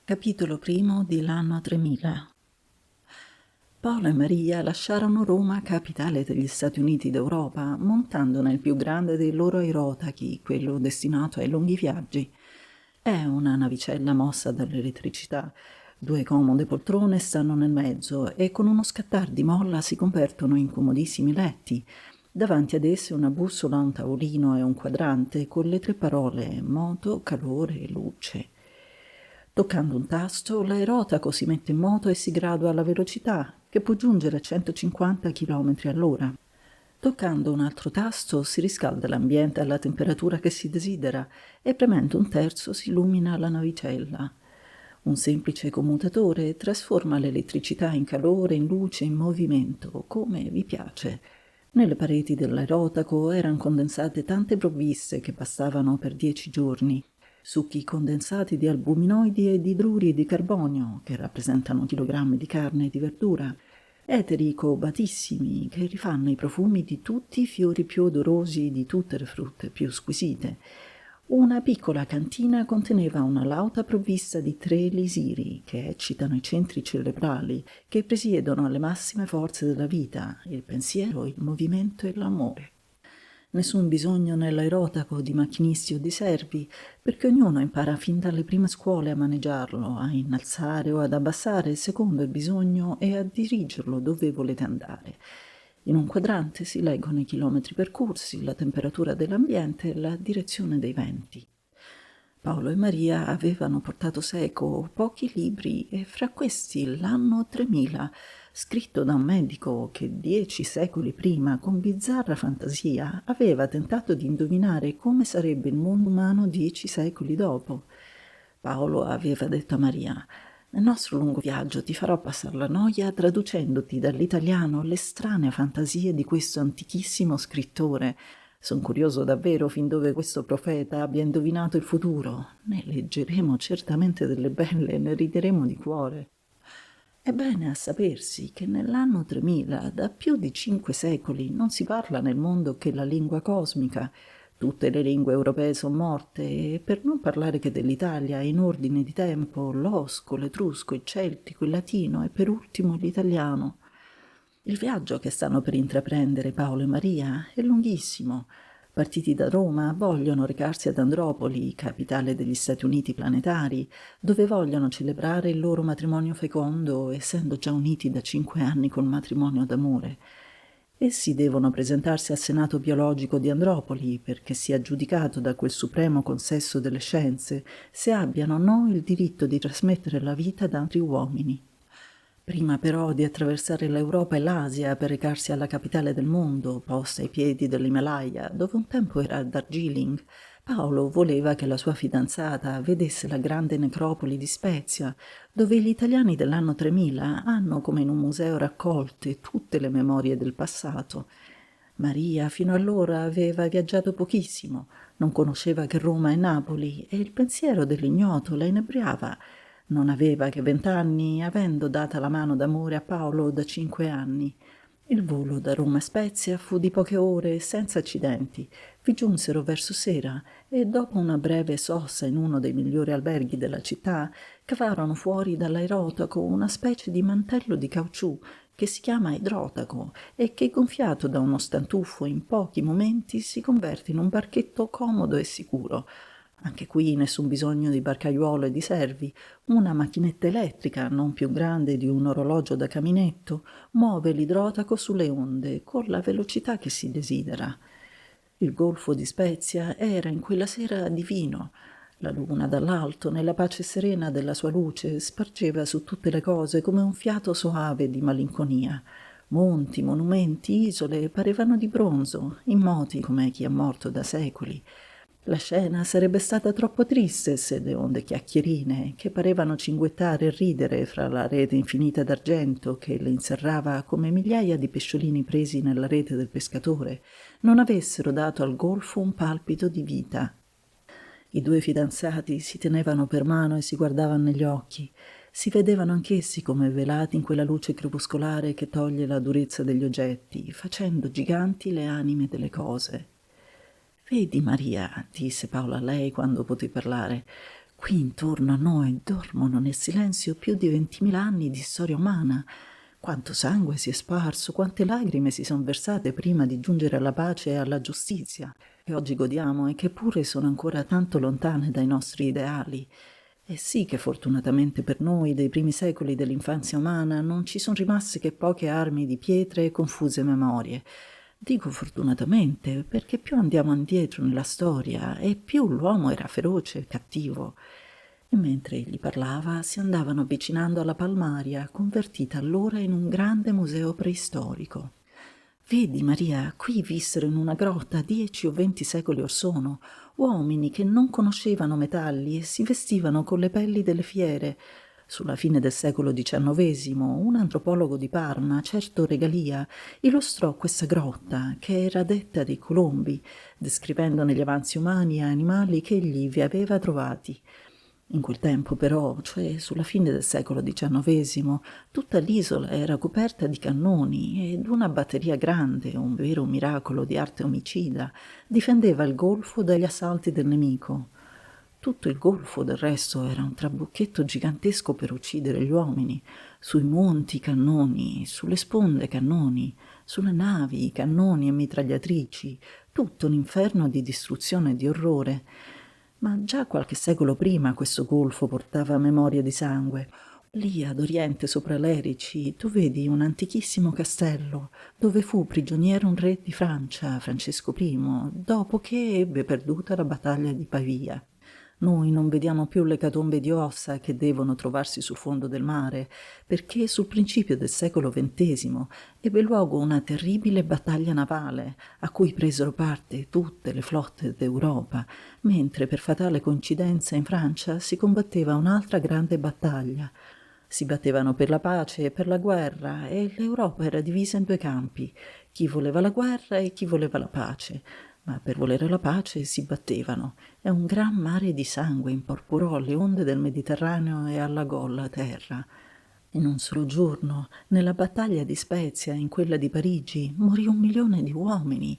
Capitolo primo di L'anno 3000. Paolo e Maria lasciarono Roma, capitale degli Stati Uniti d'Europa, montando nel più grande dei loro aerotachi, quello destinato ai lunghi viaggi. È una navicella mossa dall'elettricità. Due comode poltrone stanno nel mezzo e con uno scattar di molla si convertono in comodissimi letti. Davanti ad esse una bussola, un tavolino e un quadrante con le tre parole moto, calore e luce. Toccando un tasto, l'aerotaco si mette in moto e si gradua alla velocità, che può giungere a 150 km all'ora. Toccando un altro tasto si riscalda l'ambiente alla temperatura che si desidera e premendo un terzo si illumina la navicella. Un semplice commutatore trasforma l'elettricità in calore, in luce, in movimento, come vi piace. Nelle pareti dell'aerotaco erano condensate tante provviste che bastavano per 10 giorni. Succhi condensati di albuminoidi e di idruri di carbonio, che rappresentano chilogrammi di carne e di verdura, eteri cobatissimi, che rifanno i profumi di tutti i fiori più odorosi, di tutte le frutte più squisite. Una piccola cantina conteneva una lauta provvista di 3 elisiri, che eccitano i centri cerebrali, che presiedono alle massime forze della vita, il pensiero, il movimento e l'amore. Nessun bisogno nell'aerotaco di macchinisti o di servi, perché ognuno impara fin dalle prime scuole a maneggiarlo, a innalzare o ad abbassare secondo il bisogno e a dirigerlo dove volete andare. In un quadrante si leggono i chilometri percorsi, la temperatura dell'ambiente e la direzione dei venti. Paolo e Maria avevano portato seco pochi libri e fra questi l'anno 3000, scritto da un medico che 10 secoli prima, con bizzarra fantasia, aveva tentato di indovinare come sarebbe il mondo umano 10 secoli dopo. Paolo aveva detto a Maria: «Nel nostro lungo viaggio ti farò passare la noia traducendoti dall'italiano le strane fantasie di questo antichissimo scrittore. Son curioso davvero fin dove questo profeta abbia indovinato il futuro. Ne leggeremo certamente delle belle e ne rideremo di cuore». È bene a sapersi che nell'anno 3000, da più di 5 secoli, non si parla nel mondo che la lingua cosmica. Tutte le lingue europee sono morte, e per non parlare che dell'Italia, in ordine di tempo, l'osco, l'etrusco, il celtico, il latino e per ultimo l'italiano. Il viaggio che stanno per intraprendere Paolo e Maria è lunghissimo. Partiti da Roma, vogliono recarsi ad Andropoli, capitale degli Stati Uniti planetari, dove vogliono celebrare il loro matrimonio fecondo, essendo già uniti da 5 anni col matrimonio d'amore. Essi devono presentarsi al Senato biologico di Andropoli perché sia giudicato da quel supremo consesso delle scienze se abbiano o no il diritto di trasmettere la vita ad altri uomini. Prima però di attraversare l'Europa e l'Asia per recarsi alla capitale del mondo, posta ai piedi dell'Himalaya, dove un tempo era Darjeeling, Paolo voleva che la sua fidanzata vedesse la grande necropoli di Spezia, dove gli italiani dell'anno 3000 hanno come in un museo raccolte tutte le memorie del passato. Maria fino allora aveva viaggiato pochissimo, non conosceva che Roma e Napoli e il pensiero dell'ignoto la inebriava. Non aveva che 20 anni, avendo data la mano d'amore a Paolo da 5 anni. Il volo da Roma a Spezia fu di poche ore, senza accidenti. Vi giunsero verso sera e dopo una breve sosta in uno dei migliori alberghi della città, cavarono fuori dall'aerotaco una specie di mantello di caucciù che si chiama idrotaco e che, gonfiato da uno stantuffo, in pochi momenti si converte in un barchetto comodo e sicuro. Anche qui nessun bisogno di barcaiuolo e di servi. Una macchinetta elettrica, non più grande di un orologio da caminetto, muove l'idrotaco sulle onde con la velocità che si desidera. Il golfo di Spezia era in quella sera divino. La luna dall'alto, nella pace serena della sua luce, spargeva su tutte le cose come un fiato soave di malinconia. Monti, monumenti, isole parevano di bronzo, immoti come chi è morto da secoli. La scena sarebbe stata troppo triste se le onde chiacchierine, che parevano cinguettare e ridere fra la rete infinita d'argento che le inserrava come migliaia di pesciolini presi nella rete del pescatore, non avessero dato al golfo un palpito di vita. I due fidanzati si tenevano per mano e si guardavano negli occhi. Si vedevano anch'essi come velati in quella luce crepuscolare che toglie la durezza degli oggetti, facendo giganti le anime delle cose. «Vedi, Maria», disse Paolo a lei quando poté parlare, Qui intorno a noi dormono nel silenzio più di 20.000 anni di storia umana. Quanto sangue si è sparso, quante lacrime si sono versate prima di giungere alla pace e alla giustizia, che oggi godiamo e che pure sono ancora tanto lontane dai nostri ideali. E sì che fortunatamente per noi, dei primi secoli dell'infanzia umana, non ci sono rimaste che poche armi di pietre e confuse memorie. Dico fortunatamente, perché più andiamo indietro nella storia e più l'uomo era feroce e cattivo. E mentre egli parlava, si andavano avvicinando alla Palmaria, convertita allora in un grande museo preistorico. Vedi, Maria, qui vissero in una grotta 10 o 20 secoli or sono uomini che non conoscevano metalli e si vestivano con le pelli delle fiere. Sulla fine del secolo XIX, un antropologo di Parma, certo Regalia, illustrò questa grotta, che era detta dei Colombi, descrivendone gli avanzi umani e animali che egli vi aveva trovati. In quel tempo però, cioè sulla fine del secolo XIX, tutta l'isola era coperta di cannoni ed una batteria grande, un vero miracolo di arte omicida, difendeva il golfo dagli assalti del nemico. Tutto il golfo, del resto, era un trabocchetto gigantesco per uccidere gli uomini. Sui monti cannoni, sulle sponde cannoni, sulle navi cannoni e mitragliatrici, tutto un inferno di distruzione e di orrore. Ma già qualche secolo prima questo golfo portava memoria di sangue. Lì ad oriente sopra l'Erici tu vedi un antichissimo castello dove fu prigioniero un re di Francia, Francesco I, dopo che ebbe perduta la battaglia di Pavia. Noi non vediamo più le catombe di ossa che devono trovarsi sul fondo del mare, perché sul principio del secolo XX ebbe luogo una terribile battaglia navale a cui presero parte tutte le flotte d'Europa, mentre per fatale coincidenza in Francia si combatteva un'altra grande battaglia. Si battevano per la pace e per la guerra e l'Europa era divisa in due campi, chi voleva la guerra e chi voleva la pace, ma per volere la pace si battevano e un gran mare di sangue imporporò le onde del Mediterraneo e allagò la terra. In un solo giorno, nella battaglia di Spezia e in quella di Parigi, morì 1 milione di uomini.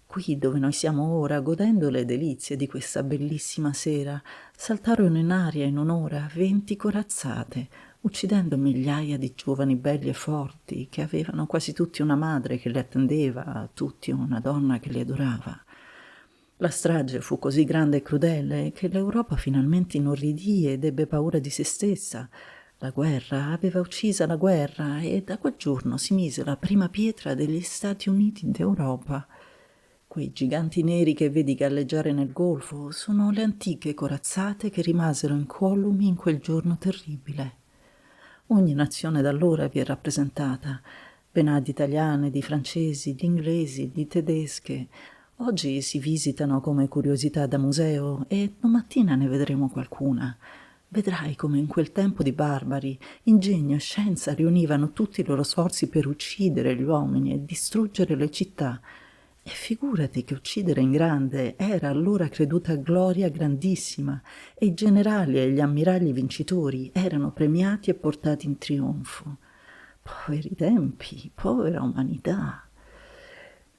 Qui dove noi siamo ora, godendo le delizie di questa bellissima sera, saltarono in aria in un'ora 20 corazzate, uccidendo migliaia di giovani belli e forti, che avevano quasi tutti una madre che li attendeva, tutti una donna che li adorava. La strage fu così grande e crudele che l'Europa finalmente inorridì ed ebbe paura di se stessa. La guerra aveva uccisa la guerra e da quel giorno si mise la prima pietra degli Stati Uniti d'Europa. Quei giganti neri che vedi galleggiare nel golfo sono le antiche corazzate che rimasero incolumi in quel giorno terribile. Ogni nazione da allora vi è rappresentata, venà di italiane, di francesi, di inglesi, di tedesche. Oggi si visitano come curiosità da museo e domattina ne vedremo qualcuna. Vedrai come in quel tempo di barbari ingegno e scienza riunivano tutti i loro sforzi per uccidere gli uomini e distruggere le città. E figurati che uccidere in grande era allora creduta gloria grandissima e i generali e gli ammiragli vincitori erano premiati e portati in trionfo. Poveri tempi, povera umanità.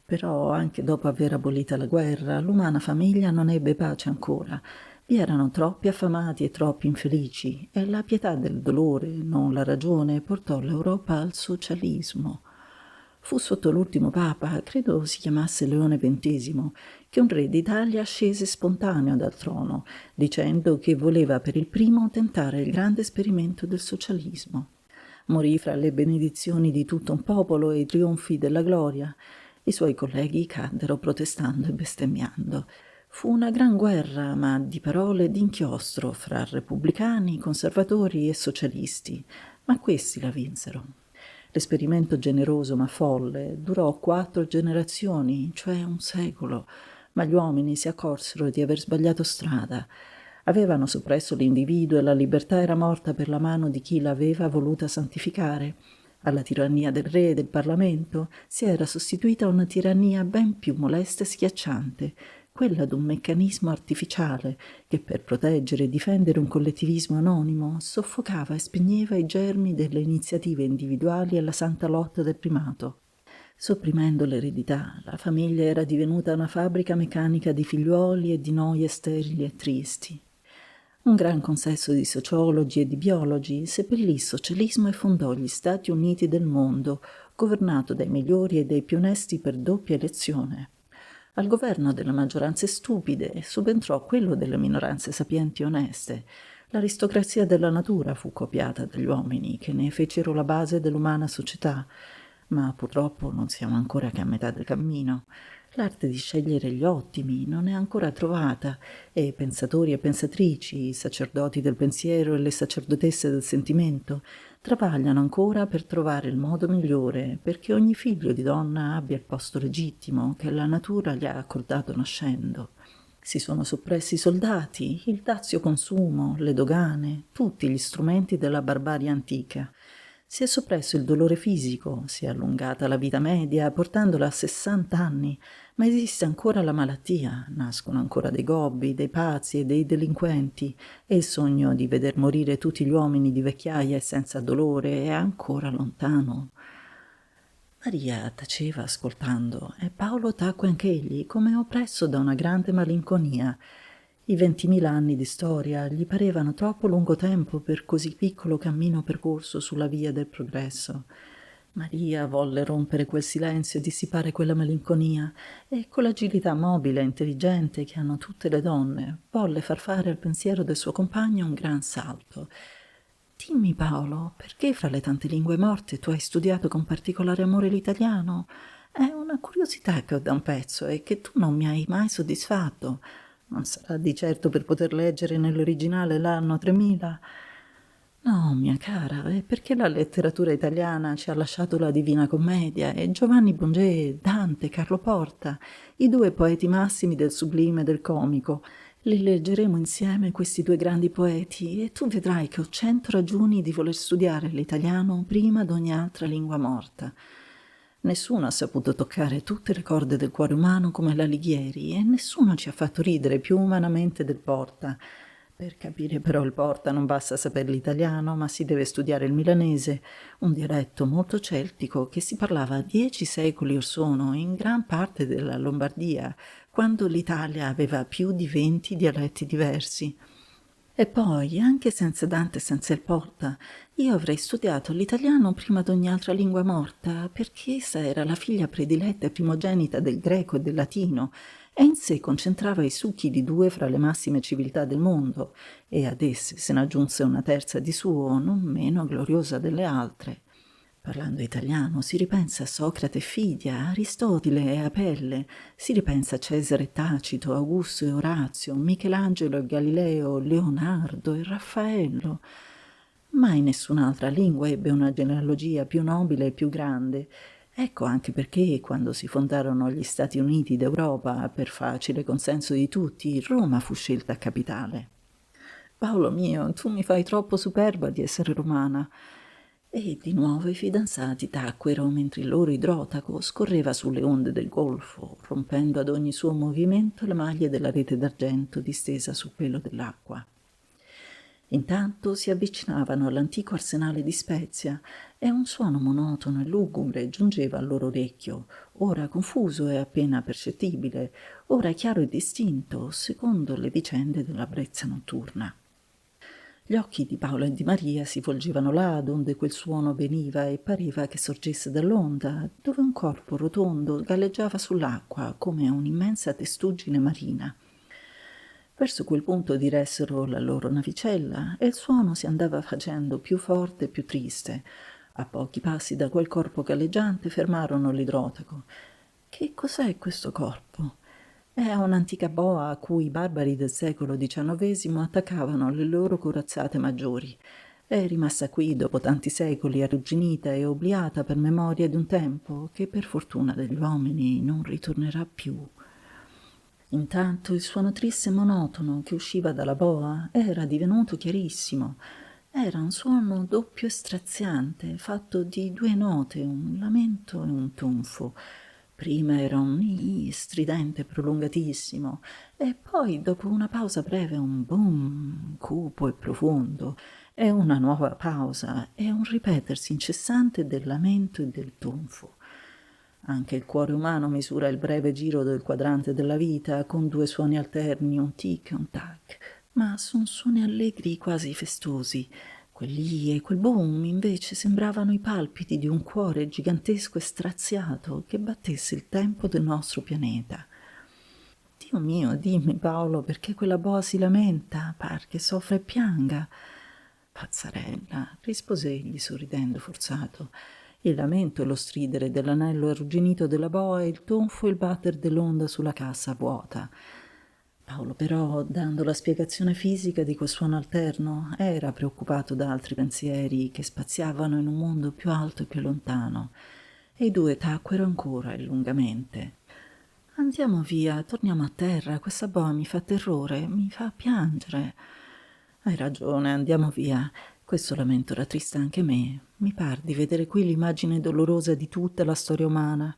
Però anche dopo aver abolita la guerra, l'umana famiglia non ebbe pace ancora. Vi erano troppi affamati e troppi infelici e la pietà del dolore, non la ragione, portò l'Europa al socialismo. Fu sotto l'ultimo papa, credo si chiamasse Leone XX, che un re d'Italia scese spontaneo dal trono, dicendo che voleva per il primo tentare il grande esperimento del socialismo. Morì fra le benedizioni di tutto un popolo e i trionfi della gloria. I suoi colleghi caddero protestando e bestemmiando. Fu una gran guerra, ma di parole e d'inchiostro fra repubblicani, conservatori e socialisti, ma questi la vinsero. L'esperimento generoso ma folle durò 4 generazioni, cioè un secolo, ma gli uomini si accorsero di aver sbagliato strada. Avevano soppresso l'individuo e la libertà era morta per la mano di chi l'aveva voluta santificare. Alla tirannia del re e del Parlamento si era sostituita una tirannia ben più molesta e schiacciante, quella d'un meccanismo artificiale che per proteggere e difendere un collettivismo anonimo soffocava e spegneva i germi delle iniziative individuali e la santa lotta del primato. Sopprimendo l'eredità, la famiglia era divenuta una fabbrica meccanica di figliuoli e di noie sterili e tristi. Un gran consesso di sociologi e di biologi seppellì il socialismo e fondò gli Stati Uniti del mondo, governato dai migliori e dai più onesti per doppia elezione. Al governo delle maggioranze stupide subentrò quello delle minoranze sapienti e oneste. L'aristocrazia della natura fu copiata dagli uomini, che ne fecero la base dell'umana società, ma purtroppo non siamo ancora che a metà del cammino. L'arte di scegliere gli ottimi non è ancora trovata e pensatori e pensatrici, i sacerdoti del pensiero e le sacerdotesse del sentimento travagliano ancora per trovare il modo migliore perché ogni figlio di donna abbia il posto legittimo che la natura gli ha accordato nascendo. Si sono soppressi i soldati, il dazio consumo, le dogane, tutti gli strumenti della barbarie antica. Si è soppresso il dolore fisico, si è allungata la vita media, portandola a 60 anni, ma esiste ancora la malattia, nascono ancora dei gobbi, dei pazzi e dei delinquenti, e il sogno di veder morire tutti gli uomini di vecchiaia e senza dolore è ancora lontano. Maria taceva ascoltando e Paolo tacque anch'egli, come oppresso da una grande malinconia. I 20.000 anni di storia gli parevano troppo lungo tempo per così piccolo cammino percorso sulla via del progresso. Maria volle rompere quel silenzio e dissipare quella malinconia e, con l'agilità mobile e intelligente che hanno tutte le donne, volle far fare al pensiero del suo compagno un gran salto. Dimmi Paolo, perché fra le tante lingue morte tu hai studiato con particolare amore l'italiano? È una curiosità che ho da un pezzo e che tu non mi hai mai soddisfatto. Non sarà di certo per poter leggere nell'originale l'anno 3000? No, mia cara, è perché la letteratura italiana ci ha lasciato la Divina Commedia e Giovanni Bungé, Dante, Carlo Porta, i due poeti massimi del sublime e del comico. Li leggeremo insieme questi due grandi poeti e tu vedrai che ho 100 ragioni di voler studiare l'italiano prima d'ogni altra lingua morta. Nessuno ha saputo toccare tutte le corde del cuore umano come l'Alighieri e nessuno ci ha fatto ridere più umanamente del Porta. Per capire però il Porta non basta sapere l'italiano, ma si deve studiare il milanese, un dialetto molto celtico che si parlava 10 secoli or sono in gran parte della Lombardia, quando l'Italia aveva più di 20 dialetti diversi. E poi, anche senza Dante e senza il Porta, io avrei studiato l'italiano prima d'ogni altra lingua morta, perché essa era la figlia prediletta e primogenita del greco e del latino, e in sé concentrava i succhi di due fra le massime civiltà del mondo, e ad esse se ne aggiunse una terza di suo, non meno gloriosa delle altre. Parlando italiano si ripensa a Socrate e Fidia, a Aristotele e Apelle, si ripensa a Cesare e Tacito, Augusto e Orazio, Michelangelo e Galileo, Leonardo e Raffaello. Mai nessun'altra lingua ebbe una genealogia più nobile e più grande. Ecco anche perché, quando si fondarono gli Stati Uniti d'Europa, per facile consenso di tutti, Roma fu scelta capitale. Paolo mio, tu mi fai troppo superba di essere romana. E di nuovo i fidanzati tacquero mentre il loro idrotaco scorreva sulle onde del golfo, rompendo ad ogni suo movimento le maglie della rete d'argento distesa sul pelo dell'acqua. Intanto si avvicinavano all'antico arsenale di Spezia e un suono monotono e lugubre giungeva al loro orecchio, ora confuso e appena percettibile, ora chiaro e distinto, secondo le vicende della brezza notturna. Gli occhi di Paolo e di Maria si volgevano là donde quel suono veniva e pareva che sorgesse dall'onda, dove un corpo rotondo galleggiava sull'acqua come un'immensa testuggine marina. Verso quel punto diressero la loro navicella e il suono si andava facendo più forte e più triste. A pochi passi da quel corpo galleggiante fermarono l'idrotaco. Che cos'è questo corpo? È un'antica boa a cui i barbari del secolo XIX attaccavano le loro corazzate maggiori. È rimasta qui dopo tanti secoli, arrugginita e obliata per memoria di un tempo che per fortuna degli uomini non ritornerà più. Intanto il suono triste e monotono che usciva dalla boa era divenuto chiarissimo. Era un suono doppio e straziante, fatto di due note, un lamento e un tonfo. Prima era un ni stridente e prolungatissimo, e poi, dopo una pausa breve, un boom cupo e profondo, e una nuova pausa, e un ripetersi incessante del lamento e del tonfo. Anche il cuore umano misura il breve giro del quadrante della vita con due suoni alterni, un tic e un tac, ma son suoni allegri quasi festosi. Quell'ì e quel boom invece sembravano i palpiti di un cuore gigantesco e straziato che battesse il tempo del nostro pianeta. Dio mio, dimmi Paolo, perché quella boa si lamenta, par che soffra e pianga. Pazzarella, rispose egli sorridendo forzato. Il lamento e lo stridere dell'anello arrugginito della boa e il tonfo e il batter dell'onda sulla cassa vuota. Paolo però, dando la spiegazione fisica di quel suono alterno, era preoccupato da altri pensieri che spaziavano in un mondo più alto e più lontano, e i due tacquero ancora e lungamente. Andiamo via, torniamo a terra, questa boa mi fa terrore, mi fa piangere. Hai ragione, andiamo via. Questo lamento rattrista anche me. Mi par di vedere qui l'immagine dolorosa di tutta la storia umana,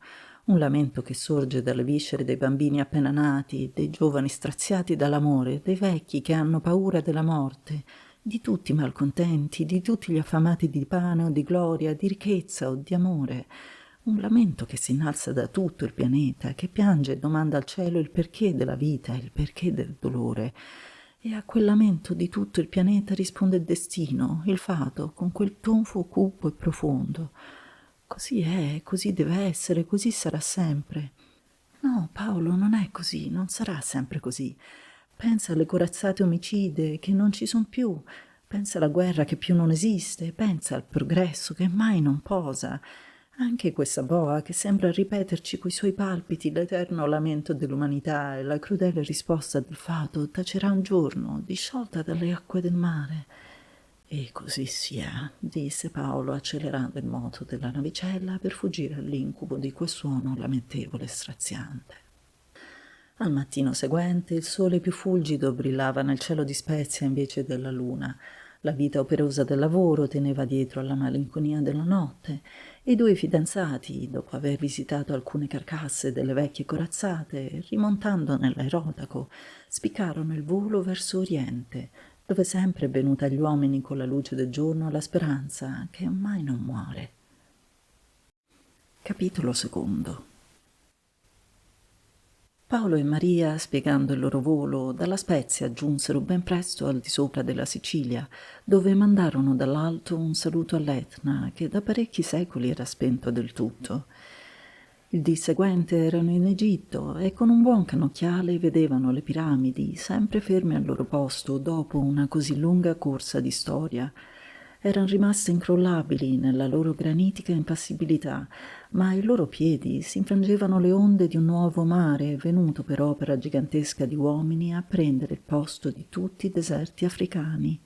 un lamento che sorge dalle viscere dei bambini appena nati, dei giovani straziati dall'amore, dei vecchi che hanno paura della morte, di tutti i malcontenti, di tutti gli affamati di pane o di gloria, di ricchezza o di amore. Un lamento che si innalza da tutto il pianeta, che piange e domanda al cielo il perché della vita, il perché del dolore. E a quel lamento di tutto il pianeta risponde il destino, il fato, con quel tonfo cupo e profondo. Così è, così deve essere, così sarà sempre. No, Paolo, non è così, non sarà sempre così. Pensa alle corazzate omicide che non ci son più, pensa alla guerra che più non esiste, pensa al progresso che mai non posa. Anche questa boa che sembra ripeterci coi suoi palpiti l'eterno lamento dell'umanità e la crudele risposta del fato tacerà un giorno, disciolta dalle acque del mare. E così sia, disse Paolo accelerando il moto della navicella per fuggire all'incubo di quel suono lamentevole e straziante. Al mattino seguente il sole più fulgido brillava nel cielo di Spezia invece della luna. La vita operosa del lavoro teneva dietro alla malinconia della notte e i due fidanzati, dopo aver visitato alcune carcasse delle vecchie corazzate, rimontando nell'aerotaco, spiccarono il volo verso Oriente, dove sempre è venuta agli uomini con la luce del giorno la speranza che mai non muore. Capitolo secondo. Paolo e Maria, spiegando il loro volo, dalla Spezia giunsero ben presto al di sopra della Sicilia, dove mandarono dall'alto un saluto all'Etna, che da parecchi secoli era spento del tutto. Il dì seguente erano in Egitto e con un buon cannocchiale vedevano le piramidi, sempre ferme al loro posto dopo una così lunga corsa di storia. Erano rimaste incrollabili nella loro granitica impassibilità, ma ai loro piedi si infrangevano le onde di un nuovo mare, venuto per opera gigantesca di uomini a prendere il posto di tutti i deserti africani.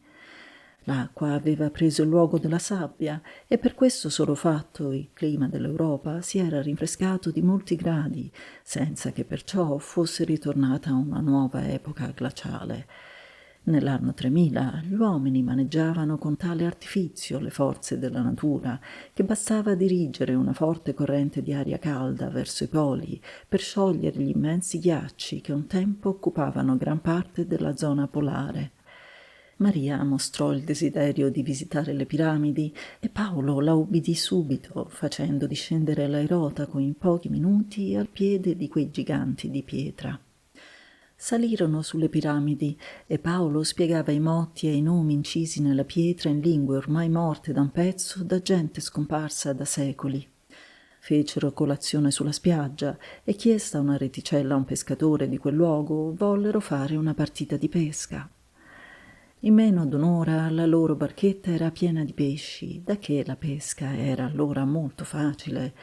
L'acqua aveva preso il luogo della sabbia e per questo solo fatto il clima dell'Europa si era rinfrescato di molti gradi, senza che perciò fosse ritornata una nuova epoca glaciale. Nell'anno 3000 gli uomini maneggiavano con tale artifizio le forze della natura che bastava dirigere una forte corrente di aria calda verso i poli per sciogliere gli immensi ghiacci che un tempo occupavano gran parte della zona polare. Maria mostrò il desiderio di visitare le piramidi e Paolo la ubbidì subito, facendo discendere l'aerotaco in pochi minuti al piede di quei giganti di pietra. Salirono sulle piramidi e Paolo spiegava i motti e i nomi incisi nella pietra in lingue ormai morte da un pezzo da gente scomparsa da secoli. Fecero colazione sulla spiaggia e, chiesta una reticella a un pescatore di quel luogo, vollero fare una partita di pesca. In meno d'un'ora la loro barchetta era piena di pesci, da che la pesca era allora molto facile.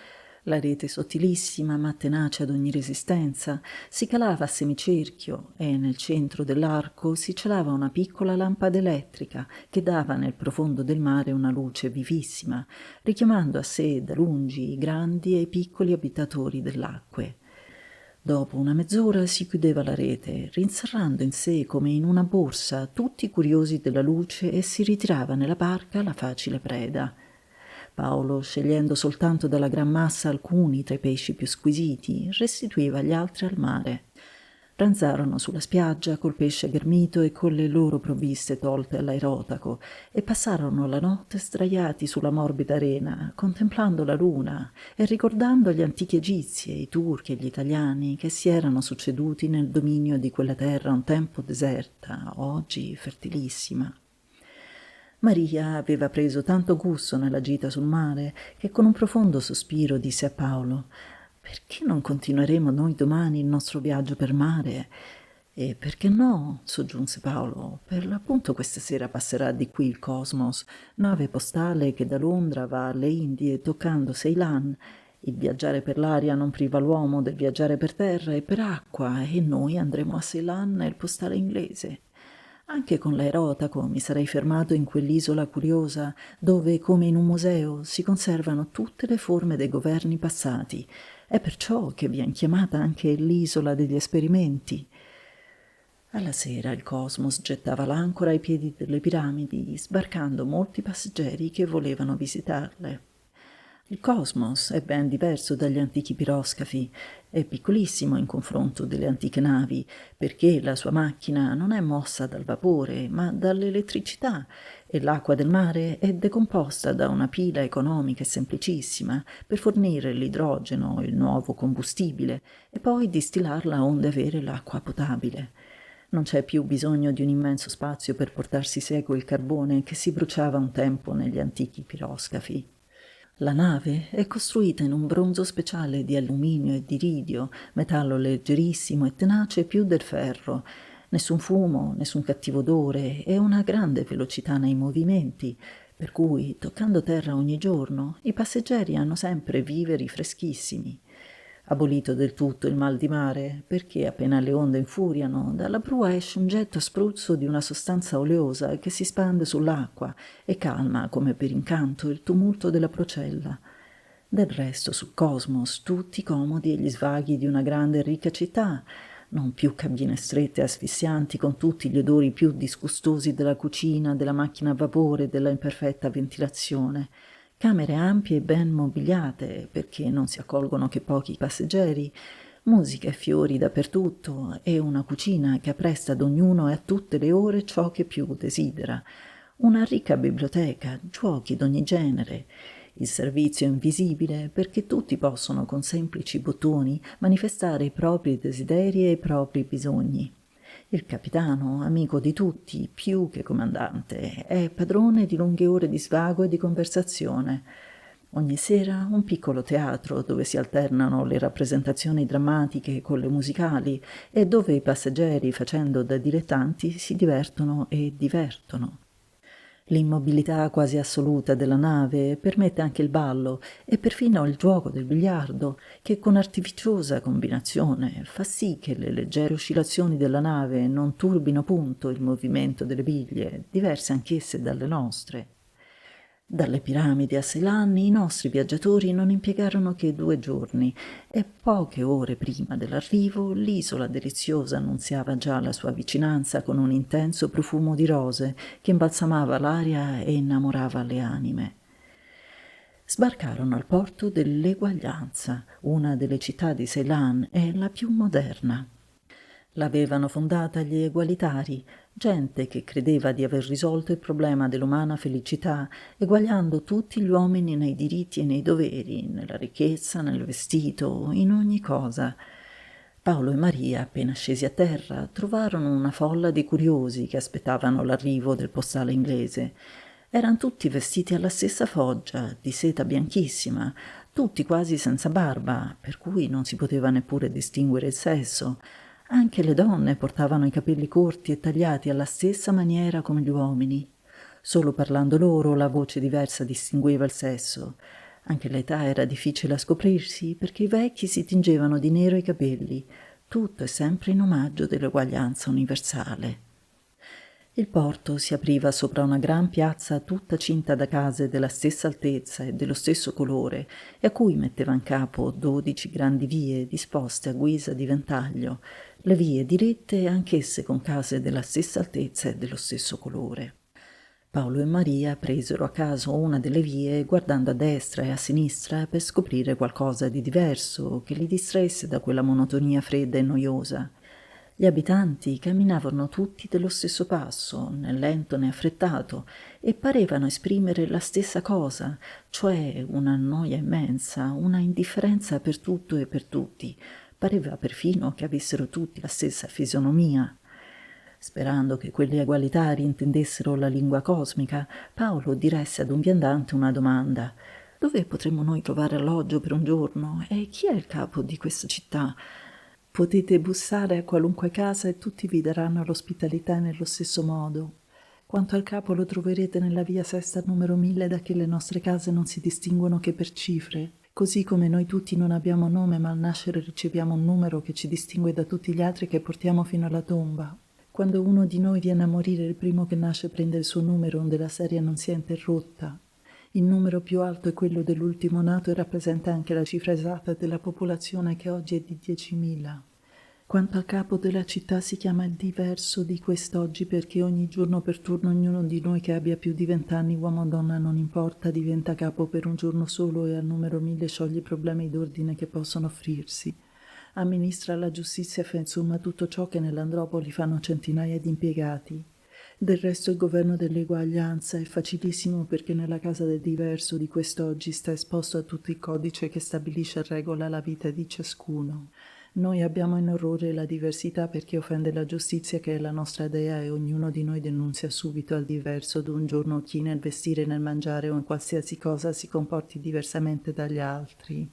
La rete sottilissima ma tenace ad ogni resistenza si calava a semicerchio e nel centro dell'arco si celava una piccola lampada elettrica che dava nel profondo del mare una luce vivissima, richiamando a sé da lungi i grandi e i piccoli abitatori dell'acque. Dopo una mezz'ora si chiudeva la rete, rinserrando in sé come in una borsa tutti i curiosi della luce e si ritirava nella barca la facile preda. Paolo, scegliendo soltanto dalla gran massa alcuni tra i pesci più squisiti, restituiva gli altri al mare. Pranzarono sulla spiaggia col pesce ghermito e con le loro provviste tolte all'aerotaco e passarono la notte sdraiati sulla morbida arena, contemplando la luna e ricordando gli antichi egizi e i turchi e gli italiani che si erano succeduti nel dominio di quella terra un tempo deserta, oggi fertilissima. Maria aveva preso tanto gusto nella gita sul mare che con un profondo sospiro disse a Paolo: «Perché non continueremo noi domani il nostro viaggio per mare?» «E perché no?» soggiunse Paolo. «Per l'appunto questa sera passerà di qui il Cosmos, nave postale che da Londra va alle Indie toccando Ceylan. Il viaggiare per l'aria non priva l'uomo del viaggiare per terra e per acqua e noi andremo a Ceylan nel postale inglese. Anche con l'aerotaco mi sarei fermato in quell'isola curiosa dove, come in un museo, si conservano tutte le forme dei governi passati. È perciò che viene chiamata anche l'isola degli esperimenti». Alla sera il Cosmos gettava l'ancora ai piedi delle piramidi, sbarcando molti passeggeri che volevano visitarle. Il Cosmos è ben diverso dagli antichi piroscafi, è piccolissimo in confronto delle antiche navi, perché la sua macchina non è mossa dal vapore, ma dall'elettricità, e l'acqua del mare è decomposta da una pila economica e semplicissima per fornire l'idrogeno, il nuovo combustibile, e poi distillarla onde avere l'acqua potabile. Non c'è più bisogno di un immenso spazio per portarsi seco il carbone che si bruciava un tempo negli antichi piroscafi. La nave è costruita in un bronzo speciale di alluminio e di iridio, metallo leggerissimo e tenace più del ferro. Nessun fumo, nessun cattivo odore e una grande velocità nei movimenti, per cui, toccando terra ogni giorno, i passeggeri hanno sempre viveri freschissimi. Abolito del tutto il mal di mare, perché appena le onde infuriano, dalla prua esce un getto spruzzo di una sostanza oleosa che si spande sull'acqua e calma, come per incanto, il tumulto della procella. Del resto, sul Cosmos, tutti comodi e gli svaghi di una grande e ricca città, non più cabine strette e asfissianti con tutti gli odori più disgustosi della cucina, della macchina a vapore e della imperfetta ventilazione, camere ampie e ben mobiliate, perché non si accolgono che pochi passeggeri, musica e fiori dappertutto e una cucina che appresta ad ognuno e a tutte le ore ciò che più desidera, una ricca biblioteca, giochi d'ogni genere, il servizio invisibile perché tutti possono con semplici bottoni manifestare i propri desideri e i propri bisogni. Il capitano, amico di tutti, più che comandante, è padrone di lunghe ore di svago e di conversazione. Ogni sera un piccolo teatro dove si alternano le rappresentazioni drammatiche con le musicali e dove i passeggeri, facendo da dilettanti, si divertono e divertono. L'immobilità quasi assoluta della nave permette anche il ballo e perfino il gioco del biliardo, che con artificiosa combinazione fa sì che le leggere oscillazioni della nave non turbino punto il movimento delle biglie, diverse anch'esse dalle nostre. Dalle piramidi a Ceylan i nostri viaggiatori non impiegarono che 2 giorni e poche ore prima dell'arrivo l'isola deliziosa annunziava già la sua vicinanza con un intenso profumo di rose che imbalsamava l'aria e innamorava le anime. Sbarcarono al porto dell'Eguaglianza, una delle città di Ceylan e la più moderna. L'avevano fondata gli egualitari, gente che credeva di aver risolto il problema dell'umana felicità, eguagliando tutti gli uomini nei diritti e nei doveri, nella ricchezza, nel vestito, in ogni cosa. Paolo e Maria, appena scesi a terra, trovarono una folla di curiosi che aspettavano l'arrivo del postale inglese. Eran tutti vestiti alla stessa foggia, di seta bianchissima, tutti quasi senza barba, per cui non si poteva neppure distinguere il sesso. Anche le donne portavano i capelli corti e tagliati alla stessa maniera come gli uomini. Solo parlando loro la voce diversa distingueva il sesso. Anche l'età era difficile a scoprirsi perché i vecchi si tingevano di nero i capelli, tutto e sempre in omaggio dell'eguaglianza universale. Il porto si apriva sopra una gran piazza tutta cinta da case della stessa altezza e dello stesso colore e a cui metteva in capo 12 grandi vie disposte a guisa di ventaglio, le vie diritte anch'esse con case della stessa altezza e dello stesso colore. Paolo e Maria presero a caso una delle vie guardando a destra e a sinistra per scoprire qualcosa di diverso che li distraesse da quella monotonia fredda e noiosa. Gli abitanti camminavano tutti dello stesso passo, né lento né affrettato, e parevano esprimere la stessa cosa, cioè una noia immensa, una indifferenza per tutto e per tutti. Pareva perfino che avessero tutti la stessa fisionomia. Sperando che quelli egualitari intendessero la lingua cosmica, Paolo diresse ad un viandante una domanda. «Dove potremmo noi trovare alloggio per un giorno? E chi è il capo di questa città?» «Potete bussare a qualunque casa e tutti vi daranno l'ospitalità nello stesso modo. Quanto al capo lo troverete nella via Sesta numero 1000, da che le nostre case non si distinguono che per cifre. Così come noi tutti non abbiamo nome, ma al nascere riceviamo un numero che ci distingue da tutti gli altri che portiamo fino alla tomba. Quando uno di noi viene a morire, il primo che nasce prende il suo numero, onde la serie non sia interrotta. Il numero più alto è quello dell'ultimo nato e rappresenta anche la cifra esatta della popolazione, che oggi è di 10.000. Quanto al capo della città, si chiama il diverso di quest'oggi perché ogni giorno per turno ognuno di noi che abbia più di 20 anni, uomo o donna non importa, diventa capo per un giorno solo e al numero 1000 scioglie i problemi d'ordine che possono offrirsi. Amministra la giustizia e fa insomma tutto ciò che nell'Andropoli fanno centinaia di impiegati. Del resto il governo dell'eguaglianza è facilissimo perché nella casa del diverso di quest'oggi sta esposto a tutto il codice che stabilisce e regola la vita di ciascuno. Noi abbiamo in orrore la diversità perché offende la giustizia che è la nostra dea e ognuno di noi denunzia subito al diverso d'un giorno chi nel vestire, nel mangiare o in qualsiasi cosa si comporti diversamente dagli altri».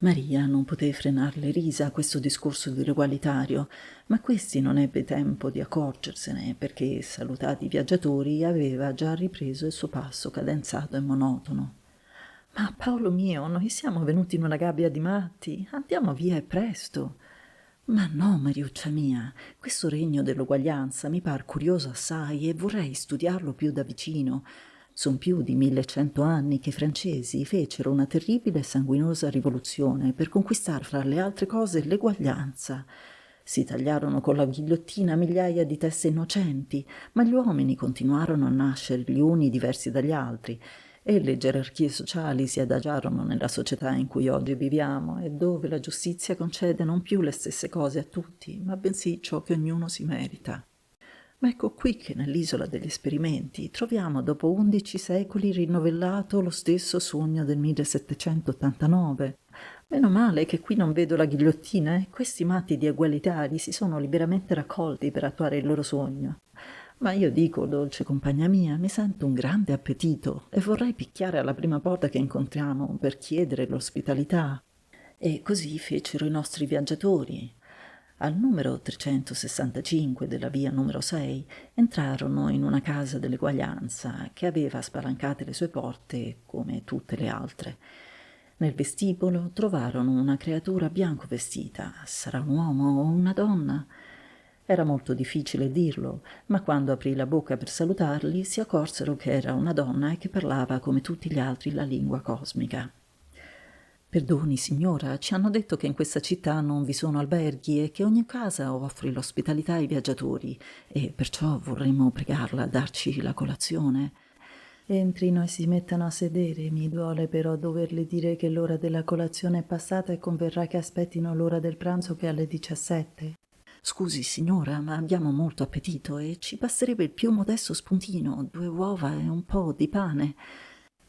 Maria non poté frenar le risa a questo discorso dell'egualitario, ma questi non ebbe tempo di accorgersene, perché, salutati i viaggiatori, aveva già ripreso il suo passo cadenzato e monotono. «Ma Paolo mio, noi siamo venuti in una gabbia di matti, andiamo via e presto!» «Ma no, Mariuccia mia, questo regno dell'uguaglianza mi par curioso assai e vorrei studiarlo più da vicino. Son più di 1100 anni che i francesi fecero una terribile e sanguinosa rivoluzione per conquistar fra le altre cose l'eguaglianza. Si tagliarono con la ghigliottina migliaia di teste innocenti, ma gli uomini continuarono a nascere gli uni diversi dagli altri, e le gerarchie sociali si adagiarono nella società in cui oggi viviamo e dove la giustizia concede non più le stesse cose a tutti, ma bensì ciò che ognuno si merita. Ma ecco qui che nell'isola degli esperimenti troviamo dopo 11 secoli rinnovellato lo stesso sogno del 1789. Meno male che qui non vedo la ghigliottina e questi matti di egualitari si sono liberamente raccolti per attuare il loro sogno. Ma io dico, dolce compagna mia, mi sento un grande appetito e vorrei picchiare alla prima porta che incontriamo per chiedere l'ospitalità. E così fecero i nostri viaggiatori. Al numero 365 della via numero 6 entrarono in una casa dell'eguaglianza che aveva spalancate le sue porte come tutte le altre. Nel vestibolo trovarono una creatura bianco vestita. Sarà un uomo o una donna? Era molto difficile dirlo, ma quando aprì la bocca per salutarli si accorsero che era una donna e che parlava come tutti gli altri la lingua cosmica. «Perdoni, signora, ci hanno detto che in questa città non vi sono alberghi e che ogni casa offre l'ospitalità ai viaggiatori e perciò vorremmo pregarla a darci la colazione». «Entrino e si mettano a sedere, mi duole però doverle dire che l'ora della colazione è passata e converrà che aspettino l'ora del pranzo che è alle 17. «Scusi, signora, ma abbiamo molto appetito e ci basterebbe il più modesto spuntino, 2 uova e un po' di pane».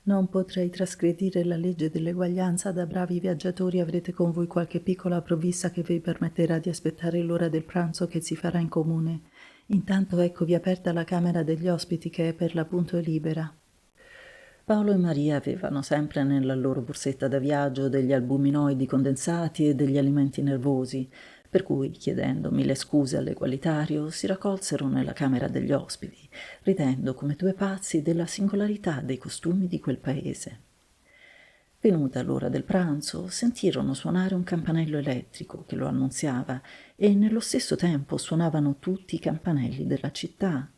«Non potrei trasgredire la legge dell'eguaglianza, da bravi viaggiatori avrete con voi qualche piccola provvista che vi permetterà di aspettare l'ora del pranzo che si farà in comune. Intanto eccovi aperta la camera degli ospiti che è per l'appunto libera». Paolo e Maria avevano sempre nella loro borsetta da viaggio degli albuminoidi condensati e degli alimenti nervosi, per cui, chiedendo 1000 scuse all'egualitario, si raccolsero nella camera degli ospiti, ridendo come 2 pazzi della singolarità dei costumi di quel paese. Venuta l'ora del pranzo, sentirono suonare un campanello elettrico che lo annunziava e nello stesso tempo suonavano tutti i campanelli della città.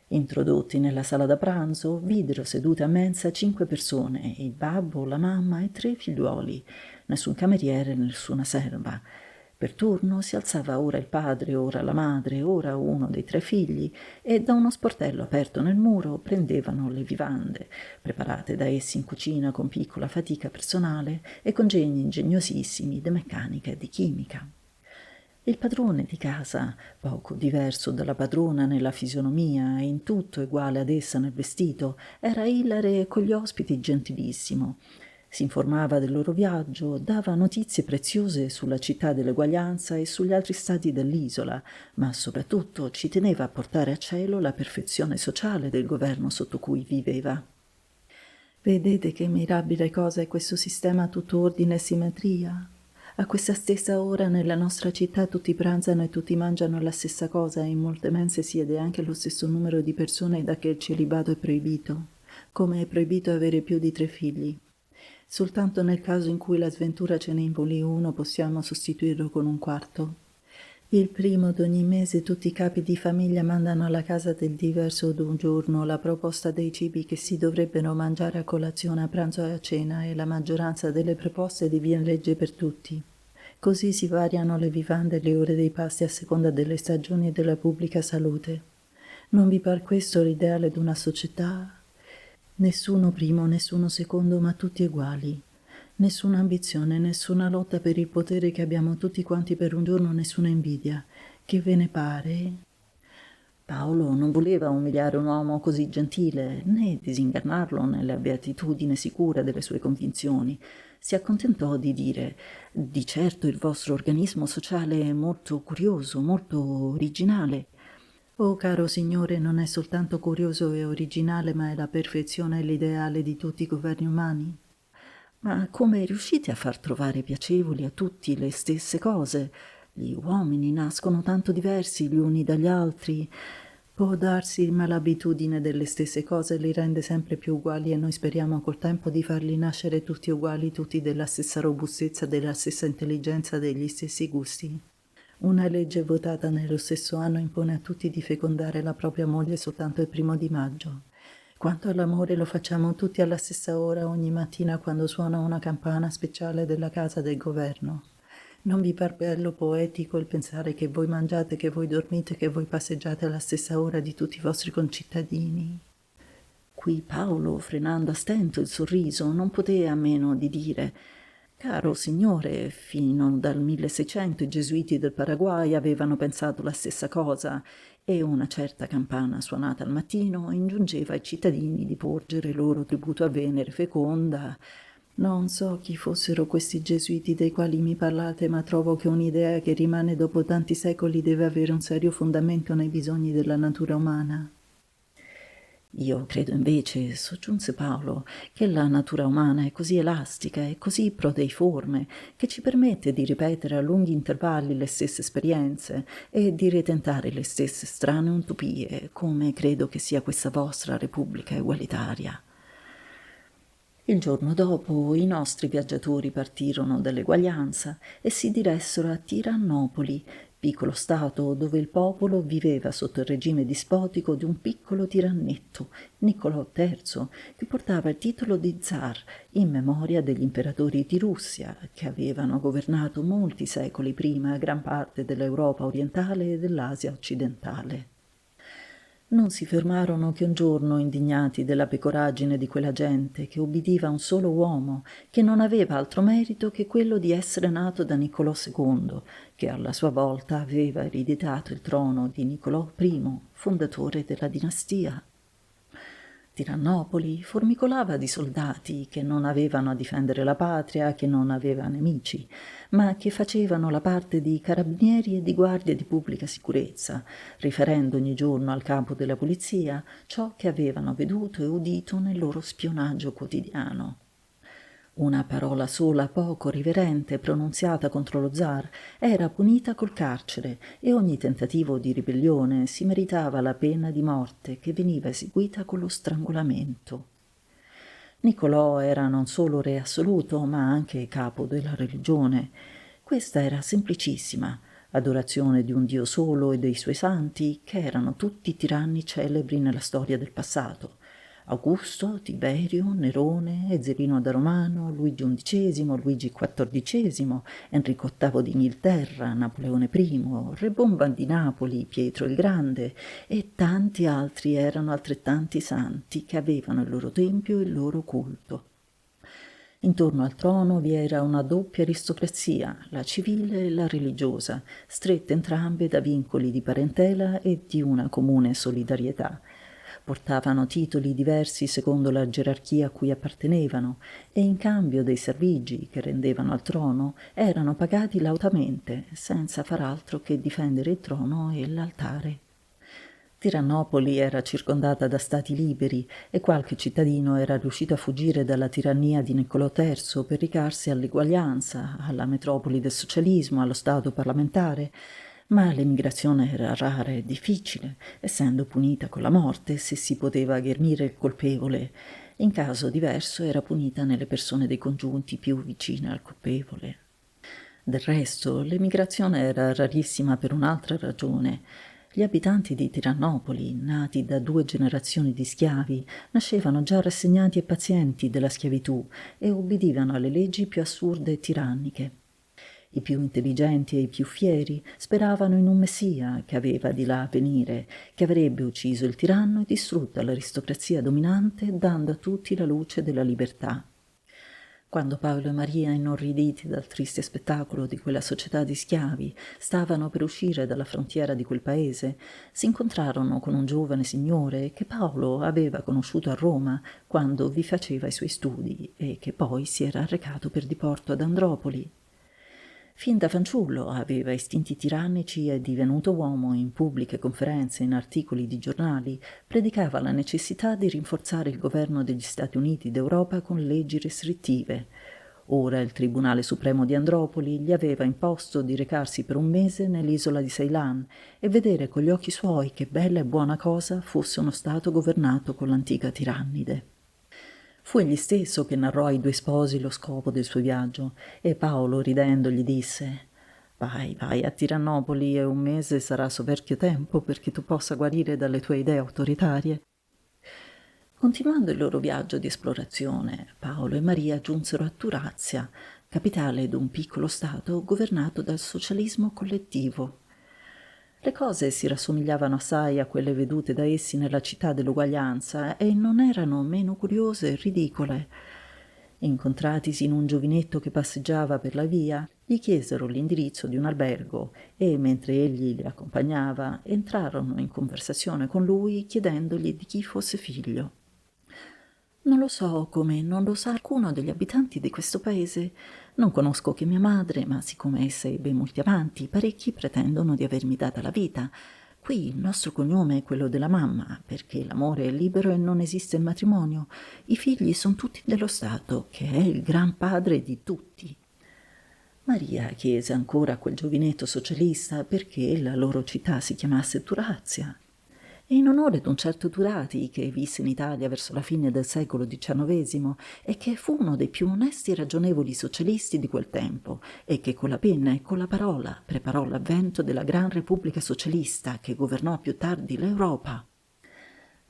Introdotti nella sala da pranzo, videro sedute a mensa 5 persone, il babbo, la mamma e 3 figliuoli, nessun cameriere, nessuna serva. Per turno si alzava ora il padre, ora la madre, ora uno dei 3 figli, e da uno sportello aperto nel muro prendevano le vivande, preparate da essi in cucina con piccola fatica personale e congegni ingegnosissimi di meccanica e di chimica. Il padrone di casa, poco diverso dalla padrona nella fisionomia e in tutto uguale ad essa nel vestito, era ilare con gli ospiti gentilissimo. Si informava del loro viaggio, dava notizie preziose sulla città dell'eguaglianza e sugli altri stati dell'isola, ma soprattutto ci teneva a portare a cielo la perfezione sociale del governo sotto cui viveva. Vedete che mirabile cosa è questo sistema a tutto ordine e simmetria? A questa stessa ora nella nostra città tutti pranzano e tutti mangiano la stessa cosa e in molte mense siede anche lo stesso numero di persone da che il celibato è proibito, come è proibito avere più di 3 figli. Soltanto nel caso in cui la sventura ce ne involi uno possiamo sostituirlo con un quarto. Il primo d'ogni mese tutti i capi di famiglia mandano alla casa del diverso d'un giorno la proposta dei cibi che si dovrebbero mangiare a colazione, a pranzo e a cena e la maggioranza delle proposte diviene legge per tutti. Così si variano le vivande e le ore dei pasti a seconda delle stagioni e della pubblica salute. Non vi par questo l'ideale d'una società? Nessuno primo, nessuno secondo, ma tutti uguali. Nessuna ambizione, nessuna lotta per il potere che abbiamo tutti quanti per un giorno, nessuna invidia. Che ve ne pare? Paolo non voleva umiliare un uomo così gentile, né disingannarlo nella beatitudine sicura delle sue convinzioni. Si accontentò di dire: «Di certo il vostro organismo sociale è molto curioso, molto originale». «Oh, caro signore, non è soltanto curioso e originale, ma è la perfezione e l'ideale di tutti i governi umani». «Ma come riuscite a far trovare piacevoli a tutti le stesse cose? Gli uomini nascono tanto diversi gli uni dagli altri». «Può darsi, ma l'abitudine delle stesse cose li rende sempre più uguali e noi speriamo col tempo di farli nascere tutti uguali, tutti della stessa robustezza, della stessa intelligenza, degli stessi gusti». Una legge votata nello stesso anno impone a tutti di fecondare la propria moglie soltanto il 1° maggio. Quanto all'amore lo facciamo tutti alla stessa ora ogni mattina quando suona una campana speciale della casa del governo. Non vi par bello poetico il pensare che voi mangiate, che voi dormite, che voi passeggiate alla stessa ora di tutti i vostri concittadini? Qui Paolo, frenando a stento il sorriso, non poté a meno di dire: «Caro signore, fino dal 1600 i gesuiti del Paraguay avevano pensato la stessa cosa e una certa campana suonata al mattino ingiungeva ai cittadini di porgere loro tributo a Venere feconda». Non so chi fossero questi gesuiti dei quali mi parlate, ma trovo che un'idea che rimane dopo tanti secoli deve avere un serio fondamento nei bisogni della natura umana. «Io credo invece», soggiunse Paolo, «che la natura umana è così elastica e così proteiforme che ci permette di ripetere a lunghi intervalli le stesse esperienze e di retentare le stesse strane utopie, come credo che sia questa vostra Repubblica egualitaria». Il giorno dopo i nostri viaggiatori partirono dall'eguaglianza e si diressero a Tirannopoli, piccolo stato dove il popolo viveva sotto il regime dispotico di un piccolo tirannetto, Niccolò III, che portava il titolo di zar in memoria degli imperatori di Russia, che avevano governato molti secoli prima gran parte dell'Europa orientale e dell'Asia occidentale. Non si fermarono che un giorno indignati della pecoraggine di quella gente che ubbidiva a un solo uomo, che non aveva altro merito che quello di essere nato da Niccolò II, che alla sua volta aveva ereditato il trono di Niccolò I, fondatore della dinastia. Tirannopoli formicolava di soldati che non avevano a difendere la patria, che non aveva nemici, ma che facevano la parte di carabinieri e di guardie di pubblica sicurezza, riferendo ogni giorno al capo della polizia ciò che avevano veduto e udito nel loro spionaggio quotidiano. Una parola sola poco riverente pronunziata contro lo zar era punita col carcere e ogni tentativo di ribellione si meritava la pena di morte che veniva eseguita con lo strangolamento. Niccolò era non solo re assoluto ma anche capo della religione. Questa era semplicissima, adorazione di un Dio solo e dei suoi santi, che erano tutti tiranni celebri nella storia del passato. Augusto, Tiberio, Nerone, Ezzelino da Romano, Luigi XI, Luigi XIV, Enrico VIII d'Inghilterra, Napoleone I, Re Bomba di Napoli, Pietro il Grande e tanti altri erano altrettanti santi che avevano il loro tempio e il loro culto. Intorno al trono vi era una doppia aristocrazia, la civile e la religiosa, strette entrambe da vincoli di parentela e di una comune solidarietà. Portavano titoli diversi secondo la gerarchia a cui appartenevano e in cambio dei servigi che rendevano al trono erano pagati lautamente, senza far altro che difendere il trono e l'altare. Tirannopoli era circondata da stati liberi e qualche cittadino era riuscito a fuggire dalla tirannia di Niccolò III per recarsi all'eguaglianza, alla metropoli del socialismo, allo Stato parlamentare, ma l'emigrazione era rara e difficile, essendo punita con la morte se si poteva ghermire il colpevole. In caso diverso era punita nelle persone dei congiunti più vicine al colpevole. Del resto, l'emigrazione era rarissima per un'altra ragione. Gli abitanti di Tirannopoli, nati da 2 generazioni di schiavi, nascevano già rassegnati e pazienti della schiavitù e obbedivano alle leggi più assurde e tiranniche. I più intelligenti e i più fieri speravano in un messia che aveva di là a venire, che avrebbe ucciso il tiranno e distrutto l'aristocrazia dominante, dando a tutti la luce della libertà. Quando Paolo e Maria, inorriditi dal triste spettacolo di quella società di schiavi, stavano per uscire dalla frontiera di quel paese, si incontrarono con un giovane signore che Paolo aveva conosciuto a Roma quando vi faceva i suoi studi e che poi si era recato per diporto ad Andropoli. Fin da fanciullo aveva istinti tirannici e, divenuto uomo, in pubbliche conferenze e in articoli di giornali, predicava la necessità di rinforzare il governo degli Stati Uniti d'Europa con leggi restrittive. Ora il Tribunale Supremo di Andropoli gli aveva imposto di recarsi per un mese nell'isola di Ceylan e vedere con gli occhi suoi che bella e buona cosa fosse uno Stato governato con l'antica tirannide. Fu egli stesso che narrò ai 2 sposi lo scopo del suo viaggio e Paolo, ridendo, gli disse: «Vai, vai a Tirannopoli e un mese sarà soverchio tempo perché tu possa guarire dalle tue idee autoritarie». Continuando il loro viaggio di esplorazione, Paolo e Maria giunsero a Turazia, capitale d'un piccolo stato governato dal socialismo collettivo. Le cose si rassomigliavano assai a quelle vedute da essi nella città dell'uguaglianza e non erano meno curiose e ridicole. Incontratisi in un giovinetto che passeggiava per la via, gli chiesero l'indirizzo di un albergo e, mentre egli li accompagnava, entrarono in conversazione con lui chiedendogli di chi fosse figlio. «Non lo so come non lo sa alcuno degli abitanti di questo paese. Non conosco che mia madre, ma siccome essa ebbe molti amanti, parecchi pretendono di avermi data la vita. Qui il nostro cognome è quello della mamma, perché l'amore è libero e non esiste il matrimonio. I figli sono tutti dello Stato, che è il gran padre di tutti». Maria chiese ancora a quel giovinetto socialista perché la loro città si chiamasse Turazia. E in onore d'un certo Turati che visse in Italia verso la fine del secolo XIX e che fu uno dei più onesti e ragionevoli socialisti di quel tempo e che con la penna e con la parola preparò l'avvento della Gran Repubblica Socialista che governò più tardi l'Europa.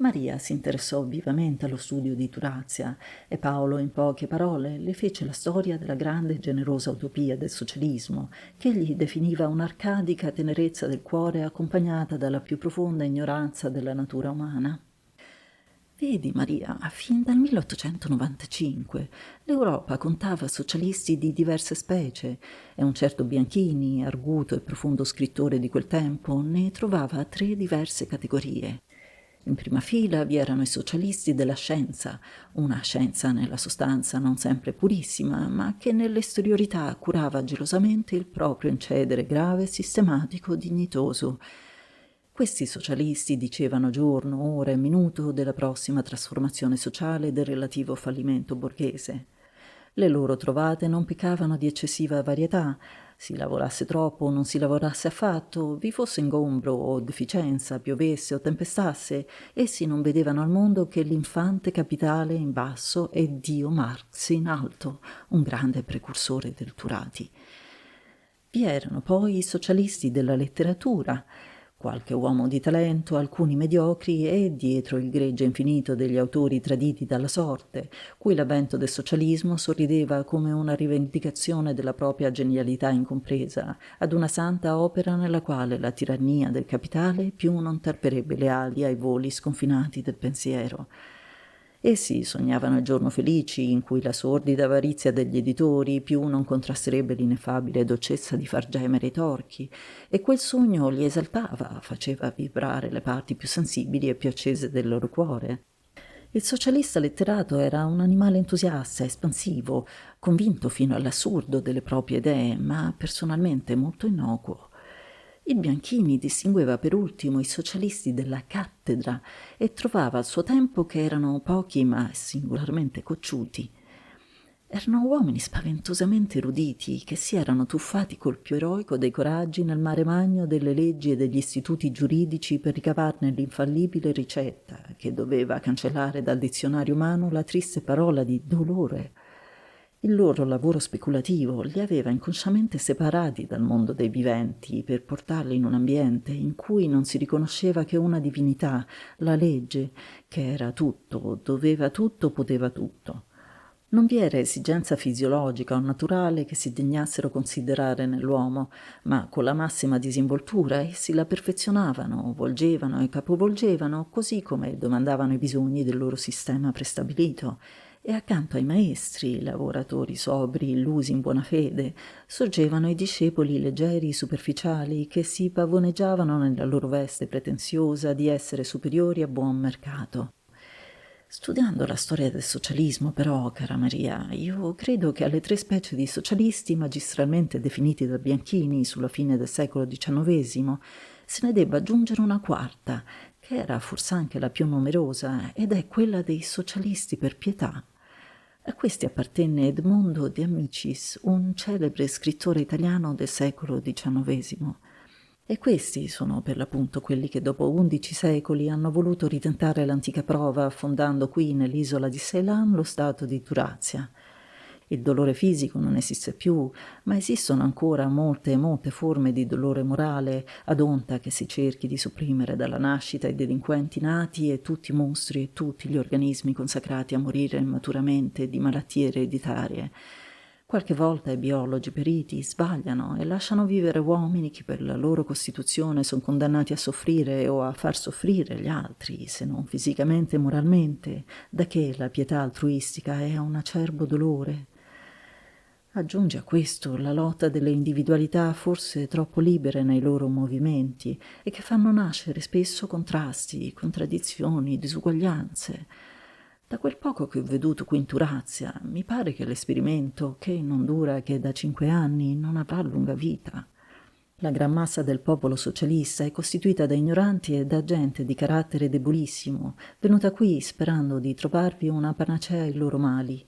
Maria si interessò vivamente allo studio di Turazia e Paolo, in poche parole, le fece la storia della grande e generosa utopia del socialismo, che egli definiva un'arcadica tenerezza del cuore accompagnata dalla più profonda ignoranza della natura umana. «Vedi, Maria, fin dal 1895 l'Europa contava socialisti di diverse specie e un certo Bianchini, arguto e profondo scrittore di quel tempo, ne trovava 3 diverse categorie. In prima fila vi erano i socialisti della scienza, una scienza nella sostanza non sempre purissima, ma che nell'esteriorità curava gelosamente il proprio incedere grave, sistematico, dignitoso. Questi socialisti dicevano giorno, ora e minuto della prossima trasformazione sociale e del relativo fallimento borghese. Le loro trovate non peccavano di eccessiva varietà. Si lavorasse troppo o non si lavorasse affatto, vi fosse ingombro o deficienza, piovesse o tempestasse, essi non vedevano al mondo che l'infante capitale in basso e Dio Marx in alto, un grande precursore del Turati. Vi erano poi i socialisti della letteratura, qualche uomo di talento, alcuni mediocri e, dietro il gregge infinito degli autori traditi dalla sorte, cui l'avvento del socialismo sorrideva come una rivendicazione della propria genialità incompresa, ad una santa opera nella quale la tirannia del capitale più non tarperebbe le ali ai voli sconfinati del pensiero. Essi sognavano il giorno felici in cui la sordida avarizia degli editori più non contrasterebbe l'ineffabile dolcezza di far gemere i torchi, e quel sogno li esaltava, faceva vibrare le parti più sensibili e più accese del loro cuore. Il socialista letterato era un animale entusiasta, espansivo, convinto fino all'assurdo delle proprie idee, ma personalmente molto innocuo. Il Bianchini distingueva per ultimo i socialisti della cattedra e trovava al suo tempo che erano pochi ma singolarmente cocciuti. Erano uomini spaventosamente eruditi che si erano tuffati col più eroico dei coraggi nel mare magno delle leggi e degli istituti giuridici per ricavarne l'infallibile ricetta che doveva cancellare dal dizionario umano la triste parola di dolore. Il loro lavoro speculativo li aveva inconsciamente separati dal mondo dei viventi per portarli in un ambiente in cui non si riconosceva che una divinità, la legge, che era tutto, doveva tutto, poteva tutto. Non vi era esigenza fisiologica o naturale che si degnassero considerare nell'uomo, ma con la massima disinvoltura essi la perfezionavano, volgevano e capovolgevano così come domandavano i bisogni del loro sistema prestabilito. E accanto ai maestri, lavoratori sobri, illusi in buona fede, sorgevano i discepoli leggeri, superficiali, che si pavoneggiavano nella loro veste pretenziosa di essere superiori a buon mercato. Studiando la storia del socialismo, però, cara Maria, io credo che alle tre specie di socialisti magistralmente definiti da Bianchini sulla fine del secolo XIX se ne debba aggiungere una quarta, che era forse anche la più numerosa, ed è quella dei socialisti per pietà. A questi appartenne Edmondo de Amicis, un celebre scrittore italiano del secolo XIX. E questi sono per l'appunto quelli che dopo 11 secoli hanno voluto ritentare l'antica prova fondando qui nell'isola di Ceylon lo stato di Durazia. Il dolore fisico non esiste più, ma esistono ancora molte forme di dolore morale, ad onta che si cerchi di sopprimere dalla nascita i delinquenti nati e tutti i mostri e tutti gli organismi consacrati a morire immaturamente di malattie ereditarie. Qualche volta i biologi periti sbagliano e lasciano vivere uomini che per la loro costituzione sono condannati a soffrire o a far soffrire gli altri, se non fisicamente e moralmente, da che la pietà altruistica è un acerbo dolore. Aggiunge a questo la lotta delle individualità forse troppo libere nei loro movimenti e che fanno nascere spesso contrasti, contraddizioni, disuguaglianze. Da quel poco che ho veduto qui in Turazia, mi pare che l'esperimento, che non dura che da 5 anni, non avrà lunga vita. La gran massa del popolo socialista è costituita da ignoranti e da gente di carattere debolissimo, venuta qui sperando di trovarvi una panacea ai loro mali.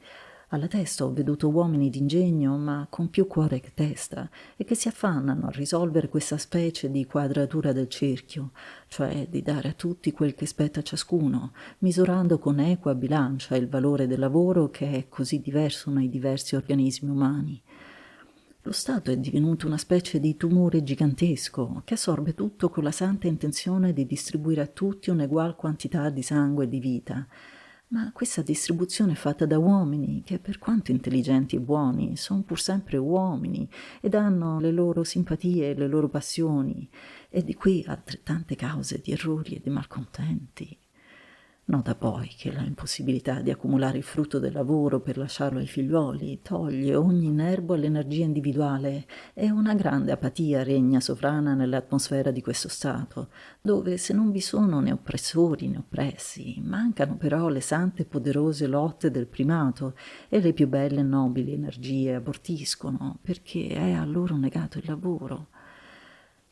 Alla testa ho veduto uomini d'ingegno, ma con più cuore che testa, e che si affannano a risolvere questa specie di quadratura del cerchio, cioè di dare a tutti quel che spetta a ciascuno, misurando con equa bilancia il valore del lavoro che è così diverso nei diversi organismi umani. Lo Stato è divenuto una specie di tumore gigantesco che assorbe tutto con la santa intenzione di distribuire a tutti un'egual quantità di sangue e di vita. Ma questa distribuzione è fatta da uomini che, per quanto intelligenti e buoni, sono pur sempre uomini ed hanno le loro simpatie e le loro passioni, e di qui altrettante cause di errori e di malcontenti. Nota poi che la impossibilità di accumulare il frutto del lavoro per lasciarlo ai figliuoli toglie ogni nervo all'energia individuale e una grande apatia regna sovrana nell'atmosfera di questo stato, dove se non vi sono né oppressori né oppressi, mancano però le sante e poderose lotte del primato e le più belle e nobili energie abortiscono perché è a loro negato il lavoro.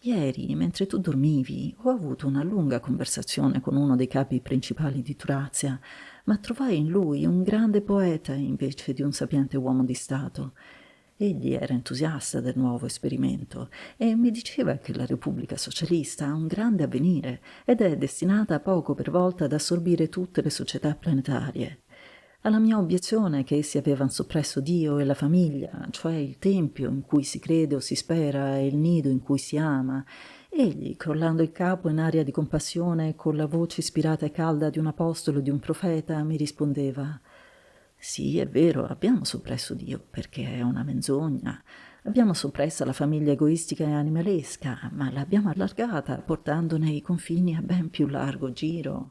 Ieri, mentre tu dormivi, ho avuto una lunga conversazione con uno dei capi principali di Turazia, ma trovai in lui un grande poeta invece di un sapiente uomo di Stato. Egli era entusiasta del nuovo esperimento e mi diceva che la Repubblica Socialista ha un grande avvenire ed è destinata poco per volta ad assorbire tutte le società planetarie. Alla mia obiezione che essi avevano soppresso Dio e la famiglia, cioè il tempio in cui si crede o si spera e il nido in cui si ama, egli, crollando il capo in aria di compassione, con la voce ispirata e calda di un apostolo o di un profeta, mi rispondeva: «Sì, è vero, abbiamo soppresso Dio, perché è una menzogna. Abbiamo soppressa la famiglia egoistica e animalesca, ma l'abbiamo allargata, portandone i confini a ben più largo giro.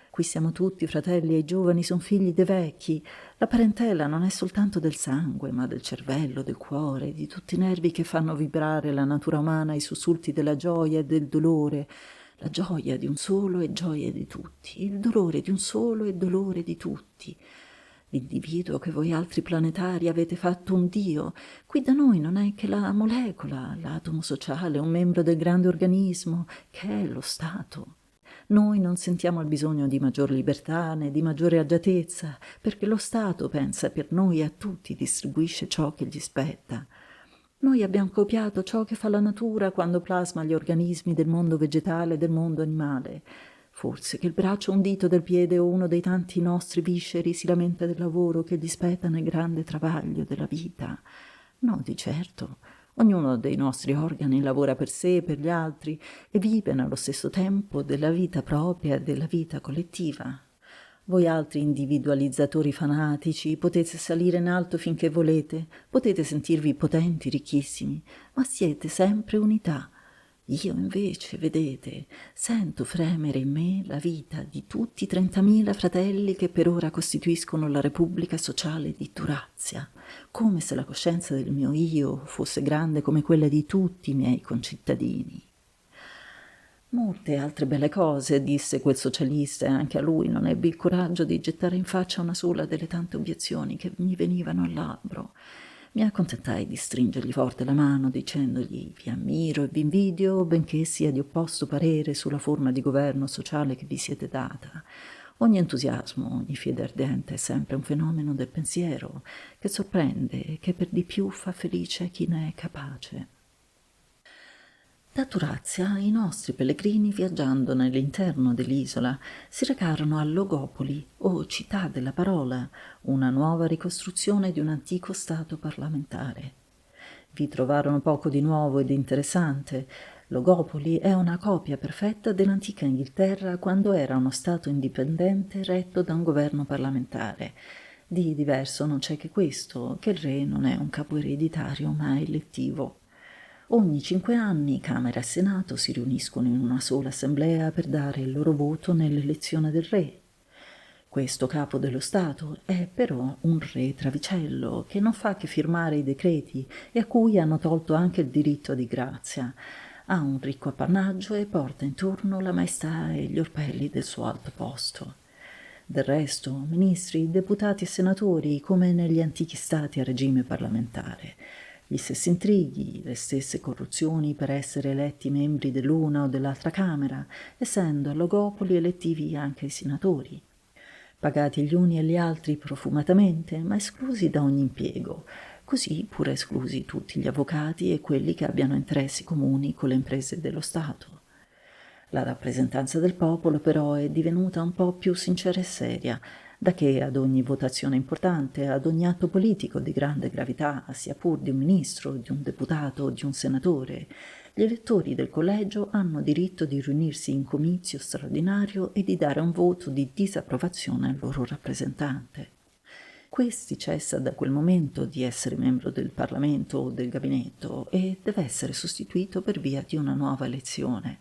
Qui siamo tutti fratelli e i giovani sono figli dei vecchi. La parentela non è soltanto del sangue, ma del cervello, del cuore, di tutti i nervi che fanno vibrare la natura umana, i sussulti della gioia e del dolore. La gioia di un solo è gioia di tutti, il dolore di un solo è dolore di tutti. L'individuo che voi altri planetari avete fatto un Dio, qui da noi non è che la molecola, l'atomo sociale, un membro del grande organismo, che è lo Stato. Noi non sentiamo il bisogno di maggior libertà né di maggiore agiatezza, perché lo Stato pensa per noi e a tutti, distribuisce ciò che gli spetta. Noi abbiamo copiato ciò che fa la natura quando plasma gli organismi del mondo vegetale e del mondo animale. Forse che il braccio o un dito del piede o uno dei tanti nostri visceri si lamenta del lavoro che gli spetta nel grande travaglio della vita. No, di certo. Ognuno dei nostri organi lavora per sé e per gli altri e vive nello stesso tempo della vita propria e della vita collettiva. Voi altri individualizzatori fanatici potete salire in alto finché volete, potete sentirvi potenti, ricchissimi, ma siete sempre unità. Io invece, vedete, sento fremere in me la vita di tutti i 30.000 fratelli che per ora costituiscono la Repubblica Sociale di Turazia, come se la coscienza del mio io fosse grande come quella di tutti i miei concittadini. Molte altre belle cose, disse quel socialista, e anche a lui non ebbi il coraggio di gettare in faccia una sola delle tante obiezioni che mi venivano al labbro. Mi accontentai di stringergli forte la mano, dicendogli vi ammiro e vi invidio, benché sia di opposto parere sulla forma di governo sociale che vi siete data. Ogni entusiasmo, ogni fede ardente è sempre un fenomeno del pensiero, che sorprende e che per di più fa felice chi ne è capace. Da Turazia i nostri pellegrini, viaggiando nell'interno dell'isola, si recarono a Logopoli, o città della parola, una nuova ricostruzione di un antico stato parlamentare. Vi trovarono poco di nuovo ed interessante. Logopoli è una copia perfetta dell'antica Inghilterra quando era uno stato indipendente retto da un governo parlamentare. Di diverso non c'è che questo, che il re non è un capo ereditario ma elettivo. Ogni 5 anni Camera e Senato si riuniscono in una sola assemblea per dare il loro voto nell'elezione del re. Questo capo dello Stato è però un re travicello che non fa che firmare i decreti e a cui hanno tolto anche il diritto di grazia. Ha un ricco appannaggio e porta intorno la maestà e gli orpelli del suo alto posto. Del resto, ministri, deputati e senatori, come negli antichi stati a regime parlamentare, gli stessi intrighi, le stesse corruzioni per essere eletti membri dell'una o dell'altra Camera, essendo a Logopoli elettivi anche i senatori, pagati gli uni e gli altri profumatamente, ma esclusi da ogni impiego, così pure esclusi tutti gli avvocati e quelli che abbiano interessi comuni con le imprese dello Stato. La rappresentanza del popolo però è divenuta un po' più sincera e seria, da che ad ogni votazione importante, ad ogni atto politico di grande gravità, sia pur di un ministro, di un deputato o di un senatore, gli elettori del collegio hanno diritto di riunirsi in comizio straordinario e di dare un voto di disapprovazione al loro rappresentante. Questi cessa da quel momento di essere membro del Parlamento o del gabinetto e deve essere sostituito per via di una nuova elezione.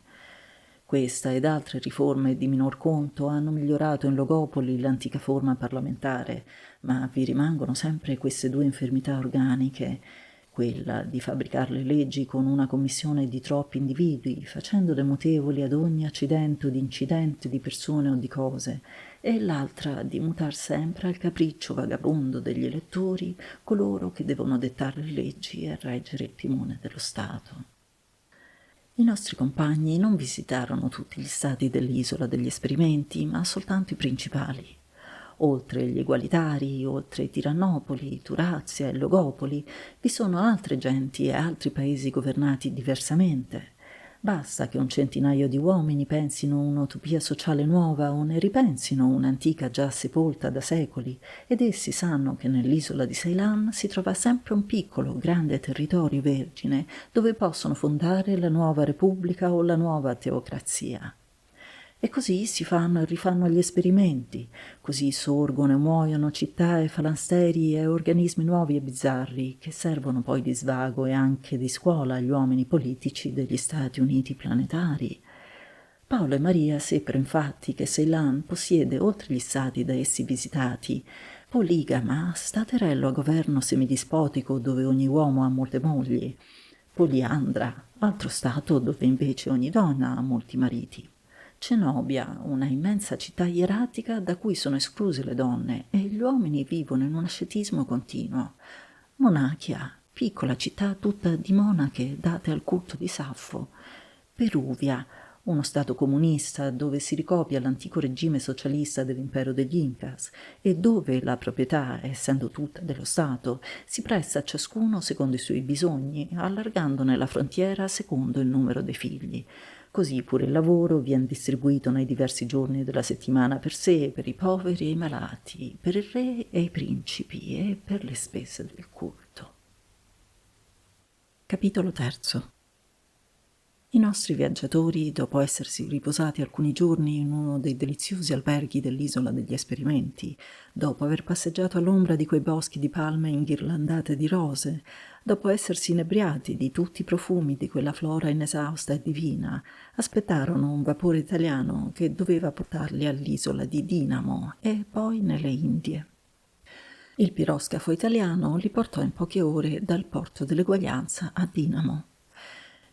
Questa ed altre riforme di minor conto hanno migliorato in Logopoli l'antica forma parlamentare, ma vi rimangono sempre queste due infermità organiche, quella di fabbricare le leggi con una commissione di troppi individui, facendole mutevoli ad ogni accidente o di incidente di persone o di cose, e l'altra di mutar sempre al capriccio vagabondo degli elettori coloro che devono dettare le leggi e reggere il timone dello Stato. I nostri compagni non visitarono tutti gli stati dell'isola degli esperimenti, ma soltanto i principali. Oltre gli Egualitari, oltre Tirannopoli, Turazia e Logopoli, vi sono altre genti e altri paesi governati diversamente. Basta che un centinaio di uomini pensino un'utopia sociale nuova o ne ripensino un'antica già sepolta da secoli, ed essi sanno che nell'isola di Ceylan si trova sempre un piccolo, grande territorio vergine dove possono fondare la nuova repubblica o la nuova teocrazia. E così si fanno e rifanno gli esperimenti, così sorgono e muoiono città e falansteri e organismi nuovi e bizzarri che servono poi di svago e anche di scuola agli uomini politici degli Stati Uniti planetari. Paolo e Maria seppero infatti che Ceylan possiede, oltre gli stati da essi visitati, poligama, staterello a governo semidispotico dove ogni uomo ha molte mogli, Poliandra, altro stato dove invece ogni donna ha molti mariti. Cenobia, una immensa città ieratica da cui sono escluse le donne e gli uomini vivono in un ascetismo continuo. Monachia, piccola città tutta di monache date al culto di Saffo. Peruvia, uno stato comunista dove si ricopia l'antico regime socialista dell'impero degli Incas e dove la proprietà, essendo tutta dello Stato, si presta a ciascuno secondo i suoi bisogni, allargandone la frontiera secondo il numero dei figli. Così pure il lavoro viene distribuito nei diversi giorni della settimana per sé, per i poveri e i malati, per il re e i principi e per le spese del culto. Capitolo terzo. I nostri viaggiatori, dopo essersi riposati alcuni giorni in uno dei deliziosi alberghi dell'isola degli esperimenti, dopo aver passeggiato all'ombra di quei boschi di palme inghirlandate di rose, dopo essersi inebriati di tutti i profumi di quella flora inesausta e divina, aspettarono un vapore italiano che doveva portarli all'isola di Dinamo e poi nelle Indie. Il piroscafo italiano li portò in poche ore dal porto dell'Eguaglianza a Dinamo.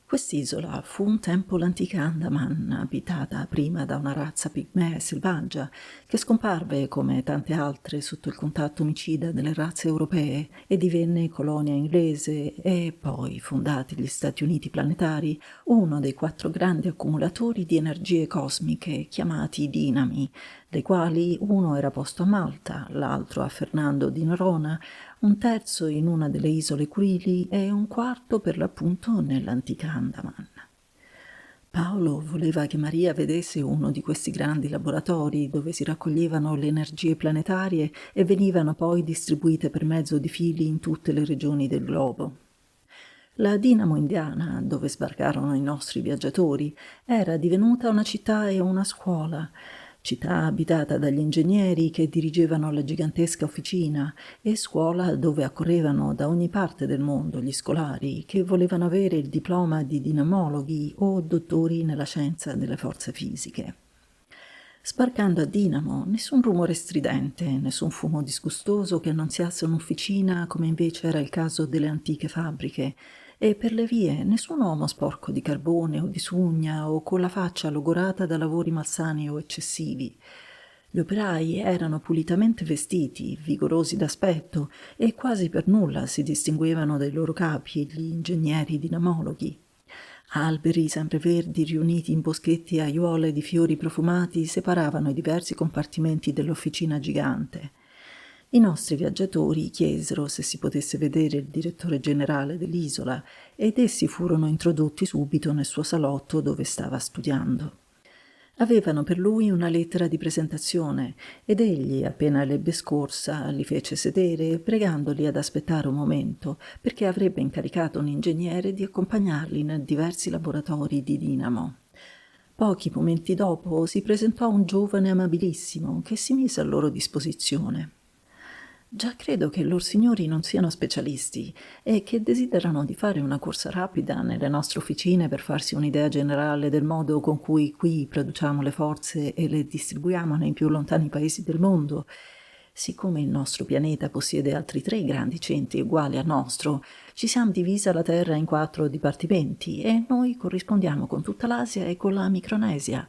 Quest'isola fu un tempo l'antica Andaman, abitata prima da una razza pigmea e selvaggia, che scomparve, come tante altre, sotto il contatto omicida delle razze europee e divenne colonia inglese e poi, fondati gli Stati Uniti planetari, uno dei 4 grandi accumulatori di energie cosmiche chiamati dinami, dei quali uno era posto a Malta, l'altro a Fernando di Noronha, un terzo in una delle isole Curili e un quarto per l'appunto nell'antica Andaman. Paolo voleva che Maria vedesse uno di questi grandi laboratori dove si raccoglievano le energie planetarie e venivano poi distribuite per mezzo di fili in tutte le regioni del globo. La Dinamo indiana, dove sbarcarono i nostri viaggiatori, era divenuta una città e una scuola, città abitata dagli ingegneri che dirigevano la gigantesca officina e scuola dove accorrevano da ogni parte del mondo gli scolari che volevano avere il diploma di dinamologhi o dottori nella scienza delle forze fisiche. Sbarcando a Dinamo, nessun rumore stridente, nessun fumo disgustoso che annunziasse un'officina come invece era il caso delle antiche fabbriche, e per le vie nessun uomo sporco di carbone o di sugna o con la faccia logorata da lavori malsani o eccessivi. Gli operai erano pulitamente vestiti, vigorosi d'aspetto e quasi per nulla si distinguevano dai loro capi gli ingegneri dinamologhi. Alberi sempreverdi riuniti in boschetti e aiuole di fiori profumati separavano i diversi compartimenti dell'officina gigante. I nostri viaggiatori chiesero se si potesse vedere il direttore generale dell'isola ed essi furono introdotti subito nel suo salotto dove stava studiando. Avevano per lui una lettera di presentazione ed egli, appena l'ebbe scorsa, li fece sedere pregandoli ad aspettare un momento perché avrebbe incaricato un ingegnere di accompagnarli nei diversi laboratori di Dinamo. Pochi momenti dopo si presentò un giovane amabilissimo che si mise a loro disposizione. Già credo che lor signori non siano specialisti e che desiderano di fare una corsa rapida nelle nostre officine per farsi un'idea generale del modo con cui qui produciamo le forze e le distribuiamo nei più lontani paesi del mondo. Siccome il nostro pianeta possiede altri 3 grandi centri uguali al nostro, ci siamo divisa la Terra in 4 dipartimenti e noi corrispondiamo con tutta l'Asia e con la Micronesia.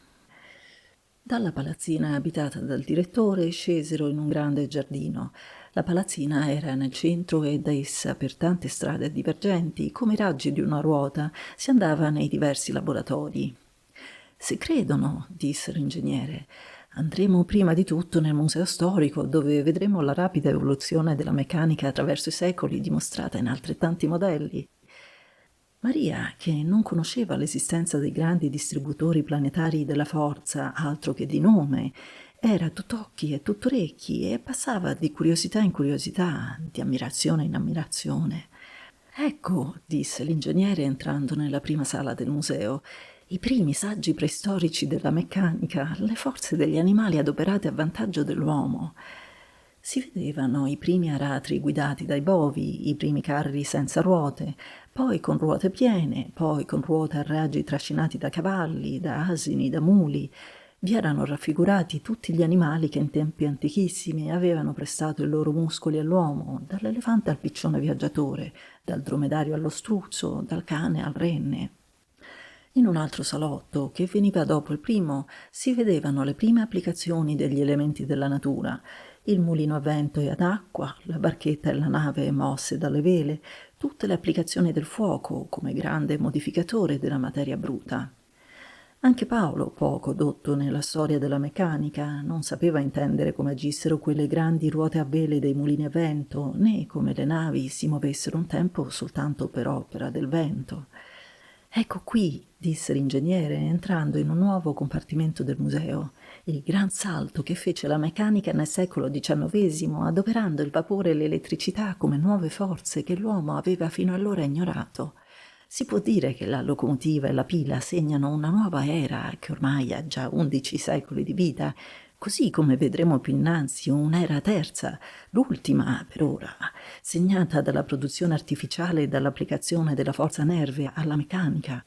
Dalla palazzina abitata dal direttore scesero in un grande giardino. La palazzina era nel centro e da essa, per tante strade divergenti, come i raggi di una ruota, si andava nei diversi laboratori. «Se credono», disse l'ingegnere, «andremo prima di tutto nel museo storico, dove vedremo la rapida evoluzione della meccanica attraverso i secoli dimostrata in altrettanti modelli». Maria, che non conosceva l'esistenza dei grandi distributori planetari della forza, altro che di nome, era tutt'occhi e tutt'orecchi e passava di curiosità in curiosità, di ammirazione in ammirazione. «Ecco», disse l'ingegnere entrando nella prima sala del museo, «i primi saggi preistorici della meccanica, le forze degli animali adoperate a vantaggio dell'uomo». Si vedevano i primi aratri guidati dai bovi, i primi carri senza ruote, poi con ruote piene, poi con ruote a raggi trascinati da cavalli, da asini, da muli. Vi erano raffigurati tutti gli animali che in tempi antichissimi avevano prestato i loro muscoli all'uomo, dall'elefante al piccione viaggiatore, dal dromedario allo struzzo, dal cane al renne. In un altro salotto, che veniva dopo il primo, si vedevano le prime applicazioni degli elementi della natura, il mulino a vento e ad acqua, la barchetta e la nave mosse dalle vele, tutte le applicazioni del fuoco come grande modificatore della materia bruta. Anche Paolo, poco dotto nella storia della meccanica, non sapeva intendere come agissero quelle grandi ruote a vele dei mulini a vento, né come le navi si muovessero un tempo soltanto per opera del vento. «Ecco qui», disse l'ingegnere, entrando in un nuovo compartimento del museo, «il gran salto che fece la meccanica nel secolo XIX, adoperando il vapore e l'elettricità come nuove forze che l'uomo aveva fino allora ignorato. Si può dire che la locomotiva e la pila segnano una nuova era che ormai ha già 11 secoli di vita, così come vedremo più innanzi un'era terza, l'ultima per ora, segnata dalla produzione artificiale e dall'applicazione della forza nerve alla meccanica.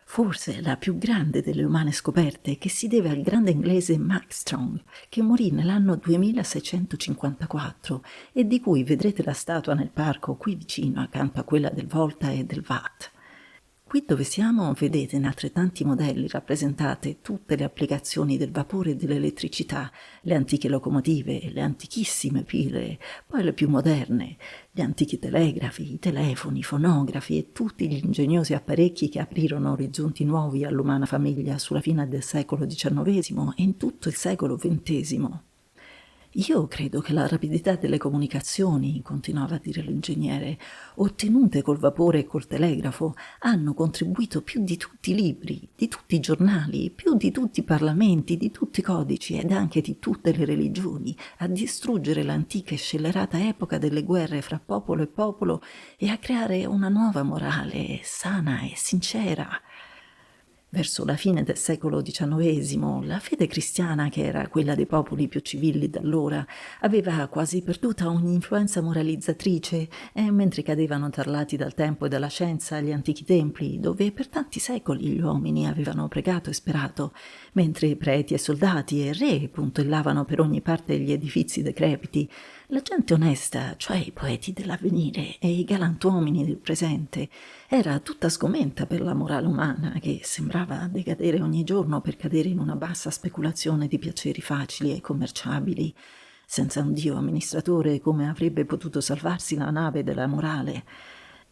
Forse la più grande delle umane scoperte che si deve al grande inglese Max Strong, che morì nell'anno 2654 e di cui vedrete la statua nel parco qui vicino accanto a quella del Volta e del Watt. Qui dove siamo vedete in altrettanti modelli rappresentate tutte le applicazioni del vapore e dell'elettricità, le antiche locomotive, le antichissime pile, poi le più moderne, gli antichi telegrafi, i telefoni, i fonografi e tutti gli ingegnosi apparecchi che aprirono orizzonti nuovi all'umana famiglia sulla fine del secolo XIX e in tutto il secolo XX. «Io credo che la rapidità delle comunicazioni», continuava a dire l'ingegnere, «ottenute col vapore e col telegrafo, hanno contribuito più di tutti i libri, di tutti i giornali, più di tutti i parlamenti, di tutti i codici ed anche di tutte le religioni, a distruggere l'antica e scellerata epoca delle guerre fra popolo e popolo e a creare una nuova morale sana e sincera». Verso la fine del secolo XIX, la fede cristiana, che era quella dei popoli più civili d'allora, aveva quasi perduta ogni influenza moralizzatrice, e mentre cadevano tarlati dal tempo e dalla scienza gli antichi templi, dove per tanti secoli gli uomini avevano pregato e sperato, mentre preti e soldati e re puntellavano per ogni parte gli edifizi decrepiti, la gente onesta, cioè i poeti dell'avvenire e i galantuomini del presente, era tutta sgomenta per la morale umana che sembrava decadere ogni giorno per cadere in una bassa speculazione di piaceri facili e commerciabili. Senza un Dio amministratore, come avrebbe potuto salvarsi la nave della morale?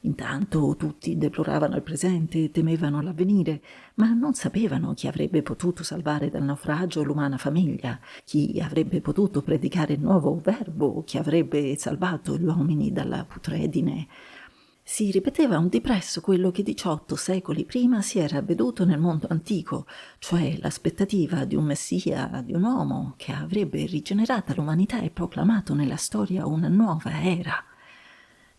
Intanto tutti deploravano il presente e temevano l'avvenire, ma non sapevano chi avrebbe potuto salvare dal naufragio l'umana famiglia, chi avrebbe potuto predicare il nuovo verbo, chi avrebbe salvato gli uomini dalla putredine. Si ripeteva un di presso quello che 18 secoli prima si era veduto nel mondo antico, cioè l'aspettativa di un messia, di un uomo che avrebbe rigenerata l'umanità e proclamato nella storia una nuova era.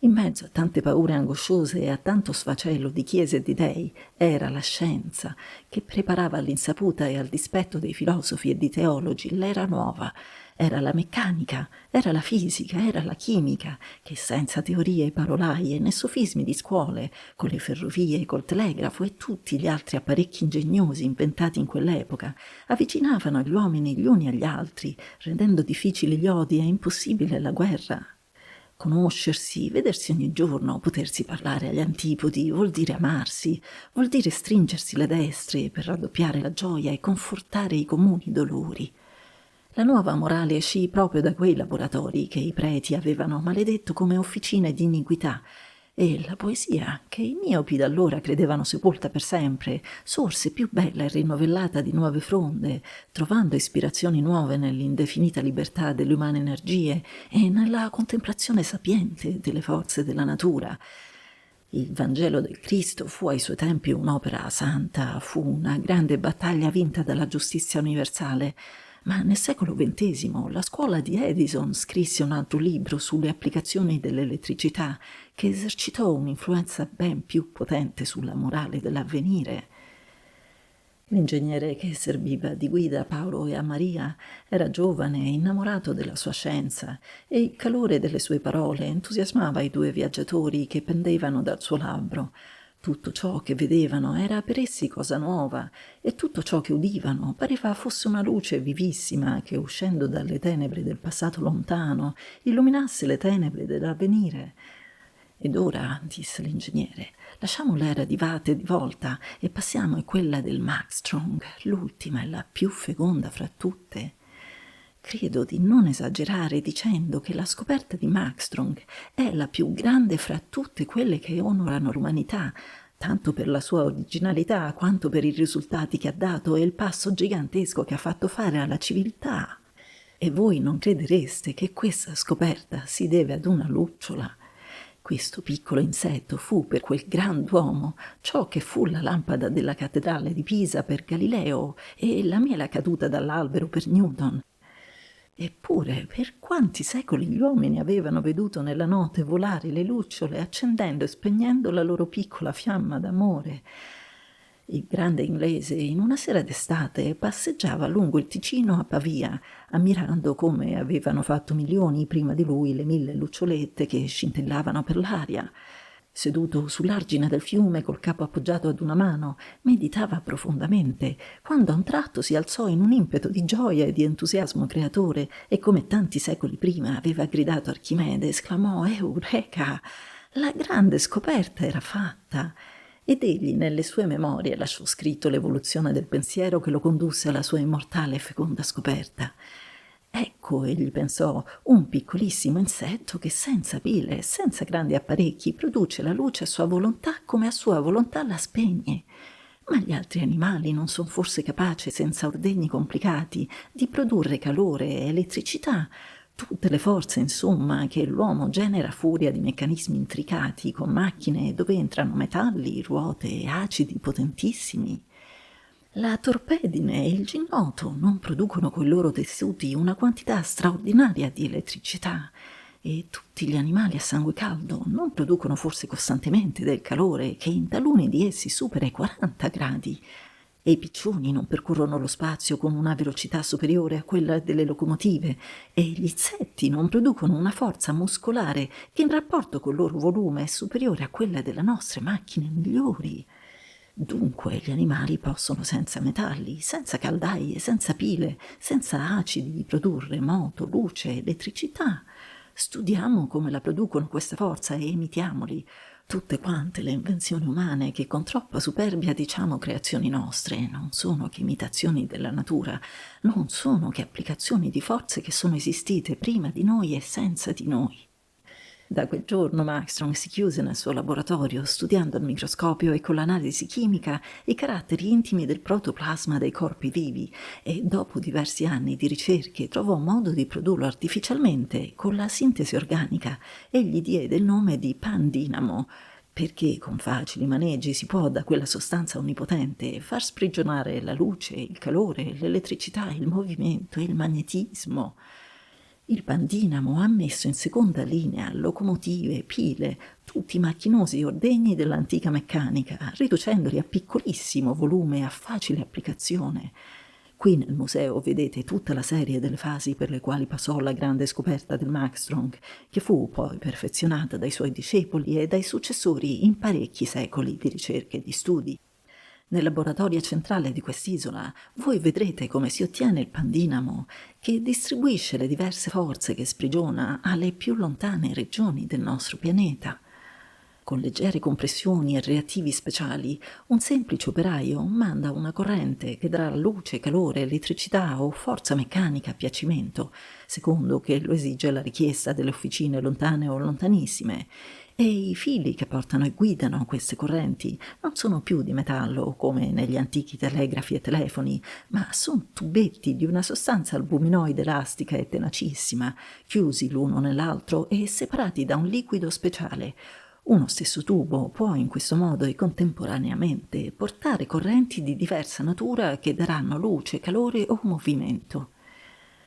In mezzo a tante paure angosciose e a tanto sfacelo di chiese e di dei, era la scienza che preparava all'insaputa e al dispetto dei filosofi e di teologi l'era nuova. Era la meccanica, era la fisica, era la chimica, che senza teorie e parolaie né sofismi di scuole, con le ferrovie, col telegrafo e tutti gli altri apparecchi ingegnosi inventati in quell'epoca, avvicinavano gli uomini gli uni agli altri, rendendo difficili gli odi e impossibile la guerra. Conoscersi, vedersi ogni giorno, potersi parlare agli antipodi, vuol dire amarsi, vuol dire stringersi le destre per raddoppiare la gioia e confortare i comuni dolori. La nuova morale uscì proprio da quei laboratori che i preti avevano maledetto come officine di iniquità, e la poesia, che i miopi d'allora credevano sepolta per sempre, sorse più bella e rinnovellata di nuove fronde, trovando ispirazioni nuove nell'indefinita libertà delle umane energie e nella contemplazione sapiente delle forze della natura. Il Vangelo del Cristo fu ai suoi tempi un'opera santa, fu una grande battaglia vinta dalla giustizia universale, ma nel secolo XX la scuola di Edison scrisse un altro libro sulle applicazioni dell'elettricità che esercitò un'influenza ben più potente sulla morale dell'avvenire. L'ingegnere che serviva di guida a Paolo e a Maria era giovane e innamorato della sua scienza e il calore delle sue parole entusiasmava i due viaggiatori che pendevano dal suo labbro. Tutto ciò che vedevano era per essi cosa nuova e tutto ciò che udivano pareva fosse una luce vivissima che, uscendo dalle tenebre del passato lontano, illuminasse le tenebre dell'avvenire. Ed ora, disse l'ingegnere, lasciamo l'era di Vate di volta e passiamo a quella del Maxstrong, l'ultima e la più feconda fra tutte. Credo di non esagerare dicendo che la scoperta di Maxstrong è la più grande fra tutte quelle che onorano l'umanità, tanto per la sua originalità quanto per i risultati che ha dato e il passo gigantesco che ha fatto fare alla civiltà. E voi non credereste che questa scoperta si deve ad una lucciola. Questo piccolo insetto fu per quel grand'uomo ciò che fu la lampada della cattedrale di Pisa per Galileo e la mela caduta dall'albero per Newton. Eppure, per quanti secoli gli uomini avevano veduto nella notte volare le lucciole accendendo e spegnendo la loro piccola fiamma d'amore? Il grande inglese in una sera d'estate passeggiava lungo il Ticino a Pavia, ammirando come avevano fatto milioni prima di lui le 1000 lucciolette che scintillavano per l'aria. Seduto sull'argine del fiume col capo appoggiato ad una mano, meditava profondamente, quando a un tratto si alzò in un impeto di gioia e di entusiasmo creatore e, come tanti secoli prima aveva gridato Archimede, esclamò «Eureka!». La grande scoperta era fatta. Ed egli nelle sue memorie lasciò scritto l'evoluzione del pensiero che lo condusse alla sua immortale e feconda scoperta. Ecco, egli pensò, un piccolissimo insetto che senza pile e senza grandi apparecchi produce la luce a sua volontà come a sua volontà la spegne. Ma gli altri animali non sono forse capaci, senza ordegni complicati, di produrre calore e elettricità? Tutte le forze, insomma, che l'uomo genera a furia di meccanismi intricati, con macchine dove entrano metalli, ruote e acidi potentissimi. La torpedine e il gignoto non producono coi loro tessuti una quantità straordinaria di elettricità e tutti gli animali a sangue caldo non producono forse costantemente del calore che in taluni di essi supera i 40 gradi e i piccioni non percorrono lo spazio con una velocità superiore a quella delle locomotive e gli insetti non producono una forza muscolare che in rapporto col loro volume è superiore a quella delle nostre macchine migliori. Dunque gli animali possono senza metalli, senza caldaie, senza pile, senza acidi produrre moto, luce, elettricità. Studiamo come la producono questa forza e imitiamoli. Tutte quante le invenzioni umane che con troppa superbia diciamo creazioni nostre non sono che imitazioni della natura, non sono che applicazioni di forze che sono esistite prima di noi e senza di noi. Da quel giorno Maxstrong si chiuse nel suo laboratorio, studiando al microscopio e con l'analisi chimica i caratteri intimi del protoplasma dei corpi vivi e, dopo diversi anni di ricerche, trovò modo di produrlo artificialmente con la sintesi organica e gli diede il nome di pandinamo, perché con facili maneggi si può da quella sostanza onnipotente far sprigionare la luce, il calore, l'elettricità, il movimento e il magnetismo. Il pandinamo ha messo in seconda linea locomotive, pile, tutti i macchinosi ordegni dell'antica meccanica, riducendoli a piccolissimo volume e a facile applicazione. Qui nel museo vedete tutta la serie delle fasi per le quali passò la grande scoperta del Maxstrong, che fu poi perfezionata dai suoi discepoli e dai successori in parecchi secoli di ricerche e di studi. Nel laboratorio centrale di quest'isola voi vedrete come si ottiene il pandinamo, che distribuisce le diverse forze che sprigiona alle più lontane regioni del nostro pianeta. Con leggere compressioni e reattivi speciali, un semplice operaio manda una corrente che darà luce, calore, elettricità o forza meccanica a piacimento, secondo che lo esige la richiesta delle officine lontane o lontanissime, e i fili che portano e guidano queste correnti non sono più di metallo come negli antichi telegrafi e telefoni, ma sono tubetti di una sostanza albuminoide elastica e tenacissima, chiusi l'uno nell'altro e separati da un liquido speciale. Uno stesso tubo può in questo modo e contemporaneamente portare correnti di diversa natura che daranno luce, calore o movimento.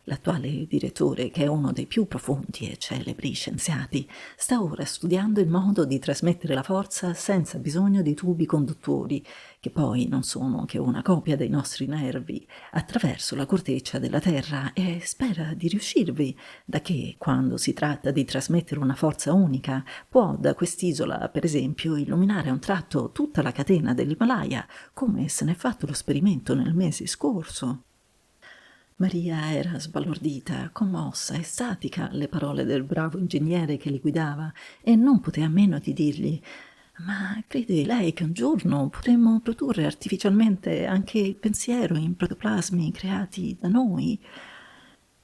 L'attuale direttore, che è uno dei più profondi e celebri scienziati, sta ora studiando il modo di trasmettere la forza senza bisogno di tubi conduttori, che poi non sono che una copia dei nostri nervi, attraverso la corteccia della Terra, e spera di riuscirvi, da che, quando si tratta di trasmettere una forza unica, può da quest'isola, per esempio, illuminare a un tratto tutta la catena dell'Himalaya, come se n'è fatto lo sperimento nel mese scorso. Maria era sbalordita, commossa, estatica alle parole del bravo ingegnere che li guidava e non poté a meno di dirgli: «Ma crede lei che un giorno potremmo produrre artificialmente anche il pensiero in protoplasmi creati da noi?»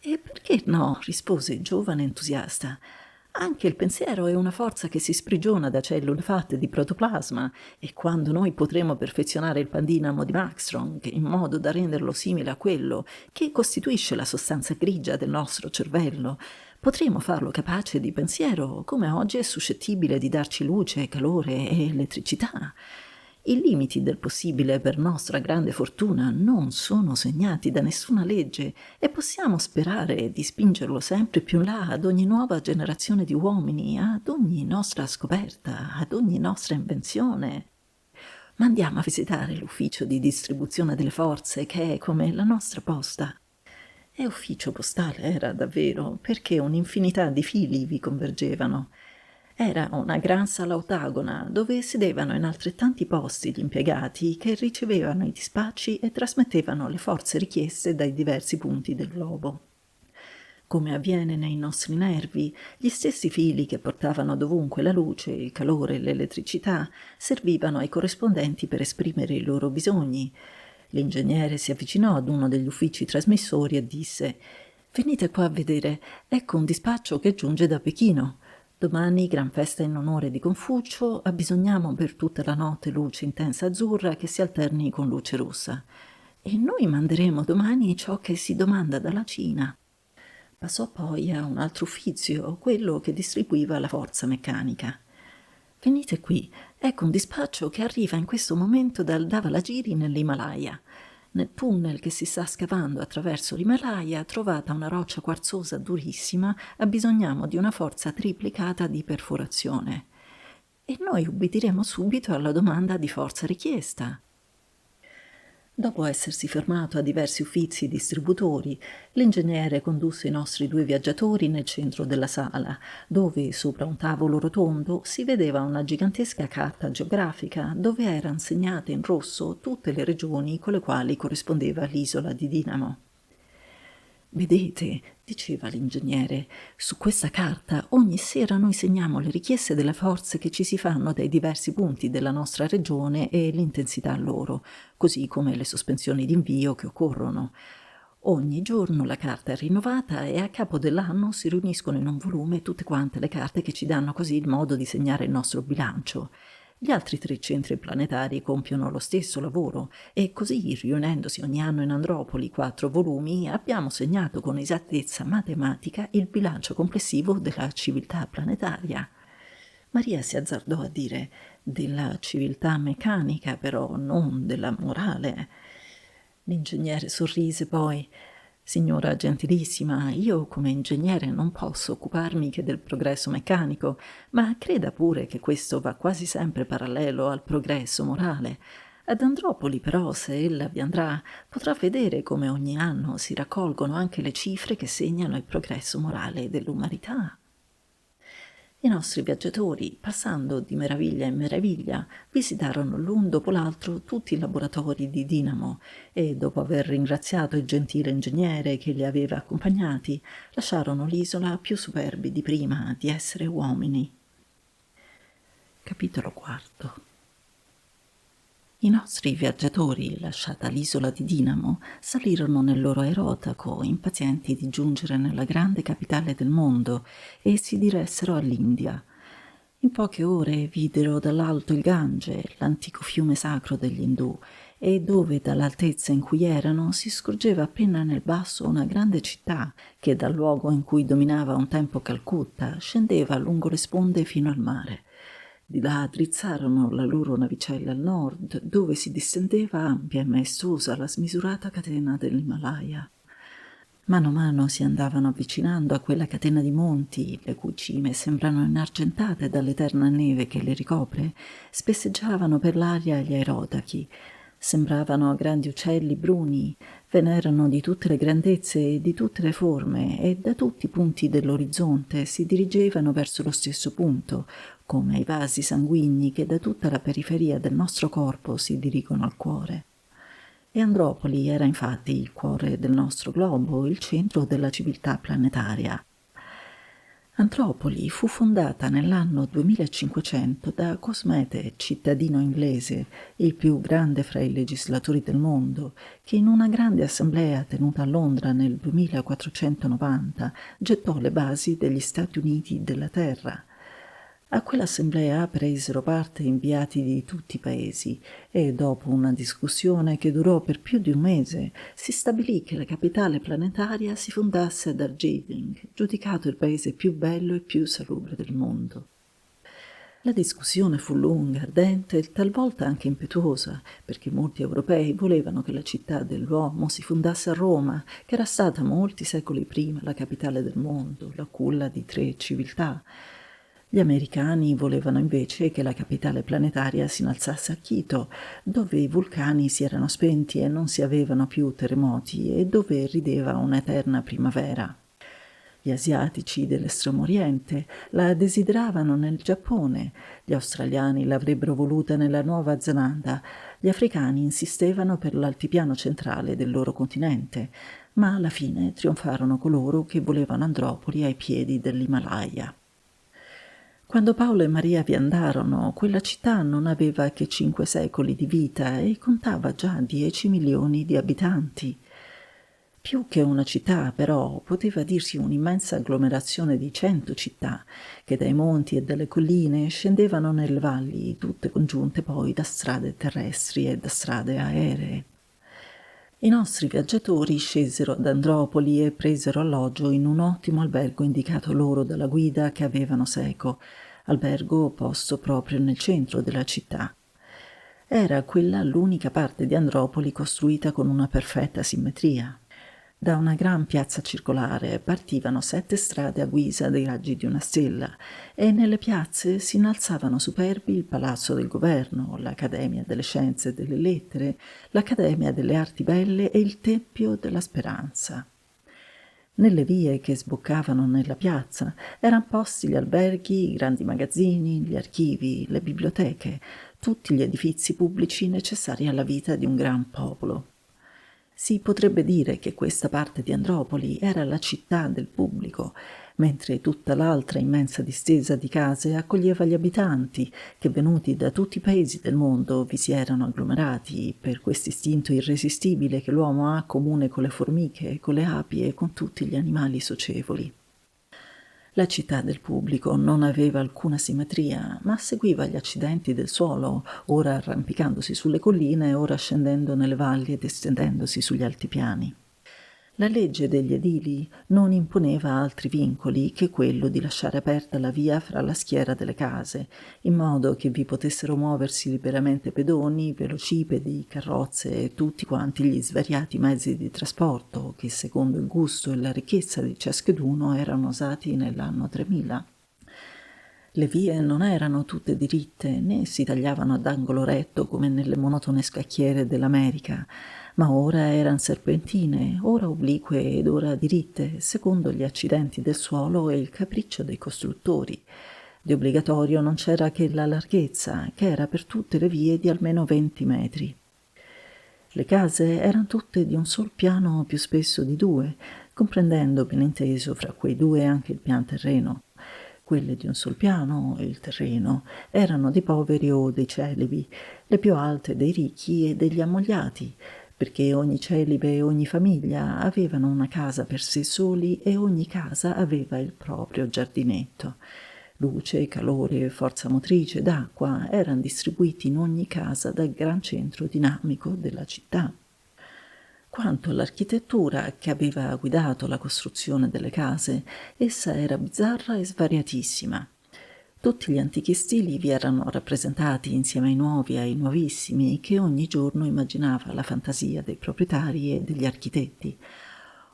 «E perché no?» rispose il giovane entusiasta. «Anche il pensiero è una forza che si sprigiona da cellule fatte di protoplasma, e quando noi potremo perfezionare il pandinamo di Maxtronk in modo da renderlo simile a quello che costituisce la sostanza grigia del nostro cervello, potremo farlo capace di pensiero come oggi è suscettibile di darci luce, calore e elettricità. I limiti del possibile per nostra grande fortuna non sono segnati da nessuna legge e possiamo sperare di spingerlo sempre più in là ad ogni nuova generazione di uomini, ad ogni nostra scoperta, ad ogni nostra invenzione. Ma andiamo a visitare l'ufficio di distribuzione delle forze, che è come la nostra posta». E ufficio postale era davvero, perché un'infinità di fili vi convergevano. Era una gran sala ottagona dove sedevano in altrettanti posti gli impiegati che ricevevano i dispacci e trasmettevano le forze richieste dai diversi punti del globo. Come avviene nei nostri nervi, gli stessi fili che portavano dovunque la luce, il calore e l'elettricità servivano ai corrispondenti per esprimere i loro bisogni. L'ingegnere si avvicinò ad uno degli uffici trasmissori e disse: «Venite qua a vedere, ecco un dispaccio che giunge da Pechino. Domani gran festa in onore di Confucio, abbisogniamo per tutta la notte luce intensa azzurra che si alterni con luce rossa. E noi manderemo domani ciò che si domanda dalla Cina». Passò poi a un altro ufficio, quello che distribuiva la forza meccanica. «Venite qui, ecco un dispaccio che arriva in questo momento dal Dhavalagiri nell'Himalaya. Nel tunnel che si sta scavando attraverso l'Himalaya, trovata una roccia quarzosa durissima, abbisogniamo di una forza triplicata di perforazione. E noi ubbidiremo subito alla domanda di forza richiesta». Dopo essersi fermato a diversi uffizi distributori, l'ingegnere condusse i nostri due viaggiatori nel centro della sala, dove sopra un tavolo rotondo si vedeva una gigantesca carta geografica dove erano segnate in rosso tutte le regioni con le quali corrispondeva l'isola di Dinamo. «Vedete», diceva l'ingegnere, «su questa carta ogni sera noi segniamo le richieste delle forze che ci si fanno dai diversi punti della nostra regione e l'intensità loro, così come le sospensioni d'invio che occorrono. Ogni giorno la carta è rinnovata e a capo dell'anno si riuniscono in un volume tutte quante le carte che ci danno così il modo di segnare il nostro bilancio. Gli altri 3 centri planetari compiono lo stesso lavoro e così, riunendosi ogni anno in Andropoli 4 volumi, abbiamo segnato con esattezza matematica il bilancio complessivo della civiltà planetaria». Maria si azzardò a dire: «Della civiltà meccanica, però, non della morale». L'ingegnere sorrise poi: «Signora gentilissima, io come ingegnere non posso occuparmi che del progresso meccanico, ma creda pure che questo va quasi sempre parallelo al progresso morale. Ad Andropoli, però, se ella vi andrà, potrà vedere come ogni anno si raccolgono anche le cifre che segnano il progresso morale dell'umanità». I nostri viaggiatori, passando di meraviglia in meraviglia, visitarono l'un dopo l'altro tutti i laboratori di Dinamo e, dopo aver ringraziato il gentile ingegnere che li aveva accompagnati, lasciarono l'isola più superbi di prima di essere uomini. Capitolo quarto. I nostri viaggiatori, lasciata l'isola di Dinamo, salirono nel loro aerotaco, impazienti di giungere nella grande capitale del mondo, e si diressero all'India. In poche ore videro dall'alto il Gange, l'antico fiume sacro degli Indù, e dove dall'altezza in cui erano si scorgeva appena nel basso una grande città che dal luogo in cui dominava un tempo Calcutta scendeva lungo le sponde fino al mare. Di là drizzarono la loro navicella al nord, dove si distendeva ampia e maestosa la smisurata catena dell'Himalaya. Mano a mano si andavano avvicinando a quella catena di monti, le cui cime sembrano inargentate dall'eterna neve che le ricopre, spesseggiavano per l'aria gli aerotachi. Sembravano grandi uccelli bruni, ve n'erano di tutte le grandezze e di tutte le forme, e da tutti i punti dell'orizzonte si dirigevano verso lo stesso punto, come i vasi sanguigni che da tutta la periferia del nostro corpo si dirigono al cuore. E Andropoli era infatti il cuore del nostro globo, il centro della civiltà planetaria. Antropoli fu fondata nell'anno 2500 da Cosmete, cittadino inglese, il più grande fra i legislatori del mondo, che in una grande assemblea tenuta a Londra nel 2490 gettò le basi degli Stati Uniti della Terra. A quell'assemblea presero parte inviati di tutti i paesi e dopo una discussione che durò per più di un mese si stabilì che la capitale planetaria si fondasse a Darjeeling, giudicato il paese più bello e più salubre del mondo. La discussione fu lunga, ardente e talvolta anche impetuosa, perché molti europei volevano che la città dell'uomo si fondasse a Roma, che era stata molti secoli prima la capitale del mondo, la culla di 3 civiltà. Gli americani volevano invece che la capitale planetaria si innalzasse a Quito, dove i vulcani si erano spenti e non si avevano più terremoti e dove rideva un'eterna primavera. Gli asiatici dell'estremo oriente la desideravano nel Giappone, gli australiani l'avrebbero voluta nella Nuova Zelanda, gli africani insistevano per l'altipiano centrale del loro continente, ma alla fine trionfarono coloro che volevano Andropoli ai piedi dell'Himalaya. Quando Paolo e Maria vi andarono, quella città non aveva che 5 secoli di vita e contava già 10 milioni di abitanti. Più che una città, però, poteva dirsi un'immensa agglomerazione di 100 città, che dai monti e dalle colline scendevano nelle valli, tutte congiunte poi da strade terrestri e da strade aeree. I nostri viaggiatori scesero ad Andropoli e presero alloggio in un ottimo albergo indicato loro dalla guida che avevano seco, albergo posto proprio nel centro della città. Era quella l'unica parte di Andropoli costruita con una perfetta simmetria. Da una gran piazza circolare partivano 7 strade a guisa dei raggi di una stella e nelle piazze si innalzavano superbi il Palazzo del Governo, l'Accademia delle Scienze e delle Lettere, l'Accademia delle Arti Belle e il Tempio della Speranza. Nelle vie che sboccavano nella piazza erano posti gli alberghi, i grandi magazzini, gli archivi, le biblioteche, tutti gli edifici pubblici necessari alla vita di un gran popolo. Si potrebbe dire che questa parte di Andropoli era la città del pubblico, mentre tutta l'altra immensa distesa di case accoglieva gli abitanti che, venuti da tutti i paesi del mondo, vi si erano agglomerati per questo istinto irresistibile che l'uomo ha comune con le formiche, con le api e con tutti gli animali socievoli. La città del pubblico non aveva alcuna simmetria, ma seguiva gli accidenti del suolo, ora arrampicandosi sulle colline, ora scendendo nelle valli ed estendendosi sugli altipiani. La legge degli edili non imponeva altri vincoli che quello di lasciare aperta la via fra la schiera delle case, in modo che vi potessero muoversi liberamente pedoni, velocipedi, carrozze e tutti quanti gli svariati mezzi di trasporto che, secondo il gusto e la ricchezza di ciascheduno, erano usati nell'anno 3000. Le vie non erano tutte diritte, né si tagliavano ad angolo retto come nelle monotone scacchiere dell'America, ma ora erano serpentine, ora oblique ed ora diritte, secondo gli accidenti del suolo e il capriccio dei costruttori. Di obbligatorio non c'era che la larghezza, che era per tutte le vie di almeno 20 metri. Le case erano tutte di un sol piano, più spesso di 2, comprendendo ben inteso fra quei 2 anche il pian terreno. Quelle di un sol piano, il terreno, erano dei poveri o dei celibi, le più alte dei ricchi e degli ammogliati, perché ogni celibe e ogni famiglia avevano una casa per sé soli e ogni casa aveva il proprio giardinetto. Luce, calore, forza motrice ed acqua erano distribuiti in ogni casa dal gran centro dinamico della città. Quanto all'architettura che aveva guidato la costruzione delle case, essa era bizzarra e svariatissima. Tutti gli antichi stili vi erano rappresentati insieme ai nuovi e ai nuovissimi che ogni giorno immaginava la fantasia dei proprietari e degli architetti.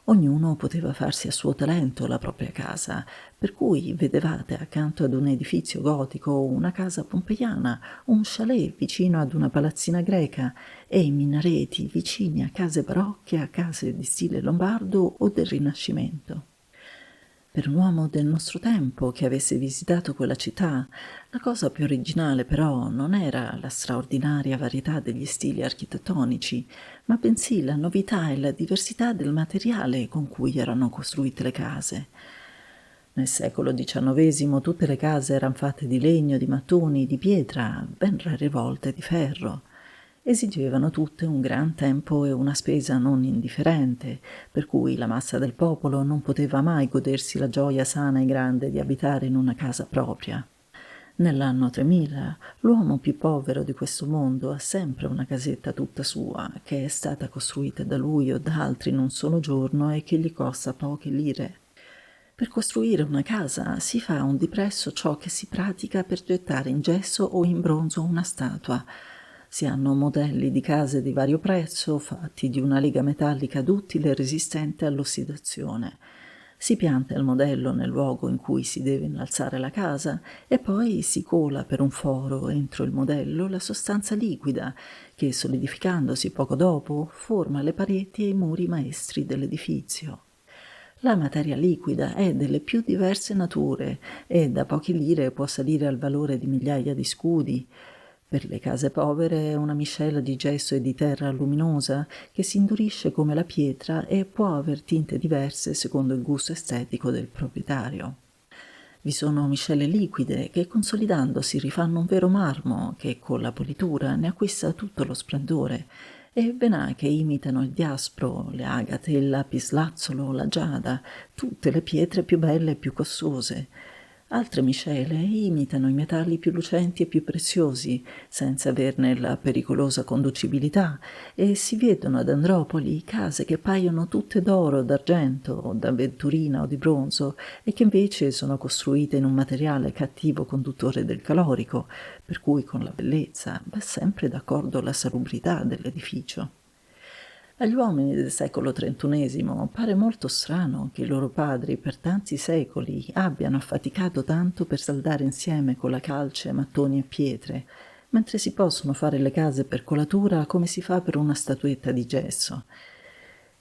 Ognuno poteva farsi a suo talento la propria casa, per cui vedevate accanto ad un edificio gotico una casa pompeiana, un chalet vicino ad una palazzina greca e i minareti vicini a case barocche, a case di stile lombardo o del Rinascimento. Per un uomo del nostro tempo che avesse visitato quella città, la cosa più originale però non era la straordinaria varietà degli stili architettonici, ma bensì la novità e la diversità del materiale con cui erano costruite le case. Nel secolo XIX tutte le case erano fatte di legno, di mattoni, di pietra, ben rare volte di ferro. Esigevano tutte un gran tempo e una spesa non indifferente, per cui la massa del popolo non poteva mai godersi la gioia sana e grande di abitare in una casa propria. Nell'anno 3000, l'uomo più povero di questo mondo ha sempre una casetta tutta sua, che è stata costruita da lui o da altri in un solo giorno e che gli costa poche lire. Per costruire una casa si fa un dipresso ciò che si pratica per gettare in gesso o in bronzo una statua. Si hanno modelli di case di vario prezzo, fatti di una lega metallica duttile e resistente all'ossidazione. Si pianta il modello nel luogo in cui si deve innalzare la casa e poi si cola per un foro entro il modello la sostanza liquida che, solidificandosi poco dopo, forma le pareti e i muri maestri dell'edifizio. La materia liquida è delle più diverse nature e da poche lire può salire al valore di migliaia di scudi. Per le case povere è una miscela di gesso e di terra luminosa che si indurisce come la pietra e può aver tinte diverse secondo il gusto estetico del proprietario. Vi sono miscele liquide che consolidandosi rifanno un vero marmo che con la politura ne acquista tutto lo splendore e ve n'ha che imitano il diaspro, le agate, il lapislazzolo, la giada, tutte le pietre più belle e più costose. Altre miscele imitano i metalli più lucenti e più preziosi, senza averne la pericolosa conducibilità, e si vedono ad Andropoli case che paiono tutte d'oro, d'argento, d'avventurina o di bronzo, e che invece sono costruite in un materiale cattivo conduttore del calorico, per cui con la bellezza va sempre d'accordo la salubrità dell'edificio. Agli uomini del secolo XXI pare molto strano che i loro padri per tanti secoli abbiano affaticato tanto per saldare insieme con la calce mattoni e pietre, mentre si possono fare le case per colatura come si fa per una statuetta di gesso.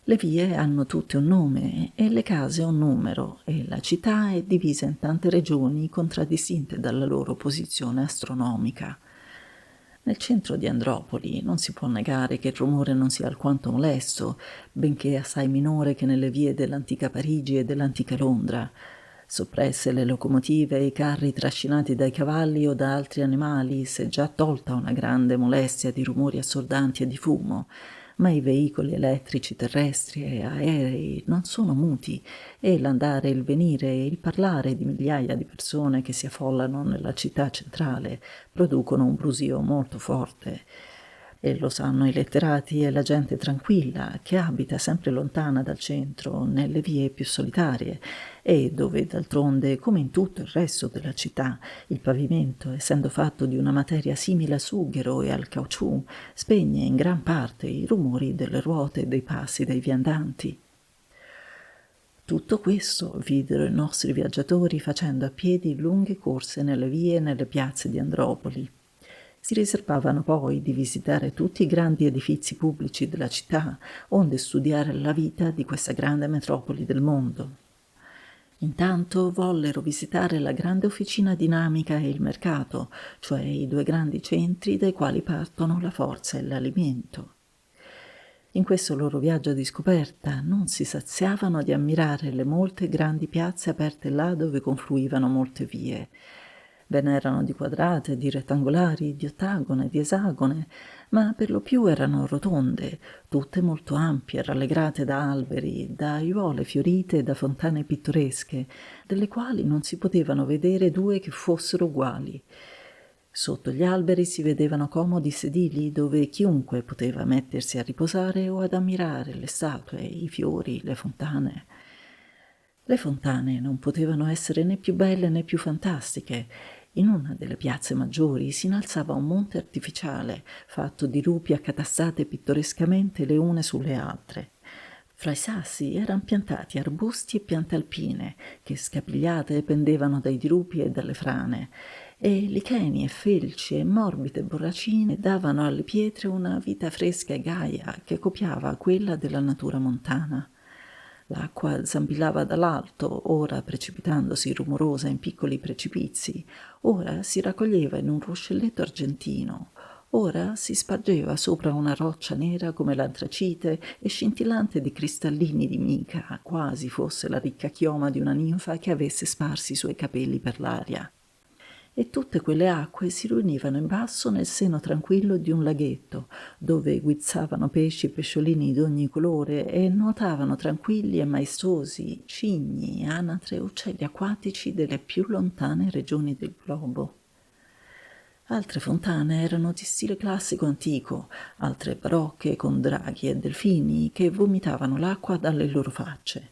Le vie hanno tutte un nome e le case un numero e la città è divisa in tante regioni contraddistinte dalla loro posizione astronomica. Nel centro di Andropoli non si può negare che il rumore non sia alquanto molesto, benché assai minore che nelle vie dell'antica Parigi e dell'antica Londra. Soppresse le locomotive e i carri trascinati dai cavalli o da altri animali, si è già tolta una grande molestia di rumori assordanti e di fumo, ma i veicoli elettrici terrestri e aerei non sono muti e l'andare e il venire e il parlare di migliaia di persone che si affollano nella città centrale producono un brusio molto forte. E lo sanno i letterati e la gente tranquilla che abita sempre lontana dal centro, nelle vie più solitarie, e dove d'altronde, come in tutto il resto della città, il pavimento, essendo fatto di una materia simile al sughero e al caucciù, spegne in gran parte i rumori delle ruote e dei passi dei viandanti. Tutto questo videro i nostri viaggiatori facendo a piedi lunghe corse nelle vie e nelle piazze di Andropoli. Si riservavano poi di visitare tutti i grandi edifizi pubblici della città, onde studiare la vita di questa grande metropoli del mondo. Intanto vollero visitare la grande officina dinamica e il mercato, cioè i due grandi centri dai quali partono la forza e l'alimento. In questo loro viaggio di scoperta non si saziavano di ammirare le molte grandi piazze aperte là dove confluivano molte vie. Ve n'erano di quadrate, di rettangolari, di ottagone, di esagone, ma per lo più erano rotonde, tutte molto ampie, rallegrate da alberi, da aiuole fiorite e da fontane pittoresche, delle quali non si potevano vedere due che fossero uguali. Sotto gli alberi si vedevano comodi sedili dove chiunque poteva mettersi a riposare o ad ammirare le statue, i fiori, le fontane. Le fontane non potevano essere né più belle né più fantastiche. In una delle piazze maggiori si innalzava un monte artificiale, fatto di rupi accatastate pittorescamente le une sulle altre. Fra i sassi erano piantati arbusti e piante alpine, che scapigliate pendevano dai dirupi e dalle frane, e licheni e felci e morbide borracine davano alle pietre una vita fresca e gaia che copiava quella della natura montana. L'acqua zampillava dall'alto, ora precipitandosi rumorosa in piccoli precipizi, ora si raccoglieva in un ruscelletto argentino, ora si spargeva sopra una roccia nera come l'antracite e scintillante di cristallini di mica, quasi fosse la ricca chioma di una ninfa che avesse sparsi i suoi capelli per l'aria. E tutte quelle acque si riunivano in basso nel seno tranquillo di un laghetto, dove guizzavano pesci e pesciolini d'ogni colore e nuotavano tranquilli e maestosi cigni, anatre e uccelli acquatici delle più lontane regioni del globo. Altre fontane erano di stile classico antico, altre barocche con draghi e delfini che vomitavano l'acqua dalle loro facce.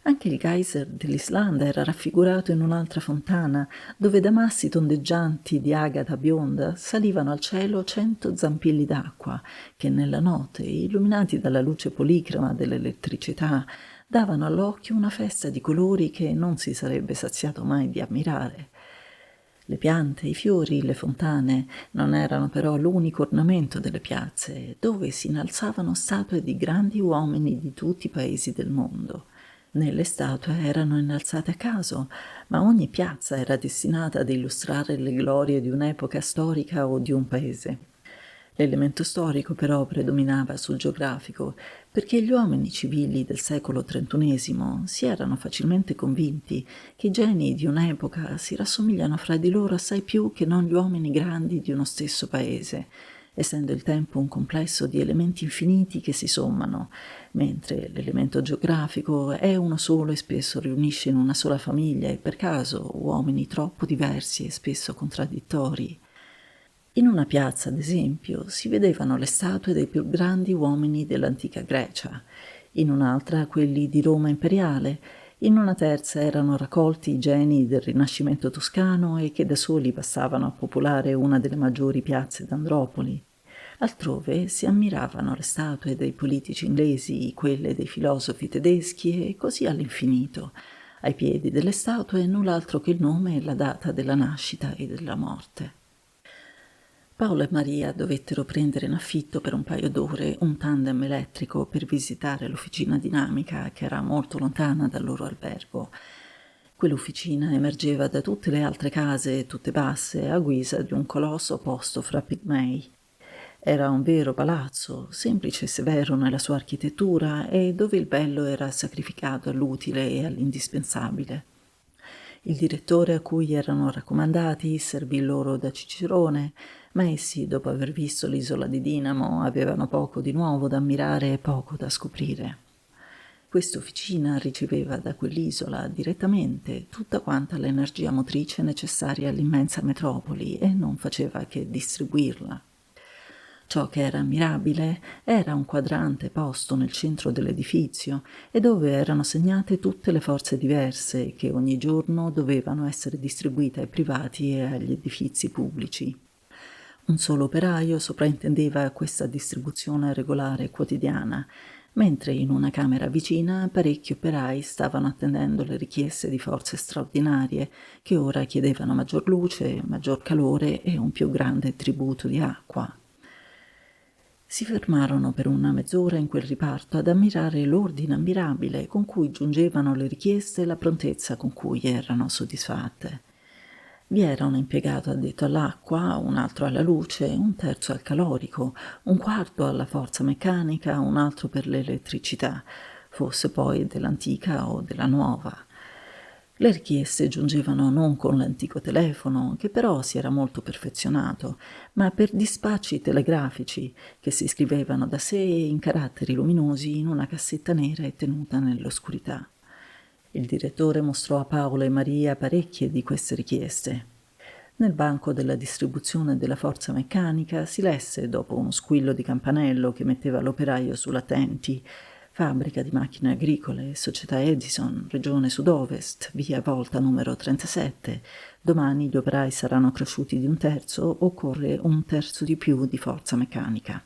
Anche il geyser dell'Islanda era raffigurato in un'altra fontana, dove da massi tondeggianti di agata bionda salivano al cielo 100 zampilli d'acqua, che nella notte, illuminati dalla luce policroma dell'elettricità, davano all'occhio una festa di colori che non si sarebbe saziato mai di ammirare. Le piante, i fiori, le fontane non erano però l'unico ornamento delle piazze, dove si innalzavano statue di grandi uomini di tutti i paesi del mondo. Le statue erano innalzate a caso, ma ogni piazza era destinata ad illustrare le glorie di un'epoca storica o di un paese. L'elemento storico però predominava sul geografico, perché gli uomini civili del secolo XXI si erano facilmente convinti che i geni di un'epoca si rassomigliano fra di loro assai più che non gli uomini grandi di uno stesso paese, essendo il tempo un complesso di elementi infiniti che si sommano, mentre l'elemento geografico è uno solo e spesso riunisce in una sola famiglia e per caso uomini troppo diversi e spesso contraddittori. In una piazza, ad esempio, si vedevano le statue dei più grandi uomini dell'antica Grecia, in un'altra quelli di Roma imperiale, in una terza erano raccolti i geni del Rinascimento toscano e che da soli bastavano a popolare una delle maggiori piazze d'Andropoli. Altrove si ammiravano le statue dei politici inglesi, quelle dei filosofi tedeschi e così all'infinito. Ai piedi delle statue null'altro che il nome e la data della nascita e della morte. Paolo e Maria dovettero prendere in affitto per un paio d'ore un tandem elettrico per visitare l'officina dinamica che era molto lontana dal loro albergo. Quell'officina emergeva da tutte le altre case, tutte basse, a guisa di un colosso posto fra pigmei. Era un vero palazzo, semplice e severo nella sua architettura e dove il bello era sacrificato all'utile e all'indispensabile. Il direttore a cui erano raccomandati servì loro da cicerone, ma essi, dopo aver visto l'isola di Dinamo, avevano poco di nuovo da ammirare e poco da scoprire. Quest'officina riceveva da quell'isola direttamente tutta quanta l'energia motrice necessaria all'immensa metropoli e non faceva che distribuirla. Ciò che era ammirabile era un quadrante posto nel centro dell'edificio e dove erano segnate tutte le forze diverse che ogni giorno dovevano essere distribuite ai privati e agli edifici pubblici. Un solo operaio sopraintendeva questa distribuzione regolare e quotidiana, mentre in una camera vicina parecchi operai stavano attendendo le richieste di forze straordinarie che ora chiedevano maggior luce, maggior calore e un più grande tributo di acqua. Si fermarono per una mezz'ora in quel riparto ad ammirare l'ordine ammirabile con cui giungevano le richieste e la prontezza con cui erano soddisfatte. Vi era un impiegato addetto all'acqua, un altro alla luce, un terzo al calorico, un quarto alla forza meccanica, un altro per l'elettricità, fosse poi dell'antica o della nuova. Le richieste giungevano non con l'antico telefono, che però si era molto perfezionato, ma per dispacci telegrafici che si scrivevano da sé in caratteri luminosi in una cassetta nera e tenuta nell'oscurità. Il direttore mostrò a Paolo e Maria parecchie di queste richieste. Nel banco della distribuzione della forza meccanica si lesse, dopo uno squillo di campanello che metteva l'operaio sull'attenti, fabbrica di macchine agricole, società Edison, regione sud-ovest, via Volta numero 37. Domani gli operai saranno cresciuti di un terzo, occorre un terzo di più di forza meccanica.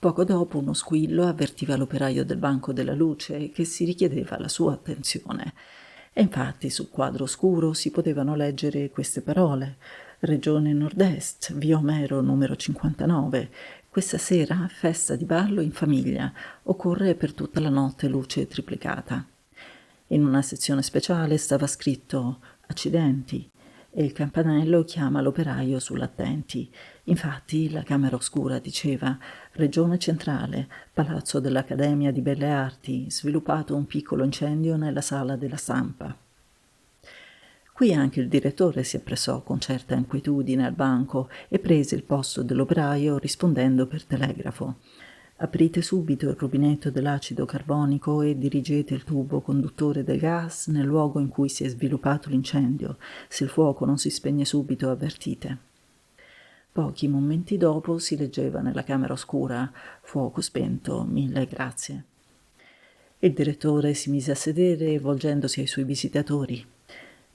Poco dopo uno squillo avvertiva l'operaio del banco della luce che si richiedeva la sua attenzione. E infatti sul quadro scuro si potevano leggere queste parole: Regione Nord-Est, via Omero numero 59. Questa sera festa di ballo in famiglia. Occorre per tutta la notte luce triplicata. In una sezione speciale stava scritto «Accidenti» e il campanello chiama l'operaio sull'attenti. Infatti la camera oscura diceva «Regione Centrale, Palazzo dell'Accademia di Belle Arti, sviluppato un piccolo incendio nella sala della stampa». Qui anche il direttore si appressò con certa inquietudine al banco e prese il posto dell'operaio rispondendo per telegrafo. Aprite subito il rubinetto dell'acido carbonico e dirigete il tubo conduttore del gas nel luogo in cui si è sviluppato l'incendio. Se il fuoco non si spegne subito, avvertite. Pochi momenti dopo si leggeva nella camera oscura: fuoco spento, 1000 grazie. Il direttore si mise a sedere volgendosi ai suoi visitatori.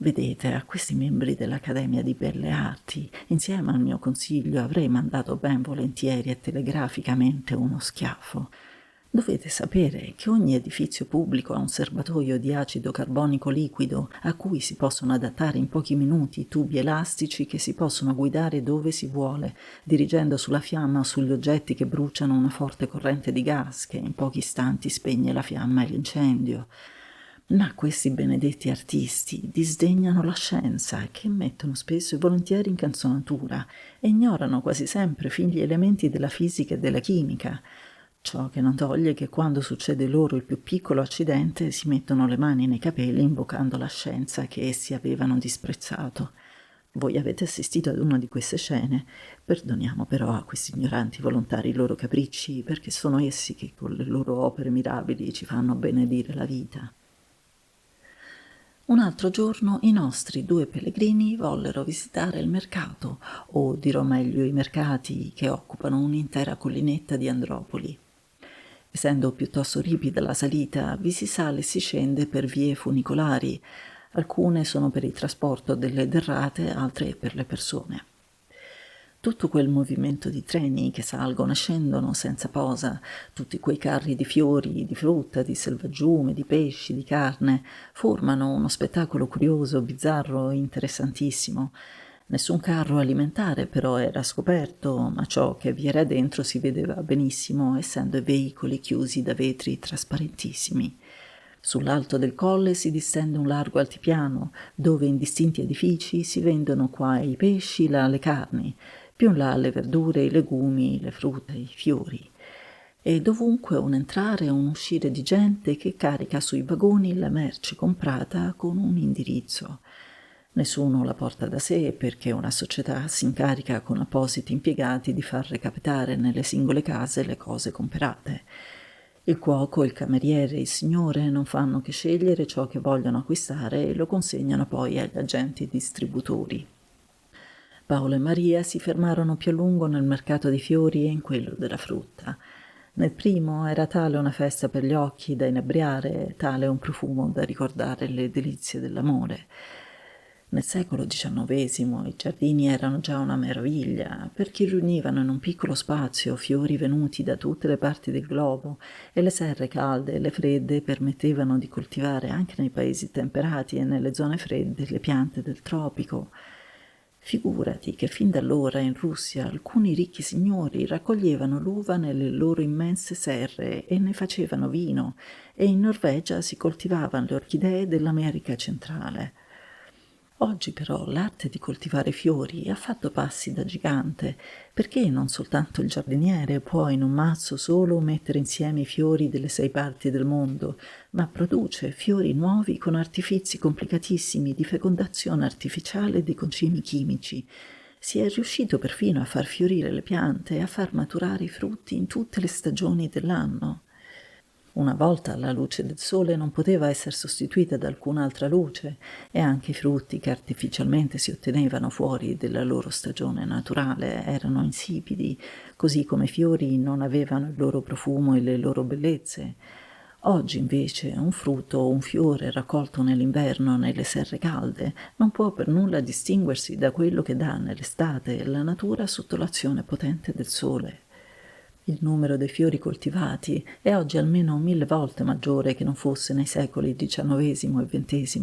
Vedete, a questi membri dell'Accademia di Belle Arti, insieme al mio consiglio, avrei mandato ben volentieri e telegraficamente uno schiaffo. Dovete sapere che ogni edificio pubblico ha un serbatoio di acido carbonico liquido a cui si possono adattare in pochi minuti tubi elastici che si possono guidare dove si vuole, dirigendo sulla fiamma o sugli oggetti che bruciano una forte corrente di gas che in pochi istanti spegne la fiamma e l'incendio. Ma questi benedetti artisti disdegnano la scienza, che mettono spesso e volentieri in canzonatura, e ignorano quasi sempre fin gli elementi della fisica e della chimica. Ciò che non toglie che quando succede loro il più piccolo accidente si mettono le mani nei capelli invocando la scienza che essi avevano disprezzato. Voi avete assistito ad una di queste scene. Perdoniamo però a questi ignoranti volontari i loro capricci, perché sono essi che con le loro opere mirabili ci fanno benedire la vita. Un altro giorno i nostri 2 pellegrini vollero visitare il mercato, o dirò meglio i mercati che occupano un'intera collinetta di Andropoli. Essendo piuttosto ripida la salita, vi si sale e si scende per vie funicolari. Alcune sono per il trasporto delle derrate, altre per le persone. Tutto quel movimento di treni che salgono e scendono senza posa, tutti quei carri di fiori, di frutta, di selvaggiume, di pesci, di carne, formano uno spettacolo curioso, bizzarro, interessantissimo. Nessun carro alimentare però era scoperto, ma ciò che vi era dentro si vedeva benissimo, essendo i veicoli chiusi da vetri trasparentissimi. Sull'alto del colle si distende un largo altipiano, dove in distinti edifici si vendono qua i pesci, là le carni, più in là le verdure, i legumi, le frutta, i fiori. E dovunque un entrare e un uscire di gente che carica sui vagoni la merce comprata con un indirizzo. Nessuno la porta da sé perché una società si incarica con appositi impiegati di far recapitare nelle singole case le cose comprate. Il cuoco, il cameriere e il signore non fanno che scegliere ciò che vogliono acquistare e lo consegnano poi agli agenti distributori. Paolo e Maria si fermarono più a lungo nel mercato dei fiori e in quello della frutta. Nel primo era tale una festa per gli occhi da inebriare, tale un profumo da ricordare le delizie dell'amore. Nel secolo XIX i giardini erano già una meraviglia, perché riunivano in un piccolo spazio fiori venuti da tutte le parti del globo e le serre calde e le fredde permettevano di coltivare anche nei paesi temperati e nelle zone fredde le piante del tropico. Figurati che fin da allora in Russia alcuni ricchi signori raccoglievano l'uva nelle loro immense serre e ne facevano vino, e in Norvegia si coltivavano le orchidee dell'America centrale. Oggi però l'arte di coltivare fiori ha fatto passi da gigante, perché non soltanto il giardiniere può in un mazzo solo mettere insieme i fiori delle 6 parti del mondo, ma produce fiori nuovi con artifizi complicatissimi di fecondazione artificiale e di concimi chimici. Si è riuscito perfino a far fiorire le piante e a far maturare i frutti in tutte le stagioni dell'anno. Una volta la luce del sole non poteva essere sostituita da alcun'altra luce e anche i frutti che artificialmente si ottenevano fuori della loro stagione naturale erano insipidi, così come i fiori non avevano il loro profumo e le loro bellezze. Oggi invece un frutto o un fiore raccolto nell'inverno nelle serre calde non può per nulla distinguersi da quello che dà nell'estate la natura sotto l'azione potente del sole. Il numero dei fiori coltivati è oggi almeno 1000 volte maggiore che non fosse nei secoli XIX e XX,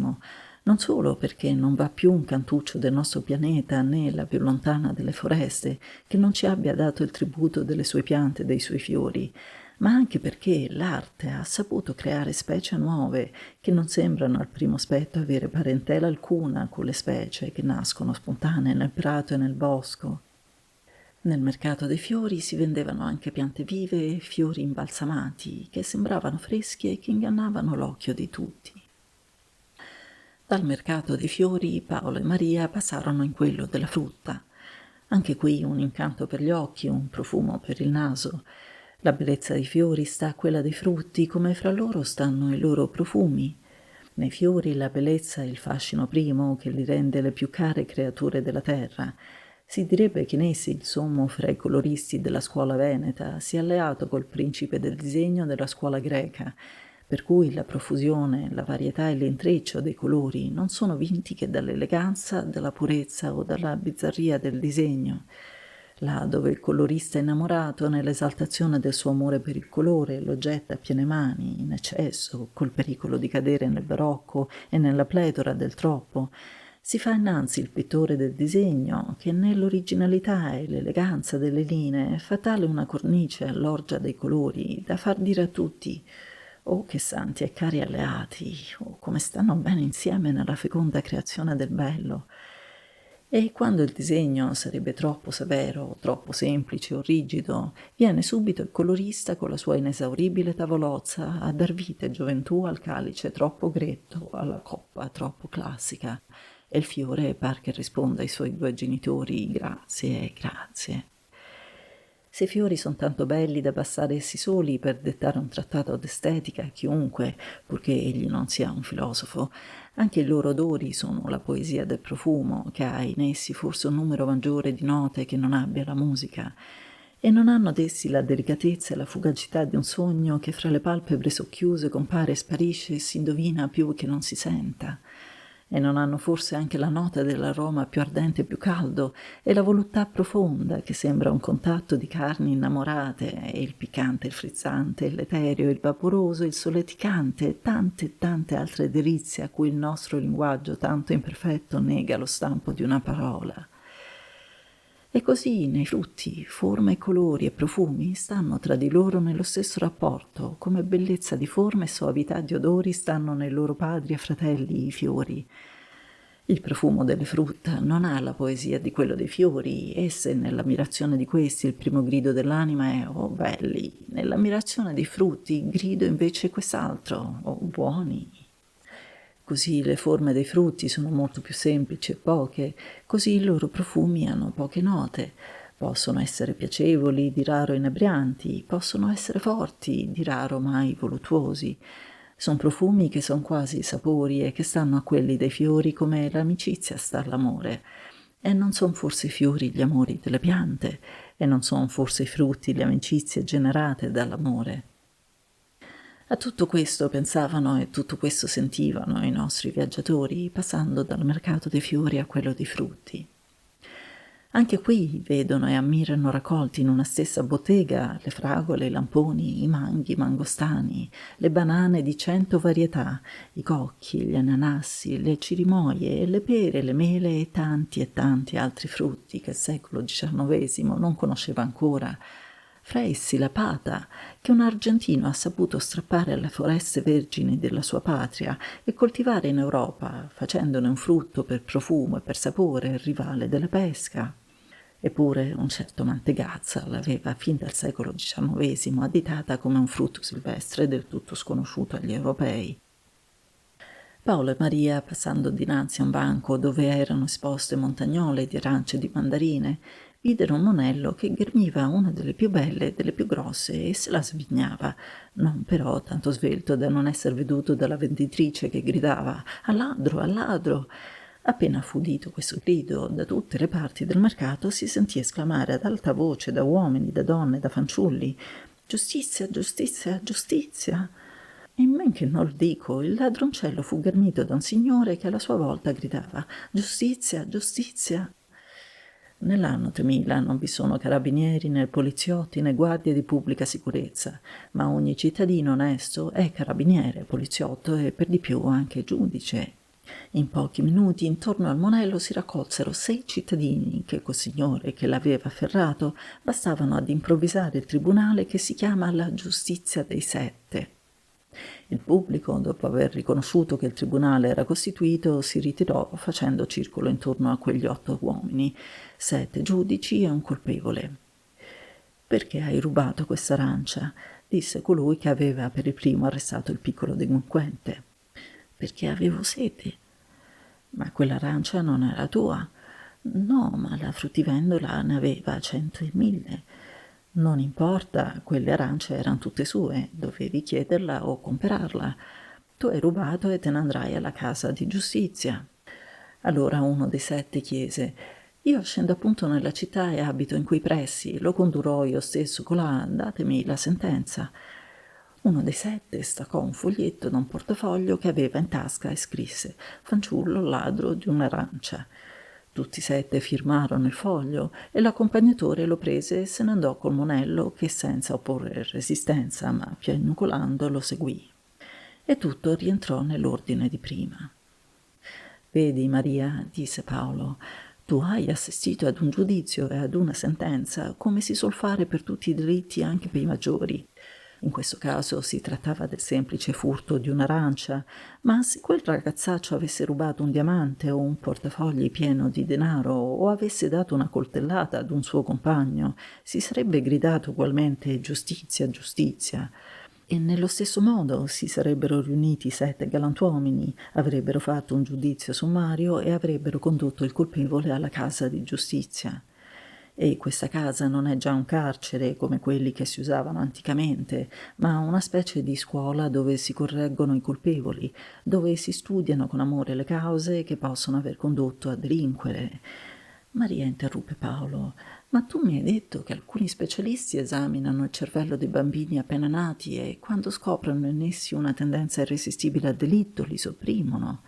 non solo perché non va più un cantuccio del nostro pianeta né la più lontana delle foreste che non ci abbia dato il tributo delle sue piante e dei suoi fiori, ma anche perché l'arte ha saputo creare specie nuove che non sembrano al primo aspetto avere parentela alcuna con le specie che nascono spontanee nel prato e nel bosco. Nel mercato dei fiori si vendevano anche piante vive e fiori imbalsamati che sembravano freschi e che ingannavano l'occhio di tutti. Dal mercato dei fiori Paolo e Maria passarono in quello della frutta. Anche qui un incanto per gli occhi, un profumo per il naso. La bellezza dei fiori sta a quella dei frutti, come fra loro stanno i loro profumi. Nei fiori la bellezza è il fascino primo che li rende le più care creature della terra. Si direbbe che in essi il sommo fra i coloristi della scuola veneta si è alleato col principe del disegno della scuola greca, per cui la profusione, la varietà e l'intreccio dei colori non sono vinti che dall'eleganza, dalla purezza o dalla bizzarria del disegno. Là dove il colorista è innamorato, nell'esaltazione del suo amore per il colore, lo getta a piene mani, in eccesso, col pericolo di cadere nel barocco e nella pletora del troppo, si fa innanzi il pittore del disegno, che nell'originalità e l'eleganza delle linee fa tale una cornice all'orgia dei colori da far dire a tutti: «Oh, che santi e cari alleati! Oh, come stanno bene insieme nella feconda creazione del bello!» E quando il disegno sarebbe troppo severo, troppo semplice o rigido, viene subito il colorista con la sua inesauribile tavolozza a dar vita e gioventù al calice troppo gretto, alla coppa troppo classica, e il fiore par che risponda ai suoi due genitori: «Grazie, grazie». Se i fiori sono tanto belli da bastare essi soli per dettare un trattato d'estetica a chiunque, purché egli non sia un filosofo, anche i loro odori sono la poesia del profumo, che ha in essi forse un numero maggiore di note che non abbia la musica, e non hanno ad essi la delicatezza e la fugacità di un sogno che fra le palpebre socchiuse compare e sparisce e si indovina più che non si senta. E non hanno forse anche la nota dell'aroma più ardente e più caldo e la voluttà profonda che sembra un contatto di carni innamorate, e il piccante, il frizzante, l'etereo, il vaporoso, il soleticante e tante altre delizie a cui il nostro linguaggio tanto imperfetto nega lo stampo di una parola. E così nei frutti, forme e colori e profumi stanno tra di loro nello stesso rapporto, come bellezza di forme e soavità di odori stanno nei loro padri e fratelli i fiori. Il profumo delle frutta non ha la poesia di quello dei fiori, e se nell'ammirazione di questi il primo grido dell'anima è «Oh, belli», nell'ammirazione dei frutti il grido invece è quest'altro: «Oh, buoni». Così le forme dei frutti sono molto più semplici e poche, così i loro profumi hanno poche note. Possono essere piacevoli, di raro inebrianti, possono essere forti, di raro mai voluttuosi. Sono profumi che sono quasi sapori e che stanno a quelli dei fiori come l'amicizia sta all'amore. E non sono forse i fiori gli amori delle piante, e non sono forse i frutti le amicizie generate dall'amore. A tutto questo pensavano e tutto questo sentivano i nostri viaggiatori passando dal mercato dei fiori a quello dei frutti. Anche qui vedono e ammirano raccolti in una stessa bottega le fragole, i lamponi, i manghi, i mangostani, le banane di 100 varietà, i cocchi, gli ananassi, le cirimoie, le pere, le mele e tanti altri frutti che il secolo XIX non conosceva ancora. Fra essi la pata, che un argentino ha saputo strappare alle foreste vergini della sua patria e coltivare in Europa, facendone un frutto per profumo e per sapore rivale della pesca. Eppure un certo Mantegazza l'aveva fin dal secolo XIX additata come un frutto silvestre del tutto sconosciuto agli europei. Paolo e Maria, passando dinanzi a un banco dove erano esposte montagnole di arance e di mandarine, videro un monello che ghermiva una delle più belle e delle più grosse e se la svignava, non però tanto svelto da non esser veduto dalla venditrice che gridava «Al ladro, al ladro!». Appena fu udito questo grido, da tutte le parti del mercato si sentì esclamare ad alta voce da uomini, da donne, da fanciulli: «Giustizia, giustizia, giustizia!». In men che non lo dico, il ladroncello fu ghermito da un signore che alla sua volta gridava «Giustizia, giustizia!». Nell'anno 3000 non vi sono carabinieri né poliziotti né guardie di pubblica sicurezza, ma ogni cittadino onesto è carabiniere, poliziotto e per di più anche giudice. In pochi minuti intorno al monello si raccolsero 6 cittadini che col signore che l'aveva afferrato bastavano ad improvvisare il tribunale che si chiama la giustizia dei 7. Il pubblico, dopo aver riconosciuto che il tribunale era costituito, si ritirò facendo circolo intorno a quegli 8 uomini, 7 giudici e un colpevole. «Perché hai rubato questa arancia?» disse colui che aveva per il primo arrestato il piccolo delinquente. «Perché avevo sete». «Ma quell'arancia non era tua». «No, ma la fruttivendola ne aveva 100 e 1000». «Non importa, quelle arance erano tutte sue, dovevi chiederla o comperarla. Tu hai rubato e te ne andrai alla casa di giustizia». Allora uno dei 7 chiese: «Io scendo appunto nella città e abito in quei pressi, lo condurrò io stesso colà, datemi la sentenza». Uno dei 7 staccò un foglietto da un portafoglio che aveva in tasca e scrisse: «Fanciullo ladro di un'arancia». Tutti 7 firmarono il foglio e l'accompagnatore lo prese e se ne andò col monello che senza opporre resistenza, ma piagnucolando, lo seguì. E tutto rientrò nell'ordine di prima. «Vedi, Maria», disse Paolo, «tu hai assistito ad un giudizio e ad una sentenza, come si suol fare per tutti i delitti anche per i maggiori. In questo caso si trattava del semplice furto di un'arancia, ma se quel ragazzaccio avesse rubato un diamante o un portafogli pieno di denaro o avesse dato una coltellata ad un suo compagno, si sarebbe gridato ugualmente giustizia, giustizia. E nello stesso modo si sarebbero riuniti 7 galantuomini, avrebbero fatto un giudizio sommario e avrebbero condotto il colpevole alla casa di giustizia. E questa casa non è già un carcere come quelli che si usavano anticamente, ma una specie di scuola dove si correggono i colpevoli, dove si studiano con amore le cause che possono aver condotto a delinquere». Maria interruppe Paolo: «Ma tu mi hai detto che alcuni specialisti esaminano il cervello dei bambini appena nati e quando scoprono in essi una tendenza irresistibile al delitto li sopprimono».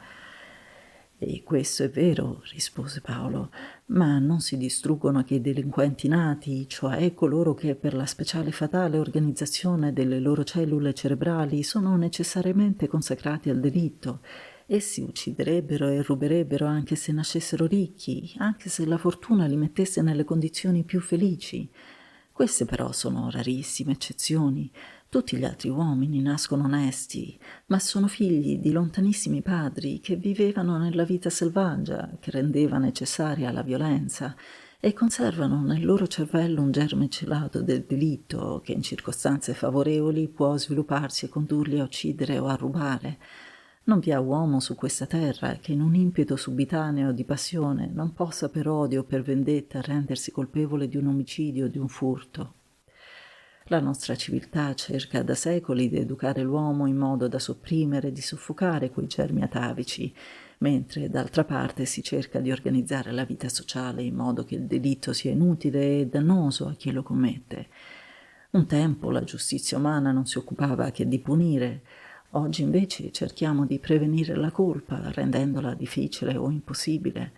«E questo è vero», rispose Paolo, «ma non si distruggono che i delinquenti nati, cioè coloro che per la speciale fatale organizzazione delle loro cellule cerebrali sono necessariamente consacrati al delitto. Essi ucciderebbero e ruberebbero anche se nascessero ricchi, anche se la fortuna li mettesse nelle condizioni più felici. Queste però sono rarissime eccezioni. Tutti gli altri uomini nascono onesti, ma sono figli di lontanissimi padri che vivevano nella vita selvaggia, che rendeva necessaria la violenza, e conservano nel loro cervello un germe celato del delitto che in circostanze favorevoli può svilupparsi e condurli a uccidere o a rubare. Non vi ha uomo su questa terra che in un impeto subitaneo di passione non possa per odio o per vendetta rendersi colpevole di un omicidio o di un furto. La nostra civiltà cerca da secoli di educare l'uomo in modo da sopprimere e di soffocare quei germi atavici, mentre d'altra parte si cerca di organizzare la vita sociale in modo che il delitto sia inutile e dannoso a chi lo commette. Un tempo la giustizia umana non si occupava che di punire. Oggi invece cerchiamo di prevenire la colpa, rendendola difficile o impossibile.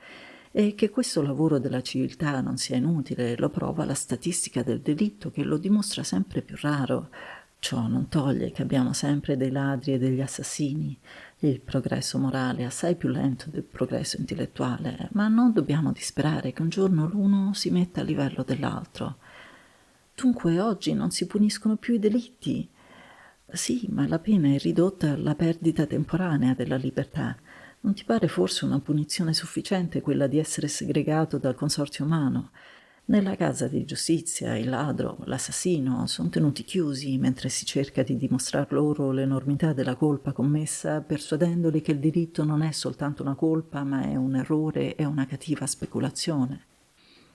E che questo lavoro della civiltà non sia inutile lo prova la statistica del delitto, che lo dimostra sempre più raro. Ciò non toglie che abbiamo sempre dei ladri e degli assassini. Il progresso morale è assai più lento del progresso intellettuale, ma non dobbiamo disperare che un giorno l'uno si metta a livello dell'altro. Dunque oggi non si puniscono più i delitti. Sì, ma la pena è ridotta alla perdita temporanea della libertà. Non ti pare forse una punizione sufficiente quella di essere segregato dal consorzio umano? Nella casa di giustizia il ladro, l'assassino sono tenuti chiusi mentre si cerca di dimostrar loro l'enormità della colpa commessa, persuadendoli che il diritto non è soltanto una colpa, ma è un errore e una cattiva speculazione.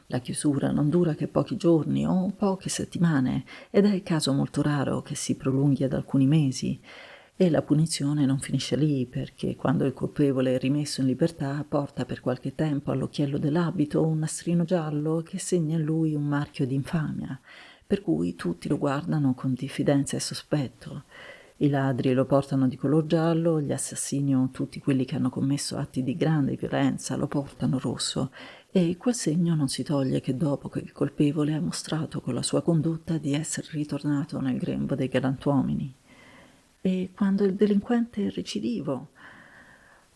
La chiusura non dura che pochi giorni o poche settimane ed è il caso molto raro che si prolunghi ad alcuni mesi. E la punizione non finisce lì, perché quando il colpevole è rimesso in libertà porta per qualche tempo all'occhiello dell'abito un nastrino giallo che segna in lui un marchio di infamia, per cui tutti lo guardano con diffidenza e sospetto. I ladri lo portano di color giallo, gli assassini o tutti quelli che hanno commesso atti di grande violenza lo portano rosso, e quel segno non si toglie che dopo che il colpevole ha mostrato con la sua condotta di essere ritornato nel grembo dei galantuomini. E quando il delinquente è recidivo,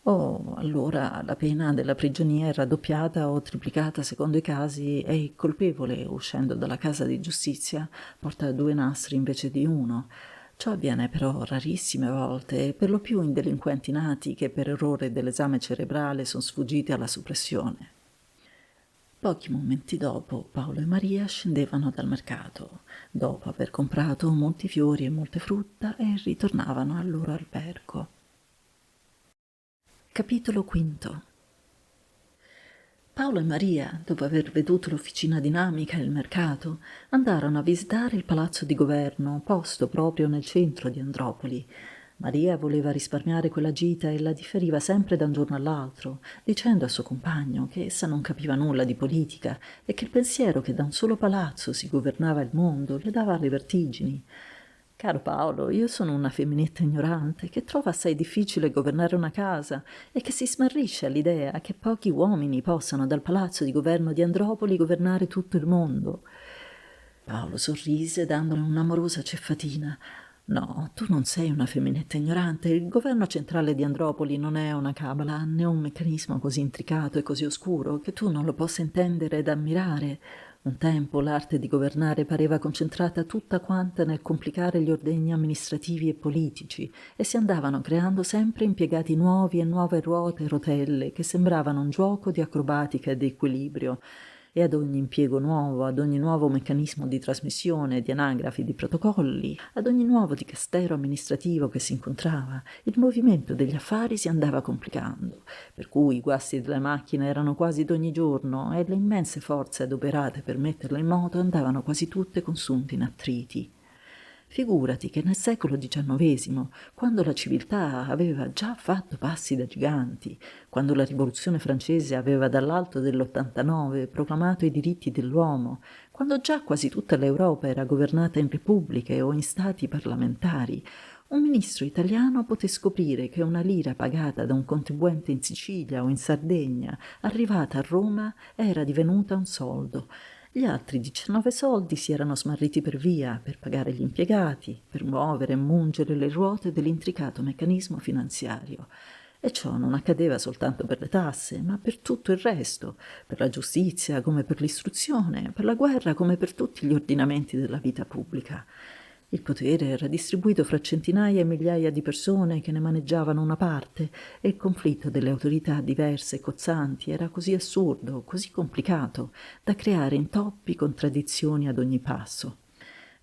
allora la pena della prigionia è raddoppiata o triplicata secondo i casi, e il colpevole, uscendo dalla casa di giustizia, porta 2 nastri invece di 1. Ciò avviene però rarissime volte, per lo più in delinquenti nati che per errore dell'esame cerebrale sono sfuggiti alla soppressione. Pochi momenti dopo, Paolo e Maria scendevano dal mercato, dopo aver comprato molti fiori e molte frutta, e ritornavano al loro albergo. Capitolo V. Paolo e Maria, dopo aver veduto l'officina dinamica e il mercato, andarono a visitare il palazzo di governo, posto proprio nel centro di Andropoli. Maria voleva risparmiare quella gita e la differiva sempre da un giorno all'altro, dicendo al suo compagno che essa non capiva nulla di politica e che il pensiero che da un solo palazzo si governava il mondo le dava le vertigini. Caro Paolo, io sono una femminetta ignorante che trova assai difficile governare una casa e che si smarrisce all'idea che pochi uomini possano dal palazzo di governo di Andropoli governare tutto il mondo. Paolo sorrise dandole un'amorosa ceffatina. No, tu non sei una femminetta ignorante. Il governo centrale di Andropoli non è una cabala, né un meccanismo così intricato e così oscuro che tu non lo possa intendere ed ammirare. Un tempo l'arte di governare pareva concentrata tutta quanta nel complicare gli ordegni amministrativi e politici, e si andavano creando sempre impiegati nuovi e nuove ruote e rotelle che sembravano un gioco di acrobatica e di equilibrio. E ad ogni impiego nuovo, ad ogni nuovo meccanismo di trasmissione, di anagrafi, di protocolli, ad ogni nuovo dicastero amministrativo che si incontrava, il movimento degli affari si andava complicando, per cui i guasti delle macchine erano quasi d'ogni giorno e le immense forze adoperate per metterle in moto andavano quasi tutte consunte in attriti. Figurati che nel secolo XIX, quando la civiltà aveva già fatto passi da giganti, quando la rivoluzione francese aveva dall'alto dell'89 proclamato i diritti dell'uomo, quando già quasi tutta l'Europa era governata in repubbliche o in stati parlamentari, un ministro italiano poté scoprire che una lira pagata da un contribuente in Sicilia o in Sardegna, arrivata a Roma, era divenuta un soldo. Gli altri 19 soldi si erano smarriti per via, per pagare gli impiegati, per muovere e mungere le ruote dell'intricato meccanismo finanziario. E ciò non accadeva soltanto per le tasse, ma per tutto il resto, per la giustizia come per l'istruzione, per la guerra come per tutti gli ordinamenti della vita pubblica. Il potere era distribuito fra centinaia e migliaia di persone che ne maneggiavano una parte, e il conflitto delle autorità diverse e cozzanti era così assurdo, così complicato, da creare intoppi, contraddizioni ad ogni passo.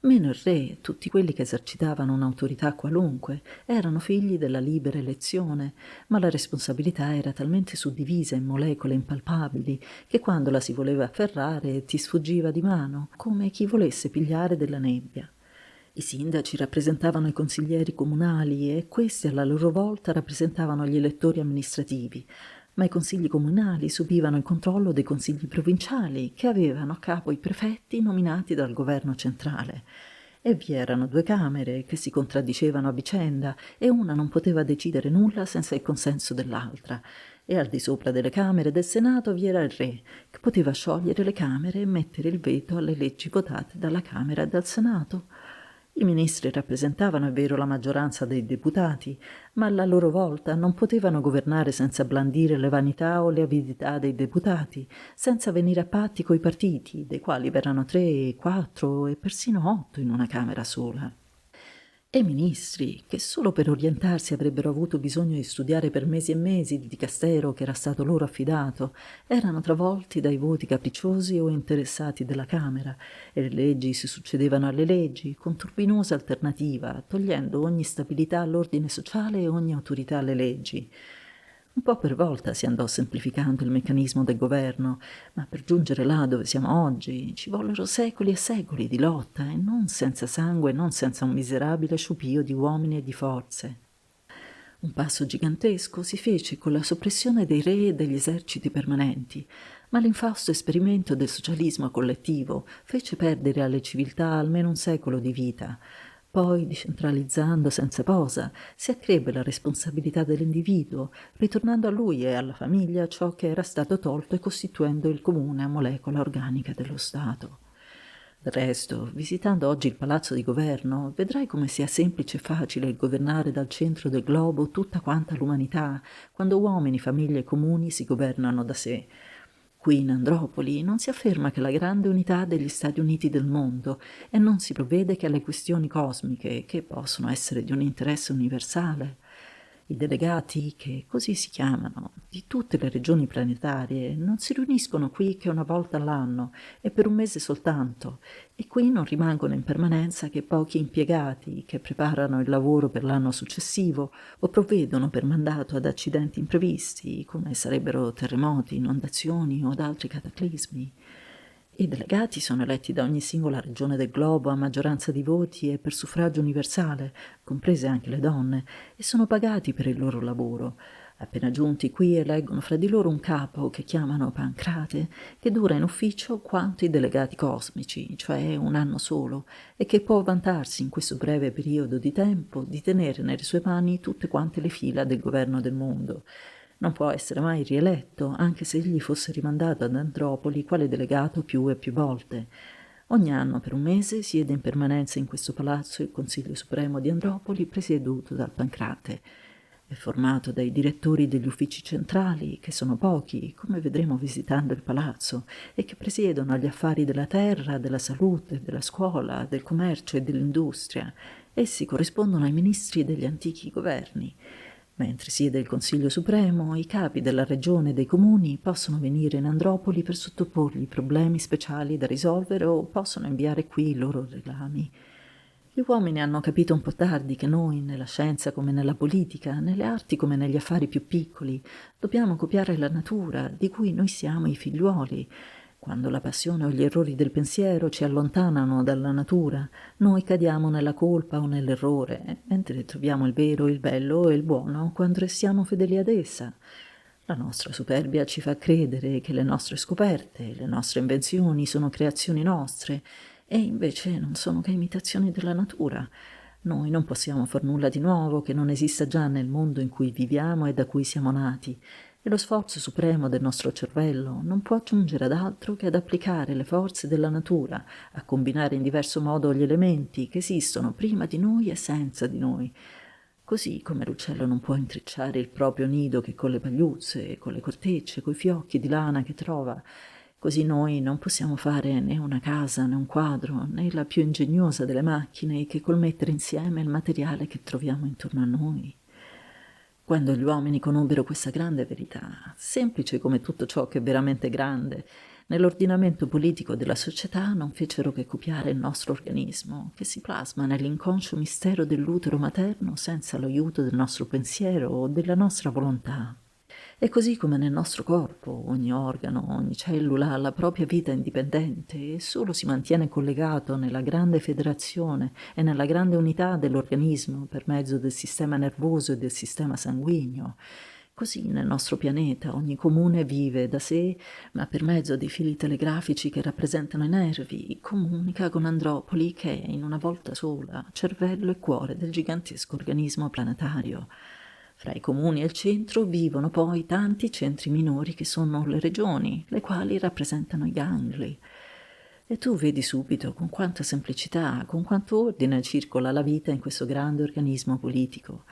Meno il re, tutti quelli che esercitavano un'autorità qualunque, erano figli della libera elezione, ma la responsabilità era talmente suddivisa in molecole impalpabili che quando la si voleva afferrare ti sfuggiva di mano, come chi volesse pigliare della nebbia. I sindaci rappresentavano i consiglieri comunali e questi alla loro volta rappresentavano gli elettori amministrativi, ma i consigli comunali subivano il controllo dei consigli provinciali che avevano a capo i prefetti nominati dal governo centrale. E vi erano 2 camere che si contraddicevano a vicenda e una non poteva decidere nulla senza il consenso dell'altra. E al di sopra delle camere del Senato vi era il re, che poteva sciogliere le camere e mettere il veto alle leggi votate dalla Camera e dal Senato. I ministri rappresentavano, è vero, la maggioranza dei deputati, ma alla loro volta non potevano governare senza blandire le vanità o le avidità dei deputati, senza venire a patti coi partiti, dei quali v'erano 3, 4 e persino 8 in una Camera sola. E i ministri, che solo per orientarsi avrebbero avuto bisogno di studiare per mesi e mesi il dicastero che era stato loro affidato, erano travolti dai voti capricciosi o interessati della Camera, e le leggi si succedevano alle leggi, con turbinosa alternativa, togliendo ogni stabilità all'ordine sociale e ogni autorità alle leggi. Un po' per volta si andò semplificando il meccanismo del governo, ma per giungere là dove siamo oggi ci vollero secoli e secoli di lotta, e non senza sangue, non senza un miserabile sciupio di uomini e di forze. Un passo gigantesco si fece con la soppressione dei re e degli eserciti permanenti, ma l'infausto esperimento del socialismo collettivo fece perdere alle civiltà almeno un secolo di vita. Poi, decentralizzando senza posa, si accrebbe la responsabilità dell'individuo, ritornando a lui e alla famiglia ciò che era stato tolto e costituendo il comune a molecola organica dello Stato. Del resto, visitando oggi il palazzo di governo, vedrai come sia semplice e facile governare dal centro del globo tutta quanta l'umanità, quando uomini, famiglie e comuni si governano da sé. Qui in Andropoli non si afferma che la grande unità degli Stati Uniti del mondo e non si provvede che alle questioni cosmiche che possono essere di un interesse universale. I delegati, che così si chiamano, di tutte le regioni planetarie non si riuniscono qui che una volta all'anno e per un mese soltanto, e qui non rimangono in permanenza che pochi impiegati che preparano il lavoro per l'anno successivo o provvedono per mandato ad accidenti imprevisti, come sarebbero terremoti, inondazioni o ad altri cataclismi. I delegati sono eletti da ogni singola regione del globo a maggioranza di voti e per suffragio universale, comprese anche le donne, e sono pagati per il loro lavoro. Appena giunti qui eleggono fra di loro un capo che chiamano Pancrate, che dura in ufficio quanto i delegati cosmici, cioè un anno solo, e che può vantarsi in questo breve periodo di tempo di tenere nelle sue mani tutte quante le fila del governo del mondo. Non può essere mai rieletto, anche se egli fosse rimandato ad Andropoli quale delegato più e più volte. Ogni anno per un mese siede in permanenza in questo palazzo il Consiglio Supremo di Andropoli, presieduto dal Pancrate. È formato dai direttori degli uffici centrali, che sono pochi, come vedremo visitando il palazzo, e che presiedono agli affari della terra, della salute, della scuola, del commercio e dell'industria. Essi corrispondono ai ministri degli antichi governi. Mentre siede il Consiglio Supremo, i capi della regione e dei comuni possono venire in Andropoli per sottoporgli problemi speciali da risolvere o possono inviare qui i loro reclami. Gli uomini hanno capito un po' tardi che noi, nella scienza come nella politica, nelle arti come negli affari più piccoli, dobbiamo copiare la natura, di cui noi siamo i figliuoli. Quando la passione o gli errori del pensiero ci allontanano dalla natura, noi cadiamo nella colpa o nell'errore, mentre troviamo il vero, il bello e il buono quando restiamo fedeli ad essa. La nostra superbia ci fa credere che le nostre scoperte, le nostre invenzioni sono creazioni nostre, e invece non sono che imitazioni della natura. Noi non possiamo far nulla di nuovo che non esista già nel mondo in cui viviamo e da cui siamo nati, e lo sforzo supremo del nostro cervello non può giungere ad altro che ad applicare le forze della natura, a combinare in diverso modo gli elementi che esistono prima di noi e senza di noi. Così come l'uccello non può intrecciare il proprio nido che con le pagliuzze, con le cortecce, coi fiocchi di lana che trova, così noi non possiamo fare né una casa né un quadro, né la più ingegnosa delle macchine che col mettere insieme il materiale che troviamo intorno a noi. Quando gli uomini conobbero questa grande verità, semplice come tutto ciò che è veramente grande, nell'ordinamento politico della società non fecero che copiare il nostro organismo, che si plasma nell'inconscio mistero dell'utero materno senza l'aiuto del nostro pensiero o della nostra volontà. E così come nel nostro corpo, ogni organo, ogni cellula ha la propria vita indipendente e solo si mantiene collegato nella grande federazione e nella grande unità dell'organismo per mezzo del sistema nervoso e del sistema sanguigno. Così nel nostro pianeta ogni comune vive da sé, ma per mezzo dei fili telegrafici che rappresentano i nervi, comunica con Andropoli che è in una volta sola cervello e cuore del gigantesco organismo planetario. Fra i comuni e il centro vivono poi tanti centri minori che sono le regioni, le quali rappresentano i gangli. E tu vedi subito con quanta semplicità, con quanto ordine circola la vita in questo grande organismo politico.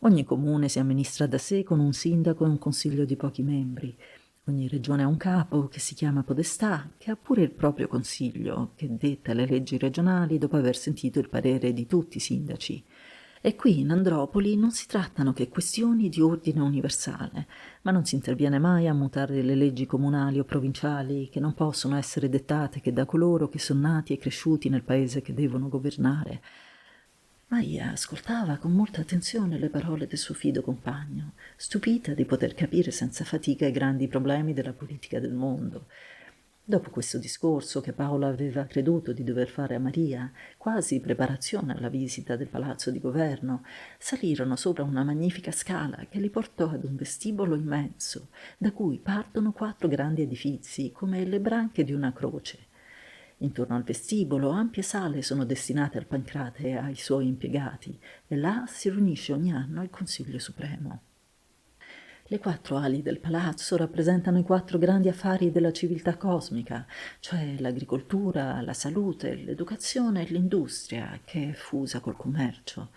Ogni comune si amministra da sé con un sindaco e un consiglio di pochi membri. Ogni regione ha un capo che si chiama podestà, che ha pure il proprio consiglio, che detta le leggi regionali dopo aver sentito il parere di tutti i sindaci. E qui in Andropoli non si trattano che questioni di ordine universale, ma non si interviene mai a mutare le leggi comunali o provinciali che non possono essere dettate che da coloro che sono nati e cresciuti nel paese che devono governare. Maria ascoltava con molta attenzione le parole del suo fido compagno, stupita di poter capire senza fatica i grandi problemi della politica del mondo. Dopo questo discorso che Paola aveva creduto di dover fare a Maria, quasi preparazione alla visita del palazzo di governo, salirono sopra una magnifica scala che li portò ad un vestibolo immenso, da cui partono 4 grandi edifizi come le branche di una croce. Intorno al vestibolo ampie sale sono destinate al Pancrate e ai suoi impiegati, e là si riunisce ogni anno il Consiglio Supremo. Le 4 ali del palazzo rappresentano i 4 grandi affari della civiltà cosmica, cioè l'agricoltura, la salute, l'educazione e l'industria, che è fusa col commercio.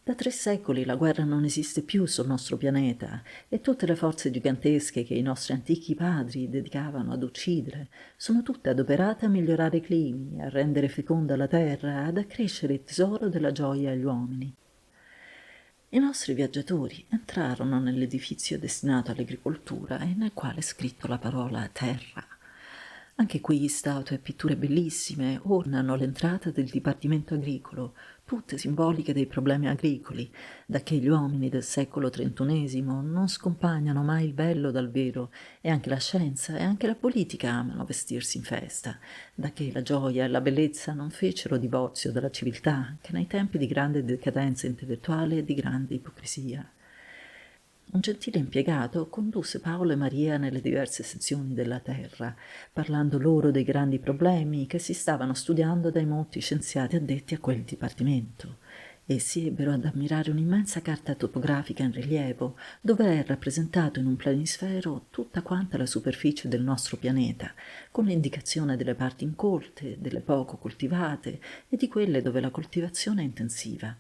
Da 3 secoli la guerra non esiste più sul nostro pianeta e tutte le forze gigantesche che i nostri antichi padri dedicavano ad uccidere sono tutte adoperate a migliorare i climi, a rendere feconda la terra, ad accrescere il tesoro della gioia agli uomini. I nostri viaggiatori entrarono nell'edifizio destinato all'agricoltura e nel quale è scritto la parola terra. Anche qui statue e pitture bellissime ornano l'entrata del Dipartimento Agricolo, tutte simboliche dei problemi agricoli, dacché gli uomini del secolo XXI non scompagnano mai il bello dal vero, e anche la scienza e anche la politica amano vestirsi in festa, dacché la gioia e la bellezza non fecero divorzio dalla civiltà, anche nei tempi di grande decadenza intellettuale e di grande ipocrisia. Un gentile impiegato condusse Paolo e Maria nelle diverse sezioni della terra, parlando loro dei grandi problemi che si stavano studiando dai molti scienziati addetti a quel dipartimento. Essi ebbero ad ammirare un'immensa carta topografica in rilievo, dove è rappresentato in un planisfero tutta quanta la superficie del nostro pianeta, con l'indicazione delle parti incolte, delle poco coltivate e di quelle dove la coltivazione è intensiva.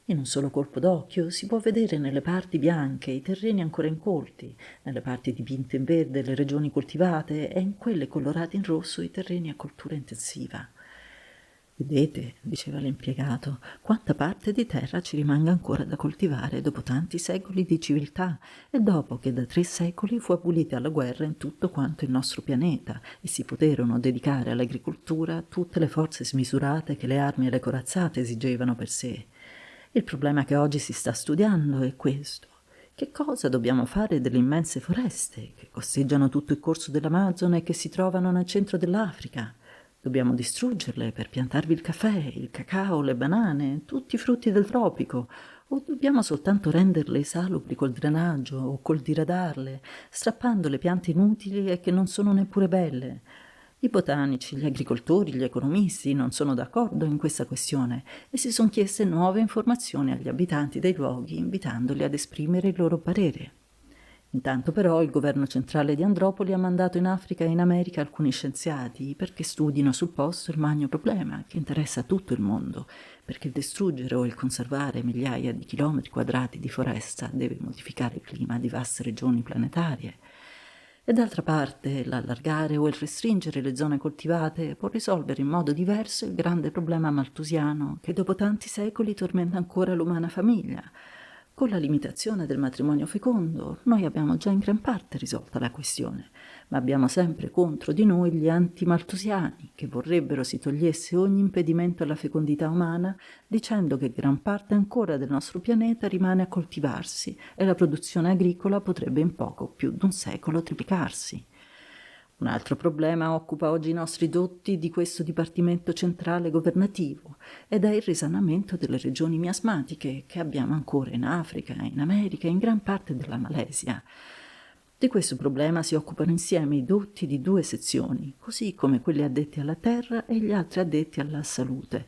In un solo colpo d'occhio si può vedere nelle parti bianche i terreni ancora incolti, nelle parti dipinte in verde le regioni coltivate e in quelle colorate in rosso i terreni a coltura intensiva. Vedete, diceva l'impiegato, quanta parte di terra ci rimanga ancora da coltivare dopo tanti secoli di civiltà e dopo che da 3 secoli fu abolita la guerra in tutto quanto il nostro pianeta e si poterono dedicare all'agricoltura tutte le forze smisurate che le armi e le corazzate esigevano per sé. Il problema che oggi si sta studiando è questo. Che cosa dobbiamo fare delle immense foreste che costeggiano tutto il corso dell'Amazzone e che si trovano nel centro dell'Africa? Dobbiamo distruggerle per piantarvi il caffè, il cacao, le banane, tutti i frutti del tropico, o dobbiamo soltanto renderle salubri col drenaggio o col diradarle, strappando le piante inutili e che non sono neppure belle? I botanici, gli agricoltori, gli economisti non sono d'accordo in questa questione e si sono chieste nuove informazioni agli abitanti dei luoghi, invitandoli ad esprimere il loro parere. Intanto però il governo centrale di Andropoli ha mandato in Africa e in America alcuni scienziati perché studino sul posto il magno problema che interessa tutto il mondo, perché il distruggere o il conservare migliaia di chilometri quadrati di foresta deve modificare il clima di vaste regioni planetarie. E d'altra parte l'allargare o il restringere le zone coltivate può risolvere in modo diverso il grande problema maltusiano che dopo tanti secoli tormenta ancora l'umana famiglia. Con la limitazione del matrimonio fecondo noi abbiamo già in gran parte risolta la questione, ma abbiamo sempre contro di noi gli antimaltusiani che vorrebbero si togliesse ogni impedimento alla fecondità umana dicendo che gran parte ancora del nostro pianeta rimane a coltivarsi e la produzione agricola potrebbe in poco più d'un secolo triplicarsi. Un altro problema occupa oggi i nostri dotti di questo Dipartimento Centrale Governativo ed è il risanamento delle regioni miasmatiche che abbiamo ancora in Africa, in America e in gran parte della Malesia. Di questo problema si occupano insieme i dotti di 2 sezioni, così come quelli addetti alla terra e gli altri addetti alla salute,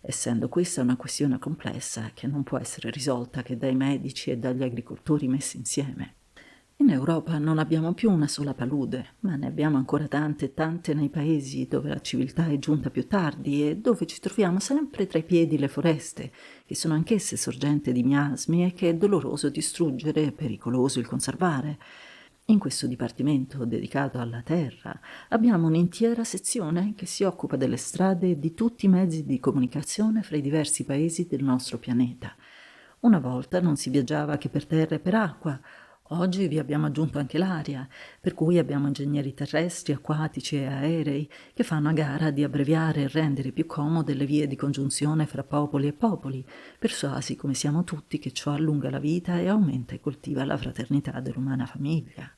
essendo questa una questione complessa che non può essere risolta che dai medici e dagli agricoltori messi insieme. In Europa non abbiamo più una sola palude, ma ne abbiamo ancora tante e tante nei paesi dove la civiltà è giunta più tardi e dove ci troviamo sempre tra i piedi le foreste, che sono anch'esse sorgente di miasmi e che è doloroso distruggere e pericoloso il conservare. In questo dipartimento dedicato alla terra abbiamo un'intera sezione che si occupa delle strade e di tutti i mezzi di comunicazione fra i diversi paesi del nostro pianeta. Una volta non si viaggiava che per terra e per acqua. Oggi vi abbiamo aggiunto anche l'aria, per cui abbiamo ingegneri terrestri, acquatici e aerei che fanno a gara di abbreviare e rendere più comode le vie di congiunzione fra popoli e popoli, persuasi come siamo tutti che ciò allunga la vita e aumenta e coltiva la fraternità dell'umana famiglia.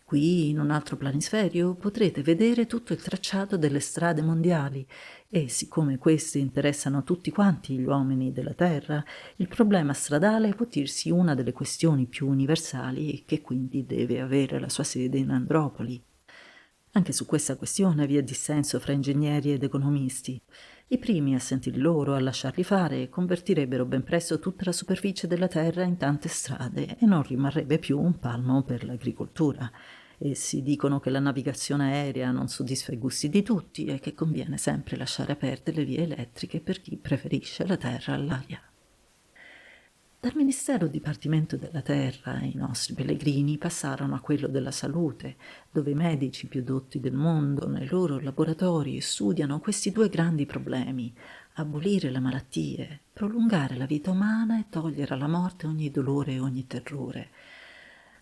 Qui, in un altro planisferio, potrete vedere tutto il tracciato delle strade mondiali e, siccome queste interessano tutti quanti gli uomini della Terra, il problema stradale può dirsi una delle questioni più universali e che quindi deve avere la sua sede in Andropoli. Anche su questa questione vi è dissenso fra ingegneri ed economisti. I primi, a sentir loro, a lasciarli fare, convertirebbero ben presto tutta la superficie della terra in tante strade e non rimarrebbe più un palmo per l'agricoltura. Essi dicono che la navigazione aerea non soddisfa i gusti di tutti e che conviene sempre lasciare aperte le vie elettriche per chi preferisce la terra all'aria. Dal Ministero Dipartimento della Terra i nostri pellegrini passarono a quello della salute, dove i medici più dotti del mondo nei loro laboratori studiano questi due grandi problemi: abolire le malattie, prolungare la vita umana e togliere alla morte ogni dolore e ogni terrore.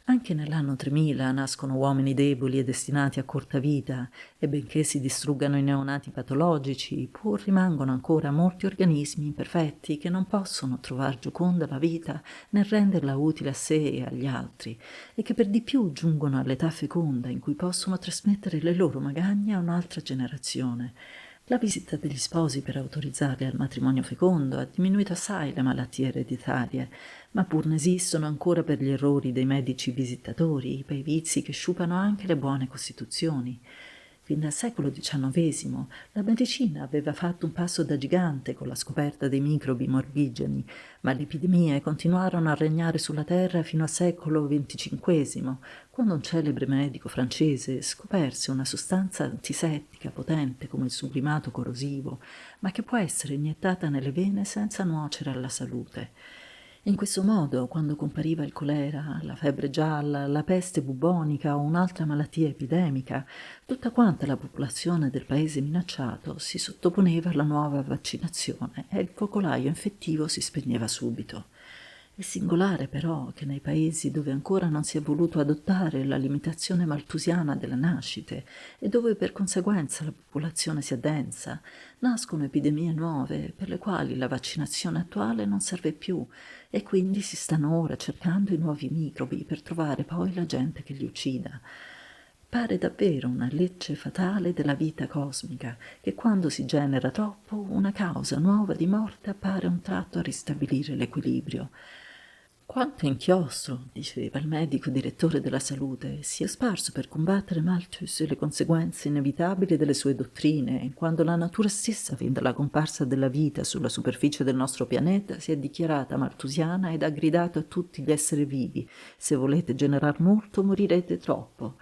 Anche nell'anno 3000 nascono uomini deboli e destinati a corta vita e benché si distruggano i neonati patologici, pur rimangono ancora molti organismi imperfetti che non possono trovare gioconda la vita né renderla utile a sé e agli altri e che per di più giungono all'età feconda in cui possono trasmettere le loro magagne a un'altra generazione. La visita degli sposi per autorizzarli al matrimonio fecondo ha diminuito assai le malattie ereditarie, ma pur ne esistono ancora per gli errori dei medici visitatori, per i vizi che sciupano anche le buone costituzioni. Fin dal secolo XIX la medicina aveva fatto un passo da gigante con la scoperta dei microbi morbigeni, ma le epidemie continuarono a regnare sulla terra fino al secolo XXV, quando un celebre medico francese scoperse una sostanza antisettica potente come il sublimato corrosivo, ma che può essere iniettata nelle vene senza nuocere alla salute. In questo modo, quando compariva il colera, la febbre gialla, la peste bubonica o un'altra malattia epidemica, tutta quanta la popolazione del paese minacciato si sottoponeva alla nuova vaccinazione e il focolaio infettivo si spegneva subito. È singolare però che nei paesi dove ancora non si è voluto adottare la limitazione malthusiana delle nascite e dove per conseguenza la popolazione si addensa, nascono epidemie nuove per le quali la vaccinazione attuale non serve più e quindi si stanno ora cercando i nuovi microbi per trovare poi la gente che li uccida. Pare davvero una legge fatale della vita cosmica che quando si genera troppo una causa nuova di morte appare a un tratto a ristabilire l'equilibrio. Quanto inchiostro, diceva il medico direttore della salute, si è sparso per combattere Malthus e le conseguenze inevitabili delle sue dottrine, quando la natura stessa, fin dalla comparsa della vita sulla superficie del nostro pianeta, si è dichiarata malthusiana ed ha gridato a tutti gli esseri vivi: se volete generar molto, morirete troppo.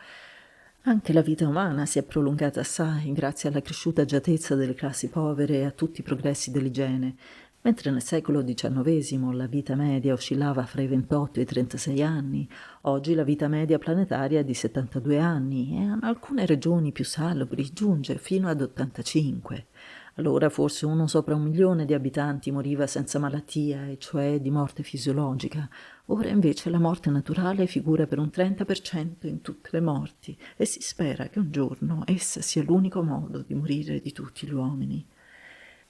Anche la vita umana si è prolungata assai grazie alla cresciuta agiatezza delle classi povere e a tutti i progressi dell'igiene. Mentre nel secolo XIX la vita media oscillava fra i 28 e i 36 anni, oggi la vita media planetaria è di 72 anni e in alcune regioni più salubri giunge fino ad 85. Allora forse uno sopra 1 milione di abitanti moriva senza malattia, e cioè di morte fisiologica. Ora invece la morte naturale figura per un 30% in tutte le morti e si spera che un giorno essa sia l'unico modo di morire di tutti gli uomini.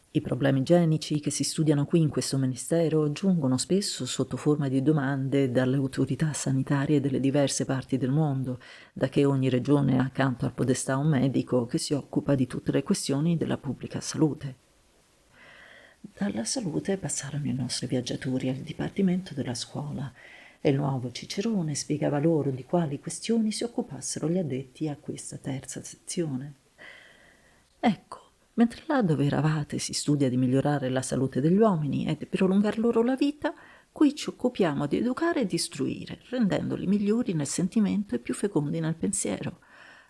I problemi igienici che si studiano qui in questo ministero giungono spesso sotto forma di domande dalle autorità sanitarie delle diverse parti del mondo, da che ogni regione ha accanto al podestà un medico che si occupa di tutte le questioni della pubblica salute. Dalla salute passarono i nostri viaggiatori al dipartimento della scuola e il nuovo Cicerone spiegava loro di quali questioni si occupassero gli addetti a questa terza sezione. Ecco, mentre là dove eravate si studia di migliorare la salute degli uomini e di prolungar loro la vita, qui ci occupiamo di educare e di istruire, rendendoli migliori nel sentimento e più fecondi nel pensiero.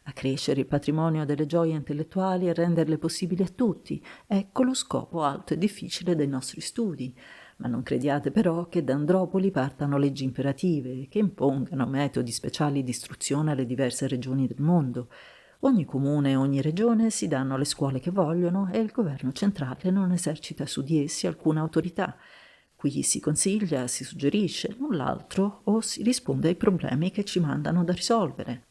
Accrescere il patrimonio delle gioie intellettuali e renderle possibili a tutti, ecco lo scopo alto e difficile dei nostri studi. Ma non crediate però che da Andropoli partano leggi imperative, che impongano metodi speciali di istruzione alle diverse regioni del mondo. Ogni comune e ogni regione si danno le scuole che vogliono e il governo centrale non esercita su di essi alcuna autorità. Qui si consiglia, si suggerisce, null'altro, o si risponde ai problemi che ci mandano da risolvere.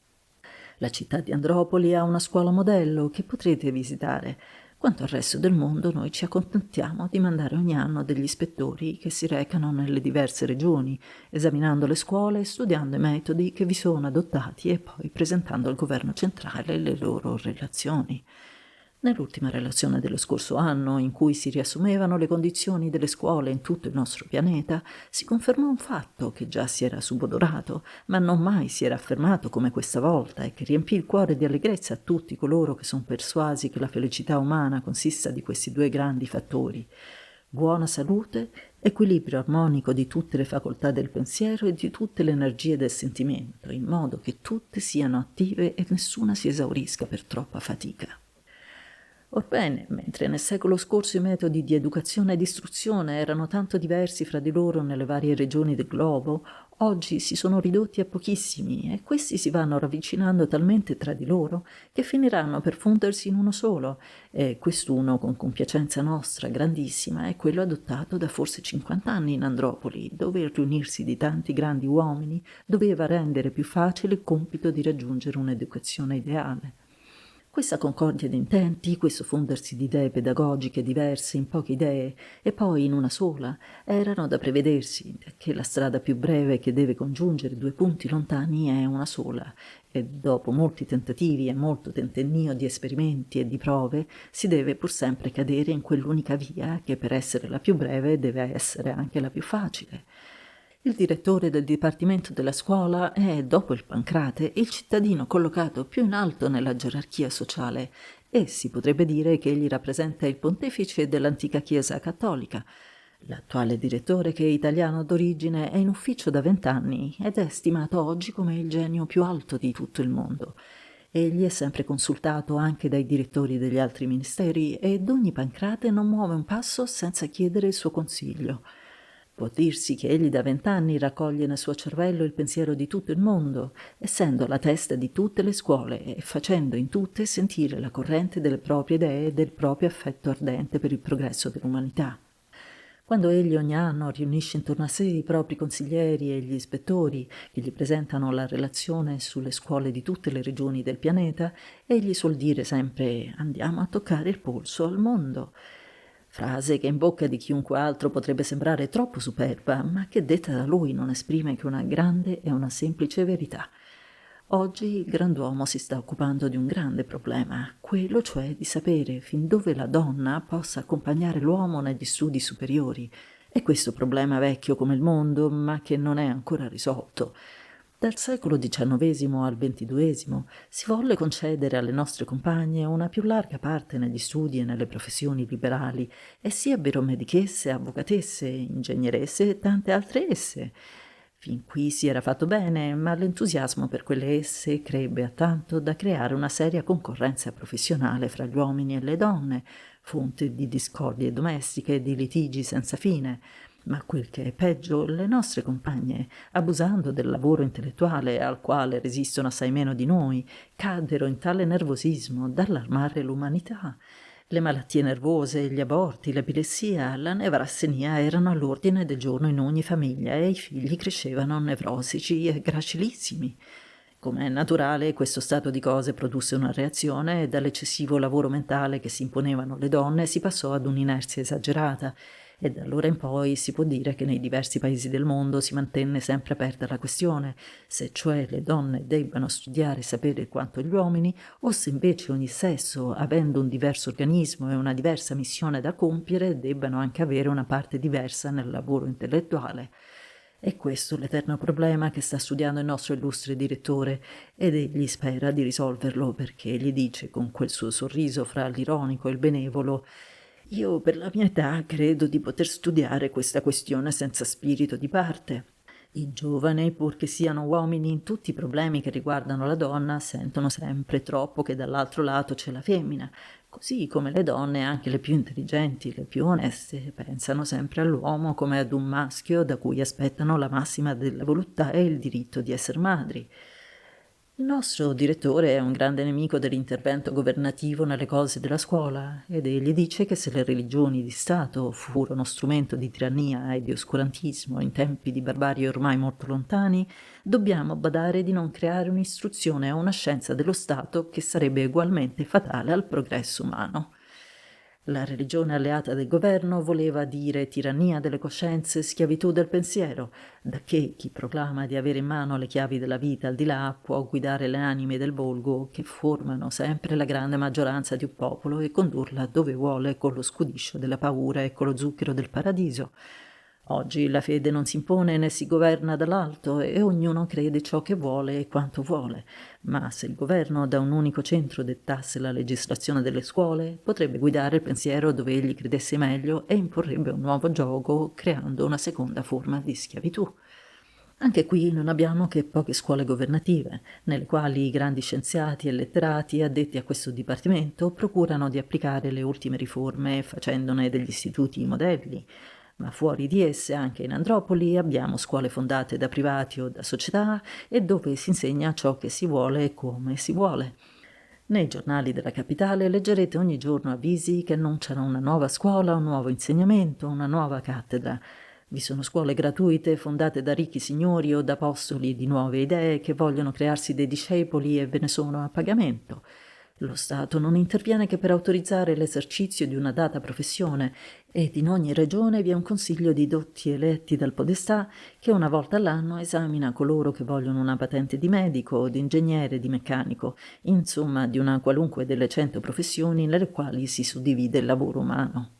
La città di Andropoli ha una scuola modello che potrete visitare. Quanto al resto del mondo noi ci accontentiamo di mandare ogni anno degli ispettori che si recano nelle diverse regioni, esaminando le scuole e studiando i metodi che vi sono adottati e poi presentando al governo centrale le loro relazioni. Nell'ultima relazione dello scorso anno, in cui si riassumevano le condizioni delle scuole in tutto il nostro pianeta, si confermò un fatto che già si era subodorato, ma non mai si era affermato come questa volta e che riempì il cuore di allegrezza a tutti coloro che sono persuasi che la felicità umana consista di questi due grandi fattori: buona salute, equilibrio armonico di tutte le facoltà del pensiero e di tutte le energie del sentimento, in modo che tutte siano attive e nessuna si esaurisca per troppa fatica. Orbene, mentre nel secolo scorso i metodi di educazione e di istruzione erano tanto diversi fra di loro nelle varie regioni del globo, oggi si sono ridotti a pochissimi e questi si vanno ravvicinando talmente tra di loro che finiranno per fondersi in uno solo, e quest'uno, con compiacenza nostra grandissima, è quello adottato da forse 50 anni in Andropoli, dove il riunirsi di tanti grandi uomini doveva rendere più facile il compito di raggiungere un'educazione ideale. Questa concordia di intenti, questo fondersi di idee pedagogiche diverse in poche idee e poi in una sola, erano da prevedersi, che la strada più breve che deve congiungere due punti lontani è una sola, e dopo molti tentativi e molto tentennio di esperimenti e di prove, si deve pur sempre cadere in quell'unica via che per essere la più breve deve essere anche la più facile. Il direttore del dipartimento della scuola è, dopo il Pancrate, il cittadino collocato più in alto nella gerarchia sociale e si potrebbe dire che egli rappresenta il pontefice dell'antica Chiesa cattolica. L'attuale direttore, che è italiano d'origine, è in ufficio da 20 anni ed è stimato oggi come il genio più alto di tutto il mondo. Egli è sempre consultato anche dai direttori degli altri ministeri ed ogni Pancrate non muove un passo senza chiedere il suo consiglio. Può dirsi che egli da 20 anni raccoglie nel suo cervello il pensiero di tutto il mondo, essendo la testa di tutte le scuole e facendo in tutte sentire la corrente delle proprie idee e del proprio affetto ardente per il progresso dell'umanità. Quando egli ogni anno riunisce intorno a sé i propri consiglieri e gli ispettori che gli presentano la relazione sulle scuole di tutte le regioni del pianeta, egli suol dire sempre: andiamo a toccare il polso al mondo. Frase che in bocca di chiunque altro potrebbe sembrare troppo superba, ma che detta da lui non esprime che una grande e una semplice verità. Oggi il grand'uomo si sta occupando di un grande problema, quello cioè di sapere fin dove la donna possa accompagnare l'uomo negli studi superiori. E questo problema vecchio come il mondo, ma che non è ancora risolto. Dal secolo XIX al XXII si volle concedere alle nostre compagne una più larga parte negli studi e nelle professioni liberali, e si ebbero medichesse, avvocatesse, ingegneresse e tante altre esse. Fin qui si era fatto bene, ma l'entusiasmo per quelle esse crebbe a tanto da creare una seria concorrenza professionale fra gli uomini e le donne, fonte di discordie domestiche e di litigi senza fine. Ma quel che è peggio, le nostre compagne, abusando del lavoro intellettuale al quale resistono assai meno di noi, caddero in tale nervosismo da allarmare l'umanità. Le malattie nervose, gli aborti, l'epilessia, la nevrastenia erano all'ordine del giorno in ogni famiglia e i figli crescevano nevrosici e gracilissimi. Come è naturale, questo stato di cose produsse una reazione e dall'eccessivo lavoro mentale che si imponevano le donne si passò ad un'inerzia esagerata, e da allora in poi si può dire che nei diversi paesi del mondo si mantenne sempre aperta la questione, se cioè le donne debbano studiare e sapere quanto gli uomini, o se invece ogni sesso, avendo un diverso organismo e una diversa missione da compiere, debbano anche avere una parte diversa nel lavoro intellettuale. È questo l'eterno problema che sta studiando il nostro illustre direttore, ed egli spera di risolverlo, perché gli dice con quel suo sorriso fra l'ironico e il benevolo: io per la mia età credo di poter studiare questa questione senza spirito di parte. I giovani, pur che siano uomini in tutti i problemi che riguardano la donna, sentono sempre troppo che dall'altro lato c'è la femmina, così come le donne, anche le più intelligenti, le più oneste, pensano sempre all'uomo come ad un maschio da cui aspettano la massima della voluttà e il diritto di essere madri. Il nostro direttore è un grande nemico dell'intervento governativo nelle cose della scuola, ed egli dice che se le religioni di Stato furono strumento di tirannia e di oscurantismo in tempi di barbarie ormai molto lontani, dobbiamo badare di non creare un'istruzione o una scienza dello Stato che sarebbe ugualmente fatale al progresso umano. La religione alleata del governo voleva dire tirannia delle coscienze, schiavitù del pensiero, dacché chi proclama di avere in mano le chiavi della vita al di là può guidare le anime del volgo che formano sempre la grande maggioranza di un popolo e condurla dove vuole con lo scudiscio della paura e con lo zucchero del paradiso. Oggi la fede non si impone né si governa dall'alto e ognuno crede ciò che vuole e quanto vuole, ma se il governo da un unico centro dettasse la legislazione delle scuole, potrebbe guidare il pensiero dove egli credesse meglio e imporrebbe un nuovo gioco creando una seconda forma di schiavitù. Anche qui non abbiamo che poche scuole governative, nelle quali i grandi scienziati e letterati addetti a questo dipartimento procurano di applicare le ultime riforme facendone degli istituti modelli, ma fuori di esse, anche in Andropoli, abbiamo scuole fondate da privati o da società e dove si insegna ciò che si vuole e come si vuole. Nei giornali della capitale leggerete ogni giorno avvisi che annunciano una nuova scuola, un nuovo insegnamento, una nuova cattedra. Vi sono scuole gratuite fondate da ricchi signori o da apostoli di nuove idee che vogliono crearsi dei discepoli e ve ne sono a pagamento. Lo Stato non interviene che per autorizzare l'esercizio di una data professione ed in ogni regione vi è un consiglio di dotti eletti dal podestà che una volta all'anno esamina coloro che vogliono una patente di medico, di ingegnere, di meccanico, insomma di una qualunque delle 100 professioni nelle quali si suddivide il lavoro umano.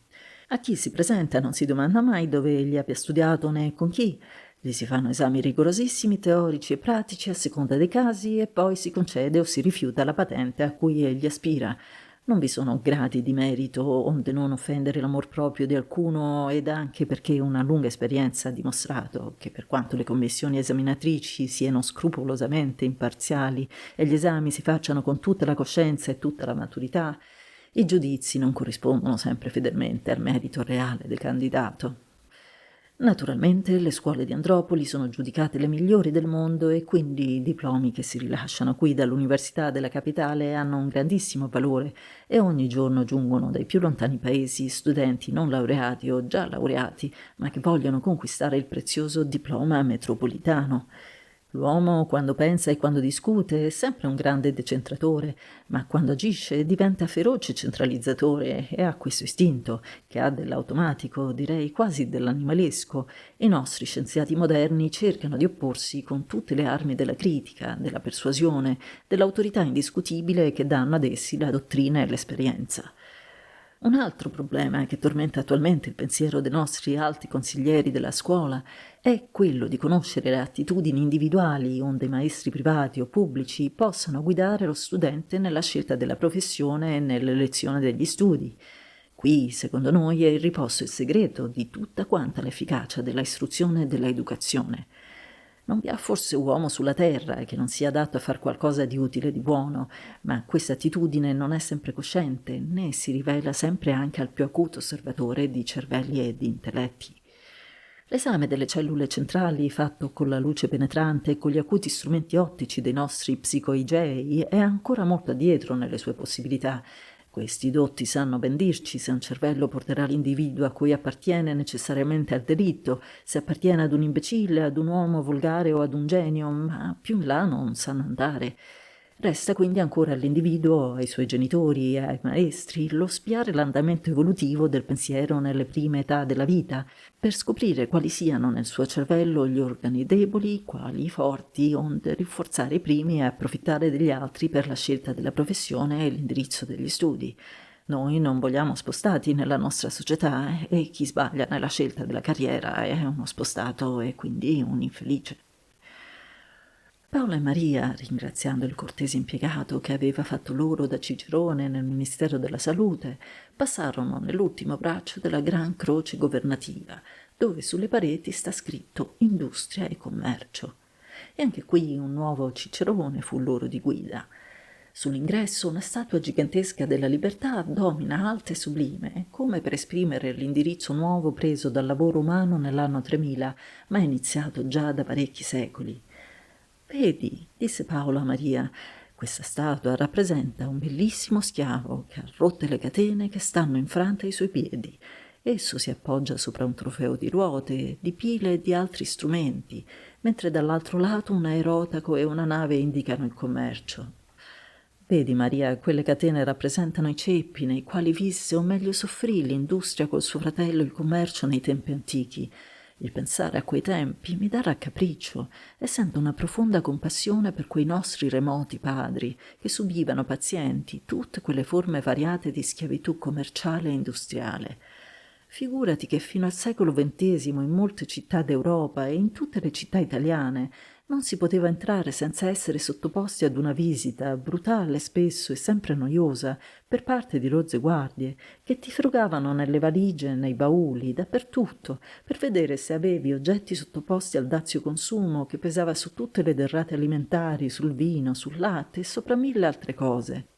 A chi si presenta non si domanda mai dove egli abbia studiato né con chi. Gli si fanno esami rigorosissimi, teorici e pratici a seconda dei casi e poi si concede o si rifiuta la patente a cui egli aspira. Non vi sono gradi di merito onde non offendere l'amor proprio di alcuno ed anche perché una lunga esperienza ha dimostrato che per quanto le commissioni esaminatrici siano scrupolosamente imparziali e gli esami si facciano con tutta la coscienza e tutta la maturità, i giudizi non corrispondono sempre fedelmente al merito reale del candidato. Naturalmente le scuole di Andropoli sono giudicate le migliori del mondo e quindi i diplomi che si rilasciano qui dall'Università della Capitale hanno un grandissimo valore e ogni giorno giungono dai più lontani paesi studenti non laureati o già laureati, ma che vogliono conquistare il prezioso diploma metropolitano. L'uomo, quando pensa e quando discute, è sempre un grande decentratore, ma quando agisce diventa feroce centralizzatore e ha questo istinto, che ha dell'automatico, direi quasi dell'animalesco. I nostri scienziati moderni cercano di opporsi con tutte le armi della critica, della persuasione, dell'autorità indiscutibile che danno ad essi la dottrina e l'esperienza. Un altro problema che tormenta attualmente il pensiero dei nostri alti consiglieri della scuola è quello di conoscere le attitudini individuali onde i maestri privati o pubblici possano guidare lo studente nella scelta della professione e nell'elezione degli studi. Qui, secondo noi, è il riposto e il segreto di tutta quanta l'efficacia della istruzione e dell'educazione. Non vi ha forse uomo sulla terra che non sia adatto a far qualcosa di utile e di buono, ma questa attitudine non è sempre cosciente, né si rivela sempre anche al più acuto osservatore di cervelli e di intelletti. L'esame delle cellule centrali, fatto con la luce penetrante e con gli acuti strumenti ottici dei nostri psicoigei, è ancora molto addietro nelle sue possibilità. Questi dotti sanno ben dirci se un cervello porterà l'individuo a cui appartiene necessariamente al delitto, se appartiene ad un imbecille, ad un uomo volgare o ad un genio, ma più in là non sanno andare. Resta quindi ancora all'individuo, ai suoi genitori e ai maestri lo spiare l'andamento evolutivo del pensiero nelle prime età della vita, per scoprire quali siano nel suo cervello gli organi deboli, quali i forti, onde rinforzare i primi e approfittare degli altri per la scelta della professione e l'indirizzo degli studi. Noi non vogliamo spostati nella nostra società e chi sbaglia nella scelta della carriera è uno spostato e quindi un infelice. Paolo e Maria, ringraziando il cortese impiegato che aveva fatto loro da cicerone nel Ministero della Salute, passarono nell'ultimo braccio della gran croce governativa, dove sulle pareti sta scritto Industria e Commercio. E anche qui un nuovo cicerone fu loro di guida. Sull'ingresso una statua gigantesca della libertà domina alta e sublime, come per esprimere l'indirizzo nuovo preso dal lavoro umano nell'anno 3000, ma iniziato già da parecchi secoli. «Vedi», disse Paolo a Maria, «questa statua rappresenta un bellissimo schiavo che ha rotte le catene che stanno infrante ai suoi piedi. Esso si appoggia sopra un trofeo di ruote, di pile e di altri strumenti, mentre dall'altro lato un aerotaco e una nave indicano il commercio». Vedi, Maria, quelle catene rappresentano i ceppi nei quali visse, o meglio soffrì, l'industria col suo fratello il commercio nei tempi antichi. Il pensare a quei tempi mi dà raccapriccio e sento una profonda compassione per quei nostri remoti padri che subivano pazienti tutte quelle forme variate di schiavitù commerciale e industriale. Figurati che fino al secolo XX in molte città d'Europa e in tutte le città italiane non si poteva entrare senza essere sottoposti ad una visita, brutale spesso e sempre noiosa, per parte di rozze guardie, che ti frugavano nelle valigie, nei bauli, dappertutto, per vedere se avevi oggetti sottoposti al dazio consumo che pesava su tutte le derrate alimentari, sul vino, sul latte e sopra mille altre cose.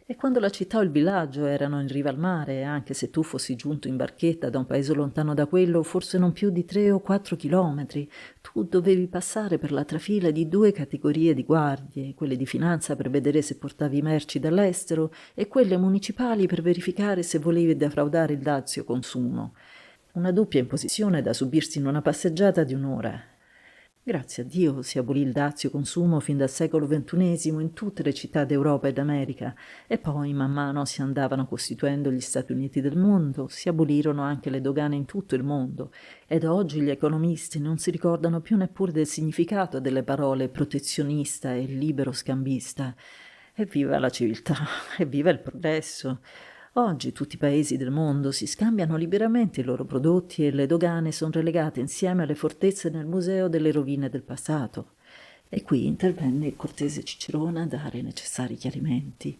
E quando la città o il villaggio erano in riva al mare, anche se tu fossi giunto in barchetta da un paese lontano da quello, forse non più di 3 o 4 chilometri, tu dovevi passare per la trafila di 2 categorie di guardie, quelle di finanza per vedere se portavi merci dall'estero e quelle municipali per verificare se volevi defraudare il dazio consumo. Una doppia imposizione da subirsi in una passeggiata di un'ora. Grazie a Dio si abolì il dazio consumo fin dal secolo XXI in tutte le città d'Europa e d'America e poi man mano si andavano costituendo gli Stati Uniti del mondo, si abolirono anche le dogane in tutto il mondo ed oggi gli economisti non si ricordano più neppure del significato delle parole protezionista e libero scambista. Evviva la civiltà, evviva il progresso! Oggi tutti i paesi del mondo si scambiano liberamente i loro prodotti e le dogane sono relegate insieme alle fortezze nel museo delle rovine del passato. E qui intervenne il cortese Cicerone a dare i necessari chiarimenti.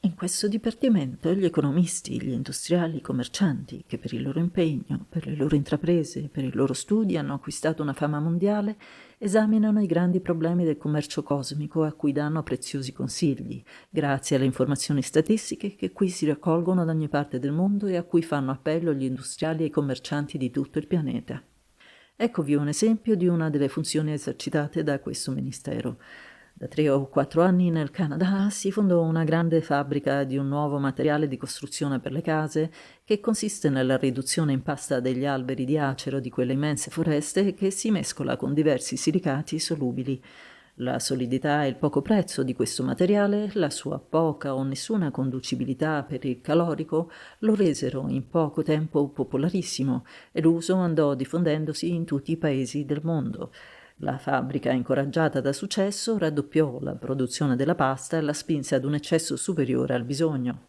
In questo dipartimento gli economisti, gli industriali, i commercianti, che per il loro impegno, per le loro intraprese, per i loro studi hanno acquistato una fama mondiale, esaminano i grandi problemi del commercio cosmico a cui danno preziosi consigli, grazie alle informazioni statistiche che qui si raccolgono da ogni parte del mondo e a cui fanno appello gli industriali e i commercianti di tutto il pianeta. Eccovi un esempio di una delle funzioni esercitate da questo ministero. Da 3 o 4 anni nel Canada si fondò una grande fabbrica di un nuovo materiale di costruzione per le case che consiste nella riduzione in pasta degli alberi di acero di quelle immense foreste che si mescola con diversi silicati solubili. La solidità e il poco prezzo di questo materiale, la sua poca o nessuna conducibilità per il calorico, lo resero in poco tempo popolarissimo e l'uso andò diffondendosi in tutti i paesi del mondo. La fabbrica, incoraggiata da successo, raddoppiò la produzione della pasta e la spinse ad un eccesso superiore al bisogno.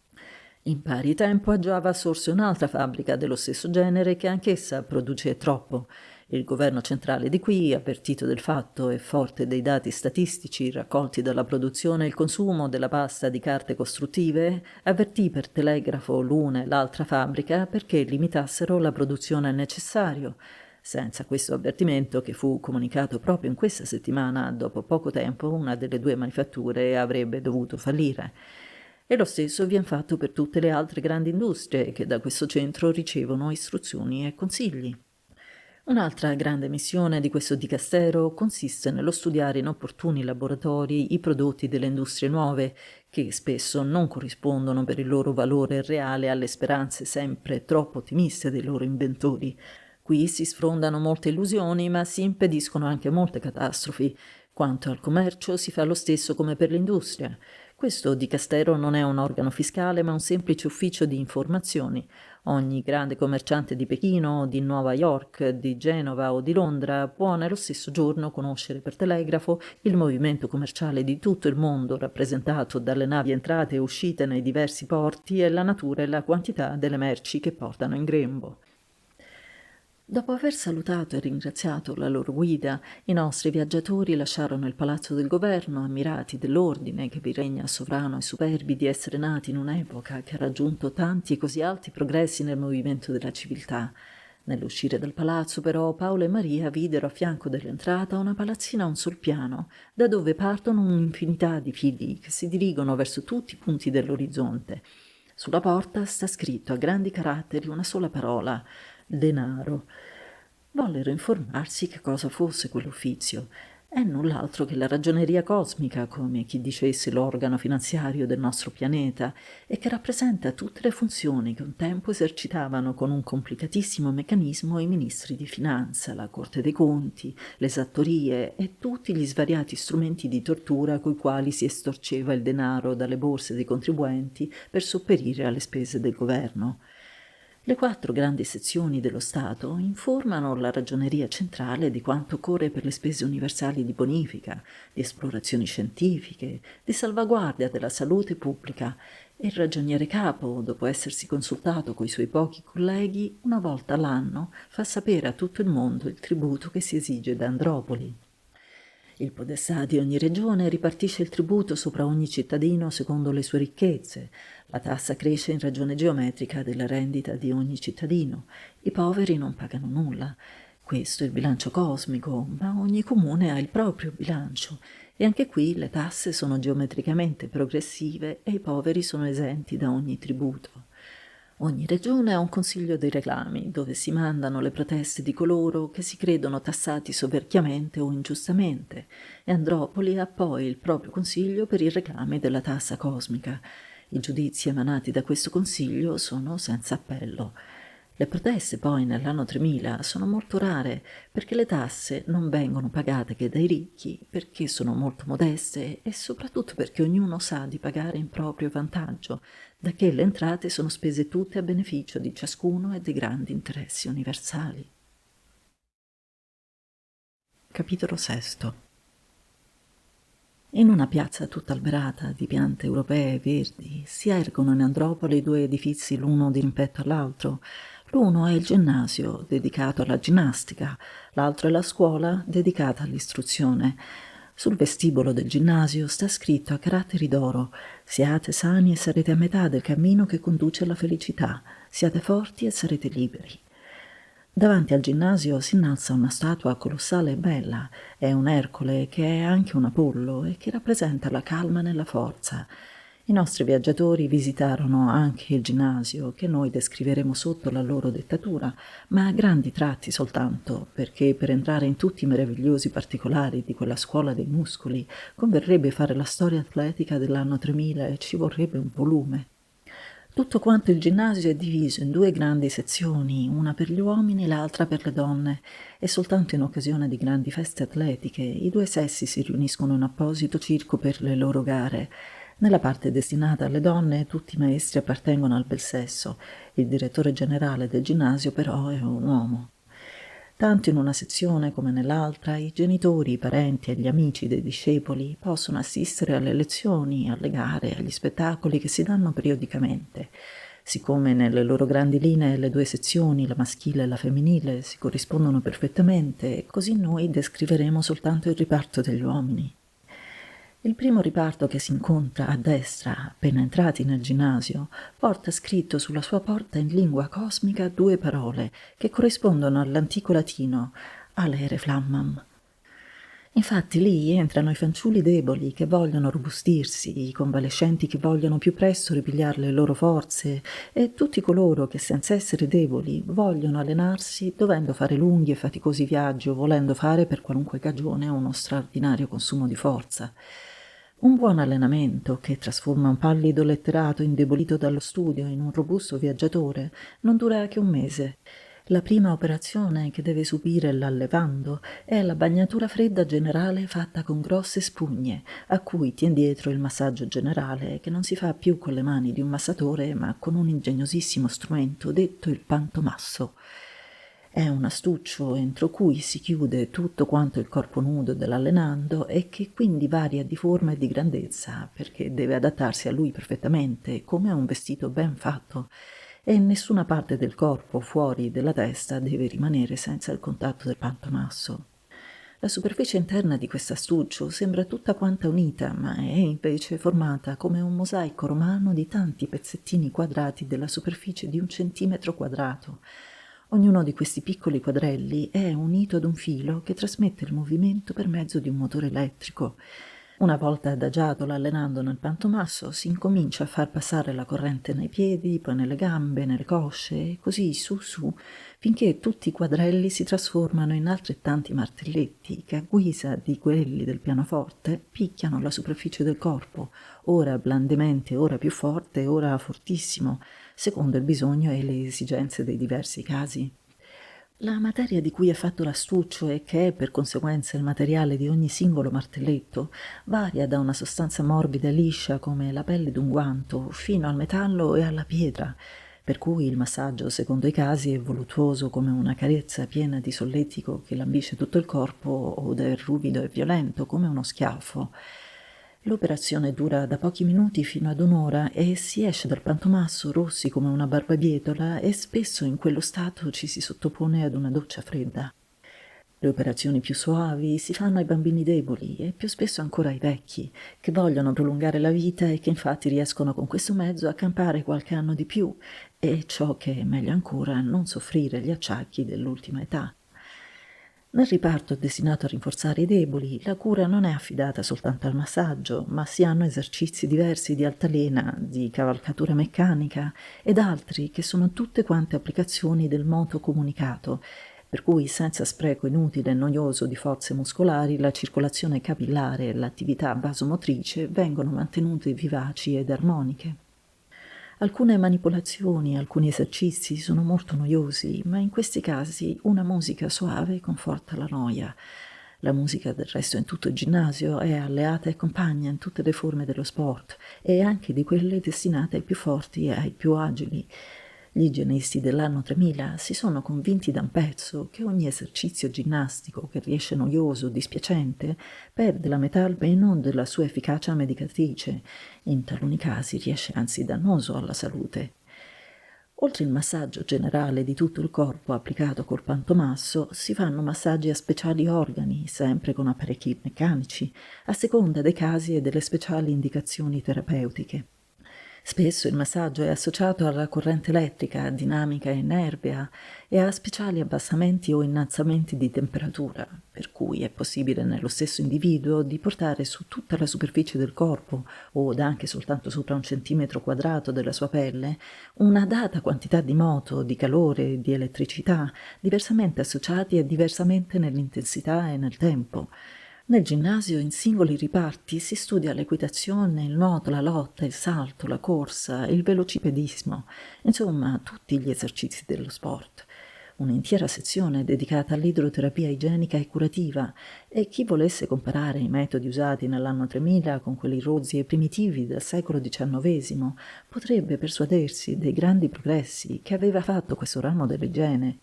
In pari tempo a Giava sorse un'altra fabbrica dello stesso genere che anch'essa produce troppo. Il governo centrale di qui, avvertito del fatto e forte dei dati statistici raccolti dalla produzione e il consumo della pasta di carte costruttive, avvertì per telegrafo l'una e l'altra fabbrica perché limitassero la produzione al necessario. Senza questo avvertimento, che fu comunicato proprio in questa settimana, dopo poco tempo una delle due manifatture avrebbe dovuto fallire. E lo stesso viene fatto per tutte le altre grandi industrie che da questo centro ricevono istruzioni e consigli. Un'altra grande missione di questo dicastero consiste nello studiare in opportuni laboratori i prodotti delle industrie nuove, che spesso non corrispondono per il loro valore reale alle speranze sempre troppo ottimiste dei loro inventori. Qui si sfrondano molte illusioni, ma si impediscono anche molte catastrofi. Quanto al commercio si fa lo stesso come per l'industria. Questo dicastero non è un organo fiscale, ma un semplice ufficio di informazioni. Ogni grande commerciante di Pechino, di Nuova York, di Genova o di Londra può nello stesso giorno conoscere per telegrafo il movimento commerciale di tutto il mondo rappresentato dalle navi entrate e uscite nei diversi porti e la natura e la quantità delle merci che portano in grembo. Dopo aver salutato e ringraziato la loro guida, i nostri viaggiatori lasciarono il palazzo del governo, ammirati dell'ordine che vi regna sovrano e superbi di essere nati in un'epoca che ha raggiunto tanti e così alti progressi nel movimento della civiltà. Nell'uscire dal palazzo, però, Paolo e Maria videro a fianco dell'entrata una palazzina a un sol piano, da dove partono un'infinità di fili che si dirigono verso tutti i punti dell'orizzonte. Sulla porta sta scritto a grandi caratteri una sola parola: denaro. Vollero informarsi che cosa fosse quell'uffizio. È null'altro che la ragioneria cosmica, come chi dicesse l'organo finanziario del nostro pianeta, e che rappresenta tutte le funzioni che un tempo esercitavano con un complicatissimo meccanismo i ministri di finanza, la Corte dei Conti, le esattorie e tutti gli svariati strumenti di tortura coi quali si estorceva il denaro dalle borse dei contribuenti per sopperire alle spese del governo. Le 4 grandi sezioni dello Stato informano la Ragioneria centrale di quanto occorre per le spese universali di bonifica, di esplorazioni scientifiche, di salvaguardia della salute pubblica e il Ragioniere Capo, dopo essersi consultato coi suoi pochi colleghi, una volta all'anno fa sapere a tutto il mondo il tributo che si esige da Andropoli. Il podestà di ogni regione ripartisce il tributo sopra ogni cittadino secondo le sue ricchezze. La tassa cresce in ragione geometrica della rendita di ogni cittadino. I poveri non pagano nulla. Questo è il bilancio cosmico, ma ogni comune ha il proprio bilancio. E anche qui le tasse sono geometricamente progressive e i poveri sono esenti da ogni tributo. Ogni regione ha un consiglio dei reclami, dove si mandano le proteste di coloro che si credono tassati soverchiamente o ingiustamente, e Andropoli ha poi il proprio consiglio per i reclami della tassa cosmica. I giudizi emanati da questo consiglio sono senza appello. Le proteste poi nell'anno 3000 sono molto rare perché le tasse non vengono pagate che dai ricchi, perché sono molto modeste e soprattutto perché ognuno sa di pagare in proprio vantaggio, da che le entrate sono spese tutte a beneficio di ciascuno e dei grandi interessi universali. Capitolo sesto. In una piazza tutta alberata di piante europee verdi si ergono in Andropoli 2 edifici l'uno dirimpetto all'altro. L'uno è il ginnasio, dedicato alla ginnastica, l'altro è la scuola, dedicata all'istruzione. Sul vestibolo del ginnasio sta scritto a caratteri d'oro: «Siate sani e sarete a metà del cammino che conduce alla felicità. Siate forti e sarete liberi». Davanti al ginnasio si innalza una statua colossale e bella. È un Ercole che è anche un Apollo e che rappresenta la calma nella forza. I nostri viaggiatori visitarono anche il ginnasio, che noi descriveremo sotto la loro dettatura, ma a grandi tratti soltanto, perché per entrare in tutti i meravigliosi particolari di quella scuola dei muscoli converrebbe fare la storia atletica dell'anno 3000 e ci vorrebbe un volume. Tutto quanto il ginnasio è diviso in 2 grandi sezioni, una per gli uomini e l'altra per le donne, e soltanto in occasione di grandi feste atletiche i 2 sessi si riuniscono in apposito circo per le loro gare. Nella parte destinata alle donne tutti i maestri appartengono al bel sesso, il direttore generale del ginnasio però è un uomo. Tanto in una sezione come nell'altra i genitori, i parenti e gli amici dei discepoli possono assistere alle lezioni, alle gare, agli spettacoli che si danno periodicamente. Siccome nelle loro grandi linee le 2 sezioni, la maschile e la femminile, si corrispondono perfettamente, così noi descriveremo soltanto il riparto degli uomini. Il primo riparto che si incontra a destra, appena entrati nel ginnasio, porta scritto sulla sua porta in lingua cosmica 2 parole che corrispondono all'antico latino «alere flammam». Infatti lì entrano i fanciulli deboli che vogliono robustirsi, i convalescenti che vogliono più presto ripigliare le loro forze e tutti coloro che senza essere deboli vogliono allenarsi dovendo fare lunghi e faticosi viaggi o volendo fare per qualunque cagione uno straordinario consumo di forza. Un buon allenamento che trasforma un pallido letterato indebolito dallo studio in un robusto viaggiatore non dura che un mese. La prima operazione che deve subire l'allevando è la bagnatura fredda generale fatta con grosse spugne, a cui tien dietro il massaggio generale, che non si fa più con le mani di un massatore, ma con un ingegnosissimo strumento detto il pantomasso. È un astuccio entro cui si chiude tutto quanto il corpo nudo dell'allenando e che quindi varia di forma e di grandezza, perché deve adattarsi a lui perfettamente, come a un vestito ben fatto, e in nessuna parte del corpo fuori della testa deve rimanere senza il contatto del pantomasso. La superficie interna di quest'astuccio sembra tutta quanta unita, ma è invece formata come un mosaico romano di tanti pezzettini quadrati della superficie di 1 centimetro quadrato. Ognuno di questi piccoli quadrelli è unito ad un filo che trasmette il movimento per mezzo di un motore elettrico. Una volta adagiato allenando nel pantomasso, si incomincia a far passare la corrente nei piedi, poi nelle gambe, nelle cosce, e così su su, finché tutti i quadrelli si trasformano in altrettanti martelletti che, a guisa di quelli del pianoforte, picchiano la superficie del corpo, ora blandamente, ora più forte, ora fortissimo, secondo il bisogno e le esigenze dei diversi casi. La materia di cui è fatto l'astuccio e che è per conseguenza il materiale di ogni singolo martelletto varia da una sostanza morbida e liscia come la pelle d'un guanto fino al metallo e alla pietra, per cui il massaggio secondo i casi è voluttuoso come una carezza piena di solletico che lambisce tutto il corpo o è ruvido e violento come uno schiaffo. L'operazione dura da pochi minuti fino ad un'ora e si esce dal pantomasso rossi come una barbabietola e spesso in quello stato ci si sottopone ad una doccia fredda. Le operazioni più soavi si fanno ai bambini deboli e più spesso ancora ai vecchi, che vogliono prolungare la vita e che infatti riescono con questo mezzo a campare qualche anno di più e, ciò che è meglio ancora, non soffrire gli acciacchi dell'ultima età. Nel riparto destinato a rinforzare i deboli, la cura non è affidata soltanto al massaggio, ma si hanno esercizi diversi di altalena, di cavalcatura meccanica ed altri che sono tutte quante applicazioni del moto comunicato, per cui senza spreco inutile e noioso di forze muscolari la circolazione capillare e l'attività vasomotrice vengono mantenute vivaci ed armoniche. Alcune manipolazioni, alcuni esercizi sono molto noiosi, ma in questi casi una musica suave conforta la noia. La musica del resto in tutto il ginnasio è alleata e compagna in tutte le forme dello sport e anche di quelle destinate ai più forti e ai più agili. Gli igienisti dell'anno 3000 si sono convinti da un pezzo che ogni esercizio ginnastico che riesce noioso o dispiacente perde la metà almeno della sua efficacia medicatrice, in taluni casi riesce anzi dannoso alla salute. Oltre il massaggio generale di tutto il corpo applicato col pantomasso, si fanno massaggi a speciali organi, sempre con apparecchi meccanici, a seconda dei casi e delle speciali indicazioni terapeutiche. Spesso il massaggio è associato alla corrente elettrica, dinamica e nervea e a speciali abbassamenti o innalzamenti di temperatura, per cui è possibile nello stesso individuo di portare su tutta la superficie del corpo o anche soltanto sopra un centimetro quadrato della sua pelle una data quantità di moto, di calore e di elettricità, diversamente associati e diversamente nell'intensità e nel tempo. Nel ginnasio, in singoli riparti, si studia l'equitazione, il nuoto, la lotta, il salto, la corsa, il velocipedismo, insomma tutti gli esercizi dello sport. Un'intera sezione dedicata all'idroterapia igienica e curativa e chi volesse comparare i metodi usati nell'anno 3000 con quelli rozzi e primitivi del secolo XIX potrebbe persuadersi dei grandi progressi che aveva fatto questo ramo dell'igiene.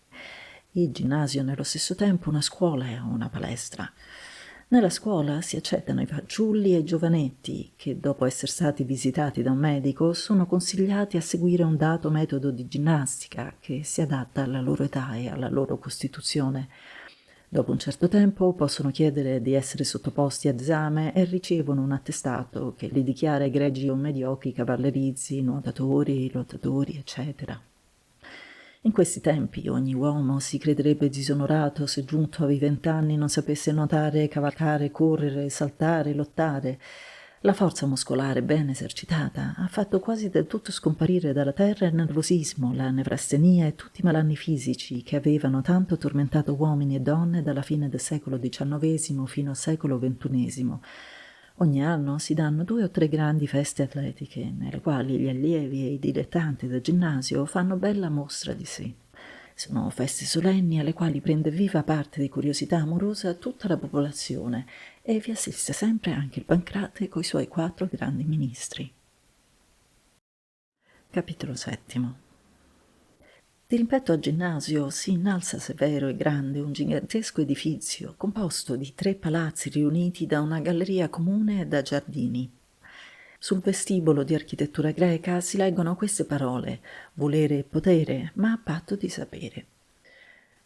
Il ginnasio nello stesso tempo una scuola e una palestra. Nella scuola si accettano i fanciulli e i giovanetti che, dopo essere stati visitati da un medico, sono consigliati a seguire un dato metodo di ginnastica che si adatta alla loro età e alla loro costituzione. Dopo un certo tempo possono chiedere di essere sottoposti ad esame e ricevono un attestato che li dichiara egregi o mediocri cavallerizzi, nuotatori, lottatori, eccetera. In questi tempi ogni uomo si crederebbe disonorato se giunto ai 20 anni non sapesse nuotare, cavalcare, correre, saltare, lottare. La forza muscolare ben esercitata ha fatto quasi del tutto scomparire dalla terra il nervosismo, la nevrastenia e tutti i malanni fisici che avevano tanto tormentato uomini e donne dalla fine del secolo XIX fino al secolo XXI. Ogni anno si danno 2 o 3 grandi feste atletiche, nelle quali gli allievi e i dilettanti del ginnasio fanno bella mostra di sé. Sono feste solenni alle quali prende viva parte di curiosità amorosa tutta la popolazione e vi assiste sempre anche il Pancrate coi suoi 4 grandi ministri. Capitolo settimo. Dirimpetto al ginnasio si innalza severo e grande un gigantesco edifizio composto di 3 palazzi riuniti da una galleria comune e da giardini. Sul vestibolo di architettura greca si leggono queste parole: volere e potere, ma a patto di sapere.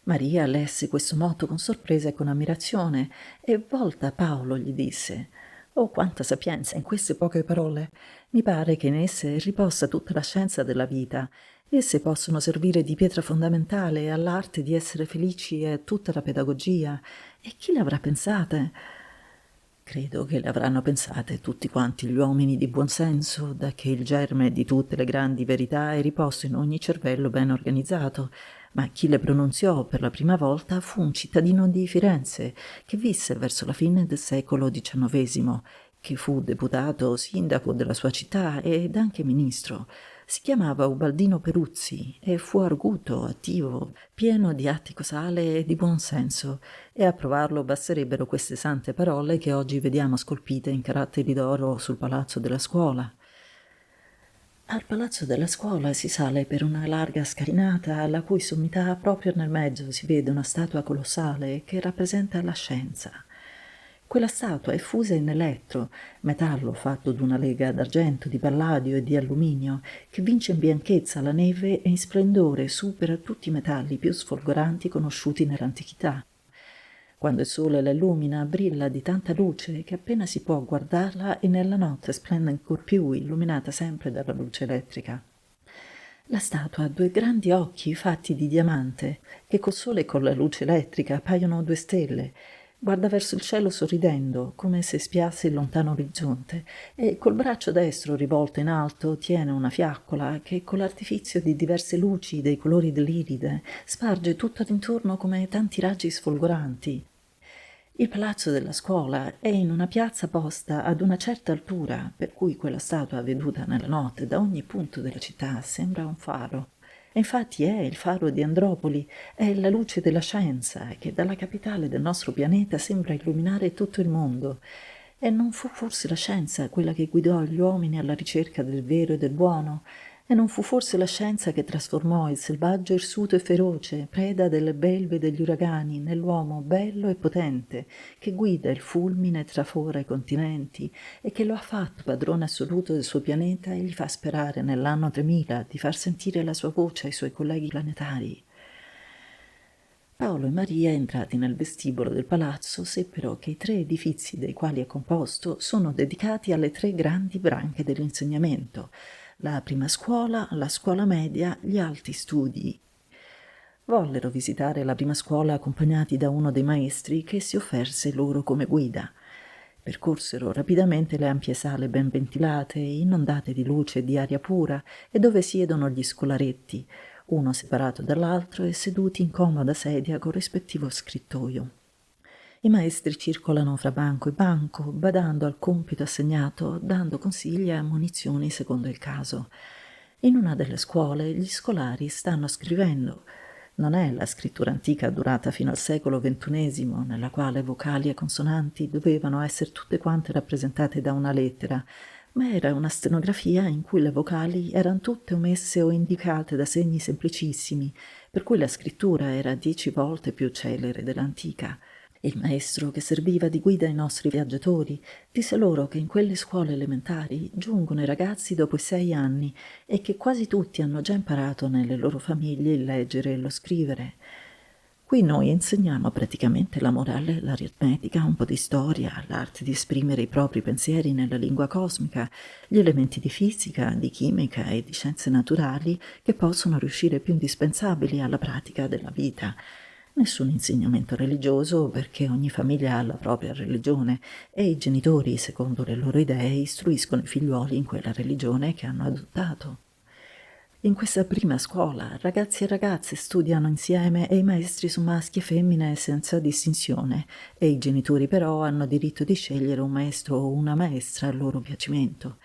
Maria lesse questo motto con sorpresa e con ammirazione e volta a Paolo gli disse: «Oh, quanta sapienza in queste poche parole! Mi pare che in esse riposa tutta la scienza della vita. Esse possono servire di pietra fondamentale all'arte di essere felici e a tutta la pedagogia. E chi l'avrà pensata?» Credo che le avranno pensate tutti quanti gli uomini di buon senso, da che il germe di tutte le grandi verità è riposto in ogni cervello ben organizzato, ma chi le pronunziò per la prima volta fu un cittadino di Firenze, che visse verso la fine del secolo XIX, che fu deputato sindaco della sua città ed anche ministro. Si chiamava Ubaldino Peruzzi e fu arguto, attivo, pieno di attico sale e di buon senso, e a provarlo basterebbero queste sante parole che oggi vediamo scolpite in caratteri d'oro sul palazzo della scuola. Al palazzo della scuola si sale per una larga scalinata alla cui sommità proprio nel mezzo si vede una statua colossale che rappresenta la scienza. Quella statua è fusa in elettro, metallo fatto d'una lega d'argento, di palladio e di alluminio, che vince in bianchezza la neve e in splendore supera tutti i metalli più sfolgoranti conosciuti nell'antichità. Quando il sole la illumina, brilla di tanta luce che appena si può guardarla e nella notte splende ancor più, illuminata sempre dalla luce elettrica. La statua ha due grandi occhi fatti di diamante, che col sole e con la luce elettrica appaiono due stelle. Guarda verso il cielo sorridendo, come se spiasse il lontano orizzonte, e col braccio destro rivolto in alto tiene una fiaccola che, con l'artifizio di diverse luci dei colori dell'iride, sparge tutto d'intorno come tanti raggi sfolgoranti. Il palazzo della scuola è in una piazza posta ad una certa altura, per cui quella statua veduta nella notte da ogni punto della città sembra un faro. E infatti è il faro di Andropoli, è la luce della scienza che dalla capitale del nostro pianeta sembra illuminare tutto il mondo. E non fu forse la scienza quella che guidò gli uomini alla ricerca del vero e del buono? E non fu forse la scienza che trasformò il selvaggio irsuto e feroce, preda delle belve e degli uragani, nell'uomo bello e potente, che guida il fulmine e trafora i continenti, e che lo ha fatto padrone assoluto del suo pianeta e gli fa sperare nell'anno 3000 di far sentire la sua voce ai suoi colleghi planetari. Paolo e Maria, entrati nel vestibolo del palazzo, seppero che i tre edifici dei quali è composto sono dedicati alle tre grandi branche dell'insegnamento: la prima scuola, la scuola media, gli alti studi. Vollero visitare la prima scuola accompagnati da uno dei maestri che si offerse loro come guida. Percorsero rapidamente le ampie sale ben ventilate, inondate di luce e di aria pura, e dove siedono gli scolaretti, uno separato dall'altro e seduti in comoda sedia col rispettivo scrittoio. I maestri circolano fra banco e banco, badando al compito assegnato, dando consigli e ammonizioni secondo il caso. In una delle scuole gli scolari stanno scrivendo. Non è la scrittura antica durata fino al secolo XXI, nella quale vocali e consonanti dovevano essere tutte quante rappresentate da una lettera, ma era una stenografia in cui le vocali erano tutte omesse o indicate da segni semplicissimi, per cui la scrittura era 10 volte più celere dell'antica. Il maestro, che serviva di guida ai nostri viaggiatori, disse loro che in quelle scuole elementari giungono i ragazzi dopo i 6 anni e che quasi tutti hanno già imparato nelle loro famiglie il leggere e lo scrivere. Qui noi insegniamo praticamente la morale, l'aritmetica, un po' di storia, l'arte di esprimere i propri pensieri nella lingua cosmica, gli elementi di fisica, di chimica e di scienze naturali che possono riuscire più indispensabili alla pratica della vita. Nessun insegnamento religioso, perché ogni famiglia ha la propria religione e i genitori, secondo le loro idee, istruiscono i figliuoli in quella religione che hanno adottato. In questa prima scuola ragazzi e ragazze studiano insieme e i maestri sono maschi e femmine senza distinzione, e i genitori però hanno diritto di scegliere un maestro o una maestra a loro piacimento.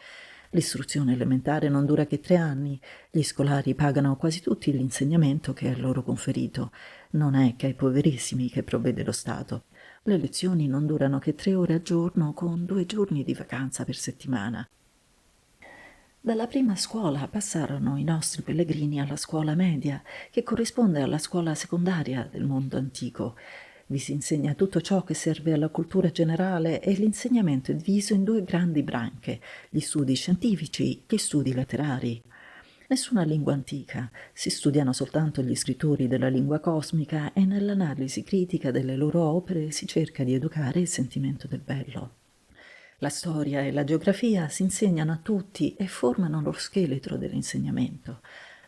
L'istruzione elementare non dura che 3 anni, gli scolari pagano quasi tutti l'insegnamento che è loro conferito, non è che ai poverissimi che provvede lo Stato. Le lezioni non durano che 3 ore al giorno con 2 giorni di vacanza per settimana. Dalla prima scuola passarono i nostri pellegrini alla scuola media, che corrisponde alla scuola secondaria del mondo antico. Vi si insegna tutto ciò che serve alla cultura generale e l'insegnamento è diviso in 2 grandi branche, gli studi scientifici e gli studi letterari. Nessuna lingua antica, si studiano soltanto gli scrittori della lingua cosmica e nell'analisi critica delle loro opere si cerca di educare il sentimento del bello. La storia e la geografia si insegnano a tutti e formano lo scheletro dell'insegnamento.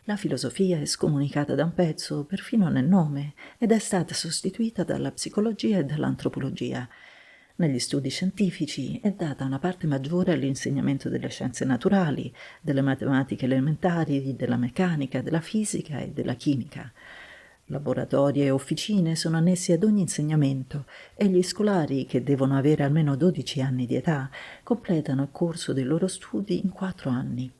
La filosofia è scomunicata da un pezzo, perfino nel nome, ed è stata sostituita dalla psicologia e dall'antropologia. Negli studi scientifici è data una parte maggiore all'insegnamento delle scienze naturali, delle matematiche elementari, della meccanica, della fisica e della chimica. Laboratori e officine sono annessi ad ogni insegnamento e gli scolari, che devono avere almeno 12 anni di età, completano il corso dei loro studi in 4 anni.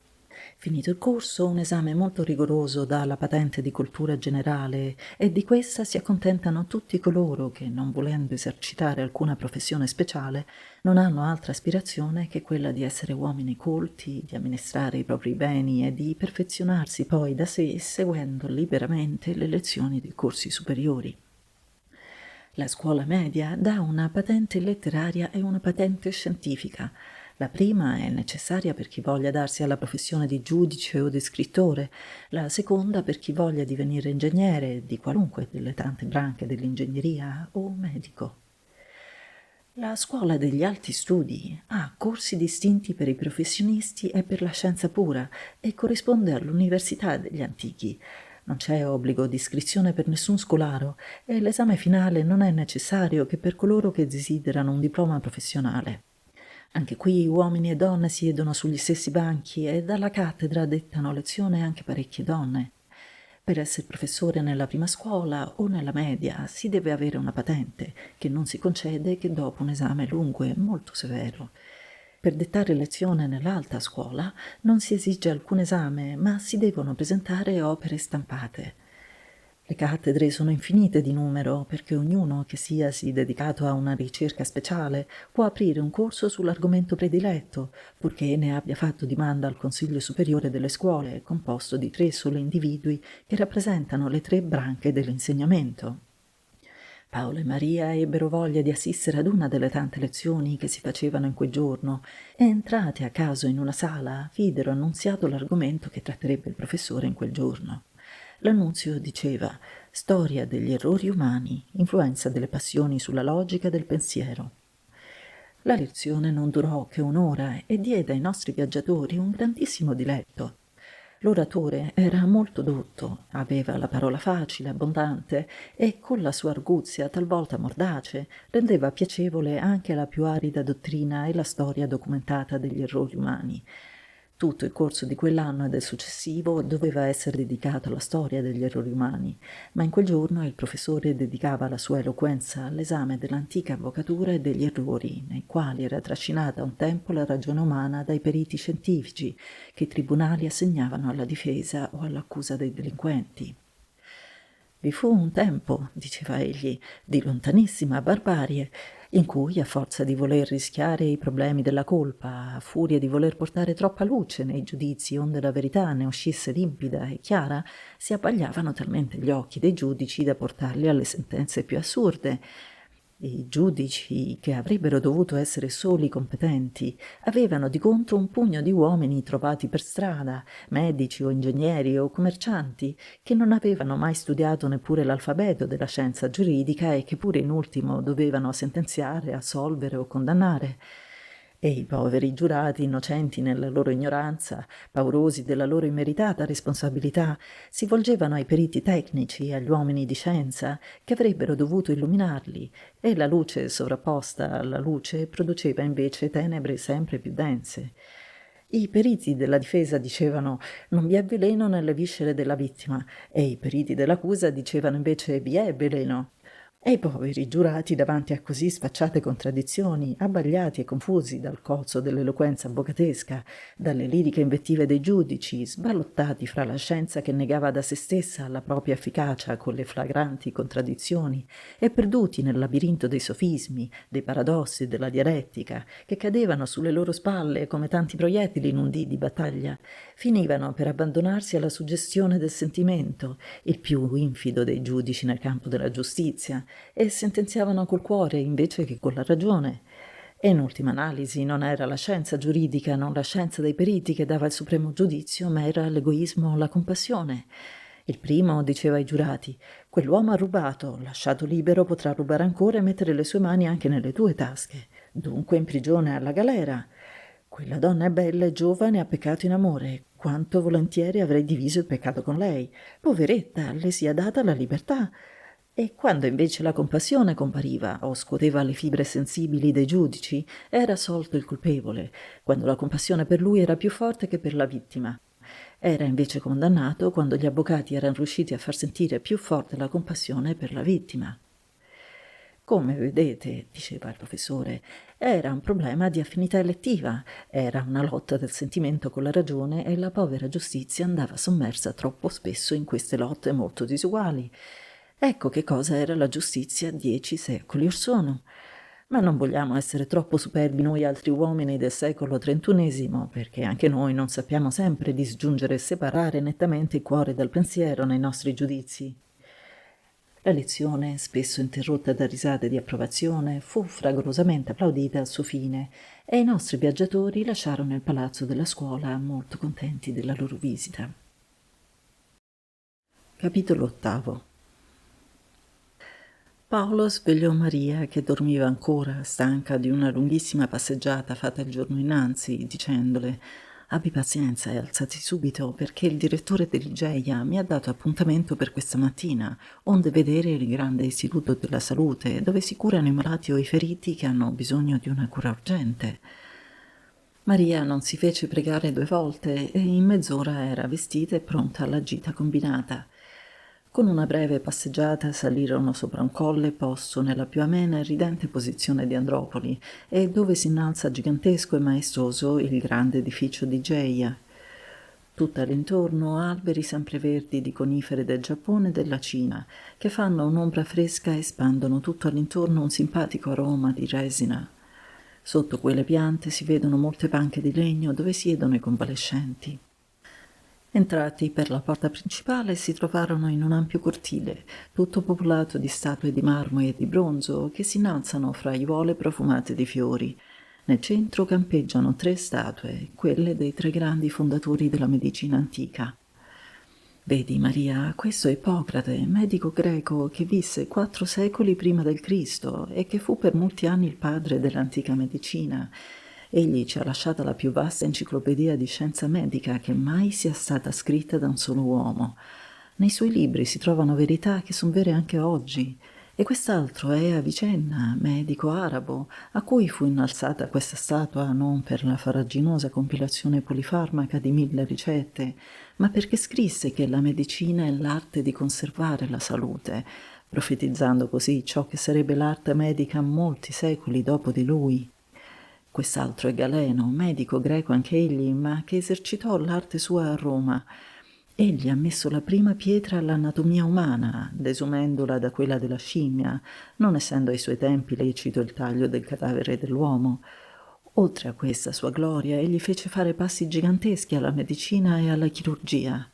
Finito il corso, un esame molto rigoroso dà la patente di cultura generale e di questa si accontentano tutti coloro che, non volendo esercitare alcuna professione speciale, non hanno altra aspirazione che quella di essere uomini colti, di amministrare i propri beni e di perfezionarsi poi da sé seguendo liberamente le lezioni dei corsi superiori. La scuola media dà una patente letteraria e una patente scientifica. La prima è necessaria per chi voglia darsi alla professione di giudice o di scrittore, la seconda per chi voglia divenire ingegnere di qualunque delle tante branche dell'ingegneria o medico. La scuola degli alti studi ha corsi distinti per i professionisti e per la scienza pura e corrisponde all'università degli antichi. Non c'è obbligo di iscrizione per nessun scolaro e l'esame finale non è necessario che per coloro che desiderano un diploma professionale. Anche qui uomini e donne siedono sugli stessi banchi e dalla cattedra dettano lezione anche parecchie donne. Per essere professore nella prima scuola o nella media si deve avere una patente, che non si concede che dopo un esame lungo e molto severo. Per dettare lezione nell'alta scuola non si esige alcun esame, ma si devono presentare opere stampate. Le cattedre sono infinite di numero perché ognuno che sia dedicato a una ricerca speciale può aprire un corso sull'argomento prediletto, purché ne abbia fatto dimanda al Consiglio Superiore delle Scuole, composto di 3 soli individui che rappresentano le 3 branche dell'insegnamento. Paolo e Maria ebbero voglia di assistere ad una delle tante lezioni che si facevano in quel giorno e, entrati a caso in una sala, videro annunziato l'argomento che tratterebbe il professore in quel giorno. L'annunzio diceva: storia degli errori umani, influenza delle passioni sulla logica del pensiero. La lezione non durò che 1 ora e diede ai nostri viaggiatori un grandissimo diletto. L'oratore era molto dotto, aveva la parola facile, abbondante e, con la sua arguzia talvolta mordace, rendeva piacevole anche la più arida dottrina e la storia documentata degli errori umani. Tutto il corso di quell'anno e del successivo doveva essere dedicato alla storia degli errori umani, ma in quel giorno il professore dedicava la sua eloquenza all'esame dell'antica avvocatura e degli errori, nei quali era trascinata un tempo la ragione umana dai periti scientifici che i tribunali assegnavano alla difesa o all'accusa dei delinquenti. Vi fu un tempo, diceva egli, di lontanissima barbarie, in cui, a forza di voler rischiare i problemi della colpa, a furia di voler portare troppa luce nei giudizi onde la verità ne uscisse limpida e chiara, si abbagliavano talmente gli occhi dei giudici da portarli alle sentenze più assurde. I giudici, che avrebbero dovuto essere soli competenti, avevano di contro un pugno di uomini trovati per strada, medici o ingegneri o commercianti, che non avevano mai studiato neppure l'alfabeto della scienza giuridica e che pure in ultimo dovevano sentenziare, assolvere o condannare. E i poveri giurati, innocenti nella loro ignoranza, paurosi della loro immeritata responsabilità, si volgevano ai periti tecnici e agli uomini di scienza che avrebbero dovuto illuminarli, e la luce sovrapposta alla luce produceva invece tenebre sempre più dense. I periti della difesa dicevano: non vi è veleno nelle viscere della vittima, e i periti dell'accusa dicevano invece: vi è veleno. E i poveri giurati, davanti a così sfacciate contraddizioni, abbagliati e confusi dal cozzo dell'eloquenza avvocatesca, dalle liriche invettive dei giudici, sballottati fra la scienza che negava da se stessa la propria efficacia con le flagranti contraddizioni, e perduti nel labirinto dei sofismi, dei paradossi, della dialettica, che cadevano sulle loro spalle come tanti proiettili in un dì di battaglia, finivano per abbandonarsi alla suggestione del sentimento, il più infido dei giudici nel campo della giustizia, e sentenziavano col cuore invece che con la ragione. E in ultima analisi non era la scienza giuridica, non la scienza dei periti che dava il supremo giudizio, ma era l'egoismo o la compassione. Il primo diceva ai giurati: quell'uomo ha rubato, lasciato libero potrà rubare ancora e mettere le sue mani anche nelle tue tasche, dunque in prigione alla galera. Quella donna è bella e giovane, ha peccato in amore, quanto volentieri avrei diviso il peccato con lei. Poveretta, le sia data la libertà. E quando invece la compassione compariva o scuoteva le fibre sensibili dei giudici, era assolto il colpevole, quando la compassione per lui era più forte che per la vittima. Era invece condannato quando gli avvocati erano riusciti a far sentire più forte la compassione per la vittima. Come vedete, diceva il professore, era un problema di affinità elettiva, era una lotta del sentimento con la ragione e la povera giustizia andava sommersa troppo spesso in queste lotte molto disuguali. Ecco che cosa era la giustizia 10 secoli or sono. Ma non vogliamo essere troppo superbi noi altri uomini del secolo XXI, perché anche noi non sappiamo sempre disgiungere e separare nettamente il cuore dal pensiero nei nostri giudizi. La lezione, spesso interrotta da risate di approvazione, fu fragorosamente applaudita al suo fine e i nostri viaggiatori lasciarono il palazzo della scuola molto contenti della loro visita. Capitolo 8. Paolo svegliò Maria, che dormiva ancora, stanca di una lunghissima passeggiata fatta il giorno innanzi, dicendole: «Abbi pazienza e alzati subito, perché il direttore dell'Igeia mi ha dato appuntamento per questa mattina, onde vedere il grande istituto della salute, dove si curano i malati o i feriti che hanno bisogno di una cura urgente». Maria non si fece pregare 2 volte e in mezz'ora era vestita e pronta alla gita combinata. Con una breve passeggiata salirono sopra un colle posto nella più amena e ridente posizione di Andropoli e dove si innalza gigantesco e maestoso il grande edificio di Geia. Tutto all'intorno alberi sempreverdi di conifere del Giappone e della Cina, che fanno un'ombra fresca e spandono tutto all'intorno un simpatico aroma di resina. Sotto quelle piante si vedono molte panche di legno dove siedono i convalescenti. Entrati per la porta principale si trovarono in un ampio cortile, tutto popolato di statue di marmo e di bronzo che si innalzano fra aiuole profumate di fiori. Nel centro campeggiano 3 statue, quelle dei 3 grandi fondatori della medicina antica. Vedi, Maria, questo è Ippocrate, medico greco che visse 4 secoli prima del Cristo e che fu per molti anni il padre dell'antica medicina. Egli ci ha lasciata la più vasta enciclopedia di scienza medica che mai sia stata scritta da un solo uomo. Nei suoi libri si trovano verità che sono vere anche oggi. E quest'altro è Avicenna, medico arabo, a cui fu innalzata questa statua non per la farraginosa compilazione polifarmaca di 1000 ricette, ma perché scrisse che la medicina è l'arte di conservare la salute, profetizzando così ciò che sarebbe l'arte medica molti secoli dopo di lui. Quest'altro è Galeno, medico greco anche egli, ma che esercitò l'arte sua a Roma. Egli ha messo la prima pietra all'anatomia umana, desumendola da quella della scimmia, non essendo ai suoi tempi lecito il taglio del cadavere dell'uomo. Oltre a questa sua gloria, egli fece fare passi giganteschi alla medicina e alla chirurgia.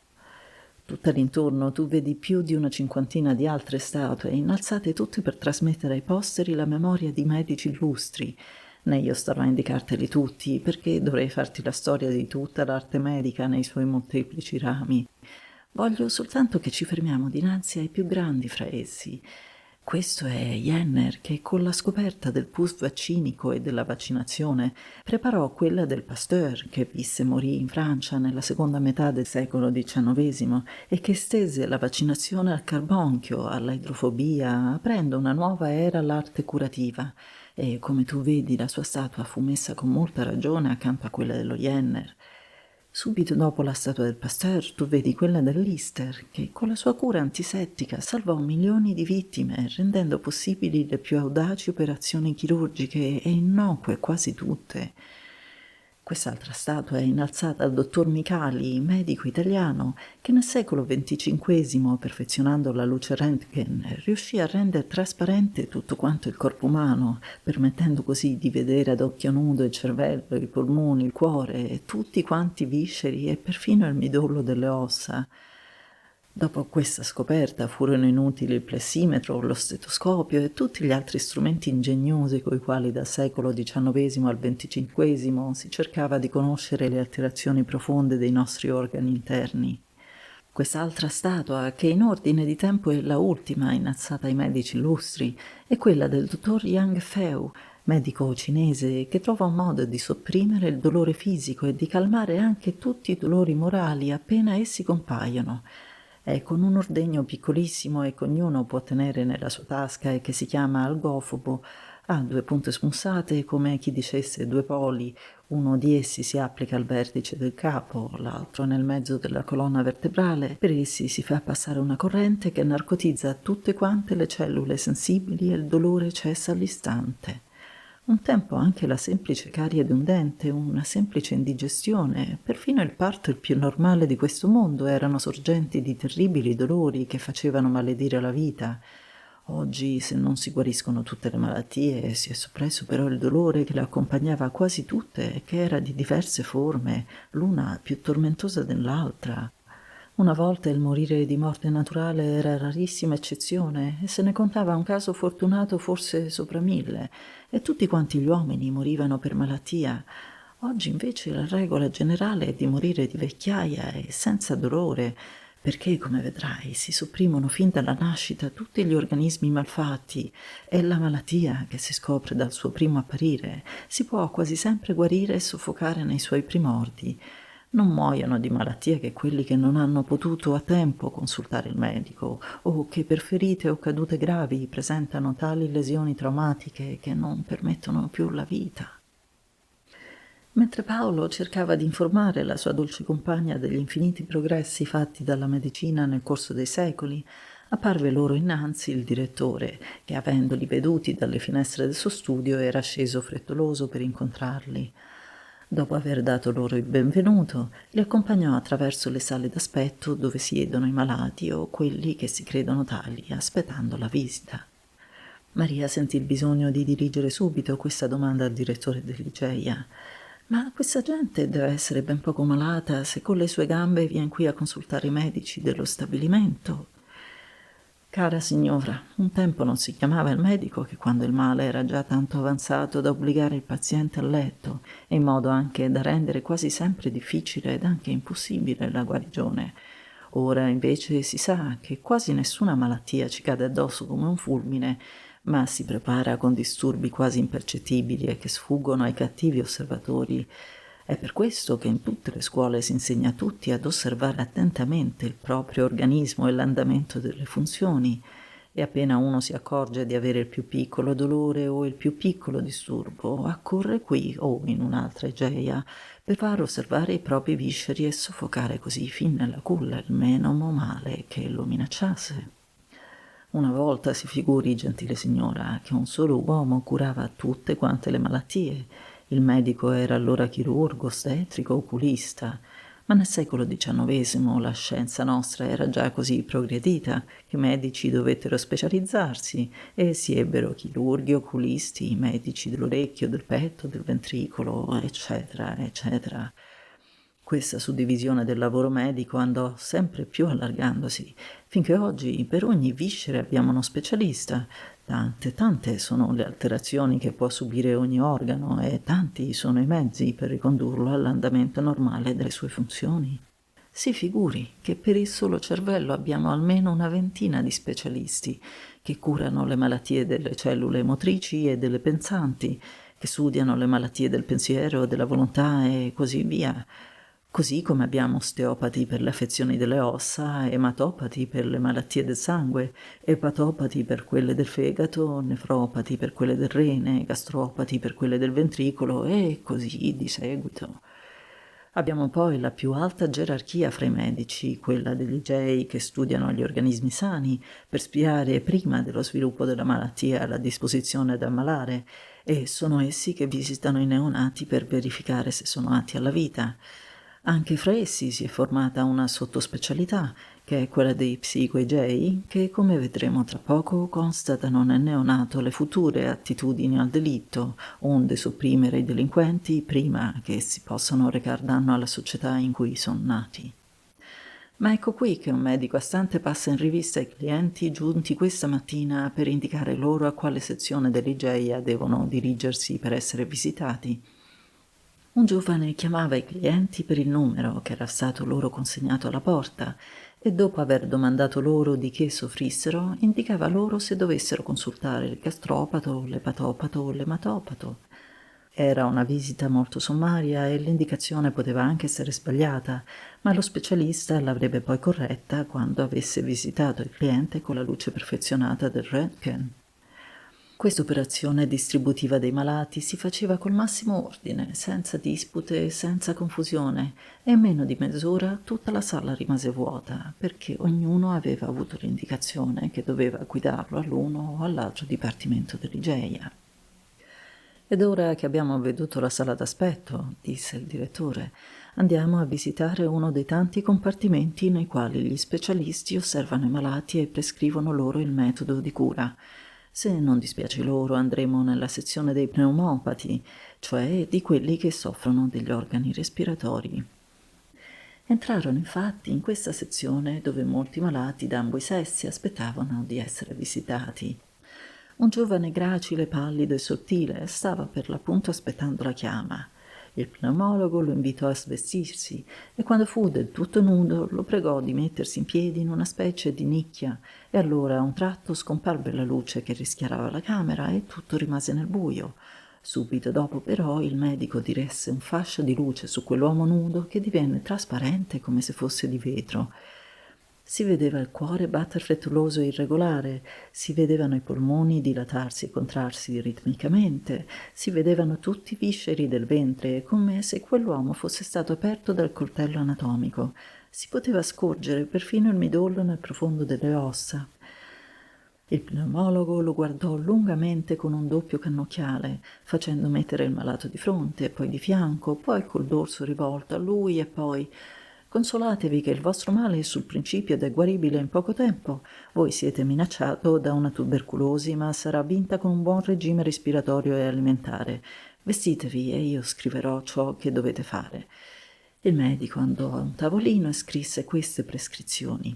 Tutto all'intorno tu vedi più di una cinquantina di altre statue, innalzate tutte per trasmettere ai posteri la memoria di medici illustri. Né io starò a indicarteli tutti, perché dovrei farti la storia di tutta l'arte medica nei suoi molteplici rami. Voglio soltanto che ci fermiamo dinanzi ai più grandi fra essi. Questo è Jenner, che con la scoperta del pus vaccinico e della vaccinazione preparò quella del Pasteur, che visse e morì in Francia nella seconda metà del secolo XIX e che estese la vaccinazione al carbonchio, alla idrofobia, aprendo una nuova era all'arte curativa. E come tu vedi la sua statua fu messa con molta ragione accanto a quella dello Jenner. Subito dopo la statua del Pasteur tu vedi quella del Lister, che con la sua cura antisettica salvò milioni di vittime, rendendo possibili le più audaci operazioni chirurgiche e innocue quasi tutte. Quest'altra statua è innalzata al dottor Micali, medico italiano, che nel secolo XXV, perfezionando la luce Röntgen, riuscì a rendere trasparente tutto quanto il corpo umano, permettendo così di vedere ad occhio nudo il cervello, i polmoni, il cuore, e tutti quanti i visceri e perfino il midollo delle ossa. Dopo questa scoperta furono inutili il plessimetro, lo stetoscopio e tutti gli altri strumenti ingegnosi coi quali dal secolo XIX al XXV si cercava di conoscere le alterazioni profonde dei nostri organi interni. Quest'altra statua, che in ordine di tempo è la ultima innalzata ai medici illustri, è quella del dottor Yang Feu, medico cinese che trova un modo di sopprimere il dolore fisico e di calmare anche tutti i dolori morali appena essi compaiono. È con un ordegno piccolissimo e che ognuno può tenere nella sua tasca e che si chiama algofobo, ha due punte smussate come chi dicesse due poli, uno di essi si applica al vertice del capo, l'altro nel mezzo della colonna vertebrale, per essi si fa passare una corrente che narcotizza tutte quante le cellule sensibili e il dolore cessa all'istante. Un tempo anche la semplice carie di un dente, una semplice indigestione, perfino il parto il più normale di questo mondo erano sorgenti di terribili dolori che facevano maledire la vita. Oggi, se non si guariscono tutte le malattie, si è soppresso però il dolore che le accompagnava quasi tutte e che era di diverse forme, l'una più tormentosa dell'altra. Una volta il morire di morte naturale era rarissima eccezione e se ne contava un caso fortunato forse sopra 1000 e tutti quanti gli uomini morivano per malattia. Oggi invece la regola generale è di morire di vecchiaia e senza dolore, perché, come vedrai, si sopprimono fin dalla nascita tutti gli organismi malfatti e la malattia, che si scopre dal suo primo apparire, si può quasi sempre guarire e soffocare nei suoi primordi. Non muoiono di malattia che quelli che non hanno potuto a tempo consultare il medico o che per ferite o cadute gravi presentano tali lesioni traumatiche che non permettono più la vita. Mentre Paolo cercava di informare la sua dolce compagna degli infiniti progressi fatti dalla medicina nel corso dei secoli, apparve loro innanzi il direttore, che avendoli veduti dalle finestre del suo studio era sceso frettoloso per incontrarli. Dopo aver dato loro il benvenuto, li accompagnò attraverso le sale d'aspetto dove siedono i malati o quelli che si credono tali, aspettando la visita. Maria sentì il bisogno di dirigere subito questa domanda al direttore dell'Igeia. Ma questa gente deve essere ben poco malata se con le sue gambe viene qui a consultare i medici dello stabilimento. Cara signora, un tempo non si chiamava il medico che quando il male era già tanto avanzato da obbligare il paziente a letto e in modo anche da rendere quasi sempre difficile ed anche impossibile la guarigione. Ora invece si sa che quasi nessuna malattia ci cade addosso come un fulmine, ma si prepara con disturbi quasi impercettibili e che sfuggono ai cattivi osservatori. È per questo che in tutte le scuole si insegna a tutti ad osservare attentamente il proprio organismo e l'andamento delle funzioni, e appena uno si accorge di avere il più piccolo dolore o il più piccolo disturbo, accorre qui o in un'altra Egeia per far osservare i propri visceri e soffocare così fin nella culla il menomo male che lo minacciasse. Una volta si figuri, gentile signora, che un solo uomo curava tutte quante le malattie. Il medico era allora chirurgo, ostetrico, oculista, ma nel secolo XIX la scienza nostra era già così progredita che i medici dovettero specializzarsi e si ebbero chirurghi, oculisti, medici dell'orecchio, del petto, del ventricolo, eccetera, eccetera. Questa suddivisione del lavoro medico andò sempre più allargandosi, finché oggi per ogni viscere abbiamo uno specialista. Tante sono le alterazioni che può subire ogni organo e tanti sono i mezzi per ricondurlo all'andamento normale delle sue funzioni. Si figuri che per il solo cervello abbiamo almeno una ventina di specialisti che curano le malattie delle cellule motrici e delle pensanti, che studiano le malattie del pensiero, della volontà e così via. Così come abbiamo osteopati per le affezioni delle ossa, ematopati per le malattie del sangue, epatopati per quelle del fegato, nefropati per quelle del rene, gastropati per quelle del ventricolo e così di seguito. Abbiamo poi la più alta gerarchia fra i medici, quella degli Igei che studiano gli organismi sani per spiare prima dello sviluppo della malattia la disposizione ad ammalare, e sono essi che visitano i neonati per verificare se sono atti alla vita. Anche fra essi si è formata una sottospecialità, che è quella dei psicoegei, che, come vedremo tra poco, constatano nel neonato le future attitudini al delitto, onde sopprimere i delinquenti prima che essi possano recar danno alla società in cui sono nati. Ma ecco qui che un medico astante passa in rivista i clienti giunti questa mattina per indicare loro a quale sezione dell'Igeia devono dirigersi per essere visitati. Un giovane chiamava i clienti per il numero che era stato loro consegnato alla porta e dopo aver domandato loro di che soffrissero, indicava loro se dovessero consultare il gastropato, l'epatopato o l'ematopato. Era una visita molto sommaria e l'indicazione poteva anche essere sbagliata, ma lo specialista l'avrebbe poi corretta quando avesse visitato il cliente con la luce perfezionata del Röntgen. Questa operazione distributiva dei malati si faceva col massimo ordine, senza dispute e senza confusione, e in meno di mezz'ora tutta la sala rimase vuota, perché ognuno aveva avuto l'indicazione che doveva guidarlo all'uno o all'altro dipartimento dell'IGEIA. «Ed ora che abbiamo veduto la sala d'aspetto», disse il direttore, «andiamo a visitare uno dei tanti compartimenti nei quali gli specialisti osservano i malati e prescrivono loro il metodo di cura. Se non dispiace loro, andremo nella sezione dei pneumopati, cioè di quelli che soffrono degli organi respiratori». Entrarono infatti in questa sezione dove molti malati d'ambo i sessi aspettavano di essere visitati. Un giovane gracile, pallido e sottile stava per l'appunto aspettando la chiama. Il pneumologo lo invitò a svestirsi e quando fu del tutto nudo lo pregò di mettersi in piedi in una specie di nicchia, e allora a un tratto scomparve la luce che rischiarava la camera e tutto rimase nel buio. Subito dopo però il medico diresse un fascio di luce su quell'uomo nudo che divenne trasparente come se fosse di vetro. Si vedeva il cuore batter frettoloso e irregolare, si vedevano i polmoni dilatarsi e contrarsi ritmicamente, si vedevano tutti i visceri del ventre, come se quell'uomo fosse stato aperto dal coltello anatomico. Si poteva scorgere perfino il midollo nel profondo delle ossa. Il pneumologo lo guardò lungamente con un doppio cannocchiale, facendo mettere il malato di fronte, poi di fianco, poi col dorso rivolto a lui e poi: «Consolatevi che il vostro male è sul principio ed è guaribile in poco tempo. Voi siete minacciato da una tubercolosi, ma sarà vinta con un buon regime respiratorio e alimentare. Vestitevi e io scriverò ciò che dovete fare». Il medico andò a un tavolino e scrisse queste prescrizioni: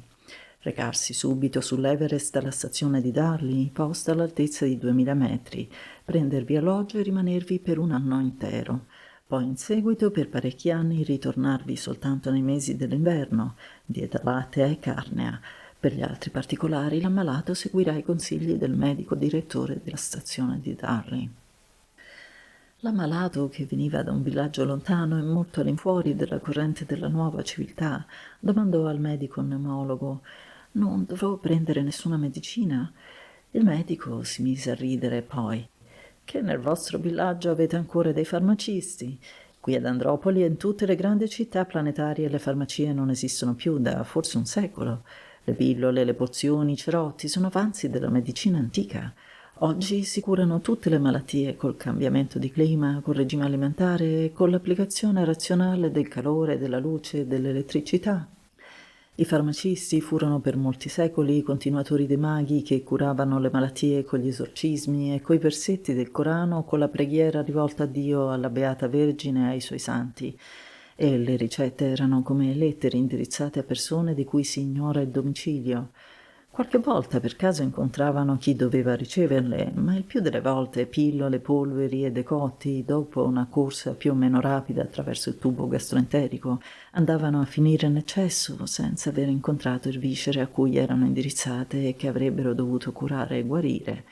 recarsi subito sull'Everest alla stazione di Darley, posta all'altezza di 2000 metri, prendervi alloggio e rimanervi per un anno intero. Poi in seguito per parecchi anni ritornarvi soltanto nei mesi dell'inverno, dieta lattea e carnea. Per gli altri particolari l'ammalato seguirà i consigli del medico direttore della stazione di Darley. L'ammalato, che veniva da un villaggio lontano e molto all'infuori della corrente della nuova civiltà, domandò al medico pneumologo: «Non dovrò prendere nessuna medicina?» Il medico si mise a ridere poi: «Che nel vostro villaggio avete ancora dei farmacisti? Qui ad Andropoli e in tutte le grandi città planetarie le farmacie non esistono più da forse un secolo. Le pillole, le pozioni, i cerotti sono avanzi della medicina antica. Oggi si curano tutte le malattie col cambiamento di clima, col regime alimentare e con l'applicazione razionale del calore, della luce e dell'elettricità. I farmacisti furono per molti secoli i continuatori dei maghi che curavano le malattie con gli esorcismi e coi versetti del Corano, con la preghiera rivolta a Dio, alla Beata Vergine e ai suoi santi. E le ricette erano come lettere indirizzate a persone di cui si ignora il domicilio. Qualche volta per caso incontravano chi doveva riceverle, ma il più delle volte pillole, polveri e decotti, dopo una corsa più o meno rapida attraverso il tubo gastroenterico, andavano a finire in eccesso senza aver incontrato il viscere a cui erano indirizzate e che avrebbero dovuto curare e guarire.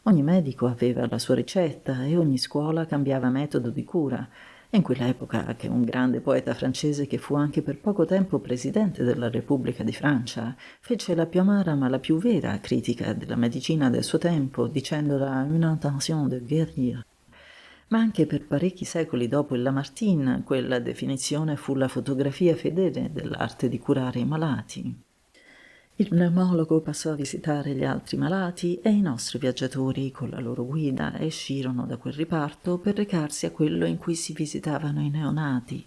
Ogni medico aveva la sua ricetta e ogni scuola cambiava metodo di cura. In quell'epoca che un grande poeta francese, che fu anche per poco tempo presidente della Repubblica di Francia, fece la più amara ma la più vera critica della medicina del suo tempo, dicendola une intention de guérir. Ma anche per parecchi secoli dopo il Lamartine quella definizione fu la fotografia fedele dell'arte di curare i malati. Il pneumologo passò a visitare gli altri malati e i nostri viaggiatori, con la loro guida, escirono da quel riparto per recarsi a quello in cui si visitavano i neonati.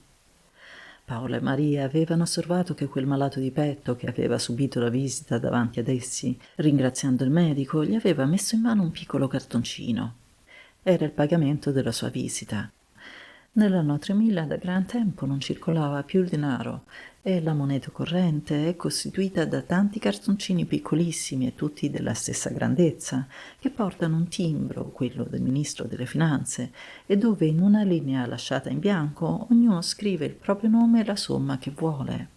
Paolo e Maria avevano osservato che quel malato di petto che aveva subito la visita davanti ad essi, ringraziando il medico, gli aveva messo in mano un piccolo cartoncino. Era il pagamento della sua visita. Nell'anno 3000 da gran tempo non circolava più il denaro e la moneta corrente è costituita da tanti cartoncini piccolissimi e tutti della stessa grandezza, che portano un timbro, quello del ministro delle finanze, e dove in una linea lasciata in bianco ognuno scrive il proprio nome e la somma che vuole.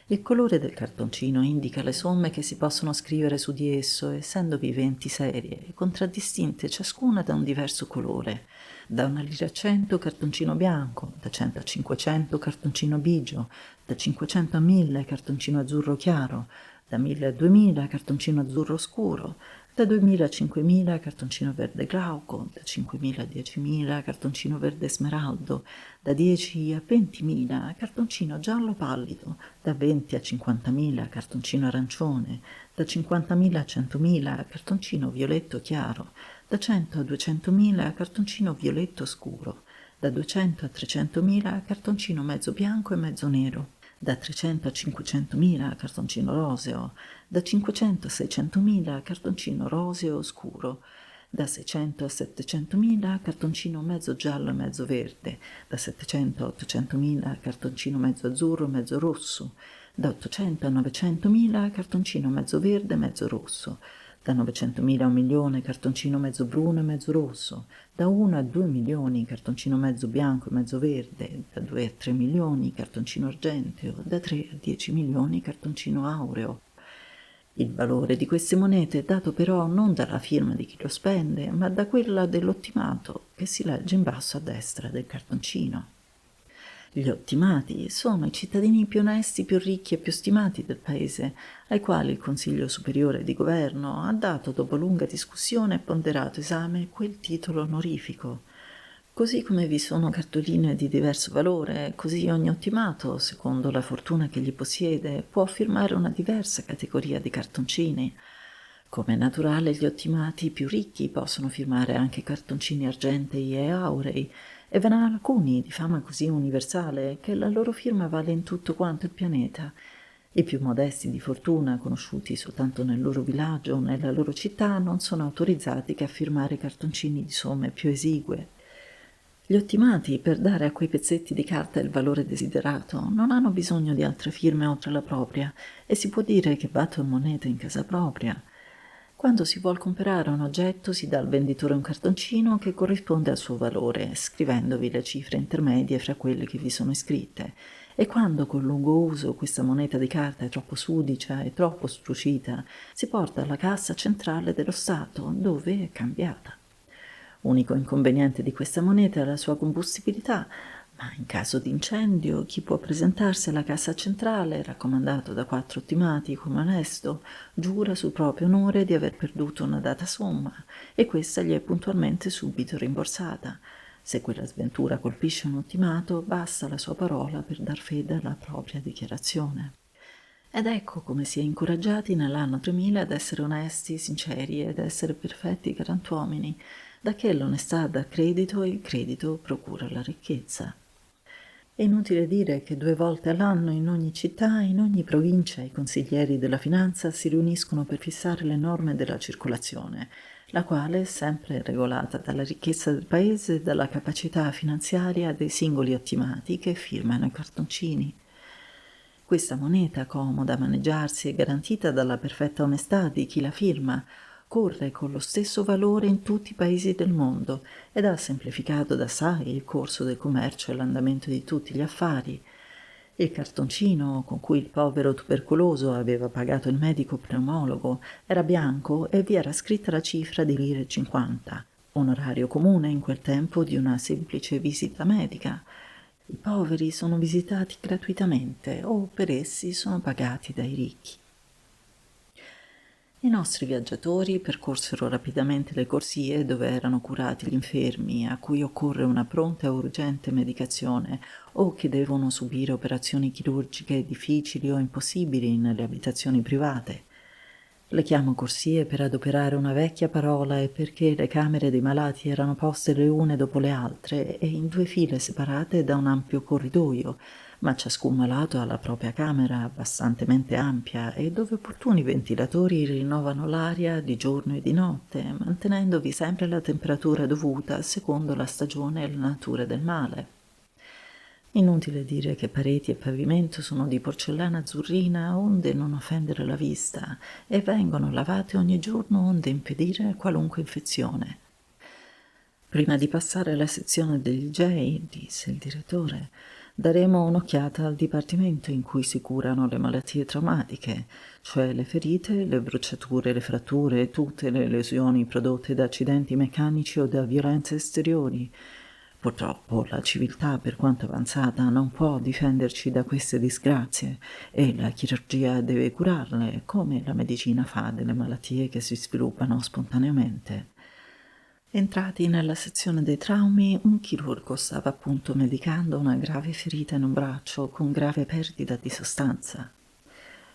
Il colore del cartoncino indica le somme che si possono scrivere su di esso, essendo viventi serie, contraddistinte ciascuna da un diverso colore. Da 1 lira a 100 cartoncino bianco, da 100 a 500 cartoncino bigio, da 500 a 1000 cartoncino azzurro chiaro, da 1000 a 2000 cartoncino azzurro scuro, da 2000 a 5000 cartoncino verde glauco, da 5000 a 10.000 cartoncino verde smeraldo, da 10 a 20.000 cartoncino giallo pallido, da 20 a 50.000 cartoncino arancione, da 50.000 a 100.000 cartoncino violetto chiaro, da 100 a 200.000 cartoncino violetto scuro, da 200 a 300.000 cartoncino mezzo bianco e mezzo nero, da 300 a 500.000 cartoncino roseo, da 500 a 600.000 cartoncino roseo scuro, da 600 a 700.000 cartoncino mezzo giallo e mezzo verde, da 700 a 800.000 cartoncino mezzo azzurro e mezzo rosso, da 800 a 900.000 cartoncino mezzo verde e mezzo rosso, da 900.000 a 1.000.000 cartoncino mezzo bruno e mezzo rosso, da 1 a 2 milioni cartoncino mezzo bianco e mezzo verde, da 2 a 3 milioni cartoncino argenteo, da 3 a 10 milioni cartoncino aureo. Il valore di queste monete è dato però non dalla firma di chi lo spende, ma da quella dell'ottimato che si legge in basso a destra del cartoncino. Gli ottimati sono i cittadini più onesti, più ricchi e più stimati del paese, ai quali il Consiglio Superiore di Governo ha dato, dopo lunga discussione e ponderato esame, quel titolo onorifico. Così come vi sono cartoline di diverso valore, così ogni ottimato, secondo la fortuna che gli possiede, può firmare una diversa categoria di cartoncini. Come è naturale, gli ottimati più ricchi possono firmare anche cartoncini argentei e aurei, e ve ne hanno alcuni di fama così universale che la loro firma vale in tutto quanto il pianeta. I più modesti di fortuna, conosciuti soltanto nel loro villaggio o nella loro città, non sono autorizzati che a firmare cartoncini di somme più esigue. Gli ottimati, per dare a quei pezzetti di carta il valore desiderato, non hanno bisogno di altre firme oltre la propria, e si può dire che battono moneta in casa propria. Quando si vuol comprare un oggetto si dà al venditore un cartoncino che corrisponde al suo valore, scrivendovi le cifre intermedie fra quelle che vi sono iscritte, e quando col lungo uso questa moneta di carta è troppo sudicia e troppo struscita, si porta alla cassa centrale dello Stato, dove è cambiata. Unico inconveniente di questa moneta è la sua combustibilità, ma in caso di incendio chi può presentarsi alla cassa centrale, raccomandato da 4 ottimati come onesto, giura sul proprio onore di aver perduto una data somma e questa gli è puntualmente subito rimborsata. Se quella sventura colpisce un ottimato, basta la sua parola per dar fede alla propria dichiarazione. Ed ecco come si è incoraggiati nell'anno 3000 ad essere onesti, sinceri ed essere perfetti galantuomini, da che l'onestà dà credito e il credito procura la ricchezza. È inutile dire che 2 volte all'anno in ogni città e in ogni provincia i consiglieri della finanza si riuniscono per fissare le norme della circolazione, la quale è sempre regolata dalla ricchezza del paese e dalla capacità finanziaria dei singoli ottimati che firmano i cartoncini. Questa moneta, comoda a maneggiarsi e garantita dalla perfetta onestà di chi la firma, corre con lo stesso valore in tutti i paesi del mondo ed ha semplificato d'assai il corso del commercio e l'andamento di tutti gli affari. Il cartoncino con cui il povero tubercoloso aveva pagato il medico pneumologo era bianco e vi era scritta la cifra di lire 50, onorario comune in quel tempo di una semplice visita medica. I poveri sono visitati gratuitamente o per essi sono pagati dai ricchi. I nostri viaggiatori percorsero rapidamente le corsie dove erano curati gli infermi a cui occorre una pronta e urgente medicazione o che devono subire operazioni chirurgiche difficili o impossibili nelle abitazioni private. Le chiamo corsie per adoperare una vecchia parola e perché le camere dei malati erano poste le une dopo le altre e in 2 file separate da un ampio corridoio, ma ciascun malato ha la propria camera abbastantemente ampia e dove opportuni ventilatori rinnovano l'aria di giorno e di notte, mantenendovi sempre la temperatura dovuta secondo la stagione e la natura del male. Inutile dire che pareti e pavimento sono di porcellana azzurrina onde non offendere la vista e vengono lavate ogni giorno onde impedire qualunque infezione. Prima di passare alla sezione degli DJ, disse il direttore, Daremo un'occhiata al dipartimento in cui si curano le malattie traumatiche, cioè le ferite, le bruciature, le fratture e tutte le lesioni prodotte da accidenti meccanici o da violenze esteriori. Purtroppo la civiltà, per quanto avanzata, non può difenderci da queste disgrazie e la chirurgia deve curarle, come la medicina fa delle malattie che si sviluppano spontaneamente. Entrati nella sezione dei traumi, un chirurgo stava appunto medicando una grave ferita in un braccio con grave perdita di sostanza.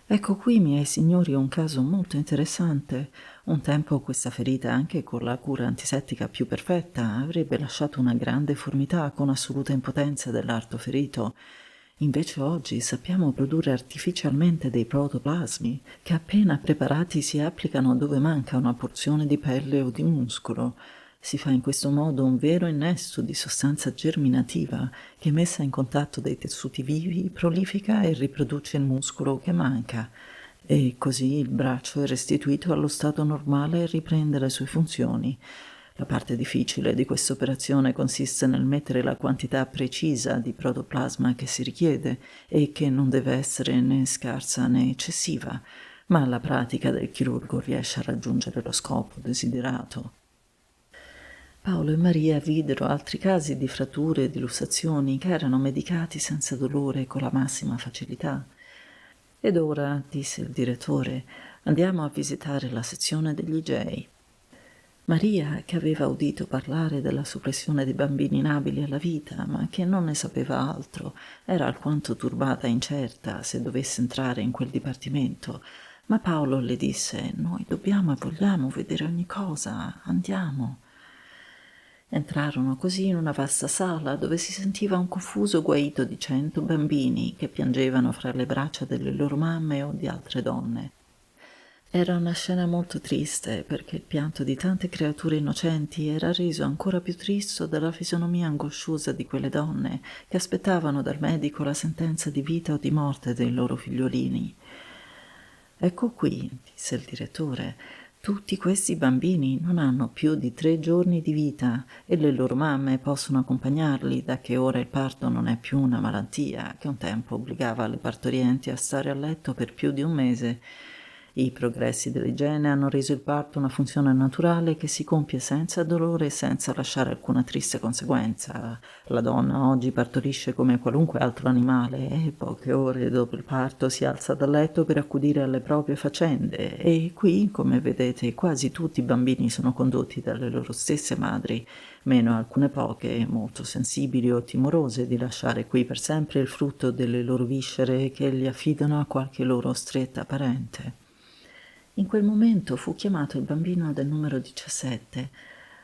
Ecco qui, miei signori, un caso molto interessante. Un tempo questa ferita, anche con la cura antisettica più perfetta, avrebbe lasciato una grande deformità con assoluta impotenza dell'arto ferito. Invece oggi sappiamo produrre artificialmente dei protoplasmi che appena preparati si applicano dove manca una porzione di pelle o di muscolo. Si fa in questo modo un vero innesto di sostanza germinativa che, messa in contatto dei tessuti vivi, prolifica e riproduce il muscolo che manca. E così il braccio è restituito allo stato normale e riprende le sue funzioni. La parte difficile di questa operazione consiste nel mettere la quantità precisa di protoplasma che si richiede e che non deve essere né scarsa né eccessiva, ma la pratica del chirurgo riesce a raggiungere lo scopo desiderato. Paolo e Maria videro altri casi di fratture e di lussazioni che erano medicati senza dolore e con la massima facilità. Ed ora, disse il direttore, andiamo a visitare la sezione degli Igei. Maria, che aveva udito parlare della soppressione dei bambini inabili alla vita, ma che non ne sapeva altro, era alquanto turbata e incerta se dovesse entrare in quel dipartimento. Ma Paolo le disse: «Noi dobbiamo e vogliamo vedere ogni cosa, andiamo». Entrarono così in una vasta sala dove si sentiva un confuso guaito di 100 bambini che piangevano fra le braccia delle loro mamme o di altre donne. Era una scena molto triste perché il pianto di tante creature innocenti era reso ancora più triste dalla fisonomia angosciosa di quelle donne che aspettavano dal medico la sentenza di vita o di morte dei loro figliolini. «Ecco qui», disse il direttore, «tutti questi bambini non hanno più di 3 giorni di vita e le loro mamme possono accompagnarli da che ora il parto non è più una malattia che un tempo obbligava le partorienti a stare a letto per più di un mese. I progressi dell'igiene hanno reso il parto una funzione naturale che si compie senza dolore e senza lasciare alcuna triste conseguenza. La donna oggi partorisce come qualunque altro animale e poche ore dopo il parto si alza dal letto per accudire alle proprie faccende e qui, come vedete, quasi tutti i bambini sono condotti dalle loro stesse madri, meno alcune poche, molto sensibili o timorose di lasciare qui per sempre il frutto delle loro viscere che li affidano a qualche loro stretta parente». In quel momento fu chiamato il bambino del numero 17.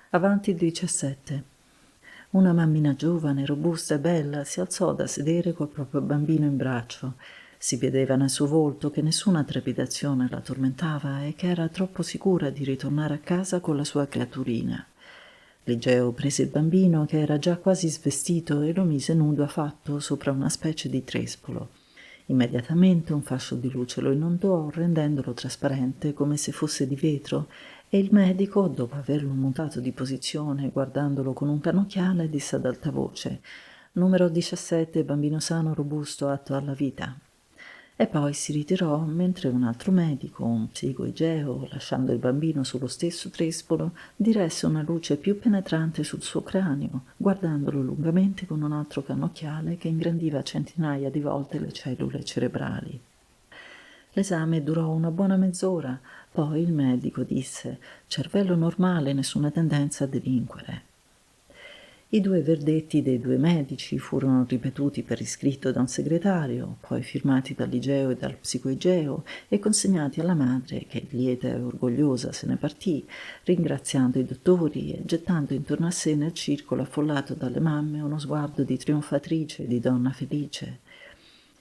Avanti 17. Una mammina giovane, robusta e bella si alzò da sedere col proprio bambino in braccio. Si vedeva nel suo volto che nessuna trepidazione la tormentava e che era troppo sicura di ritornare a casa con la sua creaturina. Ligeo prese il bambino, che era già quasi svestito, e lo mise nudo affatto sopra una specie di trespolo. Immediatamente un fascio di luce lo inondò, rendendolo trasparente come se fosse di vetro, e il medico, dopo averlo mutato di posizione e guardandolo con un cannocchiale, disse ad alta voce: «Numero 17, bambino sano, robusto, atto alla vita». E poi si ritirò mentre un altro medico, un psicoigeo, lasciando il bambino sullo stesso trespolo, diresse una luce più penetrante sul suo cranio, guardandolo lungamente con un altro cannocchiale che ingrandiva centinaia di volte le cellule cerebrali. L'esame durò una buona mezz'ora, poi il medico disse: «Cervello normale, nessuna tendenza a delinquere». I 2 verdetti dei 2 medici furono ripetuti per iscritto da un segretario, poi firmati dall'igeo e dal psicoigeo e consegnati alla madre che, lieta e orgogliosa, se ne partì, ringraziando i dottori e gettando intorno a sé nel circolo affollato dalle mamme uno sguardo di trionfatrice e di donna felice.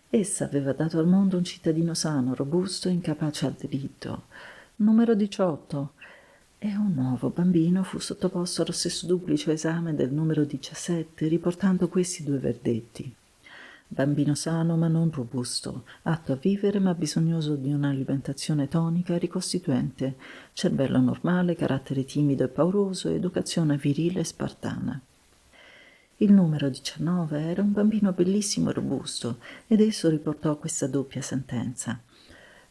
Essa aveva dato al mondo un cittadino sano, robusto e incapace al delitto. Numero 18. E un nuovo bambino fu sottoposto allo stesso duplice esame del numero 17, riportando questi 2 verdetti. Bambino sano ma non robusto, atto a vivere ma bisognoso di un'alimentazione tonica e ricostituente, cervello normale, carattere timido e pauroso, educazione virile e spartana. Il numero 19 era un bambino bellissimo e robusto, ed esso riportò questa doppia sentenza.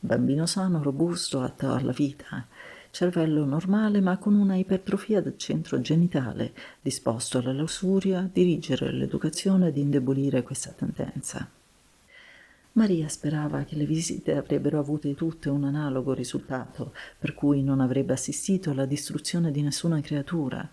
Bambino sano, robusto, atto alla vita, cervello normale ma con una ipertrofia del centro genitale, disposto alla lussuria, dirigere l'educazione ed indebolire questa tendenza. Maria sperava che le visite avrebbero avuto tutte un analogo risultato, per cui non avrebbe assistito alla distruzione di nessuna creatura,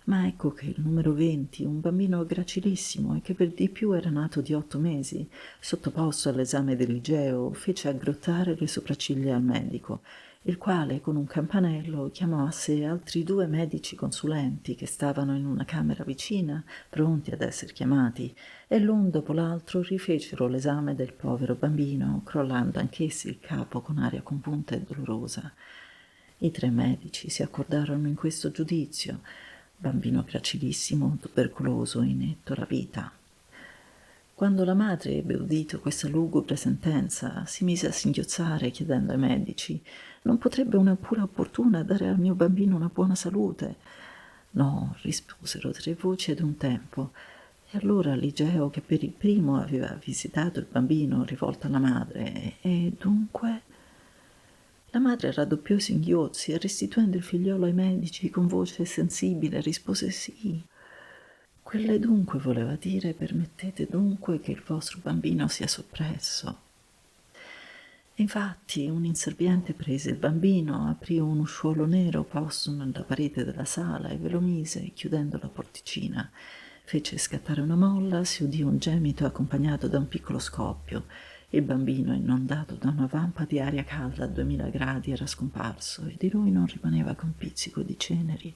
ma ecco che il numero 20, un bambino gracilissimo e che per di più era nato di 8 mesi, sottoposto all'esame del liceo, fece aggrottare le sopracciglia al medico, il quale con un campanello chiamò a sé altri 2 medici consulenti che stavano in una camera vicina, pronti ad essere chiamati, e l'un dopo l'altro rifecero l'esame del povero bambino, crollando anch'essi il capo con aria compunta e dolorosa. I 3 medici si accordarono in questo giudizio: bambino gracilissimo, tubercoloso, inetto alla vita. Quando la madre ebbe udito questa lugubre sentenza, si mise a singhiozzare chiedendo ai medici: non potrebbe una cura opportuna dare al mio bambino una buona salute? No, risposero 3 voci ad un tempo. E allora Ligeo, che per il primo aveva visitato il bambino, rivolto alla madre: e dunque? La madre raddoppiò i singhiozzi e, restituendo il figliolo ai medici con voce sensibile, rispose: sì. Quelle dunque voleva dire: permettete dunque che il vostro bambino sia soppresso. Infatti un inserviente prese il bambino, aprì un usciolo nero posto nella parete della sala e ve lo mise, chiudendo la porticina. Fece scattare una molla, si udì un gemito accompagnato da un piccolo scoppio. Il bambino, inondato da una vampa di aria calda a 2000 gradi, era scomparso e di lui non rimaneva che un pizzico di ceneri.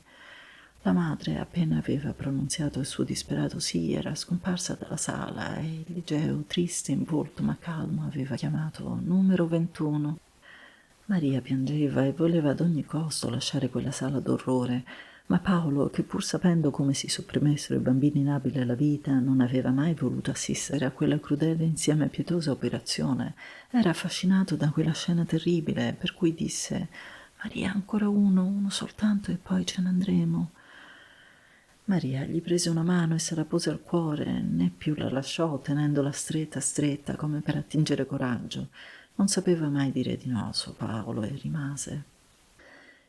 La madre, appena aveva pronunziato il suo disperato sì, era scomparsa dalla sala e il Ligeo, triste in volto ma calmo, aveva chiamato numero 21. Maria piangeva e voleva ad ogni costo lasciare quella sala d'orrore, ma Paolo, che pur sapendo come si sopprimessero i bambini inabili alla vita, non aveva mai voluto assistere a quella crudele insieme pietosa operazione, era affascinato da quella scena terribile, per cui disse: Maria, ancora uno soltanto e poi ce ne andremo. Maria gli prese una mano e se la pose al cuore, né più la lasciò, tenendola stretta stretta come per attingere coraggio. Non sapeva mai dire di no suo Paolo e rimase.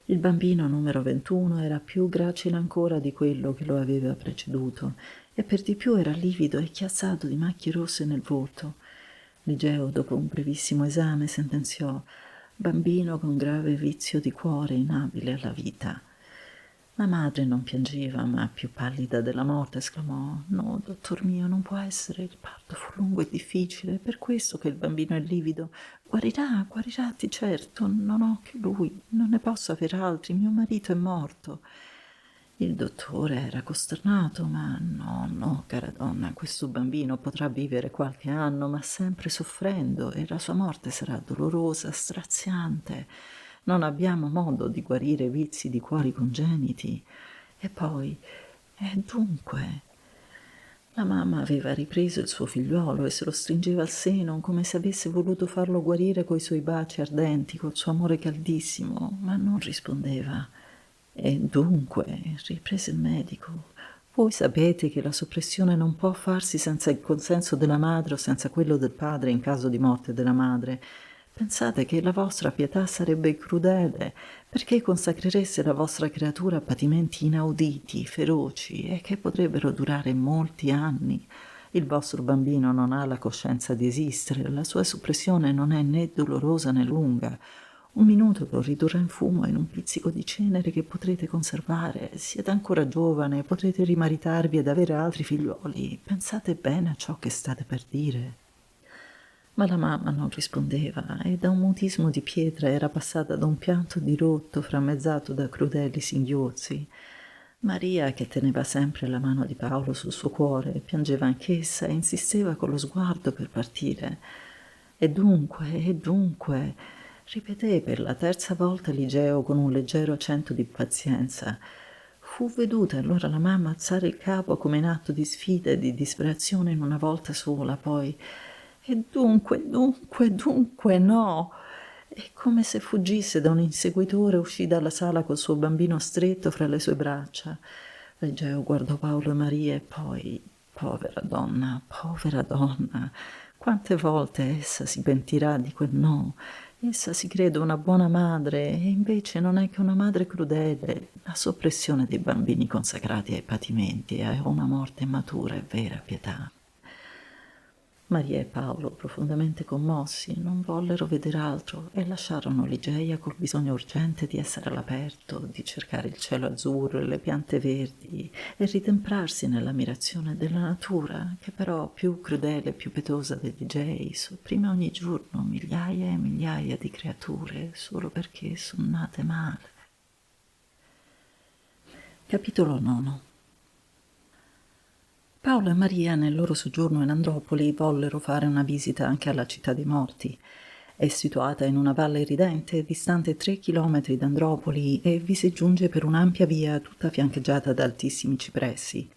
Il bambino numero 21 era più gracile ancora di quello che lo aveva preceduto e per di più era livido e chiazzato di macchie rosse nel volto. Ligeo, dopo un brevissimo esame, sentenziò: bambino con grave vizio di cuore, inabile alla vita. La madre non piangeva, ma più pallida della morte esclamò: no, dottor mio, non può essere, il parto fu lungo e difficile, è per questo che il bambino è livido. Guarirà di certo, non ho che lui, non ne posso aver altri, mio marito è morto. Il dottore era costernato, ma no, cara donna, questo bambino potrà vivere qualche anno, ma sempre soffrendo, e la sua morte sarà dolorosa, straziante. Non abbiamo modo di guarire vizi di cuori congeniti. E poi, e dunque? La mamma aveva ripreso il suo figliuolo e se lo stringeva al seno come se avesse voluto farlo guarire coi suoi baci ardenti, col suo amore caldissimo, ma non rispondeva. E dunque, riprese il medico, voi sapete che la soppressione non può farsi senza il consenso della madre o senza quello del padre in caso di morte della madre. Pensate che la vostra pietà sarebbe crudele, perché consacrereste la vostra creatura a patimenti inauditi, feroci, e che potrebbero durare molti anni. Il vostro bambino non ha la coscienza di esistere, la sua soppressione non è né dolorosa né lunga. Un minuto lo ridurrà in fumo in un pizzico di cenere che potrete conservare. Siete ancora giovane, potrete rimaritarvi ed avere altri figliuoli. Pensate bene a ciò che state per dire. Ma la mamma non rispondeva e da un mutismo di pietra era passata da un pianto dirotto frammezzato da crudeli singhiozzi. Maria, che teneva sempre la mano di Paolo sul suo cuore, piangeva anch'essa e insisteva con lo sguardo per partire. E dunque, ripeté per la terza volta Ligeo con un leggero accento di impazienza. Fu veduta allora la mamma alzare il capo come in atto di sfida e di disperazione in una volta sola, poi: e dunque, no! E come se fuggisse da un inseguitore, uscì dalla sala col suo bambino stretto fra le sue braccia. Leggeo guardò Paolo e Maria e poi povera donna, quante volte essa si pentirà di quel no. Essa si crede una buona madre e invece non è che una madre crudele. La soppressione dei bambini consacrati ai patimenti e a una morte immatura è vera pietà. Maria e Paolo, profondamente commossi, non vollero vedere altro e lasciarono Ligeia col bisogno urgente di essere all'aperto, di cercare il cielo azzurro e le piante verdi e ritemprarsi nell'ammirazione della natura, che però, più crudele e più pietosa dei Ligei, sopprime ogni giorno migliaia e migliaia di creature solo perché sono nate male. Capitolo 9. Paolo e Maria nel loro soggiorno in Andropoli vollero fare una visita anche alla città dei morti. È situata in una valle ridente, distante 3 chilometri da Andropoli e vi si giunge per un'ampia via tutta fiancheggiata da altissimi cipressi.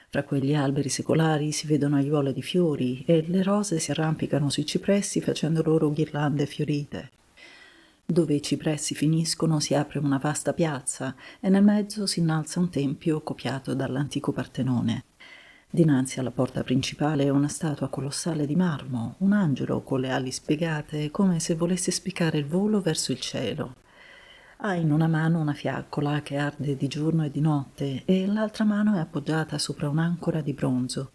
Fra quegli alberi secolari si vedono aiuole di fiori e le rose si arrampicano sui cipressi facendo loro ghirlande fiorite. Dove i cipressi finiscono si apre una vasta piazza e nel mezzo si innalza un tempio copiato dall'antico Partenone. Dinanzi alla porta principale è una statua colossale di marmo, un angelo con le ali spiegate come se volesse spiccare il volo verso il cielo. Ha in una mano una fiaccola che arde di giorno e di notte e l'altra mano è appoggiata sopra un'ancora di bronzo.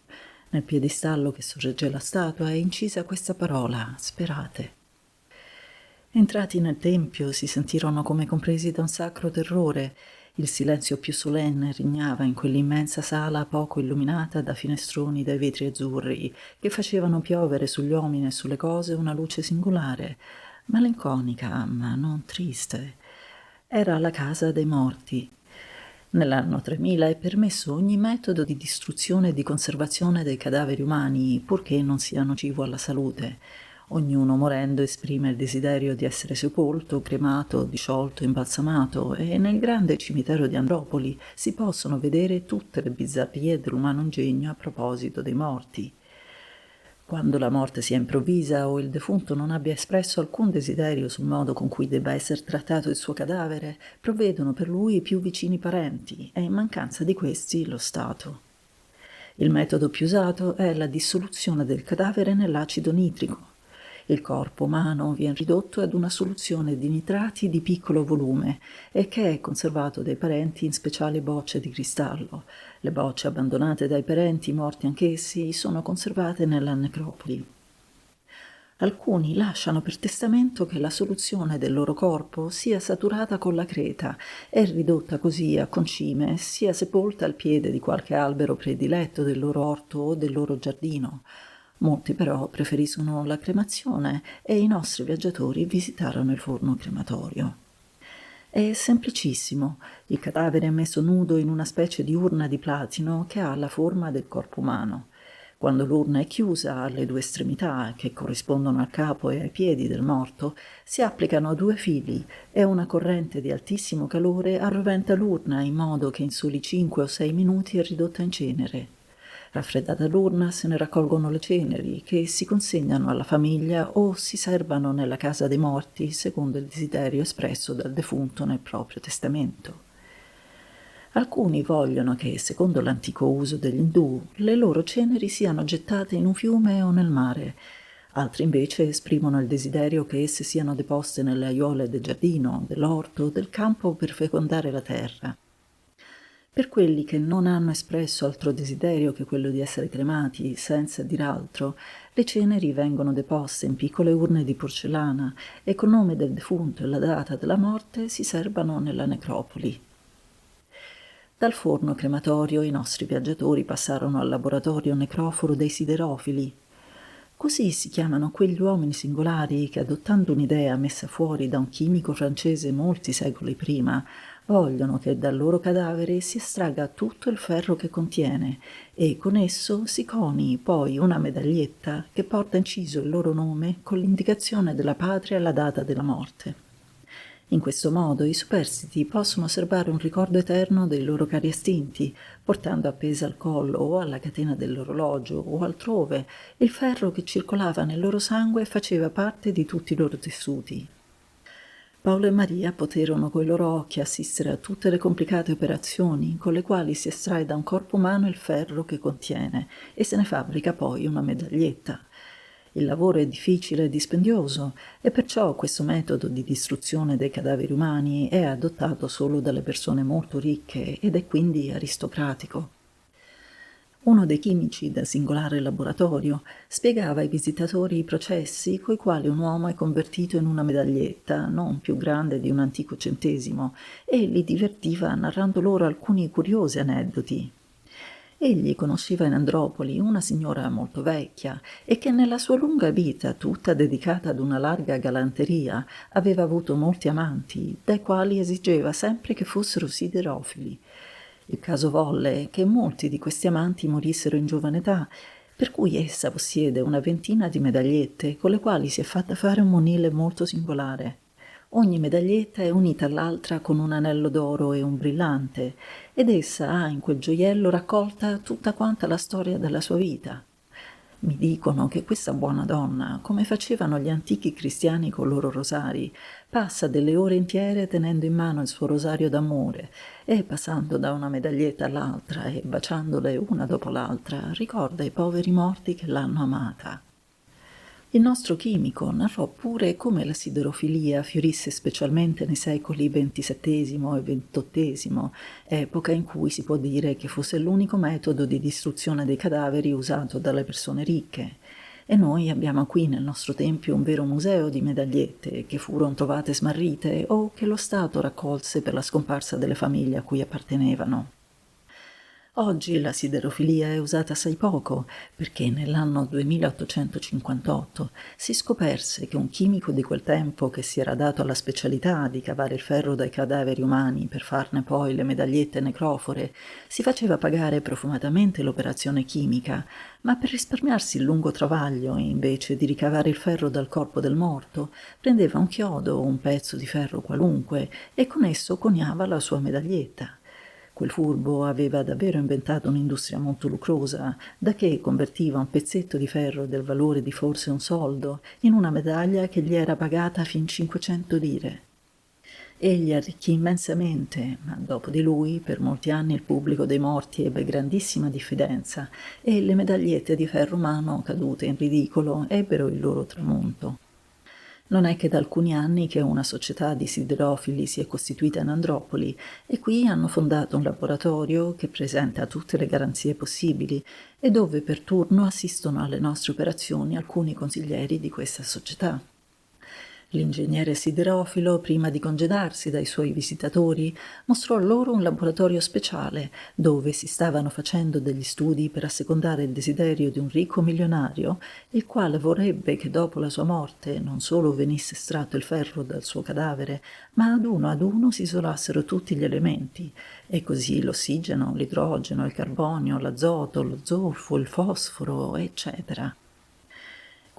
Nel piedistallo che sorregge la statua è incisa questa parola: sperate. Entrati nel tempio si sentirono come compresi da un sacro terrore. Il silenzio più solenne regnava in quell'immensa sala poco illuminata da finestroni dai vetri azzurri che facevano piovere sugli uomini e sulle cose una luce singolare, malinconica ma non triste. Era la casa dei morti. Nell'anno 3000 è permesso ogni metodo di distruzione e di conservazione dei cadaveri umani, purché non sia nocivo alla salute. Ognuno morendo esprime il desiderio di essere sepolto, cremato, disciolto, imbalsamato e nel grande cimitero di Andropoli si possono vedere tutte le bizzarrie dell'umano ingegno a proposito dei morti. Quando la morte sia improvvisa o il defunto non abbia espresso alcun desiderio sul modo con cui debba essere trattato il suo cadavere, provvedono per lui i più vicini parenti e in mancanza di questi lo Stato. Il metodo più usato è la dissoluzione del cadavere nell'acido nitrico. Il corpo umano viene ridotto ad una soluzione di nitrati di piccolo volume e che è conservato dai parenti in speciali bocce di cristallo. Le bocce abbandonate dai parenti morti anch'essi sono conservate nella necropoli. Alcuni lasciano per testamento che la soluzione del loro corpo sia saturata con la creta e ridotta così a concime sia sepolta al piede di qualche albero prediletto del loro orto o del loro giardino. Molti però preferiscono la cremazione e i nostri viaggiatori visitarono il forno crematorio. È semplicissimo. Il cadavere è messo nudo in una specie di urna di platino che ha la forma del corpo umano. Quando l'urna è chiusa alle due estremità, che corrispondono al capo e ai piedi del morto, si applicano 2 fili e una corrente di altissimo calore arroventa l'urna in modo che in soli 5 o 6 minuti è ridotta in cenere. Raffreddata l'urna se ne raccolgono le ceneri che si consegnano alla famiglia o si serbano nella casa dei morti secondo il desiderio espresso dal defunto nel proprio testamento. Alcuni vogliono che, secondo l'antico uso degli indù, le loro ceneri siano gettate in un fiume o nel mare. Altri invece esprimono il desiderio che esse siano deposte nelle aiuole del giardino, dell'orto, del campo per fecondare la terra. Per quelli che non hanno espresso altro desiderio che quello di essere cremati, senza dir altro, le ceneri vengono deposte in piccole urne di porcellana e col nome del defunto e la data della morte si serbano nella necropoli. Dal forno crematorio i nostri viaggiatori passarono al laboratorio necroforo dei siderofili. Così si chiamano quegli uomini singolari che, adottando un'idea messa fuori da un chimico francese molti secoli prima, vogliono che dal loro cadavere si estragga tutto il ferro che contiene e con esso si coni poi una medaglietta che porta inciso il loro nome con l'indicazione della patria e la data della morte. In questo modo i superstiti possono serbare un ricordo eterno dei loro cari estinti, portando appesa al collo o alla catena dell'orologio o altrove il ferro che circolava nel loro sangue e faceva parte di tutti i loro tessuti. Paolo e Maria poterono coi loro occhi assistere a tutte le complicate operazioni con le quali si estrae da un corpo umano il ferro che contiene e se ne fabbrica poi una medaglietta. Il lavoro è difficile e dispendioso e perciò questo metodo di distruzione dei cadaveri umani è adottato solo dalle persone molto ricche ed è quindi aristocratico. Uno dei chimici del singolare laboratorio spiegava ai visitatori i processi coi quali un uomo è convertito in una medaglietta non più grande di un antico centesimo e li divertiva narrando loro alcuni curiosi aneddoti. Egli conosceva in Andropoli una signora molto vecchia e che nella sua lunga vita, tutta dedicata ad una larga galanteria, aveva avuto molti amanti, dai quali esigeva sempre che fossero siderofili. Il caso volle che molti di questi amanti morissero in giovane età, per cui essa possiede una ventina di medagliette con le quali si è fatta fare un monile molto singolare. Ogni medaglietta è unita all'altra con un anello d'oro e un brillante, ed essa ha in quel gioiello raccolta tutta quanta la storia della sua vita. Mi dicono che questa buona donna, come facevano gli antichi cristiani con i loro rosari, passa delle ore intiere tenendo in mano il suo rosario d'amore e, passando da una medaglietta all'altra e baciandole una dopo l'altra, ricorda i poveri morti che l'hanno amata. Il nostro chimico narrò pure come la siderofilia fiorisse specialmente nei secoli XXVII e XVIII, epoca in cui si può dire che fosse l'unico metodo di distruzione dei cadaveri usato dalle persone ricche. E noi abbiamo qui nel nostro tempio un vero museo di medagliette che furono trovate smarrite o che lo Stato raccolse per la scomparsa delle famiglie a cui appartenevano. Oggi la siderofilia è usata assai poco perché nell'anno 2858 si scoperse che un chimico di quel tempo che si era dato alla specialità di cavare il ferro dai cadaveri umani per farne poi le medagliette necrofore si faceva pagare profumatamente l'operazione chimica, ma per risparmiarsi il lungo travaglio, invece di ricavare il ferro dal corpo del morto, prendeva un chiodo o un pezzo di ferro qualunque e con esso coniava la sua medaglietta. Quel furbo aveva davvero inventato un'industria molto lucrosa, da che convertiva un pezzetto di ferro del valore di forse un soldo in una medaglia che gli era pagata fin 500 lire. Egli arricchì immensamente, ma dopo di lui per molti anni il pubblico dei morti ebbe grandissima diffidenza e le medagliette di ferro umano cadute in ridicolo ebbero il loro tramonto. Non è che da alcuni anni che una società di siderofili si è costituita in Andropoli e qui hanno fondato un laboratorio che presenta tutte le garanzie possibili e dove per turno assistono alle nostre operazioni alcuni consiglieri di questa società. L'ingegnere siderofilo, prima di congedarsi dai suoi visitatori, mostrò loro un laboratorio speciale dove si stavano facendo degli studi per assecondare il desiderio di un ricco milionario, il quale vorrebbe che dopo la sua morte non solo venisse estratto il ferro dal suo cadavere, ma ad uno si isolassero tutti gli elementi, e così l'ossigeno, l'idrogeno, il carbonio, l'azoto, lo zolfo, il fosforo, eccetera.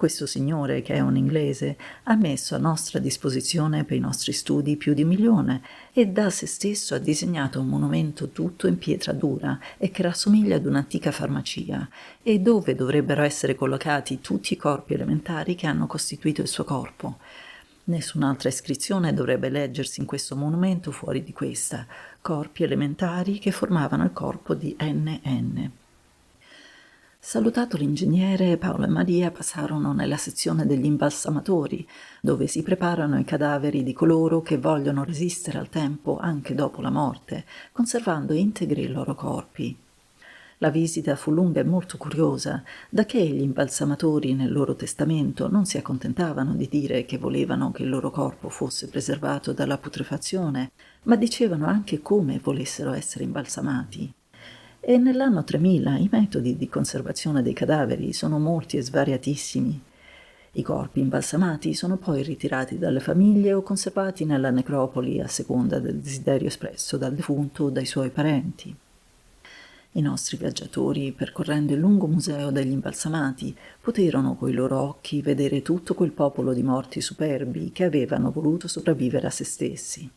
Questo signore, che è un inglese, ha messo a nostra disposizione per i nostri studi più di 1.000.000 e da se stesso ha disegnato un monumento tutto in pietra dura e che rassomiglia ad un'antica farmacia e dove dovrebbero essere collocati tutti i corpi elementari che hanno costituito il suo corpo. Nessun'altra iscrizione dovrebbe leggersi in questo monumento fuori di questa: corpi elementari che formavano il corpo di NN. Salutato l'ingegnere, Paolo e Maria passarono nella sezione degli imbalsamatori, dove si preparano i cadaveri di coloro che vogliono resistere al tempo anche dopo la morte, conservando integri i loro corpi. La visita fu lunga e molto curiosa, da che gli imbalsamatori nel loro testamento non si accontentavano di dire che volevano che il loro corpo fosse preservato dalla putrefazione, ma dicevano anche come volessero essere imbalsamati. E nell'anno 3000 i metodi di conservazione dei cadaveri sono molti e svariatissimi. I corpi imbalsamati sono poi ritirati dalle famiglie o conservati nella necropoli a seconda del desiderio espresso dal defunto o dai suoi parenti. I nostri viaggiatori, percorrendo il lungo museo degli imbalsamati, poterono coi loro occhi vedere tutto quel popolo di morti superbi che avevano voluto sopravvivere a se stessi.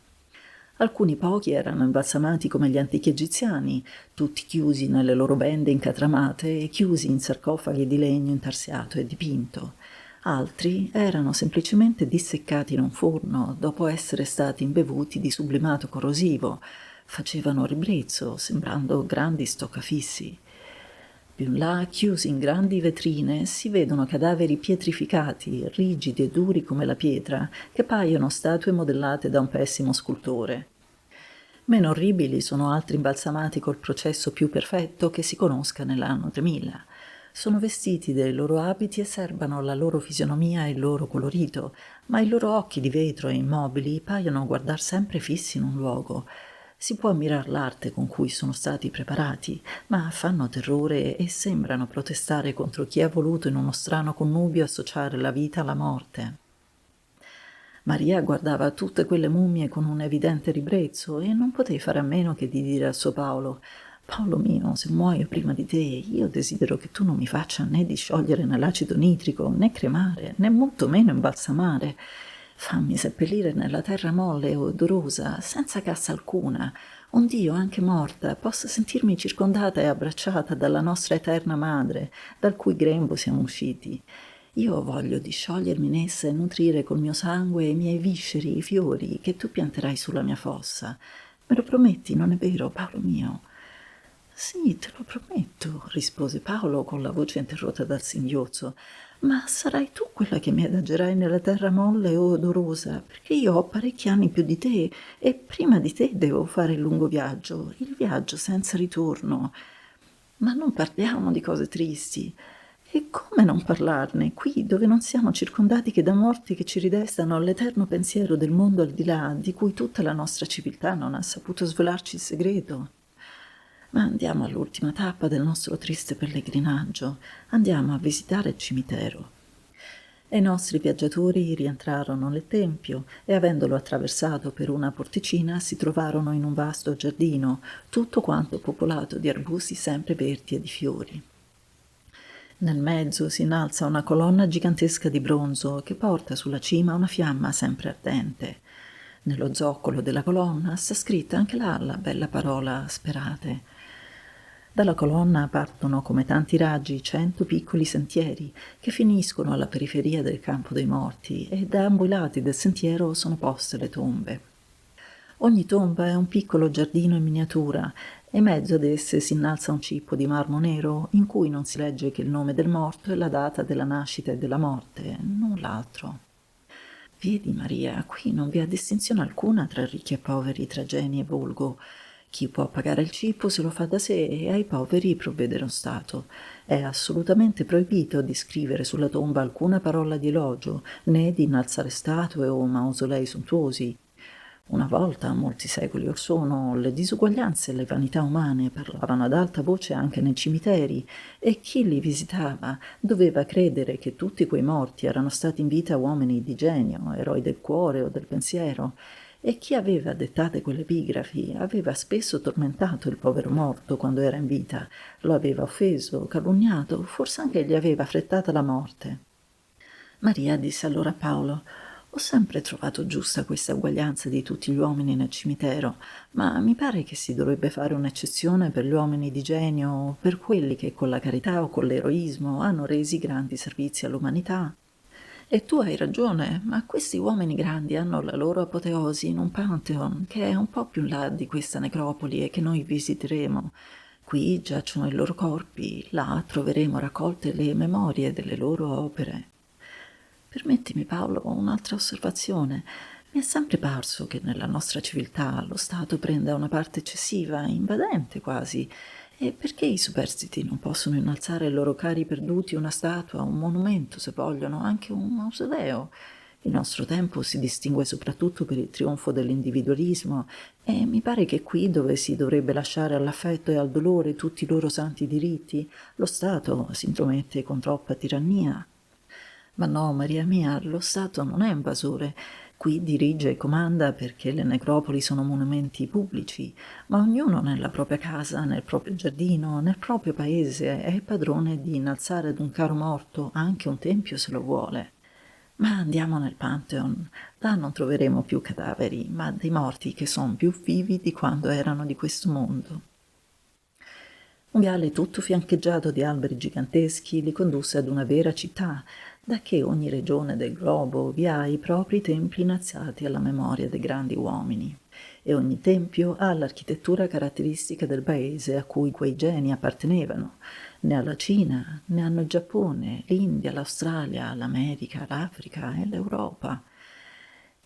Alcuni pochi erano imbalsamati come gli antichi egiziani, tutti chiusi nelle loro bende incatramate e chiusi in sarcofagi di legno intarsiato e dipinto. Altri erano semplicemente disseccati in un forno dopo essere stati imbevuti di sublimato corrosivo, facevano ribrezzo, sembrando grandi stoccafissi. Più in là, chiusi in grandi vetrine, si vedono cadaveri pietrificati, rigidi e duri come la pietra, che paiono statue modellate da un pessimo scultore. Meno orribili sono altri imbalsamati col processo più perfetto che si conosca nell'anno 3000. Sono vestiti dei loro abiti e serbano la loro fisionomia e il loro colorito, ma i loro occhi di vetro e immobili paiono guardar sempre fissi in un luogo. Si può ammirar l'arte con cui sono stati preparati, ma fanno terrore e sembrano protestare contro chi ha voluto in uno strano connubio associare la vita alla morte. Maria guardava tutte quelle mummie con un evidente ribrezzo e non potei fare a meno che di dire al suo Paolo: «Paolo mio, se muoio prima di te, io desidero che tu non mi faccia né di sciogliere nell'acido nitrico, né cremare, né molto meno imbalsamare. Fammi seppellire nella terra molle e odorosa, senza cassa alcuna, onde io, anche morta, possa sentirmi circondata e abbracciata dalla nostra eterna madre, dal cui grembo siamo usciti. Io voglio di sciogliermi in essa e nutrire col mio sangue i miei visceri, i fiori che tu pianterai sulla mia fossa. Me lo prometti, non è vero, Paolo mio?» «Sì, te lo prometto», rispose Paolo con la voce interrotta dal singhiozzo, «ma sarai tu quella che mi adagerai nella terra molle e odorosa, perché io ho parecchi anni più di te e prima di te devo fare il viaggio senza ritorno. Ma non parliamo di cose tristi. E come non parlarne, qui dove non siamo circondati che da morti che ci ridestano l'eterno pensiero del mondo al di là, di cui tutta la nostra civiltà non ha saputo svelarci il segreto? Ma andiamo all'ultima tappa del nostro triste pellegrinaggio, andiamo a visitare il cimitero». E i nostri viaggiatori rientrarono nel tempio e, avendolo attraversato per una porticina, si trovarono in un vasto giardino, tutto quanto popolato di arbusti sempre verdi e di fiori. Nel mezzo si innalza una colonna gigantesca di bronzo che porta sulla cima una fiamma sempre ardente. Nello zoccolo della colonna sta scritta anche là la bella parola «Sperate». Dalla colonna partono come tanti raggi 100 piccoli sentieri che finiscono alla periferia del campo dei morti e da ambo i lati del sentiero sono poste le tombe. Ogni tomba è un piccolo giardino in miniatura e in mezzo ad esse si innalza un cippo di marmo nero in cui non si legge che il nome del morto e la data della nascita e della morte, null'altro. Vedi, Maria, qui non vi è distinzione alcuna tra ricchi e poveri, tra geni e volgo. Chi può pagare il cibo se lo fa da sé e ai poveri provvede lo Stato. È assolutamente proibito di scrivere sulla tomba alcuna parola di elogio, né di innalzare statue o mausolei sontuosi. Una volta, molti secoli or sono, le disuguaglianze e le vanità umane parlavano ad alta voce anche nei cimiteri e chi li visitava doveva credere che tutti quei morti erano stati in vita uomini di genio, eroi del cuore o del pensiero, e chi aveva dettate quelle epigrafi aveva spesso tormentato il povero morto quando era in vita, lo aveva offeso, calunniato, forse anche gli aveva affrettata la morte. Maria disse allora a Paolo: «Ho sempre trovato giusta questa uguaglianza di tutti gli uomini nel cimitero, ma mi pare che si dovrebbe fare un'eccezione per gli uomini di genio, per quelli che con la carità o con l'eroismo hanno resi grandi servizi all'umanità. E tu hai ragione, ma questi uomini grandi hanno la loro apoteosi in un Pantheon che è un po' più in là di questa necropoli e che noi visiteremo. Qui giacciono i loro corpi, là troveremo raccolte le memorie delle loro opere». Permettimi, Paolo, un'altra osservazione. Mi è sempre parso che nella nostra civiltà lo Stato prenda una parte eccessiva, invadente quasi. E perché i superstiti non possono innalzare ai loro cari perduti una statua, un monumento, se vogliono, anche un mausoleo? Il nostro tempo si distingue soprattutto per il trionfo dell'individualismo e mi pare che qui, dove si dovrebbe lasciare all'affetto e al dolore tutti i loro santi diritti, lo Stato si intromette con troppa tirannia. Ma no, Maria mia, lo Stato non è invasore. Qui dirige e comanda perché le necropoli sono monumenti pubblici, ma ognuno nella propria casa, nel proprio giardino, nel proprio paese è padrone di innalzare ad un caro morto anche un tempio se lo vuole. Ma andiamo nel Pantheon, là non troveremo più cadaveri, ma dei morti che sono più vivi di quando erano di questo mondo. Un viale tutto fiancheggiato di alberi giganteschi li condusse ad una vera città, da che ogni regione del globo vi ha i propri templi innalzati alla memoria dei grandi uomini, e ogni tempio ha l'architettura caratteristica del paese a cui quei geni appartenevano. Ne ha la Cina, ne hanno il Giappone, l'India, l'Australia, l'America, l'Africa e l'Europa.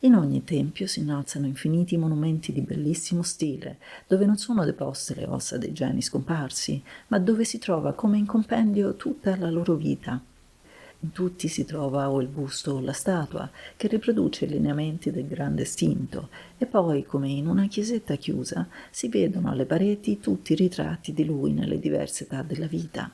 In ogni tempio si innalzano infiniti monumenti di bellissimo stile, dove non sono deposte le ossa dei geni scomparsi, ma dove si trova come in compendio tutta la loro vita. In tutti si trova o il busto o la statua, che riproduce i lineamenti del grande estinto, e poi, come in una chiesetta chiusa, si vedono alle pareti tutti i ritratti di lui nelle diverse età della vita.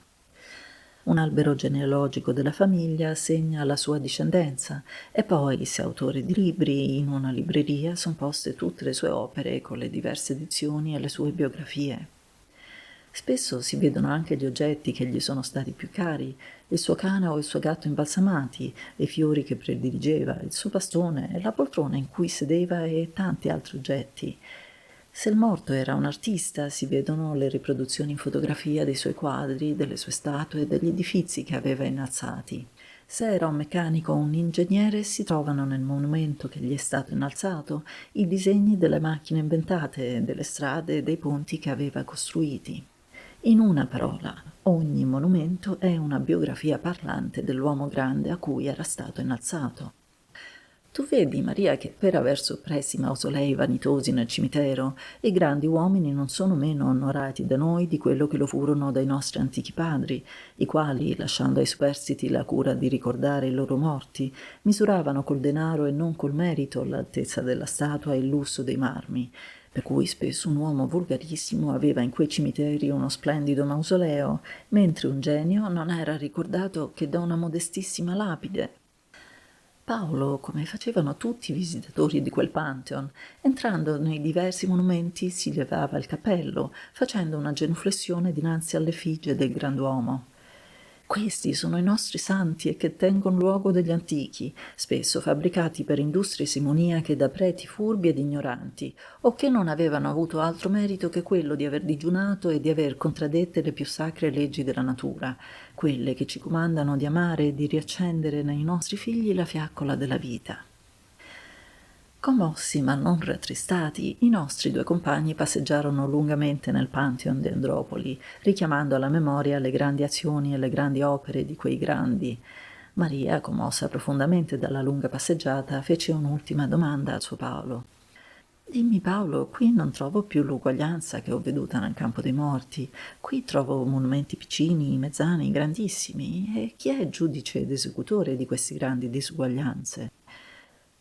Un albero genealogico della famiglia segna la sua discendenza, e poi, se autore di libri, in una libreria sono poste tutte le sue opere con le diverse edizioni e le sue biografie. Spesso si vedono anche gli oggetti che gli sono stati più cari, il suo cane o il suo gatto imbalsamati, i fiori che prediligeva, il suo bastone, la poltrona in cui sedeva e tanti altri oggetti. Se il morto era un artista, si vedono le riproduzioni in fotografia dei suoi quadri, delle sue statue e degli edifici che aveva innalzati. Se era un meccanico o un ingegnere, si trovano nel monumento che gli è stato innalzato i disegni delle macchine inventate, delle strade e dei ponti che aveva costruiti. In una parola, ogni monumento è una biografia parlante dell'uomo grande a cui era stato innalzato. Tu vedi, Maria, che per aver soppressi mausolei vanitosi nel cimitero, i grandi uomini non sono meno onorati da noi di quello che lo furono dai nostri antichi padri, i quali, lasciando ai superstiti la cura di ricordare i loro morti, misuravano col denaro e non col merito l'altezza della statua e il lusso dei marmi, per cui spesso un uomo volgarissimo aveva in quei cimiteri uno splendido mausoleo, mentre un genio non era ricordato che da una modestissima lapide. Paolo, come facevano tutti i visitatori di quel Pantheon, entrando nei diversi monumenti si levava il cappello, facendo una genuflessione dinanzi all'effigie del grand'uomo. Questi sono i nostri santi e che tengono luogo degli antichi, spesso fabbricati per industrie simoniache da preti furbi ed ignoranti, o che non avevano avuto altro merito che quello di aver digiunato e di aver contraddette le più sacre leggi della natura, quelle che ci comandano di amare e di riaccendere nei nostri figli la fiaccola della vita. Commossi ma non rattristati, i nostri due compagni passeggiarono lungamente nel Pantheon di Andropoli, richiamando alla memoria le grandi azioni e le grandi opere di quei grandi. Maria, commossa profondamente dalla lunga passeggiata, fece un'ultima domanda al suo Paolo. Dimmi Paolo, qui non trovo più l'uguaglianza che ho veduta nel campo dei morti. Qui trovo monumenti piccini, mezzani, grandissimi. E chi è giudice ed esecutore di queste grandi disuguaglianze?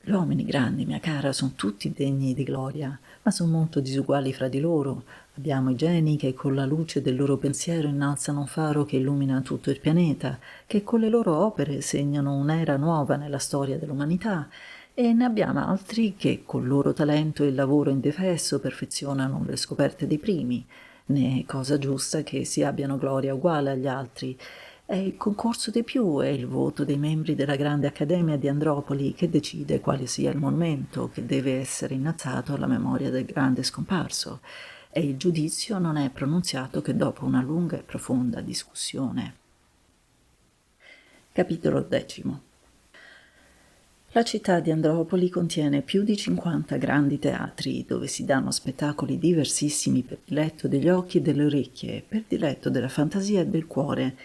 Gli uomini grandi, mia cara, sono tutti degni di gloria, ma sono molto disuguali fra di loro. Abbiamo i geni che con la luce del loro pensiero innalzano un faro che illumina tutto il pianeta, che con le loro opere segnano un'era nuova nella storia dell'umanità, e ne abbiamo altri che col loro talento e il lavoro indefesso perfezionano le scoperte dei primi. Né è cosa giusta che si abbiano gloria uguale agli altri. È il concorso dei più, è il voto dei membri della grande accademia di Andropoli che decide quale sia il monumento che deve essere innalzato alla memoria del grande scomparso, e il giudizio non è pronunziato che dopo una lunga e profonda discussione. Capitolo 10. La città di Andropoli contiene più di 50 grandi teatri dove si danno spettacoli diversissimi per diletto degli occhi e delle orecchie, per diletto della fantasia e del cuore.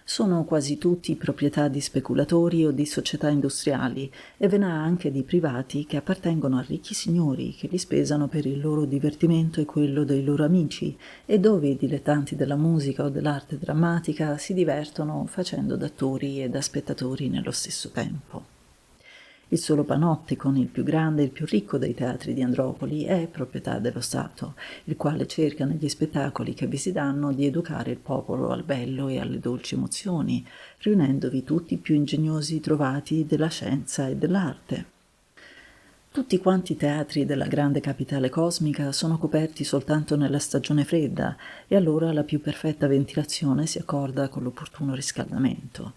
Sono quasi tutti proprietà di speculatori o di società industriali, e ve n'ha anche di privati che appartengono a ricchi signori che li spesano per il loro divertimento e quello dei loro amici, e dove i dilettanti della musica o dell'arte drammatica si divertono facendo da attori e da spettatori nello stesso tempo. Il solo Panopticon, il più grande e il più ricco dei teatri di Andropoli, è proprietà dello Stato, il quale cerca negli spettacoli che vi si danno di educare il popolo al bello e alle dolci emozioni, riunendovi tutti i più ingegnosi trovati della scienza e dell'arte. Tutti quanti i teatri della grande capitale cosmica sono coperti soltanto nella stagione fredda, e allora la più perfetta ventilazione si accorda con l'opportuno riscaldamento.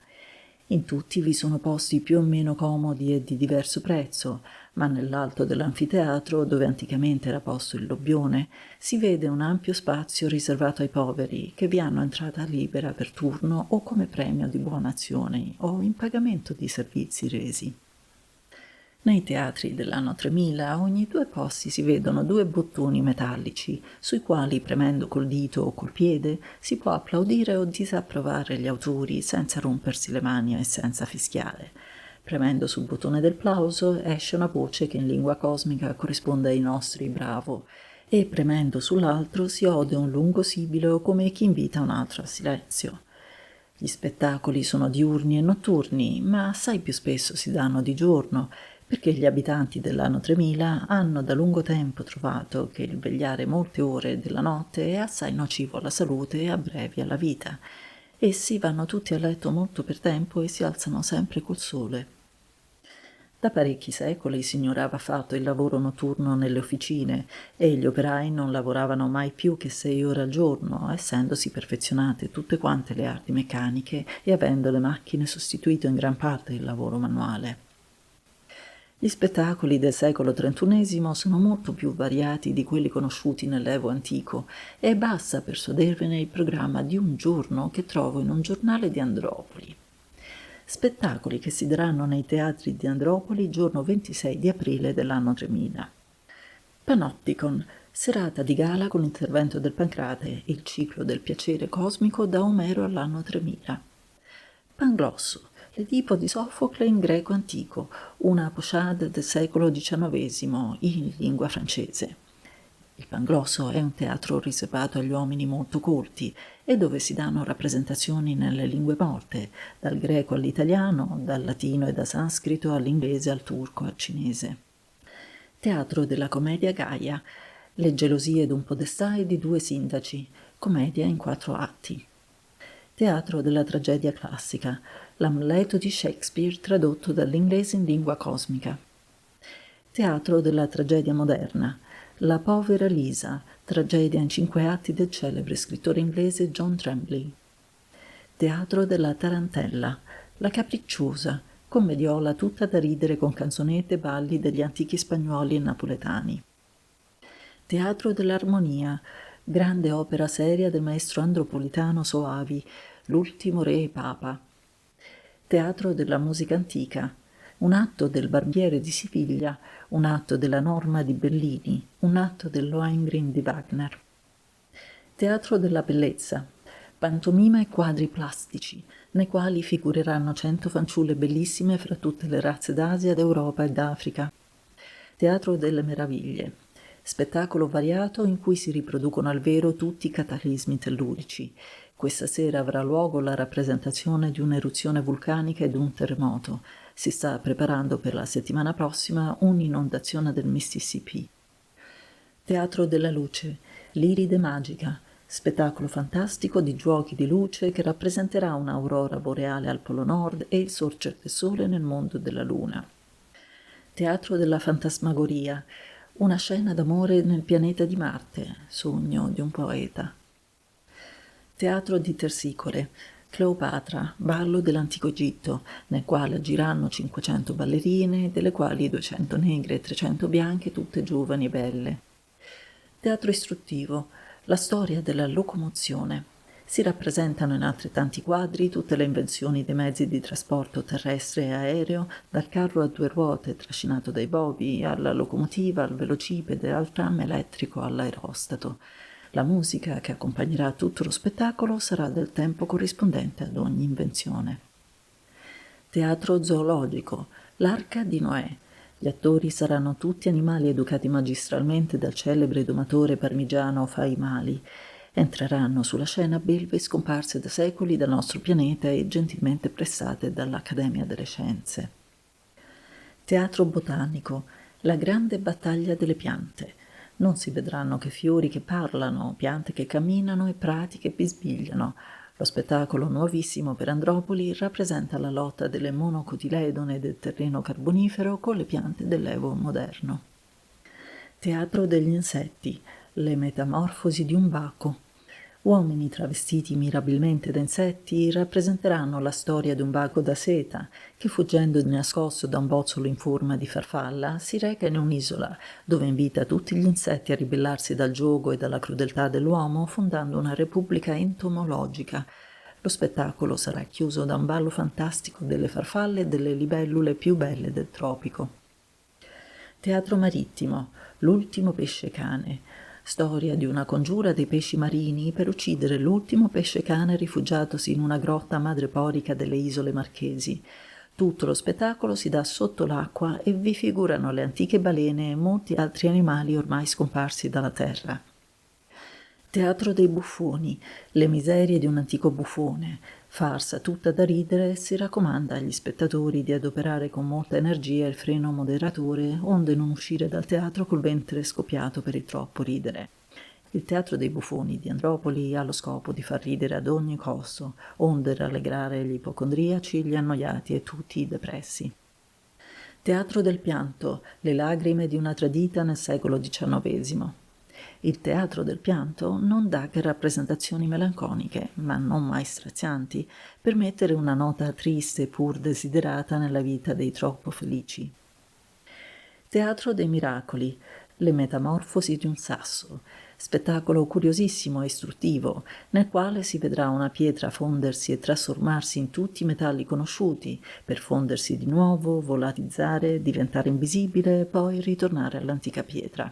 In tutti vi sono posti più o meno comodi e di diverso prezzo, ma nell'alto dell'anfiteatro, dove anticamente era posto il lobbione, si vede un ampio spazio riservato ai poveri che vi hanno entrata libera per turno o come premio di buone azioni o in pagamento di servizi resi. Nei teatri dell'anno 3000 a ogni due posti si vedono due bottoni metallici sui quali, premendo col dito o col piede, si può applaudire o disapprovare gli autori senza rompersi le mani e senza fischiare. Premendo sul bottone del plauso esce una voce che in lingua cosmica corrisponde ai nostri bravo e premendo sull'altro si ode un lungo sibilo come chi invita un altro a silenzio. Gli spettacoli sono diurni e notturni, ma assai più spesso si danno di giorno, perché gli abitanti dell'anno 3000 hanno da lungo tempo trovato che il vegliare molte ore della notte è assai nocivo alla salute e abbrevia la vita. Essi vanno tutti a letto molto per tempo e si alzano sempre col sole. Da parecchi secoli si ignorava affatto il lavoro notturno nelle officine e gli operai non lavoravano mai più che 6 ore al giorno, essendosi perfezionate tutte quante le arti meccaniche e avendo le macchine sostituito in gran parte il lavoro manuale. Gli spettacoli del secolo XXI sono molto più variati di quelli conosciuti nell'Evo antico e basta persuadervene il programma di un giorno che trovo in un giornale di Andropoli. Spettacoli che si daranno nei teatri di Andropoli giorno 26 di aprile dell'anno 3000. Panopticon, serata di gala con l'intervento del Pancrate, il ciclo del piacere cosmico da Omero all'anno 3000. Panglosso, l'Edipo di Sofocle in greco antico, una pochade del secolo XIX in lingua francese. Il Panglosso è un teatro riservato agli uomini molto colti e dove si danno rappresentazioni nelle lingue morte, dal greco all'italiano, dal latino e da sanscrito all'inglese, al turco, al cinese. Teatro della commedia Gaia, le gelosie d'un podestà e di due sindaci, commedia in 4 atti. Teatro della tragedia classica, l'Amleto di Shakespeare tradotto dall'inglese in lingua cosmica. Teatro della tragedia moderna, La povera Lisa, tragedia in 5 atti del celebre scrittore inglese John Tremblay. Teatro della tarantella, La capricciosa, commediola tutta da ridere con canzonette e balli degli antichi spagnoli e napoletani. Teatro dell'armonia, grande opera seria del maestro Andropolitano Soavi, L'ultimo re e papa. Teatro della musica antica, un atto del Barbiere di Siviglia, un atto della Norma di Bellini, un atto del Lohengrin di Wagner. Teatro della bellezza, pantomima e quadri plastici, nei quali figureranno 100 fanciulle bellissime fra tutte le razze d'Asia, d'Europa e d'Africa. Teatro delle meraviglie, spettacolo variato in cui si riproducono al vero tutti i cataclismi tellurici. Questa sera avrà luogo la rappresentazione di un'eruzione vulcanica e di un terremoto. Si sta preparando per la settimana prossima un'inondazione del Mississippi. Teatro della luce, l'iride magica, spettacolo fantastico di giochi di luce che rappresenterà un'aurora boreale al Polo Nord e il sorgere del sole nel mondo della luna. Teatro della fantasmagoria, una scena d'amore nel pianeta di Marte, sogno di un poeta. Teatro di Tersicore, Cleopatra, ballo dell'antico Egitto, nel quale agiranno 500 ballerine, delle quali 200 negre e 300 bianche, tutte giovani e belle. Teatro istruttivo, la storia della locomozione. Si rappresentano in altrettanti quadri tutte le invenzioni dei mezzi di trasporto terrestre e aereo, dal carro a 2 ruote trascinato dai bovi, alla locomotiva, al velocipede, al tram elettrico, all'aerostato. La musica che accompagnerà tutto lo spettacolo sarà del tempo corrispondente ad ogni invenzione. Teatro zoologico, l'Arca di Noè. Gli attori saranno tutti animali educati magistralmente dal celebre domatore parmigiano Fai Mali. Entreranno sulla scena belve scomparse da secoli dal nostro pianeta e gentilmente prestate dall'Accademia delle Scienze. Teatro botanico, la grande battaglia delle piante. Non si vedranno che fiori che parlano, piante che camminano e prati che bisbigliano. Lo spettacolo nuovissimo per Andropoli rappresenta la lotta delle monocotiledone del terreno carbonifero con le piante dell'Evo moderno. Teatro degli insetti, le metamorfosi di un baco. Uomini travestiti mirabilmente da insetti rappresenteranno la storia di un baco da seta che, fuggendo di nascosto da un bozzolo in forma di farfalla, si reca in un'isola dove invita tutti gli insetti a ribellarsi dal giogo e dalla crudeltà dell'uomo, fondando una repubblica entomologica. Lo spettacolo sarà chiuso da un ballo fantastico delle farfalle e delle libellule più belle del tropico. Teatro marittimo, l'ultimo pesce cane. Storia di una congiura dei pesci marini per uccidere l'ultimo pesce cane rifugiatosi in una grotta madreporica delle isole Marchesi. Tutto lo spettacolo si dà sotto l'acqua e vi figurano le antiche balene e molti altri animali ormai scomparsi dalla terra. Teatro dei buffoni, le miserie di un antico buffone, farsa tutta da ridere, si raccomanda agli spettatori di adoperare con molta energia il freno moderatore onde non uscire dal teatro col ventre scoppiato per il troppo ridere. Il teatro dei buffoni di Andropoli ha lo scopo di far ridere ad ogni costo, onde rallegrare gli ipocondriaci, gli annoiati e tutti i depressi. Teatro del pianto, le lacrime di una tradita nel secolo XIX. Il teatro del pianto non dà che rappresentazioni melanconiche, ma non mai strazianti, per mettere una nota triste pur desiderata nella vita dei troppo felici. Teatro dei miracoli, le metamorfosi di un sasso, spettacolo curiosissimo e istruttivo, nel quale si vedrà una pietra fondersi e trasformarsi in tutti i metalli conosciuti, per fondersi di nuovo, volatizzare, diventare invisibile e poi ritornare all'antica pietra.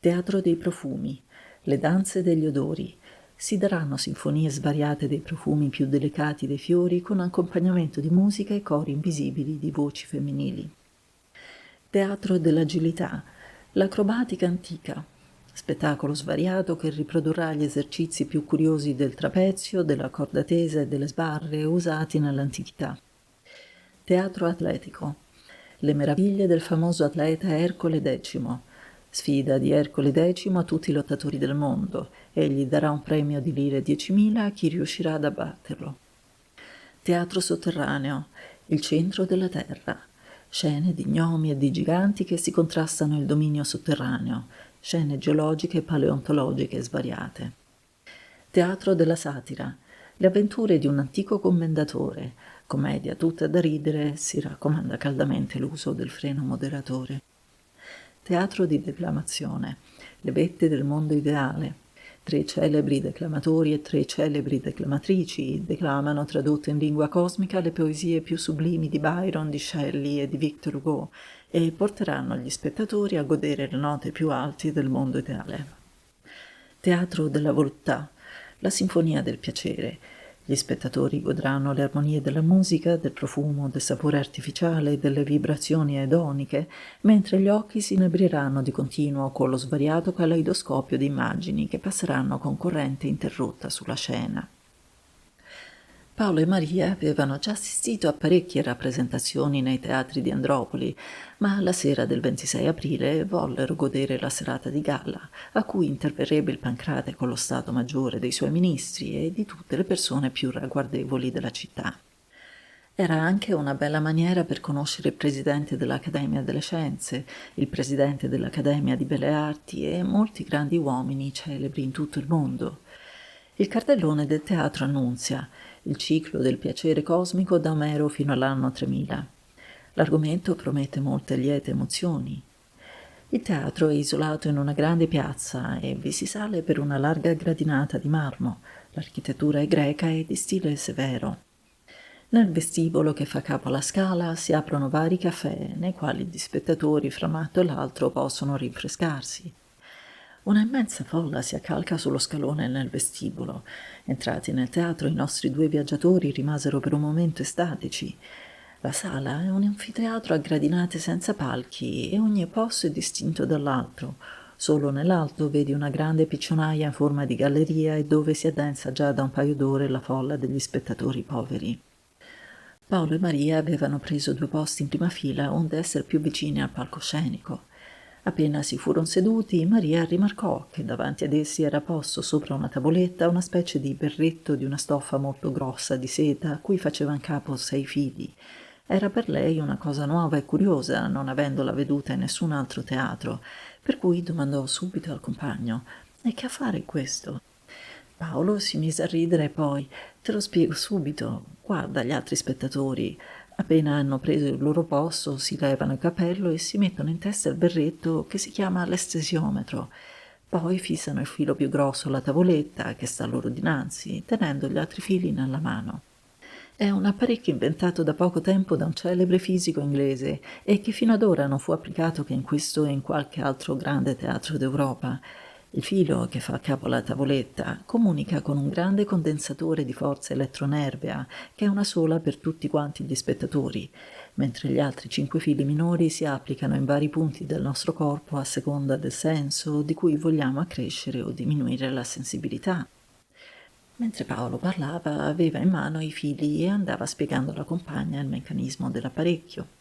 Teatro dei profumi, le danze degli odori. Si daranno sinfonie svariate dei profumi più delicati dei fiori con accompagnamento di musica e cori invisibili di voci femminili. Teatro dell'agilità, l'acrobatica antica. Spettacolo svariato che riprodurrà gli esercizi più curiosi del trapezio, della corda tesa e delle sbarre usati nell'antichità. Teatro atletico, le meraviglie del famoso atleta Ercole X. Sfida di Ercole X a tutti i lottatori del mondo. Egli darà un premio di lire 10.000 a chi riuscirà ad abbatterlo. Teatro sotterraneo, il centro della terra. Scene di gnomi e di giganti che si contrastano il dominio sotterraneo. Scene geologiche e paleontologiche svariate. Teatro della satira, le avventure di un antico commendatore. Commedia tutta da ridere, si raccomanda caldamente l'uso del freno moderatore. Teatro di declamazione, le vette del mondo ideale. 3 celebri declamatori e 3 celebri declamatrici declamano tradotte in lingua cosmica le poesie più sublimi di Byron, di Shelley e di Victor Hugo e porteranno gli spettatori a godere le note più alte del mondo ideale. Teatro della voluttà, la sinfonia del piacere. Gli spettatori godranno le armonie della musica, del profumo, del sapore artificiale e delle vibrazioni edoniche, mentre gli occhi si inebriranno di continuo con lo svariato caleidoscopio di immagini che passeranno con corrente interrotta sulla scena. Paolo e Maria avevano già assistito a parecchie rappresentazioni nei teatri di Andropoli, ma la sera del 26 aprile vollero godere la serata di galla, a cui interverrebbe il Pancrate con lo Stato Maggiore dei suoi ministri e di tutte le persone più ragguardevoli della città. Era anche una bella maniera per conoscere il presidente dell'Accademia delle Scienze, il presidente dell'Accademia di Belle Arti e molti grandi uomini celebri in tutto il mondo. Il cartellone del teatro annunzia il ciclo del piacere cosmico da Omero fino all'anno 3000. L'argomento promette molte liete emozioni. Il teatro è isolato in una grande piazza e vi si sale per una larga gradinata di marmo. L'architettura è greca e di stile severo. Nel vestibolo che fa capo alla scala si aprono vari caffè nei quali gli spettatori fra un atto e l'altro possono rinfrescarsi. Una immensa folla si accalca sullo scalone nel vestibolo. Entrati nel teatro, i nostri 2 viaggiatori rimasero per un momento estatici. La sala è un anfiteatro a gradinate senza palchi e ogni posto è distinto dall'altro. Solo nell'alto vedi una grande piccionaia in forma di galleria e dove si addensa già da un paio d'ore la folla degli spettatori poveri. Paolo e Maria avevano preso 2 posti in prima fila onde essere più vicini al palcoscenico. Appena si furono seduti, Maria rimarcò che davanti ad essi era posto sopra una tavoletta una specie di berretto di una stoffa molto grossa di seta a cui facevano capo 6 fili. Era per lei una cosa nuova e curiosa, non avendola veduta in nessun altro teatro, per cui domandò subito al compagno: «E che affare è questo?» Paolo si mise a ridere e poi: «Te lo spiego subito. Guarda gli altri spettatori. Appena hanno preso il loro posto, si levano il cappello e si mettono in testa il berretto che si chiama l'estesiometro. Poi fissano il filo più grosso alla tavoletta che sta loro dinanzi, tenendo gli altri fili nella mano. È un apparecchio inventato da poco tempo da un celebre fisico inglese e che fino ad ora non fu applicato che in questo e in qualche altro grande teatro d'Europa. Il filo che fa a capo alla tavoletta comunica con un grande condensatore di forza elettronervea che è una sola per tutti quanti gli spettatori, mentre gli altri 5 fili minori si applicano in vari punti del nostro corpo a seconda del senso di cui vogliamo accrescere o diminuire la sensibilità. Mentre Paolo parlava, aveva in mano i fili e andava spiegando alla compagna il meccanismo dell'apparecchio.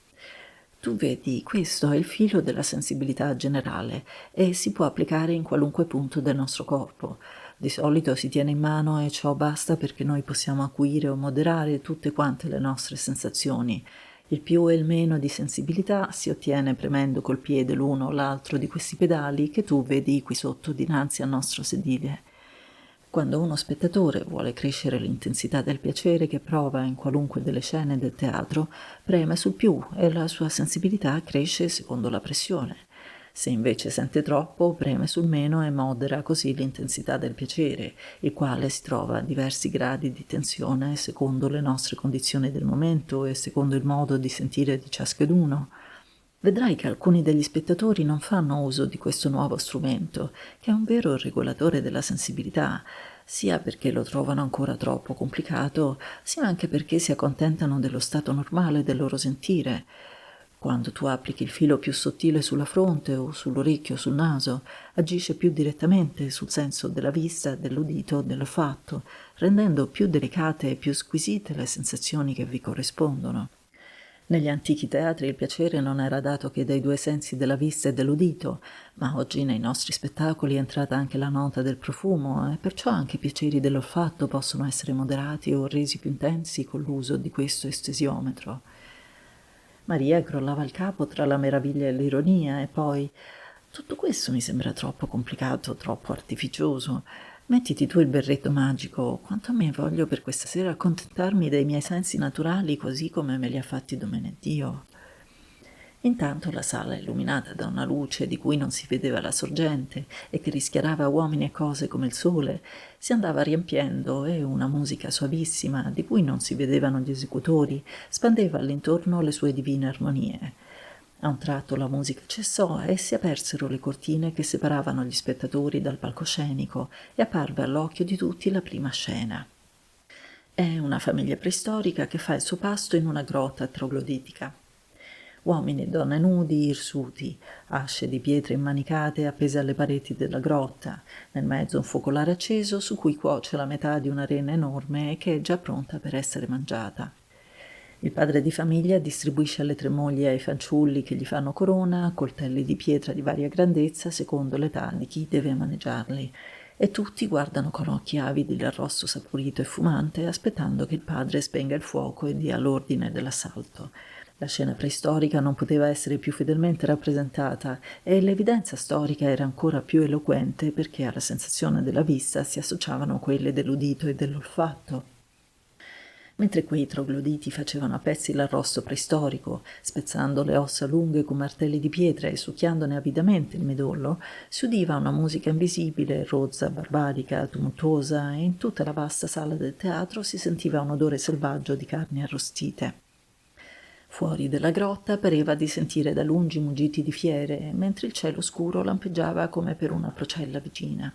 Tu vedi, questo è il filo della sensibilità generale e si può applicare in qualunque punto del nostro corpo. Di solito si tiene in mano e ciò basta perché noi possiamo acuire o moderare tutte quante le nostre sensazioni. Il più e il meno di sensibilità si ottiene premendo col piede l'uno o l'altro di questi pedali che tu vedi qui sotto dinanzi al nostro sedile. Quando uno spettatore vuole crescere l'intensità del piacere che prova in qualunque delle scene del teatro, preme sul più e la sua sensibilità cresce secondo la pressione. Se invece sente troppo, preme sul meno e modera così l'intensità del piacere, il quale si trova a diversi gradi di tensione secondo le nostre condizioni del momento e secondo il modo di sentire di ciascheduno. Vedrai che alcuni degli spettatori non fanno uso di questo nuovo strumento, che è un vero regolatore della sensibilità, sia perché lo trovano ancora troppo complicato, sia anche perché si accontentano dello stato normale del loro sentire. Quando tu applichi il filo più sottile sulla fronte o sull'orecchio o sul naso, agisce più direttamente sul senso della vista, dell'udito, dell'olfatto, rendendo più delicate e più squisite le sensazioni che vi corrispondono. Negli antichi teatri il piacere non era dato che dai 2 sensi della vista e dell'udito, ma oggi nei nostri spettacoli è entrata anche la nota del profumo e perciò anche i piaceri dell'olfatto possono essere moderati o resi più intensi con l'uso di questo estesiometro. Maria crollava il capo tra la meraviglia e l'ironia e poi: «Tutto questo mi sembra troppo complicato, troppo artificioso. Mettiti tu il berretto magico, quanto a me voglio per questa sera accontentarmi dei miei sensi naturali così come me li ha fatti Domeneddio». Intanto la sala, illuminata da una luce di cui non si vedeva la sorgente e che rischiarava uomini e cose come il sole, si andava riempiendo e una musica suavissima, di cui non si vedevano gli esecutori, spandeva all'intorno le sue divine armonie. A un tratto la musica cessò e si apersero le cortine che separavano gli spettatori dal palcoscenico e apparve all'occhio di tutti la prima scena. È una famiglia preistorica che fa il suo pasto in una grotta trogloditica. Uomini e donne nudi, irsuti, asce di pietre immanicate appese alle pareti della grotta, nel mezzo un focolare acceso su cui cuoce la metà di una rena enorme che è già pronta per essere mangiata. Il padre di famiglia distribuisce alle 3 mogli e ai fanciulli che gli fanno corona coltelli di pietra di varia grandezza secondo l'età di chi deve maneggiarli, e tutti guardano con occhi avidi l'arrosto saporito e fumante aspettando che il padre spenga il fuoco e dia l'ordine dell'assalto. La scena preistorica non poteva essere più fedelmente rappresentata e l'evidenza storica era ancora più eloquente perché alla sensazione della vista si associavano quelle dell'udito e dell'olfatto. Mentre quei trogloditi facevano a pezzi l'arrosto preistorico, spezzando le ossa lunghe con martelli di pietra e succhiandone avidamente il midollo, si udiva una musica invisibile, rozza, barbarica, tumultuosa, e in tutta la vasta sala del teatro si sentiva un odore selvaggio di carni arrostite. Fuori della grotta pareva di sentire da lungi muggiti di fiere, mentre il cielo scuro lampeggiava come per una procella vicina.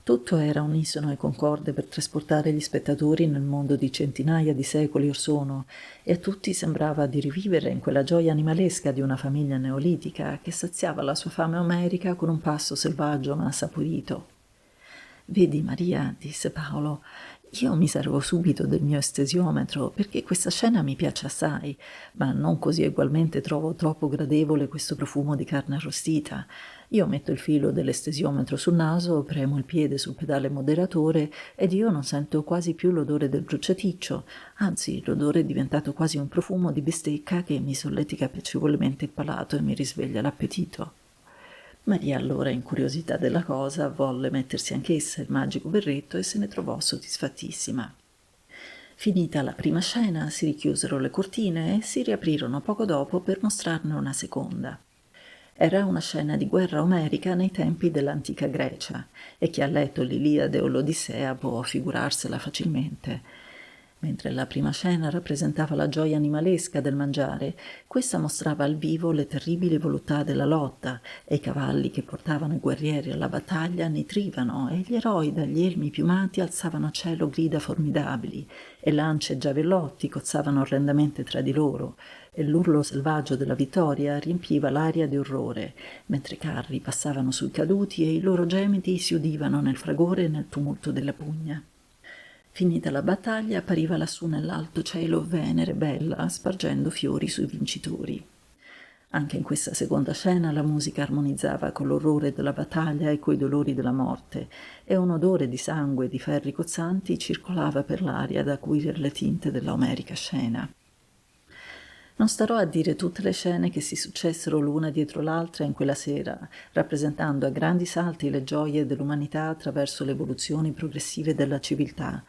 Tutto era unisono e concorde per trasportare gli spettatori nel mondo di centinaia di secoli or sono, e a tutti sembrava di rivivere in quella gioia animalesca di una famiglia neolitica che saziava la sua fame omerica con un pasto selvaggio ma saporito. «Vedi, Maria», disse Paolo, «io mi servo subito del mio estesiometro perché questa scena mi piace assai, ma non così egualmente trovo troppo gradevole questo profumo di carne arrostita. Io metto il filo dell'estesiometro sul naso, premo il piede sul pedale moderatore ed io non sento quasi più l'odore del bruciaticcio, anzi l'odore è diventato quasi un profumo di bistecca che mi solletica piacevolmente il palato e mi risveglia l'appetito». Maria allora, incuriosita della cosa, volle mettersi anch'essa il magico berretto e se ne trovò soddisfattissima. Finita la prima scena, si richiusero le cortine e si riaprirono poco dopo per mostrarne una seconda. Era una scena di guerra omerica nei tempi dell'antica Grecia, e chi ha letto l'Iliade o l'Odissea può figurarsela facilmente. Mentre la prima scena rappresentava la gioia animalesca del mangiare, questa mostrava al vivo le terribili voluttà della lotta, e i cavalli che portavano i guerrieri alla battaglia nitrivano, e gli eroi dagli elmi piumati alzavano a cielo grida formidabili, e lance e giavellotti cozzavano orrendamente tra di loro, e l'urlo selvaggio della vittoria riempiva l'aria di orrore, mentre i carri passavano sui caduti e i loro gemiti si udivano nel fragore e nel tumulto della pugna. Finita la battaglia, appariva lassù nell'alto cielo Venere bella, spargendo fiori sui vincitori. Anche in questa seconda scena la musica armonizzava con l'orrore della battaglia e coi dolori della morte, e un odore di sangue e di ferri cozzanti circolava per l'aria ad acuire le tinte della omerica scena. Non starò a dire tutte le scene che si successero l'una dietro l'altra in quella sera, rappresentando a grandi salti le gioie dell'umanità attraverso le evoluzioni progressive della civiltà.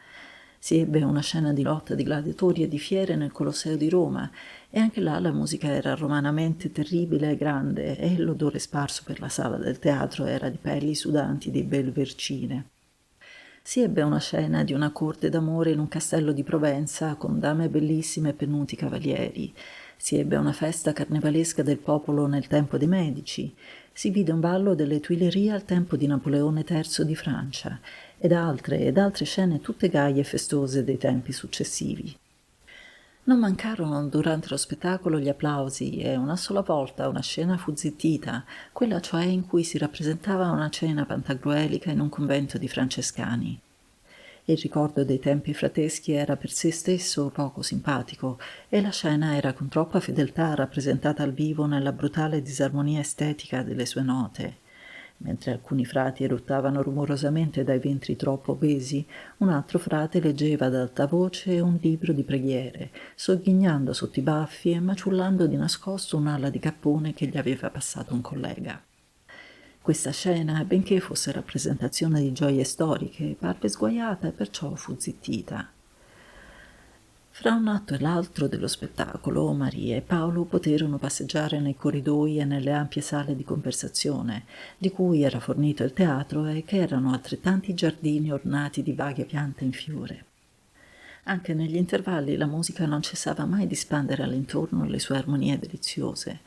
Si ebbe una scena di lotta di gladiatori e di fiere nel Colosseo di Roma, e anche là la musica era romanamente terribile e grande, e l'odore sparso per la sala del teatro era di pelli sudanti di belvercine. Si ebbe una scena di una corte d'amore in un castello di Provenza con dame bellissime e pennuti cavalieri. Si ebbe una festa carnevalesca del popolo nel tempo dei Medici. Si vide un ballo delle Tuileries al tempo di Napoleone III di Francia, ed altre scene tutte gaie e festose dei tempi successivi. Non mancarono durante lo spettacolo gli applausi e una sola volta una scena fu zittita, quella cioè in cui si rappresentava una cena pantagruelica in un convento di francescani. Il ricordo dei tempi frateschi era per sé stesso poco simpatico e la scena era con troppa fedeltà rappresentata al vivo nella brutale disarmonia estetica delle sue note. Mentre alcuni frati eruttavano rumorosamente dai ventri troppo obesi, un altro frate leggeva ad alta voce un libro di preghiere, sogghignando sotto i baffi e maciullando di nascosto un'ala di cappone che gli aveva passato un collega. Questa scena, benché fosse rappresentazione di gioie storiche, parve sguaiata e perciò fu zittita. Fra un atto e l'altro dello spettacolo, Maria e Paolo poterono passeggiare nei corridoi e nelle ampie sale di conversazione, di cui era fornito il teatro e che erano altrettanti giardini ornati di vaghe piante in fiore. Anche negli intervalli la musica non cessava mai di spandere all'intorno le sue armonie deliziose.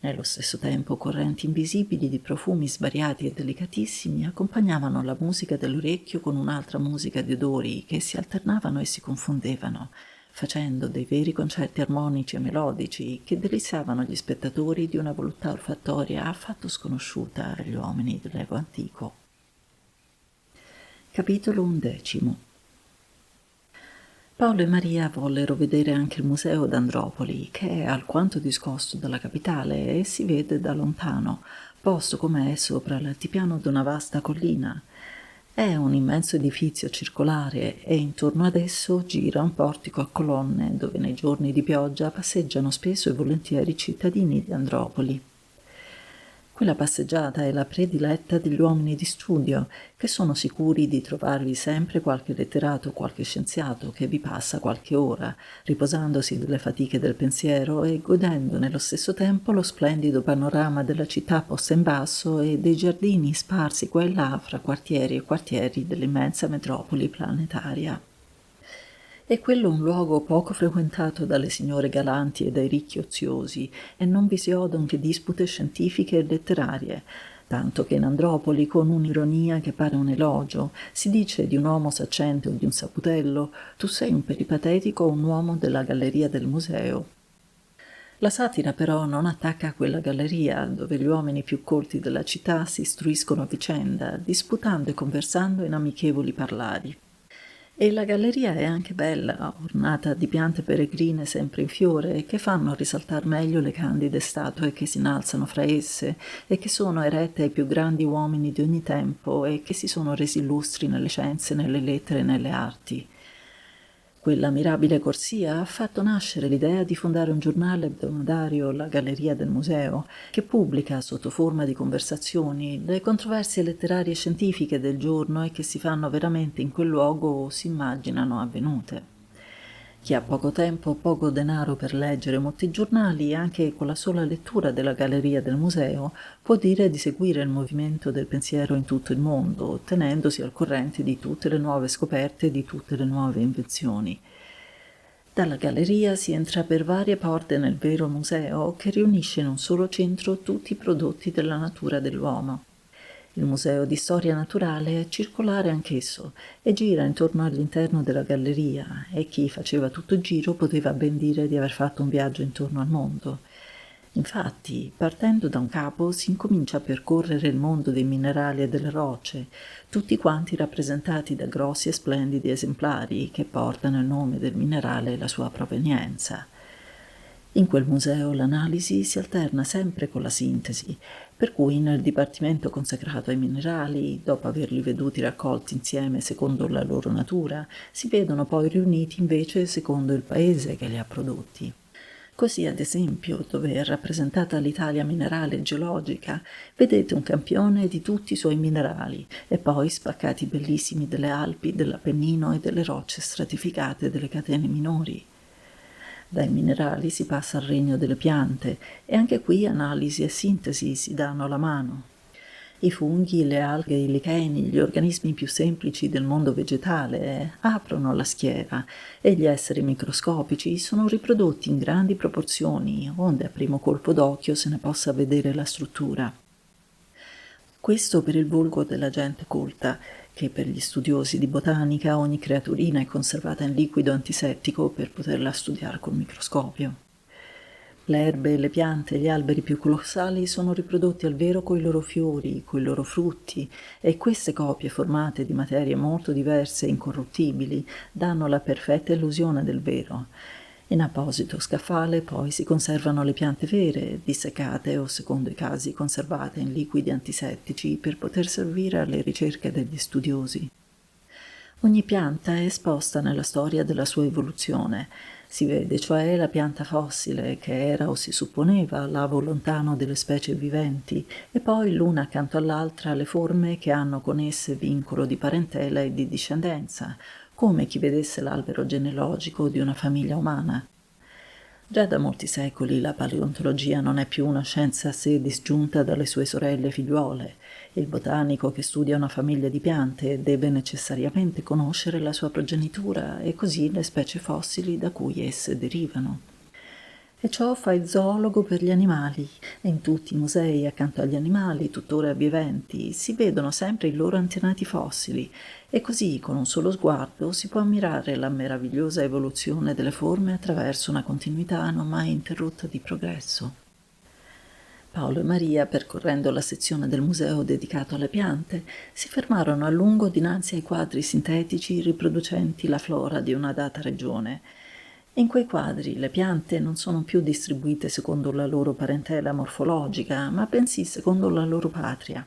Nello stesso tempo correnti invisibili di profumi svariati e delicatissimi accompagnavano la musica dell'orecchio con un'altra musica di odori che si alternavano e si confondevano, facendo dei veri concerti armonici e melodici che deliziavano gli spettatori di una voluttà olfattoria affatto sconosciuta agli uomini dell'Evo antico. Capitolo 11. Paolo e Maria vollero vedere anche il museo d'Andropoli, che è alquanto discosto dalla capitale e si vede da lontano, posto com'è sopra l'altipiano d'una vasta collina. È un immenso edifizio circolare e intorno ad esso gira un portico a colonne dove nei giorni di pioggia passeggiano spesso e volentieri i cittadini di Andropoli. Quella passeggiata è la prediletta degli uomini di studio, che sono sicuri di trovarvi sempre qualche letterato o qualche scienziato che vi passa qualche ora, riposandosi delle fatiche del pensiero e godendo nello stesso tempo lo splendido panorama della città posta in basso e dei giardini sparsi qua e là fra quartieri e quartieri dell'immensa metropoli planetaria. È quello un luogo poco frequentato dalle signore galanti e dai ricchi oziosi, e non vi si odono che dispute scientifiche e letterarie, tanto che in Andropoli, con un'ironia che pare un elogio, si dice di un uomo saccente o di un saputello: tu sei un peripatetico o un uomo della galleria del museo. La satira però non attacca quella galleria dove gli uomini più colti della città si istruiscono a vicenda, disputando e conversando in amichevoli parlari. E la galleria è anche bella, ornata di piante peregrine sempre in fiore, che fanno risaltar meglio le candide statue che si innalzano fra esse e che sono erette ai più grandi uomini di ogni tempo e che si sono resi illustri nelle scienze, nelle lettere e nelle arti. Quella mirabile corsia ha fatto nascere l'idea di fondare un giornale hebdomadario, la Galleria del Museo, che pubblica sotto forma di conversazioni le controversie letterarie e scientifiche del giorno e che si fanno veramente in quel luogo o si immaginano avvenute. Chi ha poco tempo o poco denaro per leggere molti giornali, anche con la sola lettura della Galleria del Museo, può dire di seguire il movimento del pensiero in tutto il mondo, tenendosi al corrente di tutte le nuove scoperte e di tutte le nuove invenzioni. Dalla galleria si entra per varie porte nel vero museo che riunisce in un solo centro tutti i prodotti della natura dell'uomo. Il museo di storia naturale è circolare anch'esso e gira intorno all'interno della galleria e chi faceva tutto il giro poteva ben dire di aver fatto un viaggio intorno al mondo. Infatti, partendo da un capo, si incomincia a percorrere il mondo dei minerali e delle rocce, tutti quanti rappresentati da grossi e splendidi esemplari che portano il nome del minerale e la sua provenienza. In quel museo l'analisi si alterna sempre con la sintesi, per cui nel dipartimento consacrato ai minerali, dopo averli veduti raccolti insieme secondo la loro natura, si vedono poi riuniti invece secondo il paese che li ha prodotti. Così, ad esempio, dove è rappresentata l'Italia minerale e geologica, vedete un campione di tutti i suoi minerali e poi spaccati bellissimi delle Alpi, dell'Appennino e delle rocce stratificate delle catene minori. Dai minerali si passa al regno delle piante e anche qui analisi e sintesi si danno la mano. I funghi, le alghe, i licheni, gli organismi più semplici del mondo vegetale aprono la schiera e gli esseri microscopici sono riprodotti in grandi proporzioni, onde a primo colpo d'occhio se ne possa vedere la struttura. Questo per il volgo della gente colta, che per gli studiosi di botanica ogni creaturina è conservata in liquido antisettico per poterla studiare col microscopio. Le erbe, le piante e gli alberi più colossali sono riprodotti al vero coi loro fiori, coi loro frutti, e queste copie formate di materie molto diverse e incorruttibili danno la perfetta illusione del vero. In apposito scaffale poi si conservano le piante vere, disseccate o secondo i casi conservate in liquidi antisettici per poter servire alle ricerche degli studiosi. Ogni pianta è esposta nella storia della sua evoluzione. Si vede cioè la pianta fossile che era o si supponeva l'avo lontano delle specie viventi e poi l'una accanto all'altra le forme che hanno con esse vincolo di parentela e di discendenza, come chi vedesse l'albero genealogico di una famiglia umana. Già da molti secoli la paleontologia non è più una scienza a sé disgiunta dalle sue sorelle figliuole. Il botanico che studia una famiglia di piante deve necessariamente conoscere la sua progenitura e così le specie fossili da cui esse derivano. E ciò fa il zoologo per gli animali, e in tutti i musei accanto agli animali, tuttora viventi, si vedono sempre i loro antenati fossili, e così con un solo sguardo si può ammirare la meravigliosa evoluzione delle forme attraverso una continuità non mai interrotta di progresso. Paolo e Maria, percorrendo la sezione del museo dedicato alle piante, si fermarono a lungo dinanzi ai quadri sintetici riproducenti la flora di una data regione. In quei quadri le piante non sono più distribuite secondo la loro parentela morfologica, ma bensì secondo la loro patria.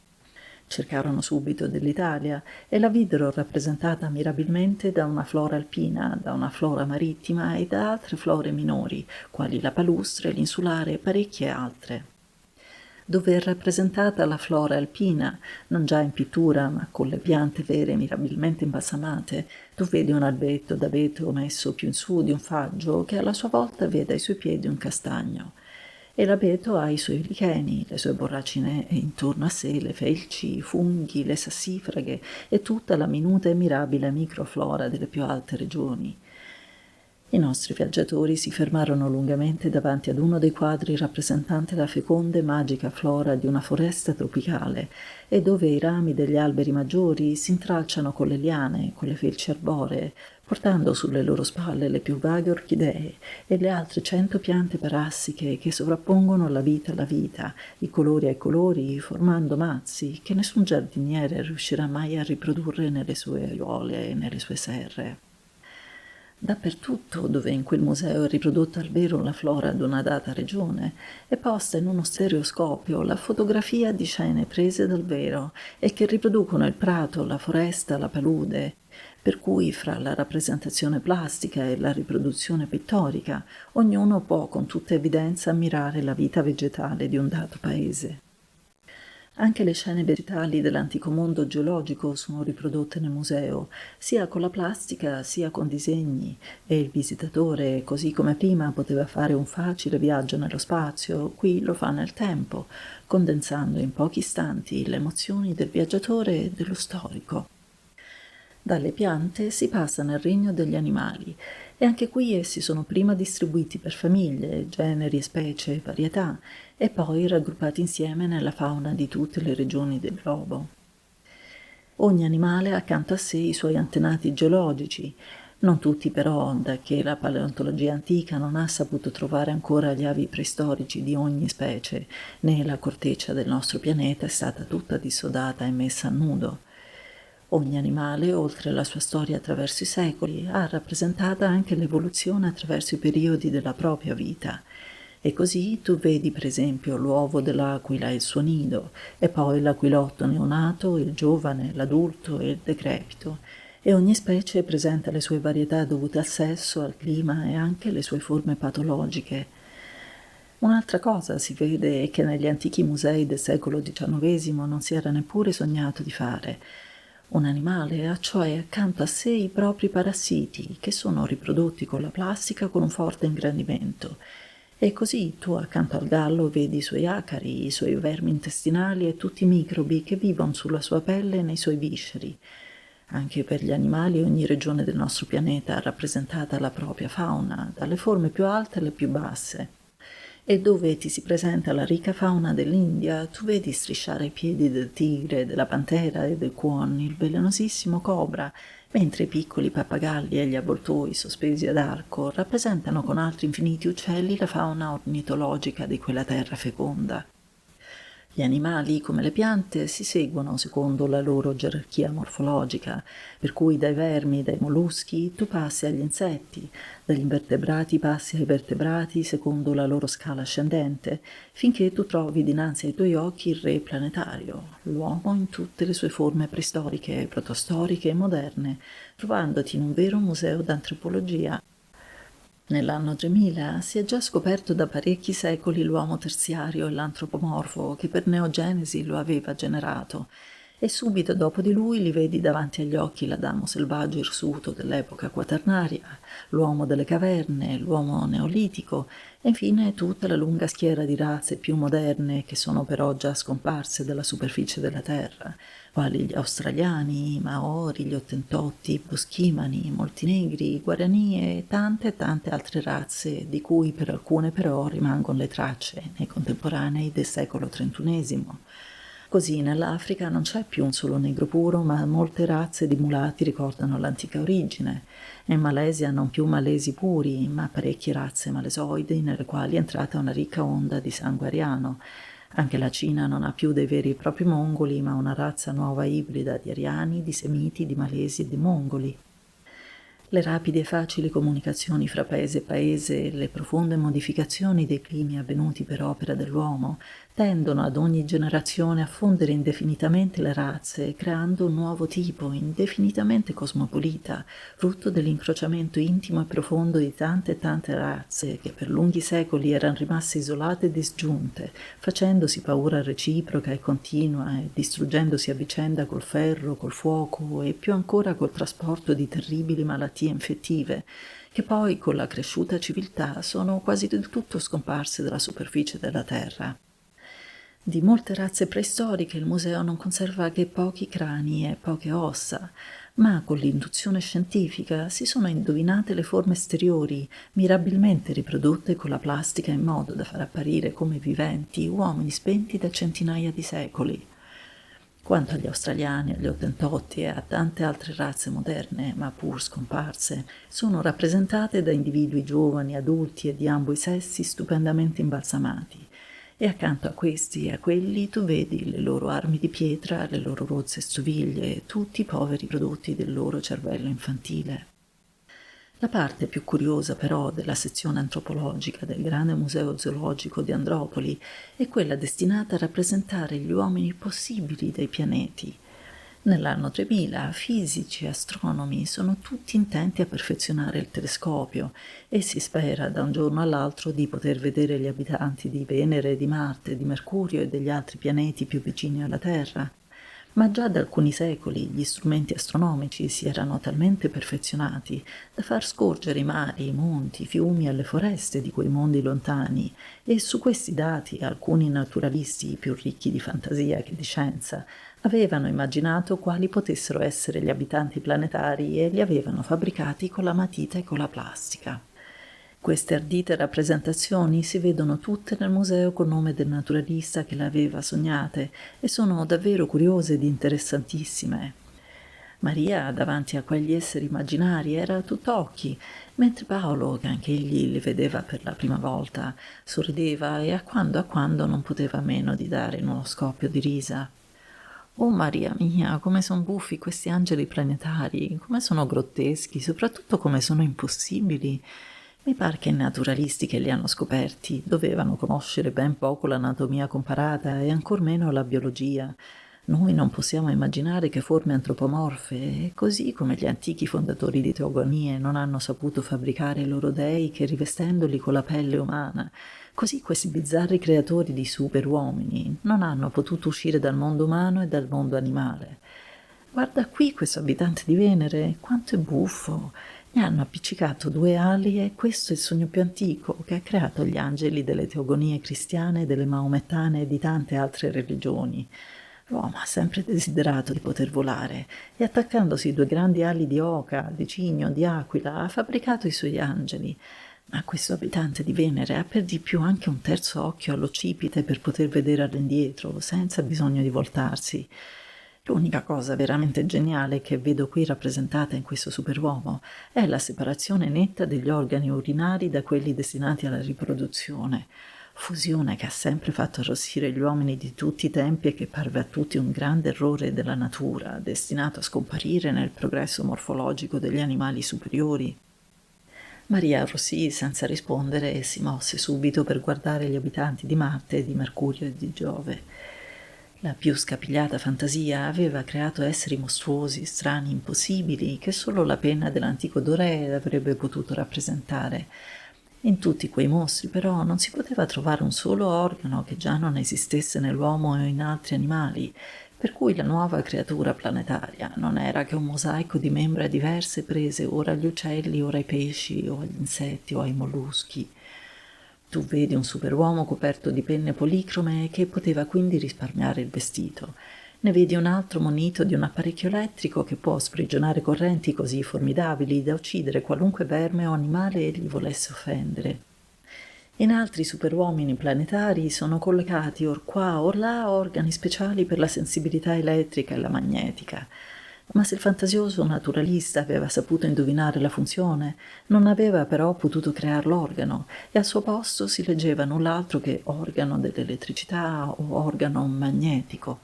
Cercarono subito dell'Italia e la videro rappresentata mirabilmente da una flora alpina, da una flora marittima e da altre flore minori, quali la palustre, l'insulare e parecchie altre. Dove è rappresentata la flora alpina, non già in pittura, ma con le piante vere mirabilmente imbalsamate, tu vedi un albetto d'aveto messo più in su di un faggio che alla sua volta vede ai suoi piedi un castagno. E l'abeto ha i suoi licheni, le sue borracine e intorno a sé le felci, i funghi, le sassifraghe e tutta la minuta e mirabile microflora delle più alte regioni. I nostri viaggiatori si fermarono lungamente davanti ad uno dei quadri rappresentante la feconda e magica flora di una foresta tropicale e dove i rami degli alberi maggiori si intralciano con le liane, con le felci arboree, portando sulle loro spalle le più vaghe orchidee e le altre 100 piante parassiche che sovrappongono la vita alla vita, i colori ai colori, formando mazzi che nessun giardiniere riuscirà mai a riprodurre nelle sue aiuole e nelle sue serre. Dappertutto dove in quel museo è riprodotta al vero la flora di una data regione, è posta in uno stereoscopio la fotografia di scene prese dal vero e che riproducono il prato, la foresta, la palude, per cui fra la rappresentazione plastica e la riproduzione pittorica ognuno può con tutta evidenza ammirare la vita vegetale di un dato paese. Anche le scene vegetali dell'antico mondo geologico sono riprodotte nel museo, sia con la plastica sia con disegni, e il visitatore, così come prima poteva fare un facile viaggio nello spazio, qui lo fa nel tempo, condensando in pochi istanti le emozioni del viaggiatore e dello storico. Dalle piante si passa nel regno degli animali e anche qui essi sono prima distribuiti per famiglie, generi, specie e varietà e poi raggruppati insieme nella fauna di tutte le regioni del globo. Ogni animale ha accanto a sé i suoi antenati geologici, non tutti però, da che la paleontologia antica non ha saputo trovare ancora gli avi preistorici di ogni specie, né la corteccia del nostro pianeta è stata tutta dissodata e messa a nudo. Ogni animale, oltre alla sua storia attraverso i secoli, ha rappresentata anche l'evoluzione attraverso i periodi della propria vita. E così tu vedi per esempio l'uovo dell'aquila e il suo nido, e poi l'aquilotto neonato, il giovane, l'adulto e il decrepito, e ogni specie presenta le sue varietà dovute al sesso, al clima e anche le sue forme patologiche. Un'altra cosa si vede è che negli antichi musei del secolo XIX non si era neppure sognato di fare. Un animale ha cioè accanto a sé i propri parassiti, che sono riprodotti con la plastica con un forte ingrandimento. E così tu accanto al gallo vedi i suoi acari, i suoi vermi intestinali e tutti i microbi che vivono sulla sua pelle e nei suoi visceri. Anche per gli animali ogni regione del nostro pianeta ha rappresentata la propria fauna, dalle forme più alte alle più basse. E dove ti si presenta la ricca fauna dell'India, tu vedi strisciare i piedi del tigre, della pantera e del quon, il velenosissimo cobra, mentre i piccoli pappagalli e gli avvoltoi sospesi ad arco rappresentano con altri infiniti uccelli la fauna ornitologica di quella terra feconda. Gli animali, come le piante, si seguono secondo la loro gerarchia morfologica, per cui dai vermi, dai molluschi, tu passi agli insetti, dagli invertebrati passi ai vertebrati secondo la loro scala ascendente, finché tu trovi dinanzi ai tuoi occhi il re planetario, l'uomo in tutte le sue forme preistoriche, protostoriche e moderne, trovandoti in un vero museo d'antropologia. Nell'anno 3000 si è già scoperto da parecchi secoli l'uomo terziario e l'antropomorfo che per neogenesi lo aveva generato, e subito dopo di lui li vedi davanti agli occhi l'Adamo selvaggio irsuto dell'epoca quaternaria, l'uomo delle caverne, l'uomo neolitico e infine tutta la lunga schiera di razze più moderne che sono però già scomparse dalla superficie della terra, quali gli australiani, i maori, gli ottentotti, i boschimani, i moltinegri, i guarani e tante altre razze di cui per alcune però rimangono le tracce nei contemporanei del secolo XXI. Così nell'Africa non c'è più un solo negro puro, ma molte razze di mulati ricordano l'antica origine. In Malesia non più malesi puri, ma parecchie razze malesoidi nelle quali è entrata una ricca onda di sangue ariano. Anche la Cina non ha più dei veri e propri mongoli, ma una razza nuova ibrida di ariani, di semiti, di malesi e di mongoli. Le rapide e facili comunicazioni fra paese e paese e le profonde modificazioni dei climi avvenuti per opera dell'uomo tendono ad ogni generazione a fondere indefinitamente le razze, creando un nuovo tipo indefinitamente cosmopolita, frutto dell'incrociamento intimo e profondo di tante razze che per lunghi secoli erano rimaste isolate e disgiunte, facendosi paura reciproca e continua e distruggendosi a vicenda col ferro, col fuoco e più ancora col trasporto di terribili malattie infettive, che poi con la cresciuta civiltà sono quasi del tutto scomparse dalla superficie della terra. Di molte razze preistoriche il museo non conserva che pochi crani e poche ossa, ma con l'induzione scientifica si sono indovinate le forme esteriori, mirabilmente riprodotte con la plastica in modo da far apparire come viventi uomini spenti da centinaia di secoli. Quanto agli australiani, agli ottentotti e a tante altre razze moderne, ma pur scomparse, sono rappresentate da individui giovani, adulti e di ambo i sessi stupendamente imbalsamati. E accanto a questi e a quelli tu vedi le loro armi di pietra, le loro rozze stoviglie, tutti i poveri prodotti del loro cervello infantile. La parte più curiosa però della sezione antropologica del grande museo zoologico di Andropoli è quella destinata a rappresentare gli uomini possibili dei pianeti. Nell'anno 3000 fisici e astronomi sono tutti intenti a perfezionare il telescopio e si spera da un giorno all'altro di poter vedere gli abitanti di Venere, di Marte, di Mercurio e degli altri pianeti più vicini alla Terra. Ma già da alcuni secoli gli strumenti astronomici si erano talmente perfezionati da far scorgere i mari, i monti, i fiumi e le foreste di quei mondi lontani, e su questi dati alcuni naturalisti più ricchi di fantasia che di scienza avevano immaginato quali potessero essere gli abitanti planetari e li avevano fabbricati con la matita e con la plastica. Queste ardite rappresentazioni si vedono tutte nel museo con nome del naturalista che le aveva sognate e sono davvero curiose ed interessantissime. Maria, davanti a quegli esseri immaginari, era tutt'occhi, mentre Paolo, che anche egli li vedeva per la prima volta, sorrideva e a quando non poteva meno di dare in uno scoppio di risa. Oh Maria mia, come sono buffi questi angeli planetari, come sono grotteschi, soprattutto come sono impossibili. Mi pare che i naturalisti che li hanno scoperti dovevano conoscere ben poco l'anatomia comparata e ancor meno la biologia. Noi non possiamo immaginare che forme antropomorfe, così come gli antichi fondatori di teogonie non hanno saputo fabbricare i loro dei che rivestendoli con la pelle umana, così questi bizzarri creatori di superuomini non hanno potuto uscire dal mondo umano e dal mondo animale. Guarda qui questo abitante di Venere, quanto è buffo! Gli hanno appiccicato 2 ali e questo è il sogno più antico che ha creato gli angeli delle teogonie cristiane, delle maomettane e di tante altre religioni. L'uomo ha sempre desiderato di poter volare e attaccandosi 2 grandi ali di oca, di cigno, di aquila, ha fabbricato i suoi angeli. Ma questo abitante di Venere ha per di più anche un terzo occhio all'occipite per poter vedere all'indietro, senza bisogno di voltarsi. L'unica cosa veramente geniale che vedo qui rappresentata in questo superuomo è la separazione netta degli organi urinari da quelli destinati alla riproduzione, fusione che ha sempre fatto arrossire gli uomini di tutti i tempi e che parve a tutti un grande errore della natura, destinato a scomparire nel progresso morfologico degli animali superiori. Maria arrossì senza rispondere e si mosse subito per guardare gli abitanti di Marte, di Mercurio e di Giove. La più scapigliata fantasia aveva creato esseri mostruosi, strani, impossibili, che solo la penna dell'antico Doré avrebbe potuto rappresentare. In tutti quei mostri, però, non si poteva trovare un solo organo che già non esistesse nell'uomo o in altri animali, per cui la nuova creatura planetaria non era che un mosaico di membra diverse prese ora agli uccelli, ora ai pesci, o agli insetti, o ai molluschi. Tu vedi un superuomo coperto di penne policrome che poteva quindi risparmiare il vestito. Ne vedi un altro munito di un apparecchio elettrico che può sprigionare correnti così formidabili da uccidere qualunque verme o animale gli volesse offendere. In altri superuomini planetari sono collocati or qua or là organi speciali per la sensibilità elettrica e la magnetica. Ma se il fantasioso naturalista aveva saputo indovinare la funzione, non aveva però potuto creare l'organo, e al suo posto si leggeva null'altro che organo dell'elettricità o organo magnetico.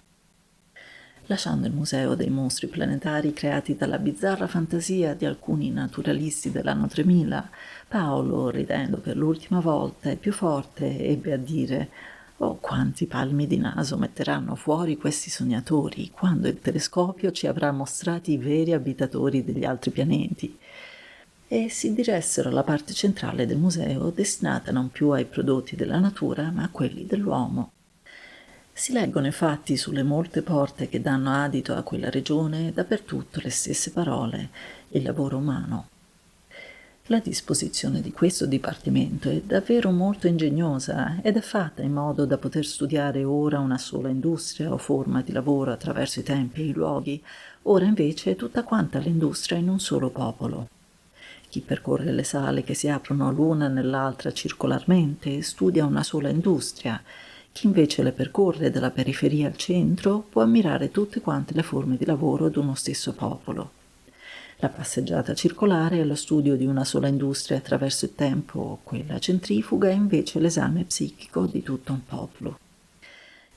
Lasciando il museo dei mostri planetari creati dalla bizzarra fantasia di alcuni naturalisti dell'anno 3000, Paolo, ridendo per l'ultima volta e più forte, ebbe a dire: «Oh, quanti palmi di naso metteranno fuori questi sognatori quando il telescopio ci avrà mostrati i veri abitatori degli altri pianeti!» E si diressero alla parte centrale del museo destinata non più ai prodotti della natura ma a quelli dell'uomo. Si leggono infatti sulle molte porte che danno adito a quella regione dappertutto le stesse parole: il lavoro umano. La disposizione di questo dipartimento è davvero molto ingegnosa ed è fatta in modo da poter studiare ora una sola industria o forma di lavoro attraverso i tempi e i luoghi, ora invece tutta quanta l'industria in un solo popolo. Chi percorre le sale che si aprono l'una nell'altra circolarmente studia una sola industria. Chi invece le percorre dalla periferia al centro può ammirare tutte quante le forme di lavoro d'uno stesso popolo. La passeggiata circolare è lo studio di una sola industria attraverso il tempo, quella centrifuga è invece l'esame psichico di tutto un popolo.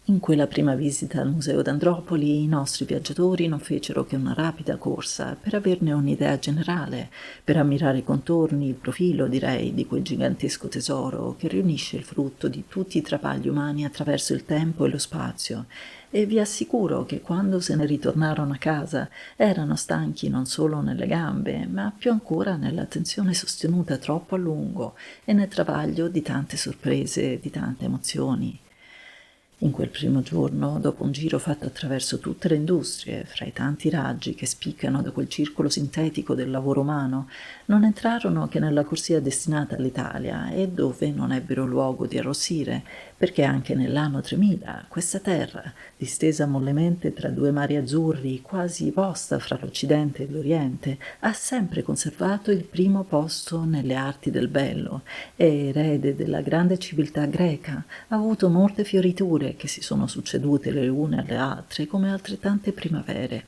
In quella prima visita al Museo d'Andropoli i nostri viaggiatori non fecero che una rapida corsa per averne un'idea generale, per ammirare i contorni, il profilo, direi, di quel gigantesco tesoro che riunisce il frutto di tutti i travagli umani attraverso il tempo e lo spazio. E vi assicuro che quando se ne ritornarono a casa erano stanchi non solo nelle gambe, ma più ancora nell'attenzione sostenuta troppo a lungo e nel travaglio di tante sorprese, di tante emozioni. In quel primo giorno, dopo un giro fatto attraverso tutte le industrie, fra i tanti raggi che spiccano da quel circolo sintetico del lavoro umano, non entrarono che nella corsia destinata all'Italia e dove non ebbero luogo di arrossire, perché anche nell'anno 3000 questa terra, distesa mollemente tra due mari azzurri, quasi posta fra l'Occidente e l'Oriente, ha sempre conservato il primo posto nelle arti del bello. È erede della grande civiltà greca, ha avuto molte fioriture che si sono succedute le une alle altre come altrettante primavere.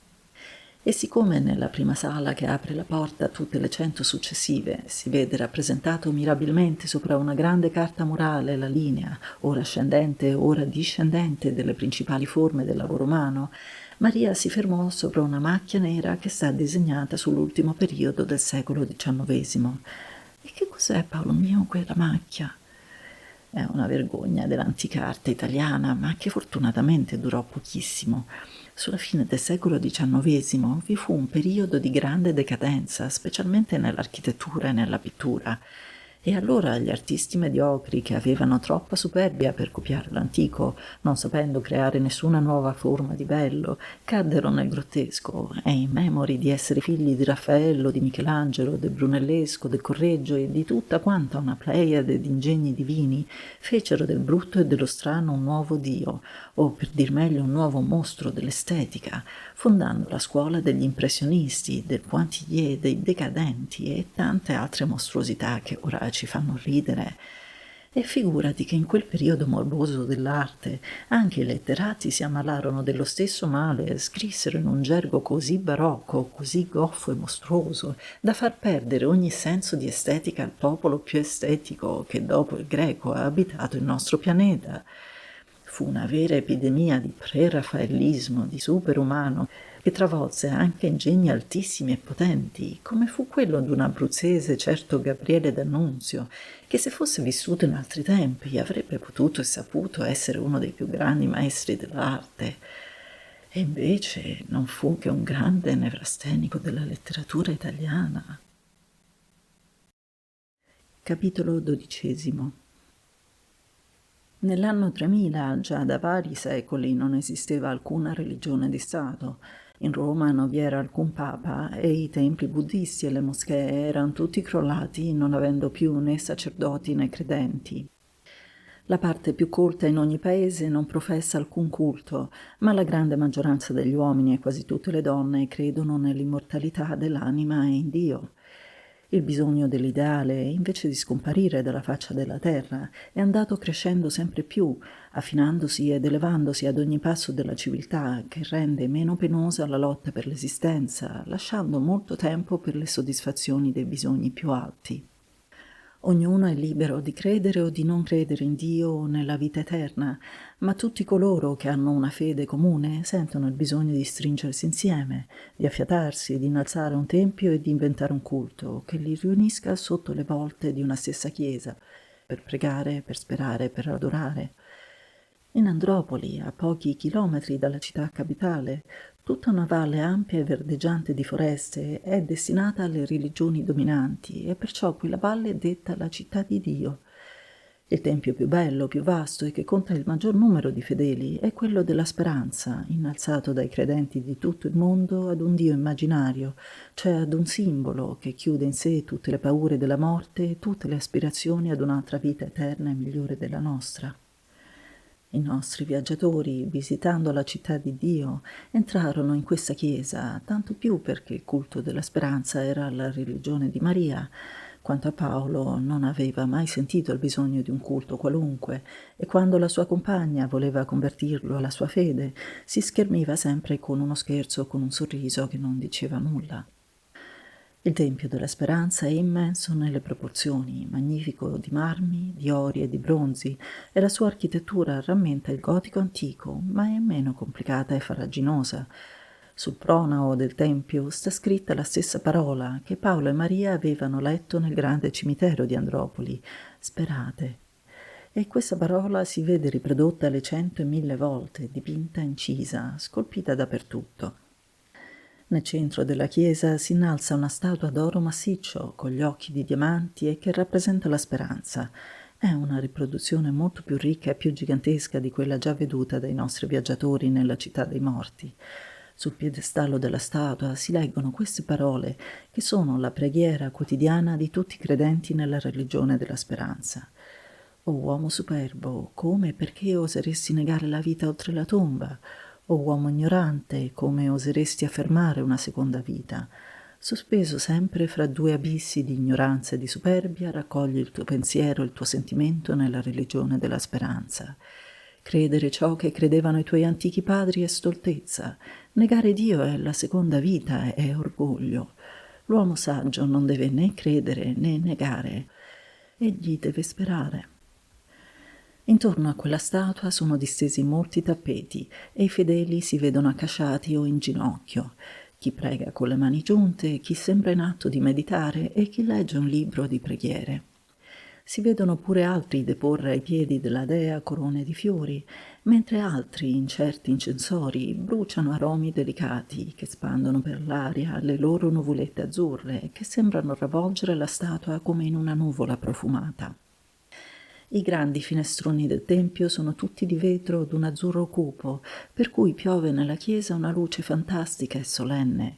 E siccome nella prima sala che apre la porta a tutte le 100 successive si vede rappresentato mirabilmente sopra una grande carta murale la linea, ora ascendente, ora discendente, delle principali forme del lavoro umano, Maria si fermò sopra una macchia nera che sta disegnata sull'ultimo periodo del secolo XIX. E che cos'è, Paolo mio, quella macchia? È una vergogna dell'antica arte italiana, ma che fortunatamente durò pochissimo. Sulla fine del secolo XIX vi fu un periodo di grande decadenza, specialmente nell'architettura e nella pittura. E allora gli artisti mediocri, che avevano troppa superbia per copiare l'antico, non sapendo creare nessuna nuova forma di bello, caddero nel grottesco e, immemori di essere figli di Raffaello, di Michelangelo, del Brunellesco, del Correggio e di tutta quanta una pleiade di ingegni divini, fecero del brutto e dello strano un nuovo dio, o per dir meglio un nuovo mostro dell'estetica, fondando la scuola degli impressionisti, del pointillé, dei decadenti e tante altre mostruosità che ora ci fanno ridere. E figurati che in quel periodo morboso dell'arte anche i letterati si ammalarono dello stesso male e scrissero in un gergo così barocco, così goffo e mostruoso, da far perdere ogni senso di estetica al popolo più estetico che dopo il greco ha abitato il nostro pianeta. Fu una vera epidemia di pre-raffaellismo, di superumano, che travolse anche ingegni altissimi e potenti, come fu quello d'un abruzzese certo Gabriele D'Annunzio, che se fosse vissuto in altri tempi avrebbe potuto e saputo essere uno dei più grandi maestri dell'arte. E invece non fu che un grande nevrastenico della letteratura italiana. Capitolo 12. Nell'anno 3000, già da vari secoli, non esisteva alcuna religione di Stato. In Roma non vi era alcun papa e i templi buddisti e le moschee erano tutti crollati, non avendo più né sacerdoti né credenti. La parte più colta in ogni paese non professa alcun culto, ma la grande maggioranza degli uomini e quasi tutte le donne credono nell'immortalità dell'anima e in Dio. Il bisogno dell'ideale, invece di scomparire dalla faccia della terra, è andato crescendo sempre più, affinandosi ed elevandosi ad ogni passo della civiltà, che rende meno penosa la lotta per l'esistenza, lasciando molto tempo per le soddisfazioni dei bisogni più alti. Ognuno è libero di credere o di non credere in Dio o nella vita eterna, ma tutti coloro che hanno una fede comune sentono il bisogno di stringersi insieme, di affiatarsi, di innalzare un tempio e di inventare un culto che li riunisca sotto le volte di una stessa chiesa, per pregare, per sperare, per adorare. In Andropoli, a pochi chilometri dalla città capitale, tutta una valle ampia e verdeggiante di foreste è destinata alle religioni dominanti e perciò quella valle è detta la città di Dio. Il tempio più bello, più vasto e che conta il maggior numero di fedeli è quello della speranza, innalzato dai credenti di tutto il mondo ad un Dio immaginario, cioè ad un simbolo che chiude in sé tutte le paure della morte e tutte le aspirazioni ad un'altra vita eterna e migliore della nostra. I nostri viaggiatori, visitando la città di Dio, entrarono in questa chiesa, tanto più perché il culto della speranza era la religione di Maria, quanto a Paolo non aveva mai sentito il bisogno di un culto qualunque, e quando la sua compagna voleva convertirlo alla sua fede, si schermiva sempre con uno scherzo o con un sorriso che non diceva nulla. Il Tempio della Speranza è immenso nelle proporzioni, magnifico di marmi, di ori e di bronzi, e la sua architettura rammenta il gotico antico, ma è meno complicata e farraginosa. Sul pronao del Tempio sta scritta la stessa parola che Paolo e Maria avevano letto nel grande cimitero di Andropoli: sperate. E questa parola si vede riprodotta le 100 e 1000 volte, dipinta, incisa, scolpita dappertutto. Nel centro della chiesa si innalza una statua d'oro massiccio con gli occhi di diamanti e che rappresenta la speranza. È una riproduzione molto più ricca e più gigantesca di quella già veduta dai nostri viaggiatori nella città dei morti. Sul piedestallo della statua si leggono queste parole che sono la preghiera quotidiana di tutti i credenti nella religione della speranza. O uomo superbo, come e perché oseresti negare la vita oltre la tomba? O uomo ignorante, come oseresti affermare una seconda vita? Sospeso sempre fra due abissi di ignoranza e di superbia, raccogli il tuo pensiero e il tuo sentimento nella religione della speranza. Credere ciò che credevano i tuoi antichi padri è stoltezza, negare Dio è la seconda vita, è orgoglio. L'uomo saggio non deve né credere né negare, egli deve sperare. Intorno a quella statua sono distesi molti tappeti e i fedeli si vedono accasciati o in ginocchio. Chi prega con le mani giunte, chi sembra in atto di meditare e chi legge un libro di preghiere. Si vedono pure altri deporre ai piedi della dea corone di fiori, mentre altri, incerti incensori, bruciano aromi delicati che spandono per l'aria le loro nuvolette azzurre che sembrano travolgere la statua come in una nuvola profumata. I grandi finestroni del tempio sono tutti di vetro d'un azzurro cupo, per cui piove nella chiesa una luce fantastica e solenne.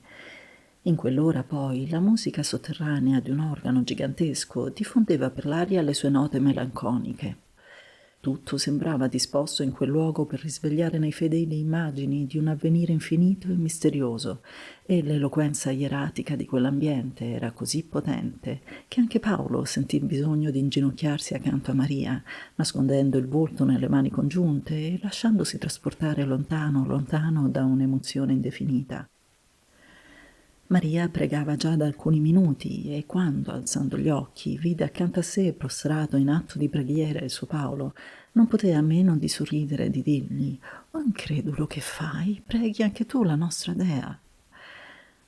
In quell'ora poi la musica sotterranea di un organo gigantesco diffondeva per l'aria le sue note melanconiche. Tutto sembrava disposto in quel luogo per risvegliare nei fedeli immagini di un avvenire infinito e misterioso, e l'eloquenza ieratica di quell'ambiente era così potente che anche Paolo sentì il bisogno di inginocchiarsi accanto a Maria, nascondendo il volto nelle mani congiunte e lasciandosi trasportare lontano, lontano da un'emozione indefinita. Maria pregava già da alcuni minuti e quando, alzando gli occhi, vide accanto a sé, prostrato in atto di preghiera, il suo Paolo, non poté a meno di sorridere e di dirgli: «Oh incredulo, che fai? Preghi anche tu la nostra dea».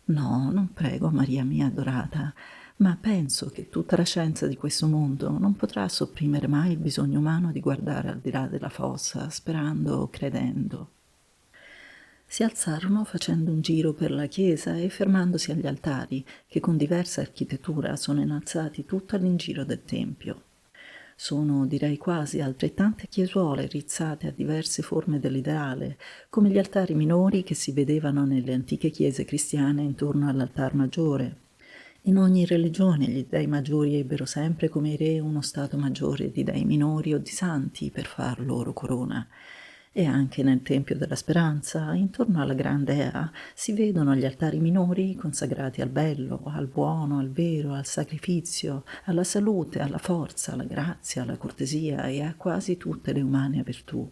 «No, non prego, Maria mia adorata, ma penso che tutta la scienza di questo mondo non potrà sopprimere mai il bisogno umano di guardare al di là della fossa, sperando o credendo». Si alzarono facendo un giro per la chiesa e fermandosi agli altari, che con diversa architettura sono innalzati tutto all'ingiro del tempio. Sono, direi quasi, altrettante chiesuole rizzate a diverse forme dell'ideale, come gli altari minori che si vedevano nelle antiche chiese cristiane intorno all'altar maggiore. In ogni religione gli dei maggiori ebbero sempre come re uno stato maggiore di dei minori o di santi per far loro corona. E anche nel Tempio della Speranza, intorno alla grande Dea, si vedono gli altari minori consacrati al bello, al buono, al vero, al sacrificio, alla salute, alla forza, alla grazia, alla cortesia e a quasi tutte le umane virtù.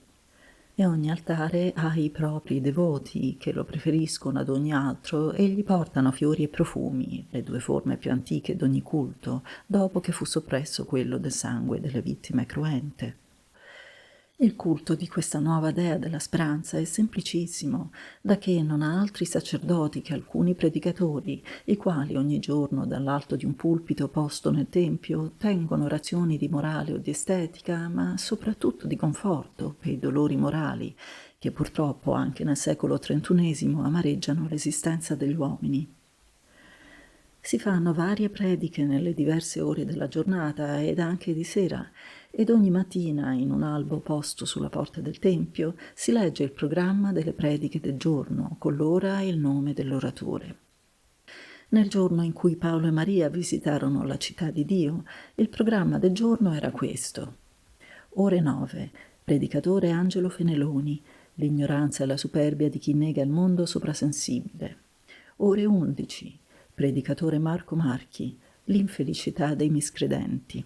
E ogni altare ha i propri devoti che lo preferiscono ad ogni altro e gli portano fiori e profumi, le due forme più antiche d'ogni culto, dopo che fu soppresso quello del sangue delle vittime cruente. Il culto di questa nuova dea della speranza è semplicissimo, da che non ha altri sacerdoti che alcuni predicatori, i quali ogni giorno dall'alto di un pulpito posto nel tempio tengono orazioni di morale o di estetica, ma soprattutto di conforto per i dolori morali, che purtroppo anche nel secolo XXI amareggiano l'esistenza degli uomini. Si fanno varie prediche nelle diverse ore della giornata ed anche di sera, ed ogni mattina in un albo posto sulla porta del tempio si legge il programma delle prediche del giorno, con l'ora e il nome dell'oratore. Nel giorno in cui Paolo e Maria visitarono la città di Dio, il programma del giorno era questo. Ore 9, predicatore Angelo Feneloni, l'ignoranza e la superbia di chi nega il mondo soprasensibile. Ore 11, predicatore Marco Marchi, l'infelicità dei miscredenti.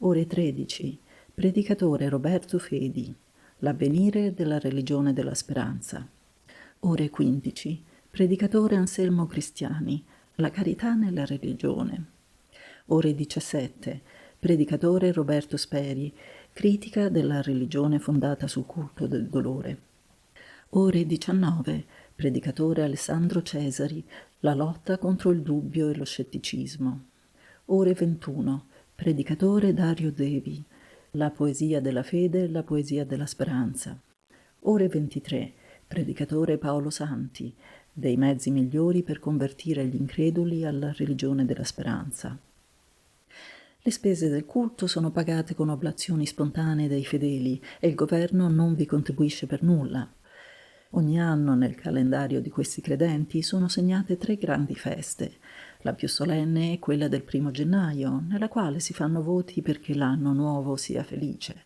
Ore 13, predicatore Roberto Fedi, l'avvenire della religione della speranza. Ore 15, predicatore Anselmo Cristiani, La carità nella religione. Ore 17. Predicatore Roberto Speri. Critica della religione fondata sul culto del dolore. Ore 19. Predicatore Alessandro Cesari. La lotta contro il dubbio e lo scetticismo. Ore 21. Predicatore Dario Devi. La poesia della fede e la poesia della speranza. Ore 23. Predicatore Paolo Santi. Dei mezzi migliori per convertire gli increduli alla religione della speranza. Le spese del culto sono pagate con oblazioni spontanee dei fedeli e il governo non vi contribuisce per nulla. Ogni anno nel calendario di questi credenti sono segnate 3 grandi feste. La più solenne è quella del 1 gennaio, nella quale si fanno voti perché l'anno nuovo sia felice.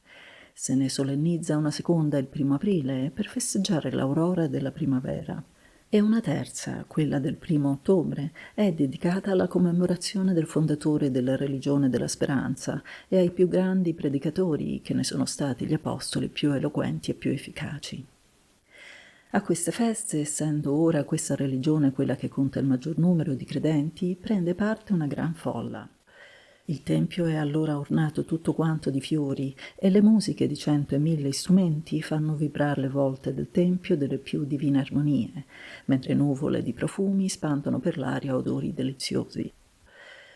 Se ne solennizza una seconda il 1 aprile per festeggiare l'aurora della primavera. E una terza, quella del 1 ottobre, è dedicata alla commemorazione del fondatore della religione della speranza e ai più grandi predicatori che ne sono stati gli apostoli più eloquenti e più efficaci. A queste feste, essendo ora questa religione quella che conta il maggior numero di credenti, prende parte una gran folla. Il tempio è allora ornato tutto quanto di fiori e le musiche di 100 e 1000 strumenti fanno vibrare le volte del tempio delle più divine armonie, mentre nuvole di profumi spandono per l'aria odori deliziosi.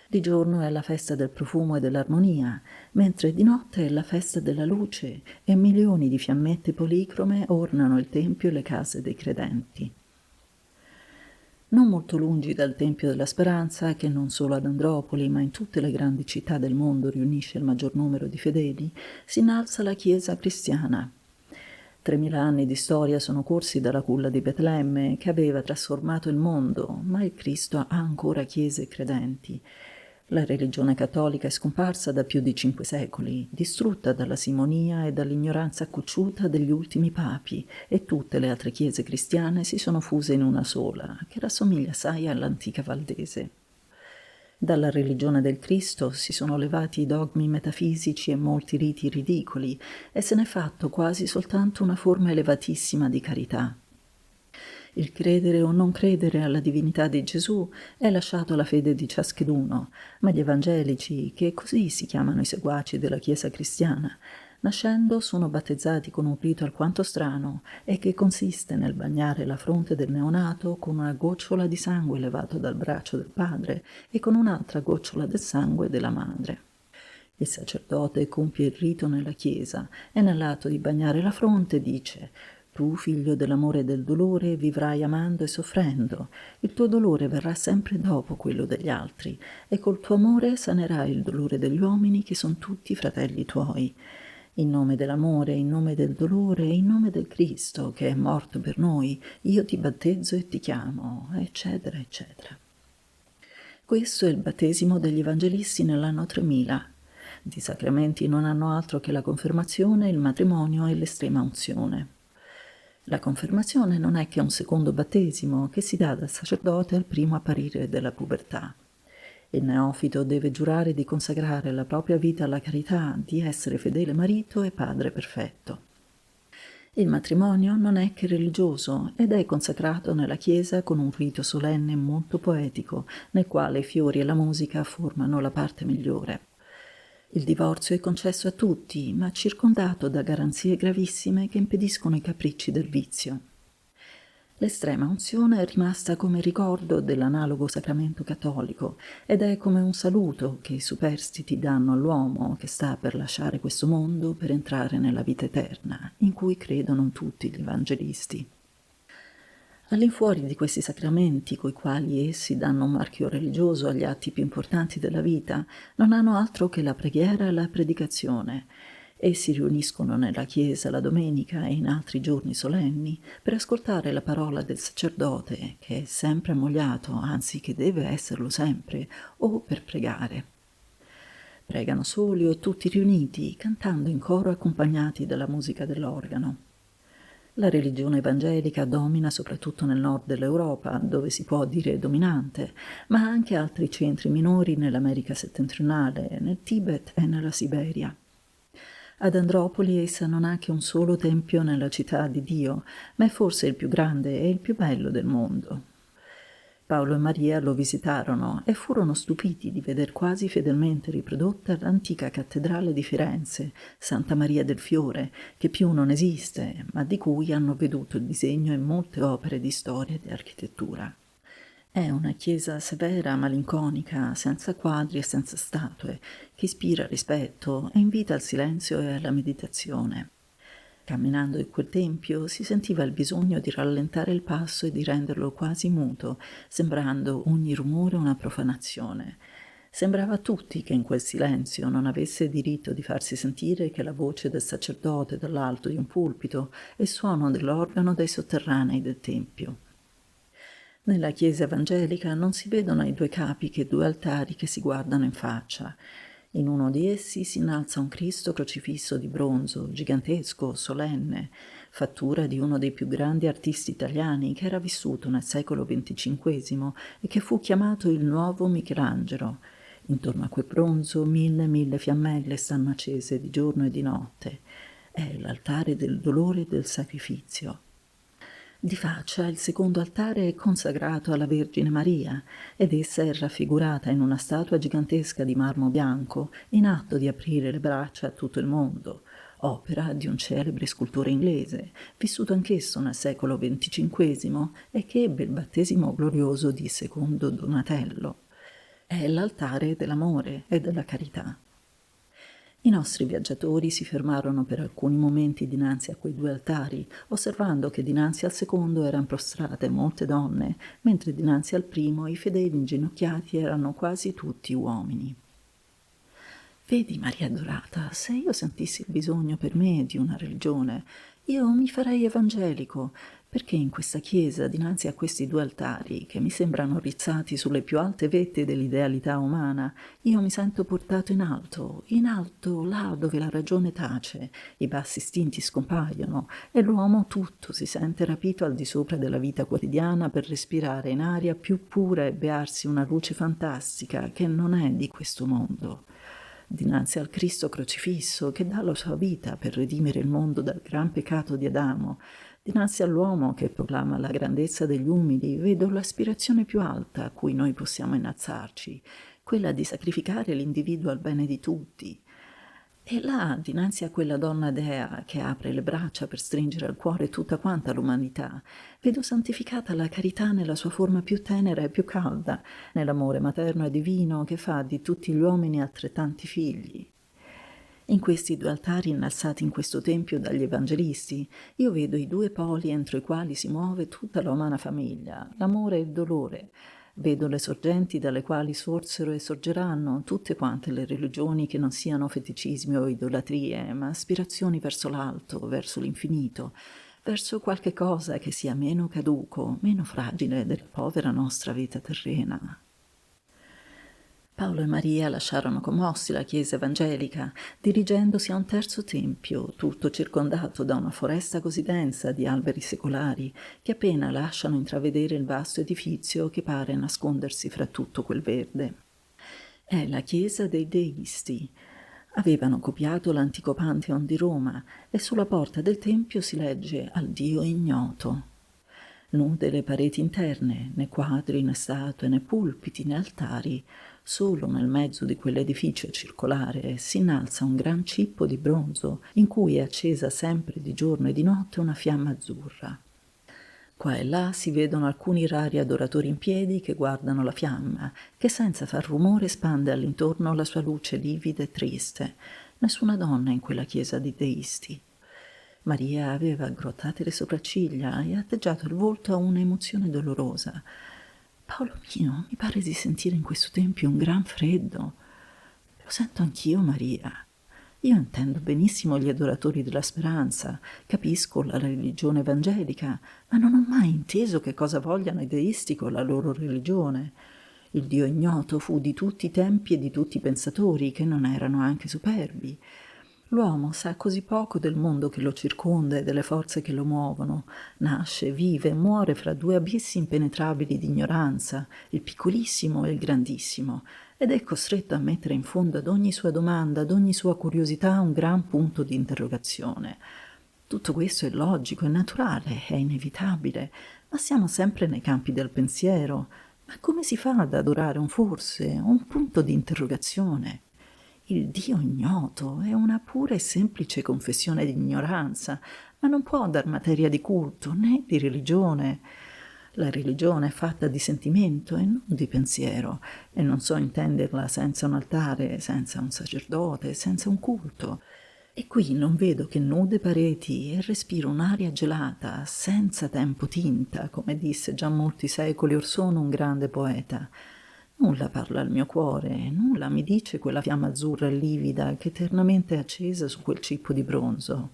Di giorno è la festa del profumo e dell'armonia, mentre di notte è la festa della luce e milioni di fiammette policrome ornano il tempio e le case dei credenti. Non molto lungi dal Tempio della Speranza, che non solo ad Andropoli ma in tutte le grandi città del mondo riunisce il maggior numero di fedeli, si innalza la Chiesa cristiana. 3000 anni di storia sono corsi dalla culla di Betlemme, che aveva trasformato il mondo, ma il Cristo ha ancora chiese credenti. La religione cattolica è scomparsa da più di 5 secoli, distrutta dalla simonia e dall'ignoranza accocciuta degli ultimi papi, e tutte le altre chiese cristiane si sono fuse in una sola, che rassomiglia assai all'antica valdese. Dalla religione del Cristo si sono levati i dogmi metafisici e molti riti ridicoli, e se n'è fatto quasi soltanto una forma elevatissima di carità. Il credere o non credere alla divinità di Gesù è lasciato alla fede di ciascheduno, ma gli evangelici, che così si chiamano i seguaci della Chiesa cristiana, nascendo sono battezzati con un rito alquanto strano e che consiste nel bagnare la fronte del neonato con una gocciola di sangue levato dal braccio del padre e con un'altra gocciola del sangue della madre. Il sacerdote compie il rito nella chiesa e nell'atto di bagnare la fronte dice: «Tu, figlio dell'amore e del dolore, vivrai amando e soffrendo. Il tuo dolore verrà sempre dopo quello degli altri, e col tuo amore sanerai il dolore degli uomini che sono tutti fratelli tuoi. In nome dell'amore, in nome del dolore e in nome del Cristo, che è morto per noi, io ti battezzo e ti chiamo», eccetera, eccetera. Questo è il battesimo degli evangelisti nell'anno 3000. Di sacramenti non hanno altro che la confermazione, il matrimonio e l'estrema unzione. La confermazione non è che un secondo battesimo che si dà dal sacerdote al primo apparire della pubertà. Il neofito deve giurare di consacrare la propria vita alla carità, di essere fedele marito e padre perfetto. Il matrimonio non è che religioso ed è consacrato nella Chiesa con un rito solenne molto poetico, nel quale i fiori e la musica formano la parte migliore. Il divorzio è concesso a tutti, ma circondato da garanzie gravissime che impediscono i capricci del vizio. L'estrema unzione è rimasta come ricordo dell'analogo sacramento cattolico ed è come un saluto che i superstiti danno all'uomo che sta per lasciare questo mondo per entrare nella vita eterna, in cui credono tutti gli evangelisti. All'infuori di questi sacramenti, coi quali essi danno un marchio religioso agli atti più importanti della vita, non hanno altro che la preghiera e la predicazione. Essi riuniscono nella chiesa la domenica e in altri giorni solenni per ascoltare la parola del sacerdote, che è sempre ammogliato, anzi che deve esserlo sempre, o per pregare. Pregano soli o tutti riuniti, cantando in coro accompagnati dalla musica dell'organo. La religione evangelica domina soprattutto nel nord dell'Europa, dove si può dire dominante, ma anche altri centri minori nell'America settentrionale, nel Tibet e nella Siberia. Ad Andropoli essa non ha che un solo tempio nella città di Dio, ma è forse il più grande e il più bello del mondo. Paolo e Maria lo visitarono e furono stupiti di veder quasi fedelmente riprodotta l'antica cattedrale di Firenze, Santa Maria del Fiore, che più non esiste, ma di cui hanno veduto il disegno in molte opere di storia e di architettura. È una chiesa severa, malinconica, senza quadri e senza statue, che ispira rispetto e invita al silenzio e alla meditazione. Camminando in quel tempio si sentiva il bisogno di rallentare il passo e di renderlo quasi muto, sembrando ogni rumore una profanazione. Sembrava a tutti che in quel silenzio non avesse diritto di farsi sentire che la voce del sacerdote dall'alto di un pulpito e il suono dell'organo dai sotterranei del tempio. Nella chiesa evangelica non si vedono i due capi che due altari che si guardano in faccia. In uno di essi si innalza un Cristo crocifisso di bronzo, gigantesco, solenne, fattura di uno dei più grandi artisti italiani che era vissuto nel secolo XXV e che fu chiamato il nuovo Michelangelo. Intorno a quel bronzo mille fiammelle stanno accese di giorno e di notte. È l'altare del dolore e del sacrificio. Di faccia il secondo altare è consacrato alla Vergine Maria ed essa è raffigurata in una statua gigantesca di marmo bianco in atto di aprire le braccia a tutto il mondo, opera di un celebre scultore inglese, vissuto anch'esso nel secolo XXV e che ebbe il battesimo glorioso di Secondo Donatello. È l'altare dell'amore e della carità. I nostri viaggiatori si fermarono per alcuni momenti dinanzi a quei due altari, osservando che dinanzi al secondo erano prostrate molte donne, mentre dinanzi al primo i fedeli inginocchiati erano quasi tutti uomini. Vedi, Maria adorata, se io sentissi il bisogno per me di una religione, io mi farei evangelico, perché in questa chiesa, dinanzi a questi due altari, che mi sembrano rizzati sulle più alte vette dell'idealità umana, io mi sento portato in alto, là dove la ragione tace, i bassi istinti scompaiono e l'uomo tutto si sente rapito al di sopra della vita quotidiana per respirare in aria più pura e bearsi una luce fantastica che non è di questo mondo. Dinanzi al Cristo crocifisso che dà la sua vita per redimere il mondo dal gran peccato di Adamo, dinanzi all'uomo che proclama la grandezza degli umili, vedo l'aspirazione più alta a cui noi possiamo innalzarci, quella di sacrificare l'individuo al bene di tutti. E là, dinanzi a quella donna dea che apre le braccia per stringere al cuore tutta quanta l'umanità, vedo santificata la carità nella sua forma più tenera e più calda, nell'amore materno e divino che fa di tutti gli uomini altrettanti figli. In questi due altari innalzati in questo tempio dagli evangelisti, io vedo i due poli entro i quali si muove tutta la umana famiglia, l'amore e il dolore. Vedo le sorgenti dalle quali sorsero e sorgeranno tutte quante le religioni che non siano feticismi o idolatrie, ma aspirazioni verso l'alto, verso l'infinito, verso qualche cosa che sia meno caduco, meno fragile della povera nostra vita terrena. Paolo e Maria lasciarono commossi la chiesa evangelica, dirigendosi a un terzo tempio, tutto circondato da una foresta così densa di alberi secolari che appena lasciano intravedere il vasto edifizio che pare nascondersi fra tutto quel verde. È la chiesa dei deisti. Avevano copiato l'antico Pantheon di Roma e sulla porta del tempio si legge al Dio ignoto. Nude le pareti interne, né quadri, né statue, né pulpiti, né altari. Solo nel mezzo di quell'edificio circolare si innalza un gran cippo di bronzo in cui è accesa sempre di giorno e di notte una fiamma azzurra. Qua e là si vedono alcuni rari adoratori in piedi che guardano la fiamma, che senza far rumore spande all'intorno la sua luce livida e triste. Nessuna donna in quella chiesa di deisti. Maria aveva aggrottate le sopracciglia e atteggiato il volto a un'emozione dolorosa. Paolo mio, mi pare di sentire in questo tempio un gran freddo. Lo sento anch'io, Maria. Io intendo benissimo gli adoratori della speranza, capisco la religione evangelica, ma non ho mai inteso che cosa vogliano i deisti con la loro religione. Il Dio ignoto fu di tutti i tempi e di tutti i pensatori, che non erano anche superbi. L'uomo sa così poco del mondo che lo circonda e delle forze che lo muovono. Nasce, vive, muore fra due abissi impenetrabili di ignoranza, il piccolissimo e il grandissimo, ed è costretto a mettere in fondo ad ogni sua domanda, ad ogni sua curiosità, un gran punto di interrogazione. Tutto questo è logico, è naturale, è inevitabile, ma siamo sempre nei campi del pensiero. Ma come si fa ad adorare un forse, un punto di interrogazione? Il Dio ignoto è una pura e semplice confessione di ignoranza, ma non può dar materia di culto né di religione. La religione è fatta di sentimento e non di pensiero, e non so intenderla senza un altare, senza un sacerdote, senza un culto. E qui non vedo che nude pareti e respiro un'aria gelata, senza tempo tinta, come disse già molti secoli or sono un grande poeta. Nulla parla al mio cuore, nulla mi dice quella fiamma azzurra e livida che eternamente è accesa su quel cippo di bronzo.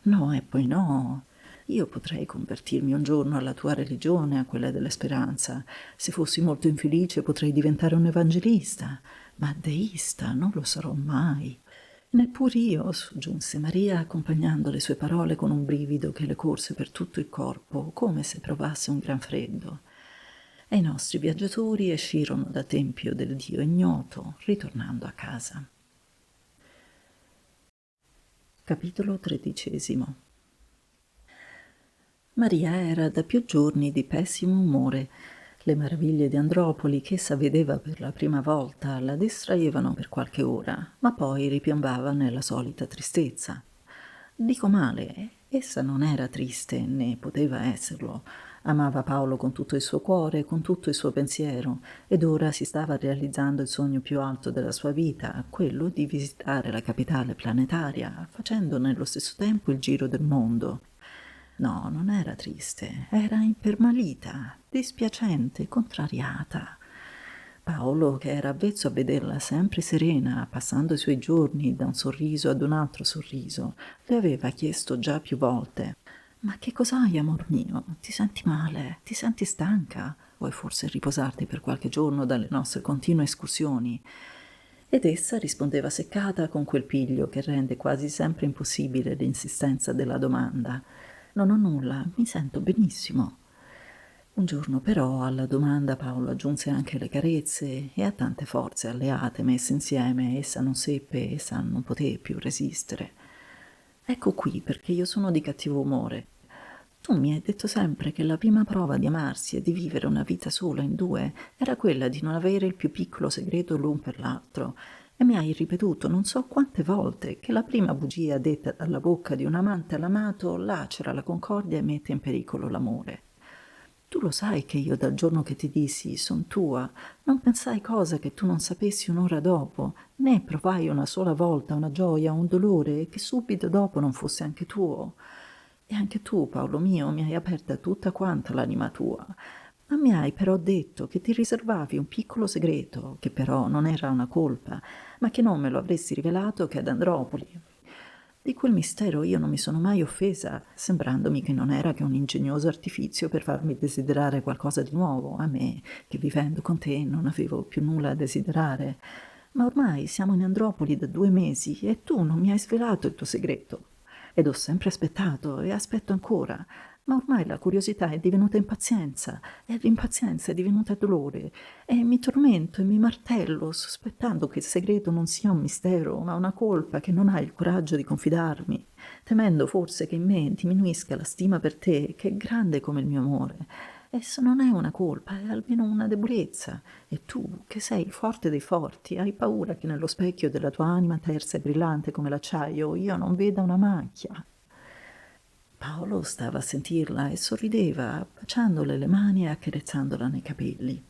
No, e poi no. Io potrei convertirmi un giorno alla tua religione, a quella della speranza. Se fossi molto infelice potrei diventare un evangelista, ma deista non lo sarò mai. Neppur io, soggiunse Maria, accompagnando le sue parole con un brivido che le corse per tutto il corpo, come se provasse un gran freddo. E i nostri viaggiatori escirono da tempio del Dio ignoto, ritornando a casa. Capitolo 13. Maria era da più giorni di pessimo umore. Le meraviglie di Andropoli che essa vedeva per la prima volta la distraevano per qualche ora, ma poi ripiombava nella solita tristezza. Dico male, essa non era triste, né poteva esserlo. Amava Paolo con tutto il suo cuore, con tutto il suo pensiero, ed ora si stava realizzando il sogno più alto della sua vita, quello di visitare la capitale planetaria, facendo nello stesso tempo il giro del mondo. No, non era triste, era impermalita, dispiacente, contrariata. Paolo, che era avvezzo a vederla sempre serena, passando i suoi giorni da un sorriso ad un altro sorriso, le aveva chiesto già più volte: «Ma che cos'hai, amor mio? Ti senti male? Ti senti stanca? Vuoi forse riposarti per qualche giorno dalle nostre continue escursioni?» Ed essa rispondeva seccata con quel piglio che rende quasi sempre impossibile l'insistenza della domanda: «Non ho nulla, mi sento benissimo». Un giorno però alla domanda Paolo aggiunse anche le carezze e a tante forze alleate messe insieme essa non seppe, essa non poté più resistere. «Ecco qui perché io sono di cattivo umore. Tu mi hai detto sempre che la prima prova di amarsi e di vivere una vita sola in due era quella di non avere il più piccolo segreto l'un per l'altro, e mi hai ripetuto non so quante volte che la prima bugia detta dalla bocca di un amante all'amato lacera la concordia e mette in pericolo l'amore. Tu lo sai che io dal giorno che ti dissi son tua, non pensai cosa che tu non sapessi un'ora dopo, né provai una sola volta una gioia o un dolore che subito dopo non fosse anche tuo. E anche tu, Paolo mio, mi hai aperta tutta quanta l'anima tua, ma mi hai però detto che ti riservavi un piccolo segreto, che però non era una colpa, ma che non me lo avresti rivelato che ad Andropoli. Di quel mistero io non mi sono mai offesa, sembrandomi che non era che un ingegnoso artifizio per farmi desiderare qualcosa di nuovo, a me, che vivendo con te non avevo più nulla a desiderare. Ma ormai siamo in Andropoli da 2 mesi e tu non mi hai svelato il tuo segreto. Ed ho sempre aspettato e aspetto ancora, ma ormai la curiosità è divenuta impazienza e l'impazienza è divenuta dolore e mi tormento e mi martello sospettando che il segreto non sia un mistero ma una colpa che non hai il coraggio di confidarmi, temendo forse che in me diminuisca la stima per te che è grande come il mio amore. Esso non è una colpa, è almeno una debolezza. E tu, che sei il forte dei forti, hai paura che nello specchio della tua anima tersa e brillante come l'acciaio io non veda una macchia. Paolo stava a sentirla e sorrideva, baciandole le mani e accarezzandola nei capelli.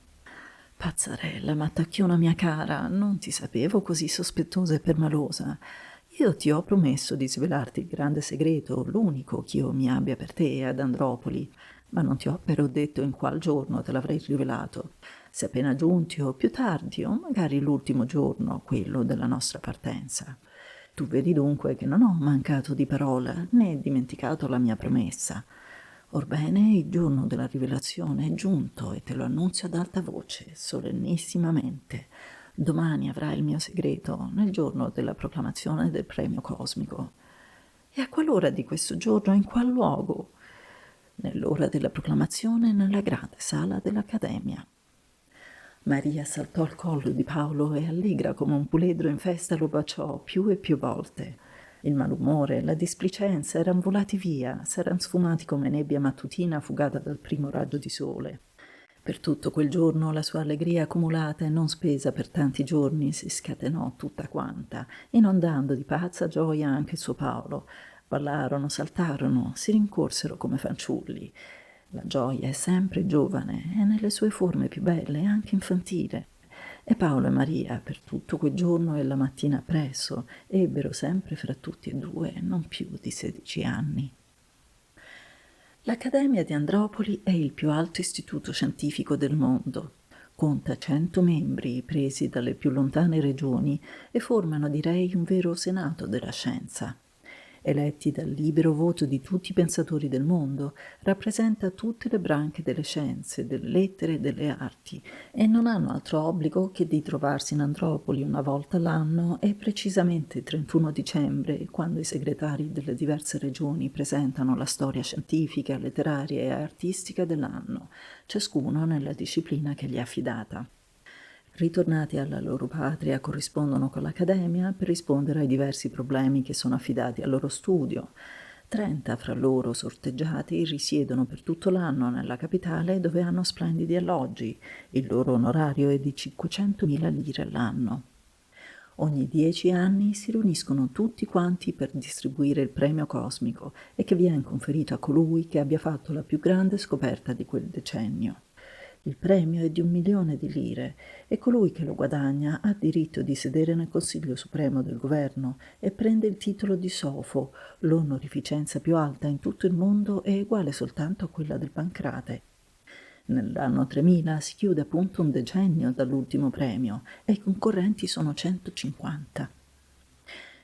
«Pazzarella, mattacchiona mia cara, non ti sapevo così sospettosa e permalosa. Io ti ho promesso di svelarti il grande segreto, l'unico ch'io mi abbia per te ad Andropoli, ma non ti ho però detto in qual giorno te l'avrei rivelato, se appena giunti o più tardi o magari l'ultimo giorno, quello della nostra partenza. Tu vedi dunque che non ho mancato di parola né dimenticato la mia promessa. Orbene, il giorno della rivelazione è giunto e te lo annunzio ad alta voce, solennissimamente. Domani avrai il mio segreto, nel giorno della proclamazione del premio cosmico. E a qual'ora di questo giorno e in qual luogo? Nell'ora della proclamazione nella grande sala dell'Accademia. Maria saltò al collo di Paolo e allegra come un puledro in festa lo baciò più e più volte. Il malumore, la displicenza eran volati via, s'eran sfumati come nebbia mattutina fugata dal primo raggio di sole. Per tutto quel giorno la sua allegria accumulata e non spesa per tanti giorni si scatenò tutta quanta, inondando di pazza gioia anche il suo Paolo. Ballarono, saltarono, si rincorsero come fanciulli. La gioia è sempre giovane e nelle sue forme più belle e anche infantile. E Paolo e Maria, per tutto quel giorno e la mattina appresso, ebbero sempre fra tutti e due non più di 16 anni. L'Accademia di Andropoli è il più alto istituto scientifico del mondo. Conta 100 membri presi dalle più lontane regioni e formano, direi, un vero senato della scienza. Eletti dal libero voto di tutti i pensatori del mondo, rappresenta tutte le branche delle scienze, delle lettere e delle arti, e non hanno altro obbligo che di trovarsi in Andropoli una volta all'anno e precisamente il 31 dicembre, quando i segretari delle diverse regioni presentano la storia scientifica, letteraria e artistica dell'anno, ciascuno nella disciplina che gli è affidata. Ritornati alla loro patria, corrispondono con l'Accademia per rispondere ai diversi problemi che sono affidati al loro studio. 30 fra loro sorteggiati risiedono per tutto l'anno nella capitale, dove hanno splendidi alloggi. Il loro onorario è di 500.000 lire all'anno. Ogni 10 anni si riuniscono tutti quanti per distribuire il premio cosmico e che viene conferito a colui che abbia fatto la più grande scoperta di quel decennio. Il premio è di 1.000.000 di lire e colui che lo guadagna ha diritto di sedere nel Consiglio Supremo del Governo e prende il titolo di Sofo, l'onorificenza più alta in tutto il mondo e uguale soltanto a quella del Pancrate. Nell'anno 3000 si chiude appunto un decennio dall'ultimo premio e i concorrenti sono 150.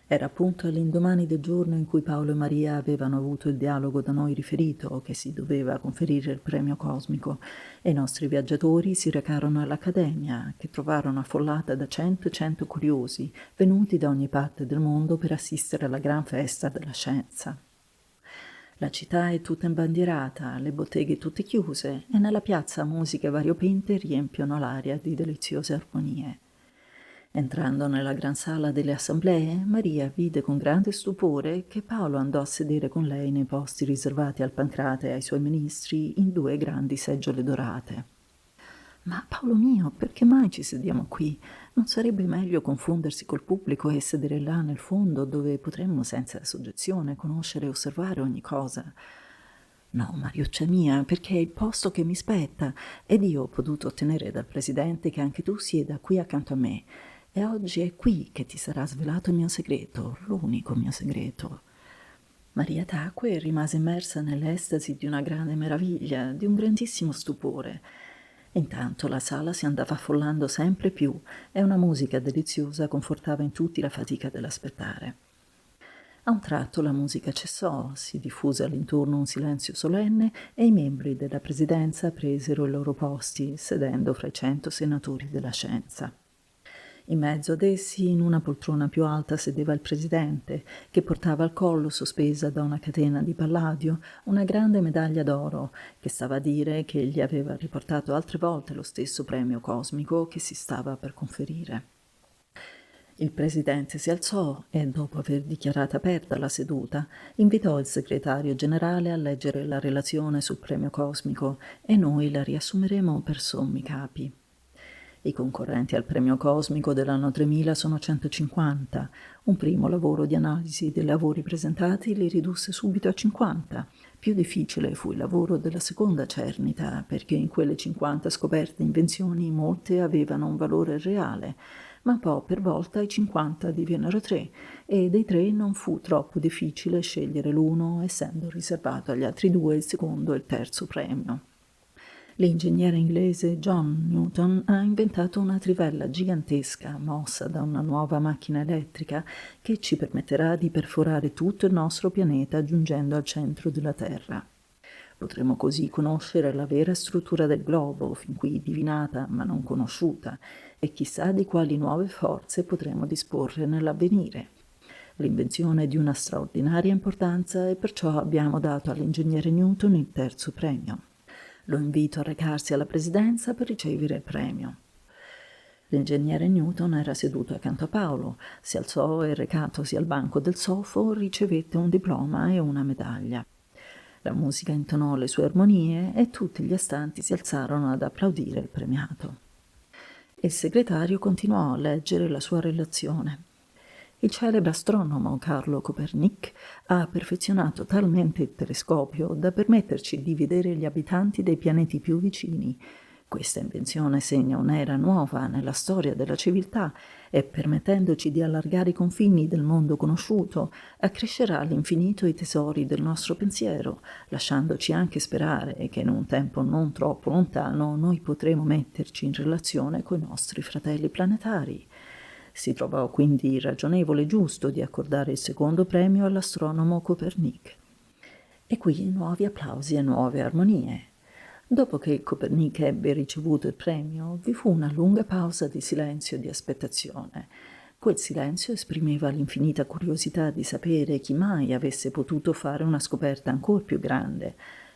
Era appunto all'indomani del giorno in cui Paolo e Maria avevano avuto il dialogo da noi riferito che si doveva conferire il premio cosmico e i nostri viaggiatori si recarono all'Accademia, che trovarono affollata da 100 e 100 curiosi venuti da ogni parte del mondo per assistere alla gran festa della scienza. La città è tutta imbandierata, le botteghe tutte chiuse e nella piazza musiche variopinte riempiono l'aria di deliziose armonie. Entrando nella gran sala delle assemblee, Maria vide con grande stupore che Paolo andò a sedere con lei nei posti riservati al Pancrate e ai suoi ministri in 2 grandi seggiole dorate. «Ma Paolo mio, perché mai ci sediamo qui? Non sarebbe meglio confondersi col pubblico e sedere là nel fondo, dove potremmo senza soggezione conoscere e osservare ogni cosa?» «No, Mariuccia mia, perché è il posto che mi spetta ed io ho potuto ottenere dal presidente che anche tu sieda qui accanto a me. E oggi è qui che ti sarà svelato il mio segreto, l'unico mio segreto». Maria tacque e rimase immersa nell'estasi di una grande meraviglia, di un grandissimo stupore. Intanto la sala si andava affollando sempre più e una musica deliziosa confortava in tutti la fatica dell'aspettare. A un tratto la musica cessò, si diffuse all'intorno un silenzio solenne e i membri della presidenza presero i loro posti, sedendo fra i 100 senatori della scienza. In mezzo ad essi, in una poltrona più alta, sedeva il presidente, che portava al collo, sospesa da una catena di palladio, una grande medaglia d'oro, che stava a dire che gli aveva riportato altre volte lo stesso premio cosmico che si stava per conferire. Il presidente si alzò e, dopo aver dichiarato aperta la seduta, invitò il segretario generale a leggere la relazione sul premio cosmico e noi la riassumeremo per sommi capi. I concorrenti al premio cosmico dell'anno 3000 sono 150. Un primo lavoro di analisi dei lavori presentati li ridusse subito a 50. Più difficile fu il lavoro della seconda cernita, perché in quelle 50 scoperte e invenzioni molte avevano un valore reale, ma un po' per volta i 50 divennero 3 e dei 3 non fu troppo difficile scegliere l'uno, essendo riservato agli altri 2 il secondo e il terzo premio. L'ingegnere inglese John Newton ha inventato una trivella gigantesca mossa da una nuova macchina elettrica che ci permetterà di perforare tutto il nostro pianeta giungendo al centro della Terra. Potremo così conoscere la vera struttura del globo, fin qui divinata ma non conosciuta, e chissà di quali nuove forze potremo disporre nell'avvenire. L'invenzione è di una straordinaria importanza e perciò abbiamo dato all'ingegnere Newton il terzo premio. Lo invito a recarsi alla presidenza per ricevere il premio. L'ingegnere Newton era seduto accanto a Paolo, si alzò e recatosi al banco del sofo ricevette un diploma e una medaglia. La musica intonò le sue armonie e tutti gli astanti si alzarono ad applaudire il premiato. Il segretario continuò a leggere la sua relazione. Il celebre astronomo Carlo Copernic ha perfezionato talmente il telescopio da permetterci di vedere gli abitanti dei pianeti più vicini. Questa invenzione segna un'era nuova nella storia della civiltà e, permettendoci di allargare i confini del mondo conosciuto, accrescerà all'infinito i tesori del nostro pensiero, lasciandoci anche sperare che in un tempo non troppo lontano noi potremo metterci in relazione coi nostri fratelli planetari. Si trovò quindi ragionevole e giusto di accordare il secondo premio all'astronomo Copernic. E qui nuovi applausi e nuove armonie. Dopo che Copernic ebbe ricevuto il premio, vi fu una lunga pausa di silenzio e di aspettazione. Quel silenzio esprimeva l'infinita curiosità di sapere chi mai avesse potuto fare una scoperta ancor più grande,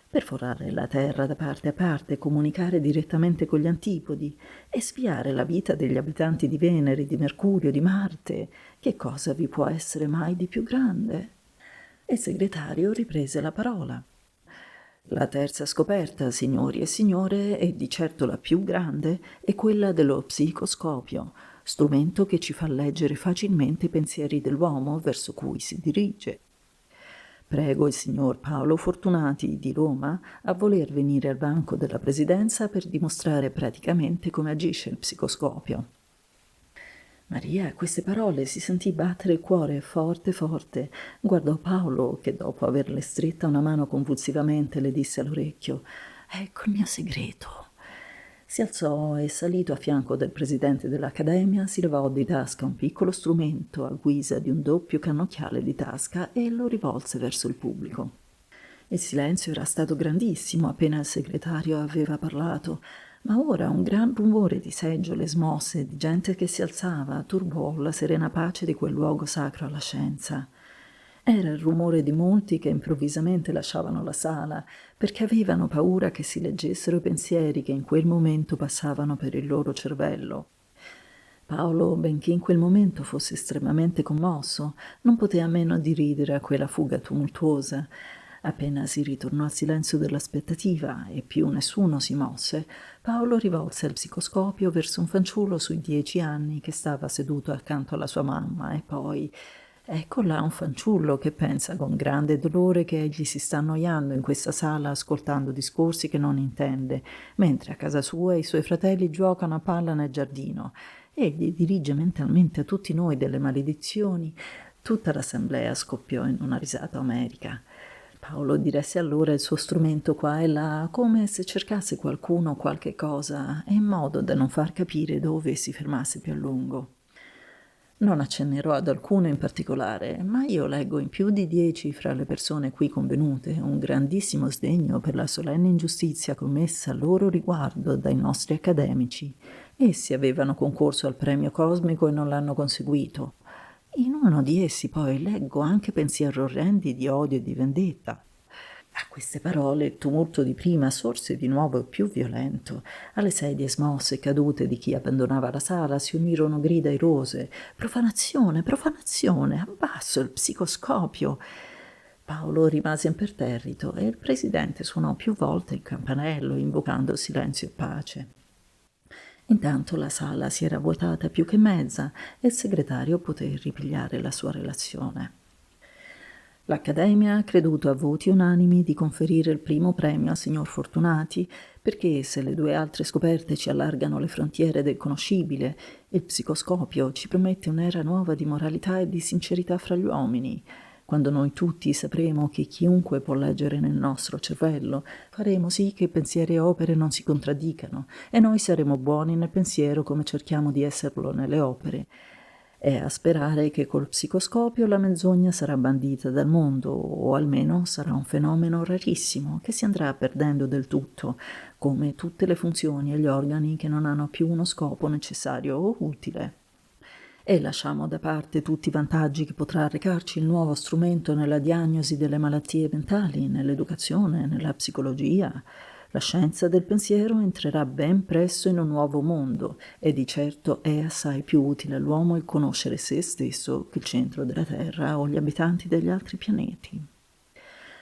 perforare la terra da parte a parte e comunicare direttamente con gli antipodi e spiare la vita degli abitanti di Venere, di Mercurio, di Marte. Che cosa vi può essere mai di più grande? E il segretario riprese la parola. La terza scoperta, signori e signore, e di certo la più grande, è quella dello psicoscopio, strumento che ci fa leggere facilmente i pensieri dell'uomo verso cui si dirige. Prego il signor Paolo Fortunati di Roma a voler venire al banco della presidenza per dimostrare praticamente come agisce il psicoscopio. Maria a queste parole si sentì battere il cuore forte forte. Guardò Paolo, che dopo averle stretta una mano convulsivamente le disse all'orecchio: «Ecco il mio segreto». Si alzò e, salito a fianco del presidente dell'Accademia, si levò di tasca un piccolo strumento a guisa di un doppio cannocchiale di tasca e lo rivolse verso il pubblico. Il silenzio era stato grandissimo appena il segretario aveva parlato, ma ora un gran rumore di seggiole smosse, di gente che si alzava, turbò la serena pace di quel luogo sacro alla scienza. Era il rumore di molti che improvvisamente lasciavano la sala, perché avevano paura che si leggessero i pensieri che in quel momento passavano per il loro cervello. Paolo, benché in quel momento fosse estremamente commosso, non poté a meno di ridere a quella fuga tumultuosa. Appena si ritornò al silenzio dell'aspettativa e più nessuno si mosse, Paolo rivolse il psicoscopio verso un fanciullo sui 10 anni che stava seduto accanto alla sua mamma e poi... Ecco là un fanciullo che pensa con grande dolore che egli si sta annoiando in questa sala ascoltando discorsi che non intende, mentre a casa sua i suoi fratelli giocano a palla nel giardino. Egli dirige mentalmente a tutti noi delle maledizioni. Tutta l'assemblea scoppiò in una risata omerica. Paolo diresse allora il suo strumento qua e là, come se cercasse qualcuno o qualche cosa, in modo da non far capire dove si fermasse più a lungo. Non accennerò ad alcuno in particolare, ma io leggo in più di 10 fra le persone qui convenute un grandissimo sdegno per la solenne ingiustizia commessa a loro riguardo dai nostri accademici. Essi avevano concorso al premio cosmico e non l'hanno conseguito. In uno di essi poi leggo anche pensieri orrendi di odio e di vendetta. A queste parole il tumulto di prima sorse di nuovo più violento. Alle sedie smosse e cadute di chi abbandonava la sala si unirono grida irose. «Profanazione, profanazione, abbasso il psicoscopio!» Paolo rimase imperterrito e il presidente suonò più volte il campanello, invocando silenzio e pace. Intanto la sala si era vuotata più che mezza e il segretario poté ripigliare la sua relazione. L'Accademia ha creduto a voti unanimi di conferire il primo premio al signor Fortunati perché se le 2 altre scoperte ci allargano le frontiere del conoscibile, il psicoscopio ci promette un'era nuova di moralità e di sincerità fra gli uomini. Quando noi tutti sapremo che chiunque può leggere nel nostro cervello, faremo sì che pensieri e opere non si contraddicano e noi saremo buoni nel pensiero come cerchiamo di esserlo nelle opere. È a sperare che col psicoscopio la menzogna sarà bandita dal mondo, o almeno sarà un fenomeno rarissimo che si andrà perdendo del tutto, come tutte le funzioni e gli organi che non hanno più uno scopo necessario o utile. E lasciamo da parte tutti i vantaggi che potrà recarci il nuovo strumento nella diagnosi delle malattie mentali, nell'educazione, nella psicologia. La scienza del pensiero entrerà ben presto in un nuovo mondo e di certo è assai più utile all'uomo il conoscere se stesso che il centro della Terra o gli abitanti degli altri pianeti.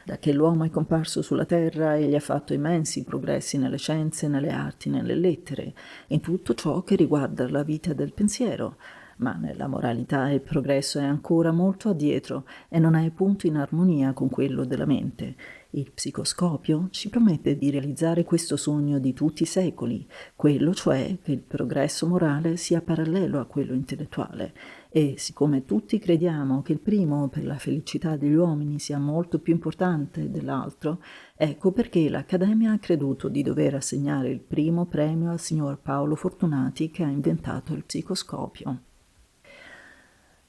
Da che l'uomo è comparso sulla terra, egli ha fatto immensi progressi nelle scienze, nelle arti, nelle lettere, in tutto ciò che riguarda la vita del pensiero, ma nella moralità il progresso è ancora molto addietro e non è punto in armonia con quello della mente. Il psicoscopio ci promette di realizzare questo sogno di tutti i secoli, quello cioè che il progresso morale sia parallelo a quello intellettuale. E siccome tutti crediamo che il primo per la felicità degli uomini sia molto più importante dell'altro, ecco perché l'Accademia ha creduto di dover assegnare il primo premio al signor Paolo Fortunati, che ha inventato il psicoscopio.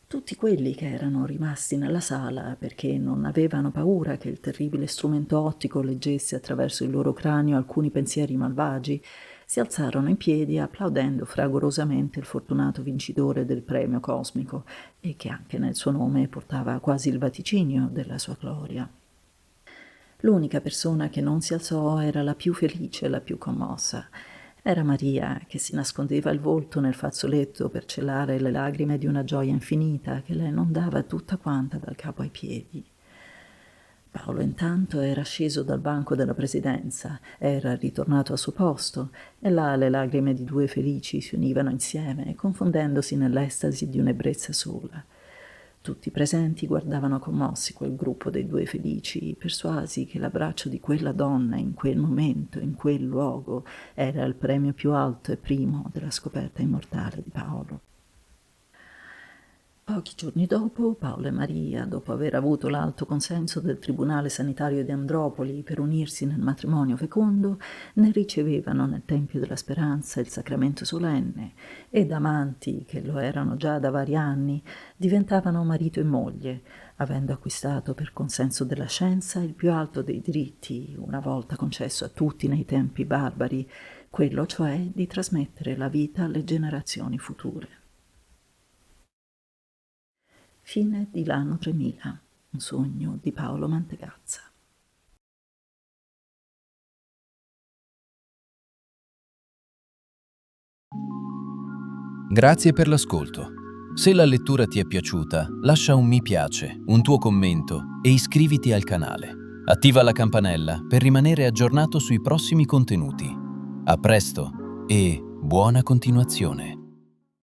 Tutti quelli che erano rimasti nella sala perché non avevano paura che il terribile strumento ottico leggesse attraverso il loro cranio alcuni pensieri malvagi, si alzarono in piedi applaudendo fragorosamente il fortunato vincitore del premio cosmico, e che anche nel suo nome portava quasi il vaticinio della sua gloria. L'unica persona che non si alzò era la più felice e la più commossa. Era Maria, che si nascondeva il volto nel fazzoletto per celare le lagrime di una gioia infinita che le inondava tutta quanta dal capo ai piedi. Paolo intanto era sceso dal banco della presidenza, era ritornato al suo posto, e là le lagrime di due felici si univano insieme, confondendosi nell'estasi di un'ebbrezza sola. Tutti i presenti guardavano commossi quel gruppo dei due felici, persuasi che l'abbraccio di quella donna in quel momento, in quel luogo, era il premio più alto e primo della scoperta immortale di Paolo. Pochi giorni dopo, Paolo e Maria, dopo aver avuto l'alto consenso del Tribunale Sanitario di Andropoli per unirsi nel matrimonio fecondo, ne ricevevano nel Tempio della Speranza il sacramento solenne, ed amanti, che lo erano già da vari anni, diventavano marito e moglie, avendo acquistato per consenso della scienza il più alto dei diritti, una volta concesso a tutti nei tempi barbari, quello cioè di trasmettere la vita alle generazioni future. Fine di L'anno 3000, un sogno di Paolo Mantegazza. Grazie per l'ascolto. Se la lettura ti è piaciuta, lascia un mi piace, un tuo commento e iscriviti al canale. Attiva la campanella per rimanere aggiornato sui prossimi contenuti. A presto e buona continuazione!